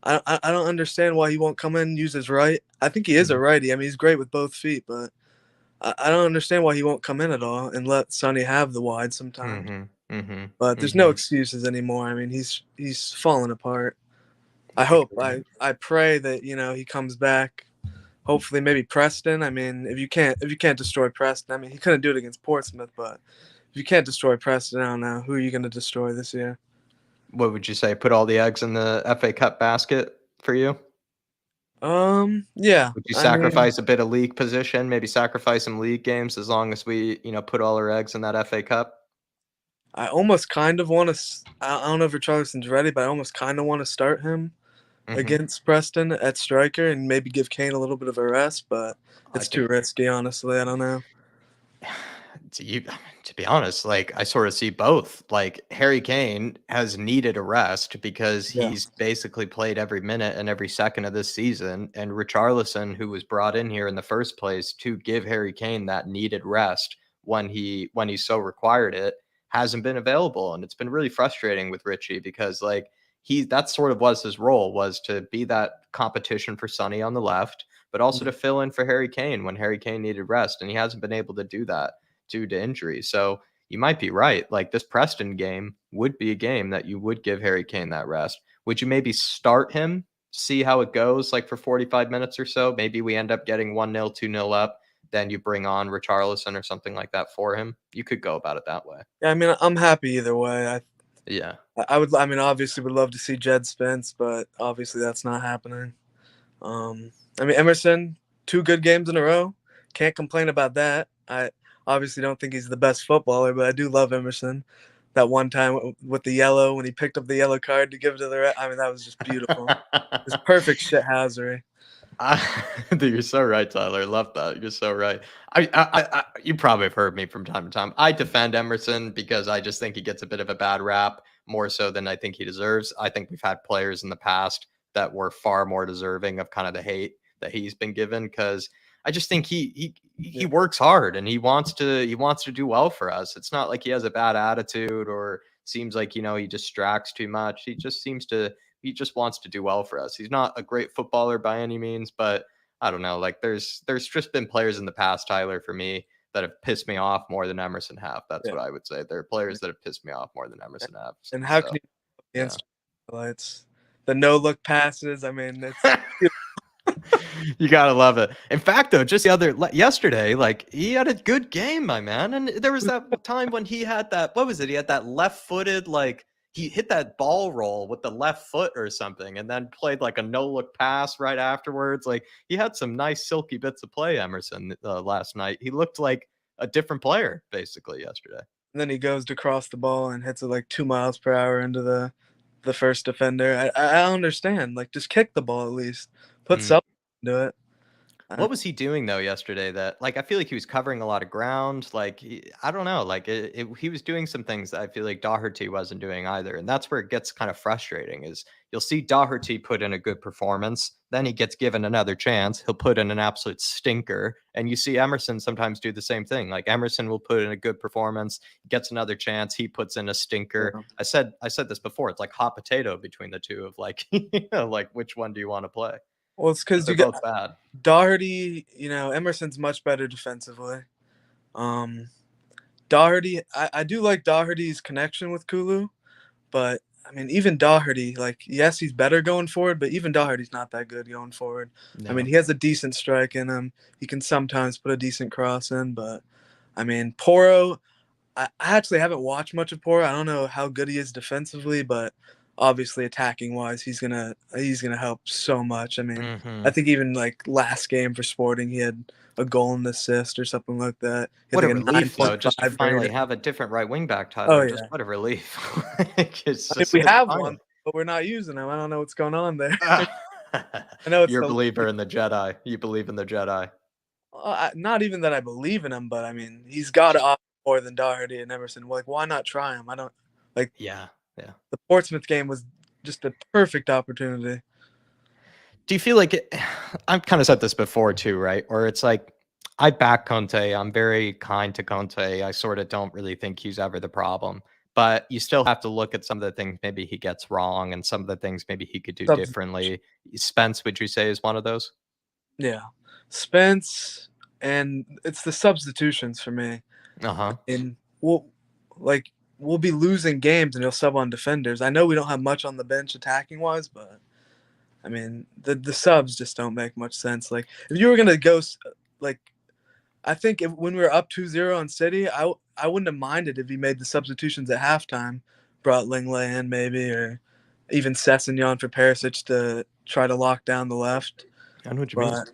I don't understand why he won't come in and use his right. I think he is a righty. I mean, he's great with both feet, but I don't understand why he won't come in at all and let Sonny have the wide sometimes. But there's no excuses anymore. I mean, he's falling apart. I pray that he comes back. Hopefully, maybe Preston. I mean, if you can't destroy Preston, I mean, he couldn't do it against Portsmouth, but if you can't destroy Preston, I don't know who are you going to destroy this year. What would you say? Put all the eggs in the FA Cup basket for you? Yeah. Would you sacrifice a bit of league position? Maybe sacrifice some league games as long as we, put all our eggs in that FA Cup? I almost kind of want to. I don't know if Richarlison's ready, but I almost kind of want to start him against Preston at striker and maybe give Kane a little bit of a rest, but it's too risky, honestly. I don't know. To be honest, like, I sort of see both. Like, Harry Kane has needed a rest because he's basically played every minute and every second of this season. And Richarlison, who was brought in here in the first place to give Harry Kane that needed rest when he so required it, hasn't been available. And it's been really frustrating with Richie because, like, that sort of was his role, was to be that competition for Sonny on the left, but also to fill in for Harry Kane when Harry Kane needed rest. And he hasn't been able to do that due to injury. So you might be right. Like, this Preston game would be a game that you would give Harry Kane that rest. Would you maybe start him, see how it goes, like, for 45 minutes or so? Maybe we end up getting 1-0, 2-0 up. Then you bring on Richarlison or something like that for him. You could go about it that way. Yeah, I mean, I'm happy either way. I mean, obviously would love to see Jed Spence, but obviously that's not happening. I mean, Emerson, 2 good games in a row. Can't complain about that. I obviously don't think he's the best footballer, but I do love Emerson. That one time with the yellow, when he picked up the yellow card to give it to the I mean, that was just beautiful. It's perfect shithousery. You're so right, Tyler. Love that. You're so right. You probably have heard me from time to time. I defend Emerson because I just think he gets a bit of a bad rap, more so than I think he deserves. I think we've had players in the past that were far more deserving of kind of the hate that he's been given, because I just think he works hard and he wants to do well for us. It's not like he has a bad attitude or seems like, he distracts too much. He just wants to do well for us. He's not a great footballer by any means, but I don't know. Like, there's just been players in the past, Tyler, for me, that have pissed me off more than Emerson have. That's what I would say. There are players that have pissed me off more than Emerson have. And how can you against highlights? The no-look passes. I mean, it's you gotta love it. In fact, though, just yesterday, like, he had a good game, my man. And there was that time when he had that, what was it? He had that left-footed, like, he hit that ball roll with the left foot or something, and then played like a no-look pass right afterwards. Like, he had some nice silky bits of play, Emerson, last night. He looked like a different player, basically, yesterday. And then he goes to cross the ball and hits it like 2 miles per hour into the first defender. I don't understand. Like, just kick the ball at least. Put something into it. What was he doing, though, yesterday that, like, I feel like he was covering a lot of ground. Like, I don't know. Like, he was doing some things that I feel like Doherty wasn't doing either. And that's where it gets kind of frustrating, is you'll see Doherty put in a good performance. Then he gets given another chance. He'll put in an absolute stinker. And you see Emerson sometimes do the same thing. Like, Emerson will put in a good performance, gets another chance. He puts in a stinker. Yeah. I said this before. It's like hot potato between the two of, like, like, which one do you want to play? Well, it's because you get both bad. Doherty, Emerson's much better defensively. Doherty, I do like Doherty's connection with Kulu, but I mean, even Doherty, like, yes, he's better going forward, but even Doherty's not that good going forward. I mean, No. he has a decent strike in him. He can sometimes put a decent cross in, but I mean, Porro, I actually haven't watched much of Porro. I don't know how good he is defensively, but obviously attacking wise, he's gonna help so much. I mean, I think even like last game for Sporting, he had a goal and assist or something like that. He What had a like a relief, though, just to 9.5 finally rating. have a different right wing back, Oh Tyler. Just yeah, what a relief. Like, it's I mean, just we it's have finally. one, but we're not using him. I don't know what's going on there. I know it's You're a the believer in the Jedi. You believe in the Jedi. not even that I believe in him, but I mean, he's got to offer more than Doherty and Emerson. Like, why not try him? I don't like Yeah, yeah. the Portsmouth game was just a perfect opportunity. Do you feel like it? I've kind of said this before too, right? Or it's like I back Conte. I'm very kind to Conte. I sort of don't really think he's ever the problem. But you still have to look at some of the things maybe he gets wrong and some of the things maybe he could do Substitution. differently. Spence, would you say, is one of those? Yeah, Spence, and it's the substitutions for me. Uh-huh. And we'll be losing games, and he'll sub on defenders. I know we don't have much on the bench attacking wise, but I mean the subs just don't make much sense. Like if you were gonna go like. I think when we were up 2-0 on City, I wouldn't have minded if he made the substitutions at halftime, brought Lenglet in maybe, or even Sessegnon for Perisic to try to lock down the left. I know what you mean. But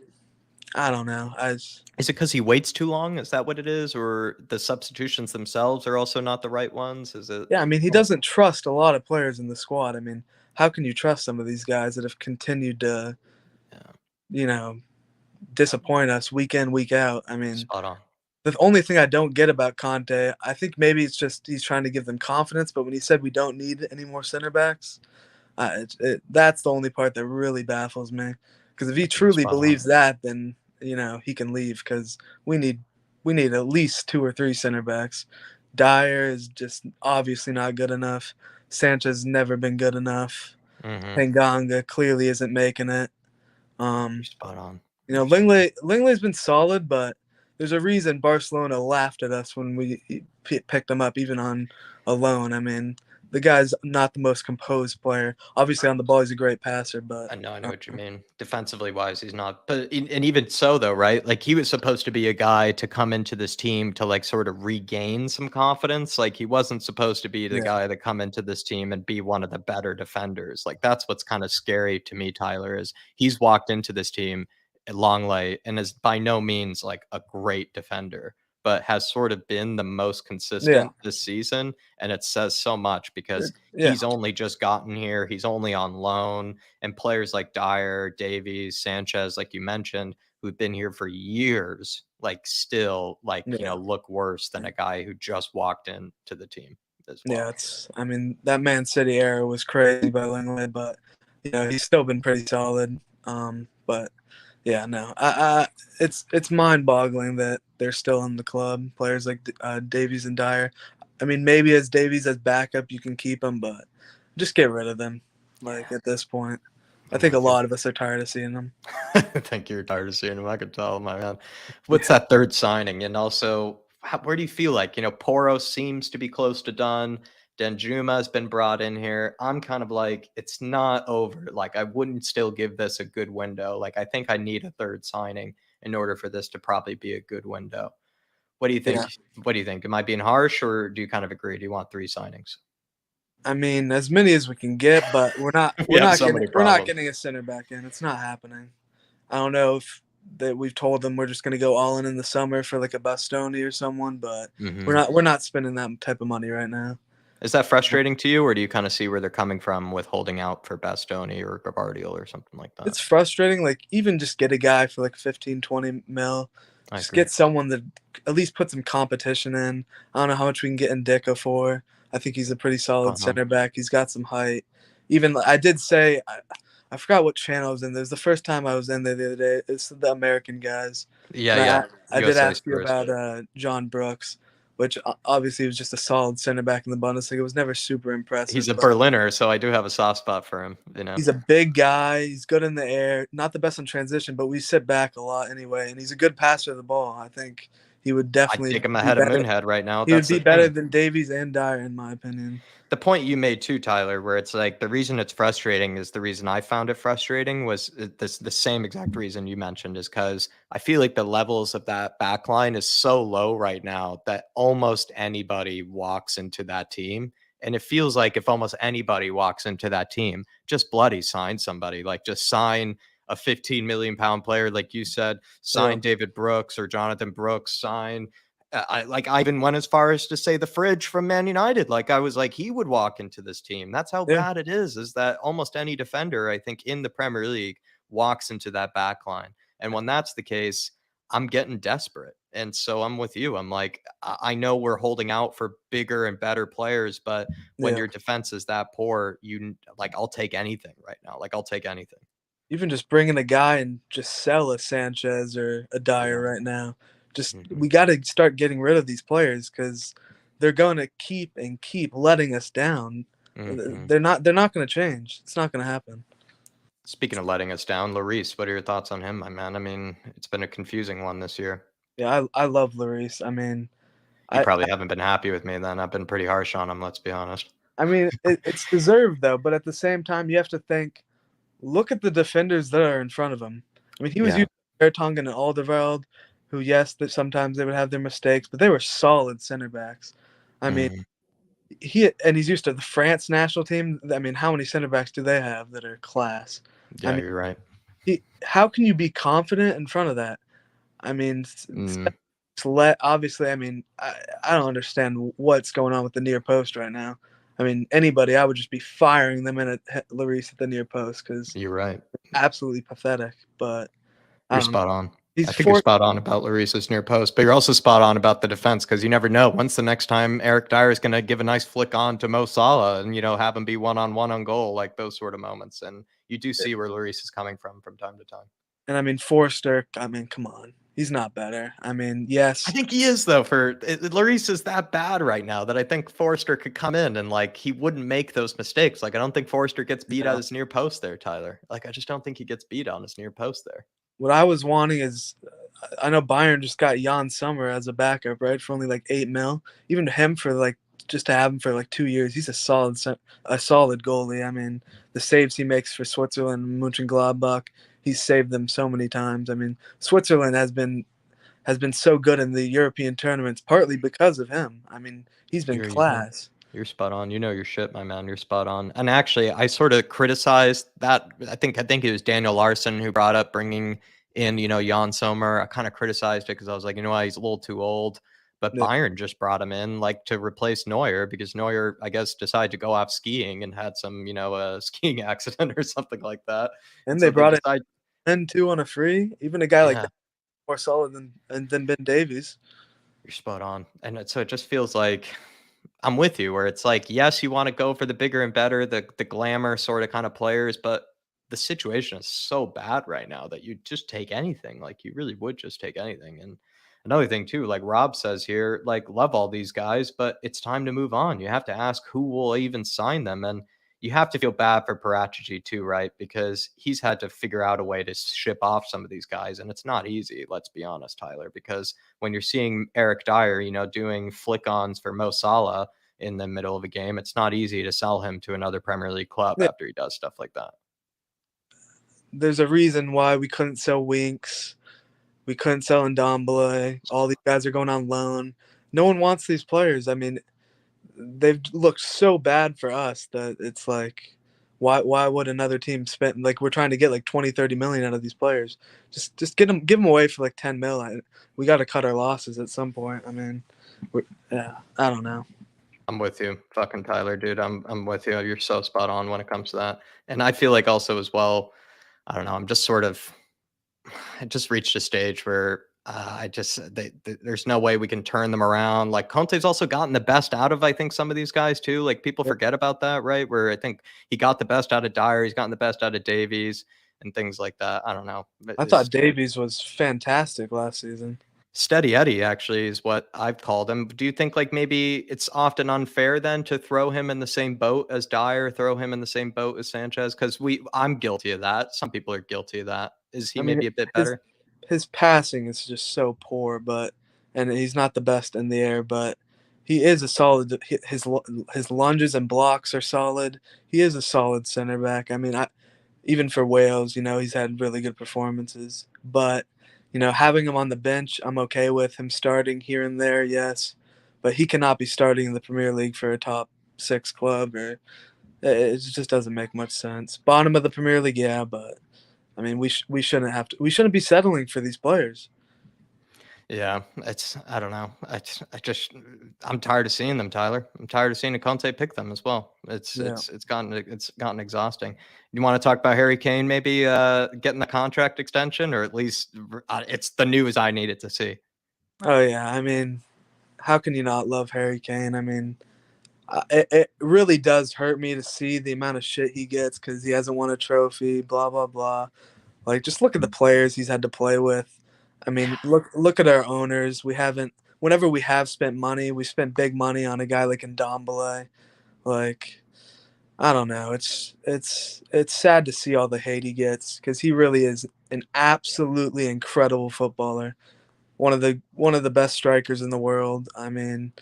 I don't know. Is it because he waits too long? Is that what it is? Or the substitutions themselves are also not the right ones? Is it? Yeah, I mean, he doesn't trust a lot of players in the squad. I mean, how can you trust some of these guys that have continued to, disappoint us week in, week out? I mean, Spot on. the only thing I don't get about Conte, I think maybe it's just he's trying to give them confidence. But when he said we don't need any more center backs, that's the only part that really baffles me. Because if he truly Spot on. believes that, then he can leave. Because we need at least 2 or 3 center backs. Dyer is just obviously not good enough. Sanchez never been good enough. Tanganga clearly isn't making it. Spot on. Lenglet's been solid, but there's a reason Barcelona laughed at us when we picked him up, even on a loan. I mean, the guy's not the most composed player. Obviously, on the ball, he's a great passer, but I know what you mean. Defensively wise, he's not. But and even so, though, right? Like he was supposed to be a guy to come into this team to like sort of regain some confidence. Like he wasn't supposed to be the guy to come into this team and be one of the better defenders. Like that's what's kind of scary to me, Tyler, is he's walked into this team at Longley and is by no means like a great defender, but has sort of been the most consistent this season. And it says so much because he's only just gotten here. He's only on loan. And players like Dyer, Davies, Sanchez, like you mentioned, who've been here for years, like still like, look worse than a guy who just walked into the team as well. Yeah, that Man City era was crazy by Lenglet, but he's still been pretty solid. But yeah, no, it's mind-boggling that they're still in the club. Players like Davies and Dyer. I mean, maybe as Davies as backup, you can keep them, but just get rid of them. Like at this point, I think a lot of us are tired of seeing them. I think you're tired of seeing them. I could tell, my man. What's that third signing? And also, where do you feel like Porro seems to be close to done? Danjuma has been brought in here. I'm kind of like, it's not over. Like, I wouldn't still give this a good window. Like, I think I need a third signing in order for this to probably be a good window. What do you think? Yeah. What do you think? Am I being harsh, or do you kind of agree? Do you want 3 signings? I mean, as many as we can get, but we're not getting a center back in. It's not happening. I don't know if that we've told them we're just going to go all in the summer for like a Bastoni or someone, but we're not spending that type of money right now. Is that frustrating to you, or do you kind of see where they're coming from with holding out for Bastoni or Gavardiol or something like that? It's frustrating. Like, even just get a guy for like 15, 20 mil. Just get someone that at least put some competition in. I don't know how much we can get Ndicka for. I think he's a pretty solid center back. He's got some height. Even I did say, I forgot what channel I was in. It was the first time I was in there the other day. It's the American guys. Yeah. I did ask you about John Brooks, which obviously was just a solid center back in the Bundesliga. It was never super impressive. He's a Berliner, so I do have a soft spot for him. He's a big guy. He's good in the air. Not the best in transition, but we sit back a lot anyway. And he's a good passer of the ball. I think he would I'd definitely take him be ahead of better. Moonhead right now. He would That's be the better thing. than Davies and Dyer, in my opinion. The point you made too, Tyler, where it's like the reason it's frustrating is the reason I found it frustrating was the same exact reason you mentioned, is because I feel like the levels of that back line is so low right now that almost anybody walks into that team. And it feels like if almost anybody walks into that team, just bloody sign somebody, like just sign a 15 million pound player, like you said, sign David Brooks or Jonathan Brooks, sign I even went as far as to say the Fridge from Man United. Like I was like, he would walk into this team. That's how bad it is that almost any defender, I think, in the Premier League walks into that back line. And when that's the case, I'm getting desperate. And so I'm with you. I'm like, I know we're holding out for bigger and better players, but when your defense is that poor, I'll take anything right now. Like I'll take anything. Even just bringing a guy and just sell a Sanchez or a Dyer right now. Just we got to start getting rid of these players because they're going to keep letting us down. They're not going to change. It's not going to happen. Speaking of letting us down, Lloris, what are your thoughts on him, my man? I mean, it's been a confusing one this year. Yeah, I love Lloris. I mean, you probably haven't been happy with me then. I've been pretty harsh on him, let's be honest. I mean, it's deserved though, but at the same time, you have to think. Look at the defenders that are in front of him. I mean, he was used to Vertonghen and Alderweireld, who, yes, that sometimes they would have their mistakes, but they were solid center backs. I mean, he's used to the France national team. I mean, how many center backs do they have that are class? Yeah, I mean, you're right. How can you be confident in front of that? I mean, obviously, I mean, I don't understand what's going on with the near post right now. I mean, anybody, I would just be firing them in at Lloris at the near post because you're right. Absolutely pathetic. But you're spot on. I think you're spot on about Lloris's near post, but you're also spot on about the defense because you never know. When's the next time Eric Dyer is going to give a nice flick on to Mo Salah and have him be one-on-one on goal, like those sort of moments. And you do see where Lloris is coming from time to time. And I mean, Forster, I mean, come on. He's not better. I mean, yes. I think he is, though. Lloris is that bad right now that I think Forster could come in and, he wouldn't make those mistakes. I don't think Forster gets beat at his near post there, Tyler. I just don't think he gets beat on his near post there. What I was wanting is, I know Bayern just got Jan Sommer as a backup, right, for only $8 million. Even him for just to have him for 2 years, he's a solid goalie. I mean, the saves he makes for Switzerland and Mönchengladbach, he's saved them so many times. I mean, Switzerland has been so good in the European tournaments, partly because of him. I mean, he's been class. You're spot on. You know your shit, my man. You're spot on. And actually, I sort of criticized that. I think it was Daniel Larson who brought up bringing in, Jan Sommer. I kind of criticized it because I was like, he's a little too old. But Bayern just brought him in to replace Neuer because Neuer, I guess, decided to go off skiing and had some, a skiing accident or something like that. And they brought in 2 on a free. Even a guy like that more solid than Ben Davies. You're spot on. And so it just feels like I'm with you where it's yes, you want to go for the bigger and better, the glamour sort of kind of players, but the situation is so bad right now that you just take anything. You really would just take anything. And another thing too, like Rob says here, love all these guys, but it's time to move on. You have to ask who will even sign them. And you have to feel bad for Paratici too, right? Because he's had to figure out a way to ship off some of these guys. And it's not easy, let's be honest, Tyler, because when you're seeing Eric Dyer, doing flick-ons for Mo Salah in the middle of a game, it's not easy to sell him to another Premier League club after he does stuff like that. There's a reason why we couldn't sell Winks. We couldn't sell Ndombele. All these guys are going on loan. No one wants these players. I mean, they've looked so bad for us that it's why would another team spend we're trying to get 20, 30 million out of these players? Just give them away for 10 mil. We got to cut our losses at some point. I mean, I don't know. I'm with you, fucking Tyler, dude. I'm with you. You're so spot on when it comes to that. And I feel also as well, I don't know, I'm just I just reached a stage where there's no way we can turn them around. Conte's also gotten the best out of, I think, some of these guys too. People forget about that, right? Where I think he got the best out of Dyer, he's gotten the best out of Davies and things like that. I don't know. I thought Davies was fantastic last season. Steady Eddie actually is what I've called him. Do you think maybe it's often unfair then to throw him in the same boat as Dyer, throw him in the same boat as Sanchez? Because I'm guilty of that. Some people are guilty of that. Is he maybe a bit better? His passing is just so poor, but and he's not the best in the air, but he is a solid. His lunges and blocks are solid. He is a solid center back. I mean, even for Wales, he's had really good performances. But having him on the bench, I'm okay with him starting here and there. Yes, but he cannot be starting in the Premier League for a top 6 club, or it just doesn't make much sense. Bottom of the Premier League, yeah, but I mean, we shouldn't be settling for these players. Yeah, I don't know. I'm tired of seeing them, Tyler. I'm tired of seeing Conte pick them as well. It's gotten exhausting. You want to talk about Harry Kane maybe getting the contract extension, or at least it's the news I needed to see. Oh yeah, I mean, how can you not love Harry Kane? I mean, it really does hurt me to see the amount of shit he gets because he hasn't won a trophy. Blah blah blah. Like, just look at the players he's had to play with. I mean, look at our owners. We haven't. Whenever we have spent money, we spent big money on a guy like Ndombele. Like, I don't know. It's sad to see all the hate he gets because he really is an absolutely incredible footballer. One of the best strikers in the world. I mean,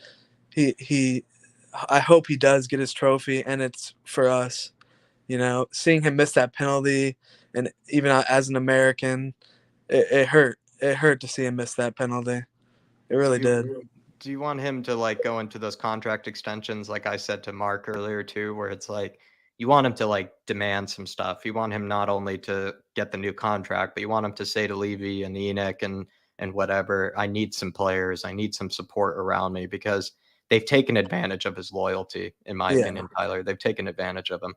he I hope he does get his trophy, and it's for us. Seeing him miss that penalty, and even as an American, it hurt. It hurt to see him miss that penalty. It really did. Do you want him to like go into those contract extensions, like I said to Mark earlier too, where it's like you want him to like demand some stuff. You want him not only to get the new contract, but you want him to say to Levy and Enoch and whatever, I need some players, I need some support around me, because they've taken advantage of his loyalty, in my opinion, Tyler. They've taken advantage of him.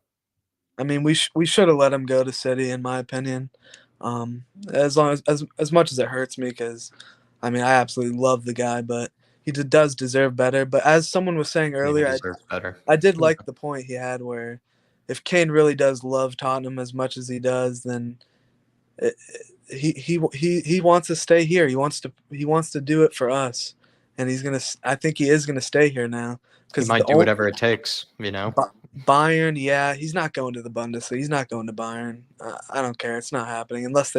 I mean, we should have let him go to City, in my opinion. As long as much as it hurts me, because I mean, I absolutely love the guy, but he does deserve better. But as someone was saying earlier, I did like the point he had where if Kane really does love Tottenham as much as he does, then he wants to stay here. He wants to do it for us, and I think he is gonna stay here now. He might do whatever it takes, Bayern, yeah, he's not going to the Bundesliga. He's not going to Bayern. I don't care. It's not happening unless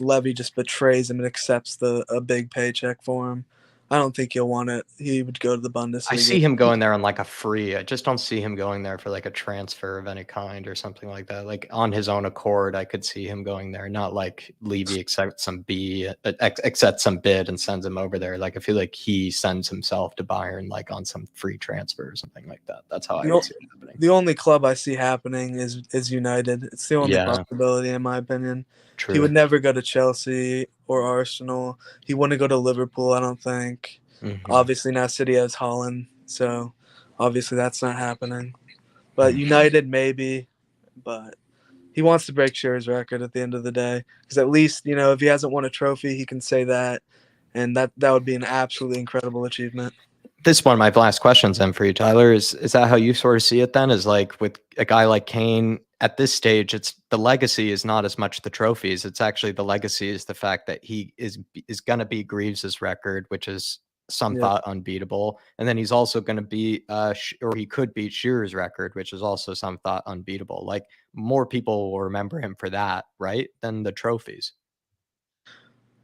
Levy just betrays him and accepts a big paycheck for him. I don't think he'll want it. He would go to the Bundesliga. I see him going there on like a free. I just don't see him going there for like a transfer of any kind or something like that. Like on his own accord, I could see him going there. Not like Levy accepts some bid and sends him over there. Like I feel like he sends himself to Bayern like on some free transfer or something like that. That's how I would see it happening. The only club I see happening is United. It's the only possibility, in my opinion. True. He would never go to Chelsea or Arsenal. He wouldn't go to Liverpool, I don't think. Mm-hmm. Obviously, now City has Holland, so obviously that's not happening. But United, maybe. But he wants to break Shearer's record at the end of the day. Because at least, if he hasn't won a trophy, he can say that. And that would be an absolutely incredible achievement. This is one of my last questions then for you, Tyler. Is that how you sort of see it then? Is like with a guy like Kane, at this stage, it's the legacy is not as much the trophies. It's actually the legacy is the fact that he is going to be Greaves's record, which is some thought unbeatable. And then he's also going to be, or he could beat Shearer's record, which is also some thought unbeatable. Like more people will remember him for that, right? Than the trophies.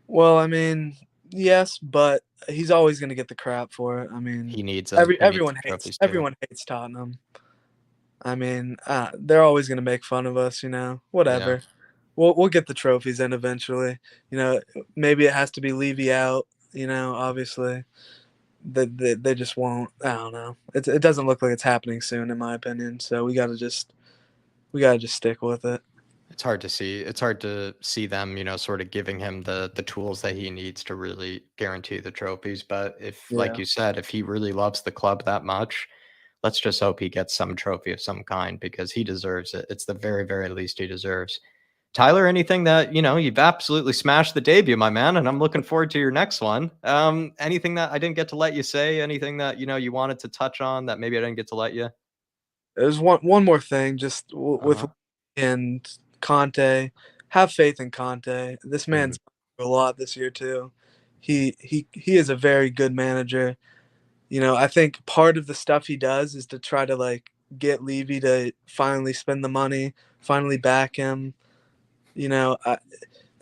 Well, I mean, yes, but he's always going to get the crap for it. I mean, he needs everyone hates Tottenham. I mean, they're always going to make fun of us, whatever. Yeah. We'll get the trophies in eventually. Maybe it has to be Levy out, obviously. They just won't. I don't know. It doesn't look like it's happening soon, in my opinion. So we gotta just stick with it. It's hard to see. It's hard to see them, sort of giving him the tools that he needs to really guarantee the trophies. But like you said, if he really loves the club that much, let's just hope he gets some trophy of some kind, because he deserves it. It's the very, very least he deserves. Tyler, anything that, you've absolutely smashed the debut, my man, and I'm looking forward to your next one. Anything that I didn't get to let you say, anything that, you wanted to touch on that maybe I didn't get to let you? There's one more thing, just with and Conte. Have faith in Conte. This man's a lot this year too. He is a very good manager. I think part of the stuff he does is to try to like get Levy to finally spend the money, finally back him. The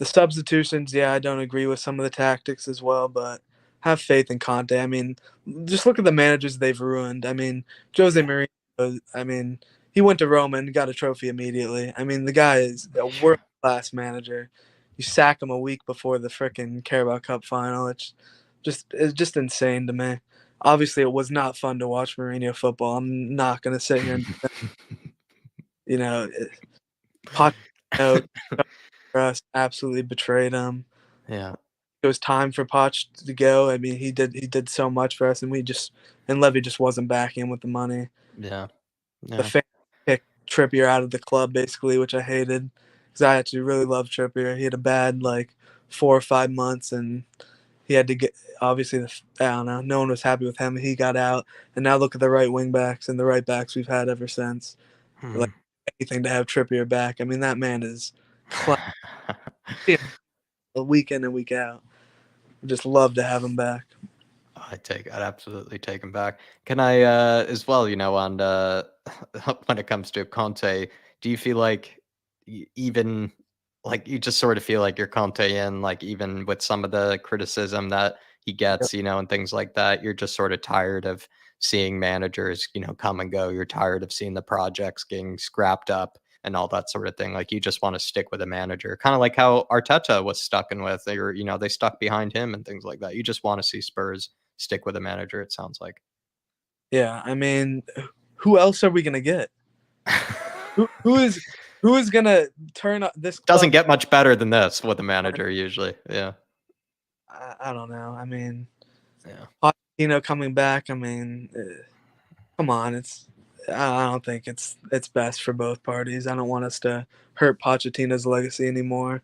substitutions, I don't agree with some of the tactics as well, but have faith in Conte. I mean, just look at the managers they've ruined. I mean, Jose Mourinho. I mean, he went to Roma and got a trophy immediately. I mean, the guy is a world-class manager. You sack him a week before the frickin' Carabao Cup final. It's just insane to me. Obviously, it was not fun to watch Mourinho football. I'm not gonna sit here and, you know, Pochettino for us absolutely betrayed him. Yeah. It was time for Poch to go. I mean, he did so much for us, and Levy just wasn't backing him with the money. Yeah. The fans kicked Trippier out of the club basically, which I hated because I actually really loved Trippier. He had a bad 4 or 5 months, and he had to get obviously I don't know. No one was happy with him. He got out, and now look at the right wing backs and the right backs we've had ever since. Like anything to have Trippier back. I mean, that man is week in and week out. Just love to have him back. I'd absolutely take him back. Can I as well, on when it comes to Conte, do you feel like even you just sort of feel like you're Conte in, even with some of the criticism that he gets, and things like that, you're just sort of tired of seeing managers, come and go. You're tired of seeing the projects getting scrapped up and all that sort of thing. You just want to stick with a manager, kind of like how Arteta was stuck in with. They stuck behind him and things like that. You just want to see Spurs stick with a manager, it sounds like. Yeah, I mean, who else are we gonna get? who is gonna turn up this? Doesn't get much better than this with a manager usually. Yeah. I don't know. I mean, yeah. Coming back. I mean, come on. I don't think it's best for both parties. I don't want us to hurt Pochettino's legacy anymore.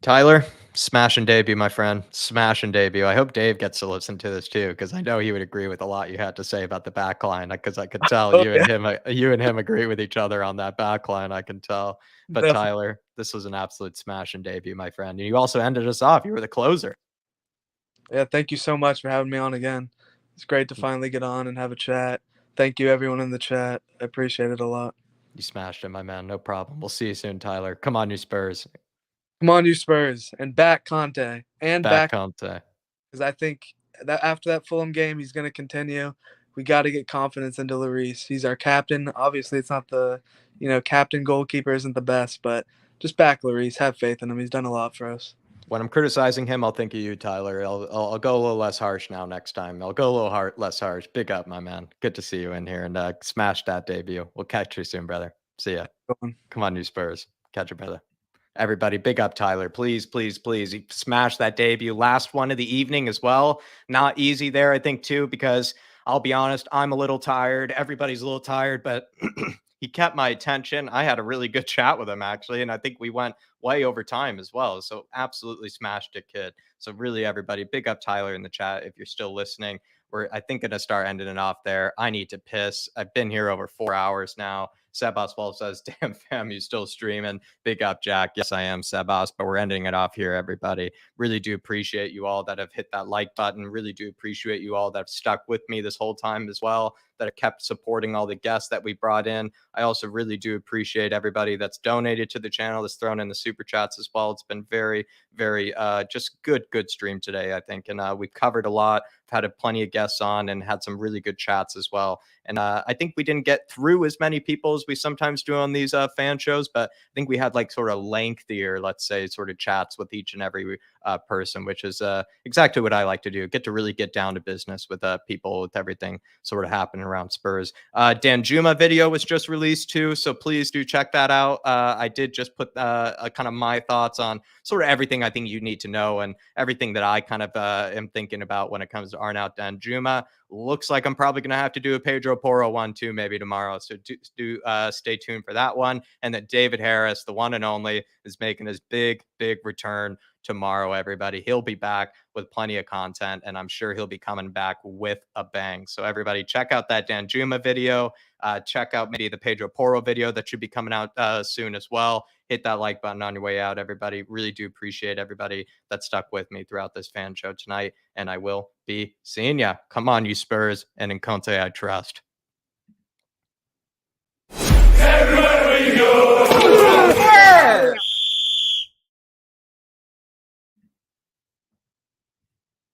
Tyler, smash and debut, my friend. Smash and debut. I hope Dave gets to listen to this too, because I know he would agree with a lot you had to say about the back line, because I could tell you and him agree with each other on that back line. I can tell. But definitely. Tyler, this was an absolute smash and debut, my friend. And you also ended us off. You were the closer. Yeah, thank you so much for having me on again. It's great to finally get on and have a chat. Thank you, everyone in the chat. I appreciate it a lot. You smashed it, my man. No problem. We'll see you soon, Tyler. Come on, you Spurs. Come on, you Spurs. And back Conte. And back Conte. Because I think that after that Fulham game, he's going to continue. We got to get confidence into Lloris. He's our captain. Obviously, it's not the, captain goalkeeper isn't the best, but just back Lloris. Have faith in him. He's done a lot for us. When I'm criticizing him, I'll think of you, Tyler. I'll go a little less harsh now next time. I'll go a little less harsh. Big up, my man. Good to see you in here, and smash that debut. We'll catch you soon, brother. See ya. Come on, you Spurs. Catch you, brother. Everybody, big up Tyler. Please, please, please. He smashed that debut. Last one of the evening as well. Not easy there, I think, too, because I'll be honest, I'm a little tired. Everybody's a little tired, but he kept my attention. I had a really good chat with him, actually, and I think we went way over time as well. So absolutely smashed it, kid. So really, everybody, big up Tyler in the chat if you're still listening. We're, I think, going to start ending it off there. I need to piss. I've been here over 4 hours now. Sebas says, damn fam, you still streaming. Big up, Jack. Yes, I am, Sebas, but we're ending it off here, everybody. Really do appreciate you all that have hit that like button. Really do appreciate you all that have stuck with me this whole time as well, that have kept supporting all the guests that we brought in. I also really do appreciate everybody that's donated to the channel, that's thrown in the super chats as well. It's been very, very just good stream today, I think. And we've covered a lot. I've had plenty of guests on and had some really good chats as well. And I think we didn't get through as many people as we sometimes do on these fan shows, but I think we had sort of lengthier, let's say, sort of chats with each and every person, which is exactly what I like to do. Get to really get down to business with people, with everything sort of happening around Spurs. Danjuma video was just released too, so please do check that out. I did just put kind of my thoughts on sort of everything I think you need to know and everything that I kind of am thinking about when it comes to Arnaut Danjuma. Looks like I'm probably going to have to do a Pedro Porro one too, maybe tomorrow. So do stay tuned for that one. And that David Harris, the one and only, is making his big return tomorrow, everybody. He'll be back with plenty of content, and I'm sure he'll be coming back with a bang. So everybody, check out that Danjuma video. Check out maybe the Pedro Porro video that should be coming out soon as well. Hit that like button on your way out, everybody. Really do appreciate everybody that stuck with me throughout this fan show tonight, and I will be seeing ya. Come on, you Spurs, and in Conte I trust. Everywhere we go.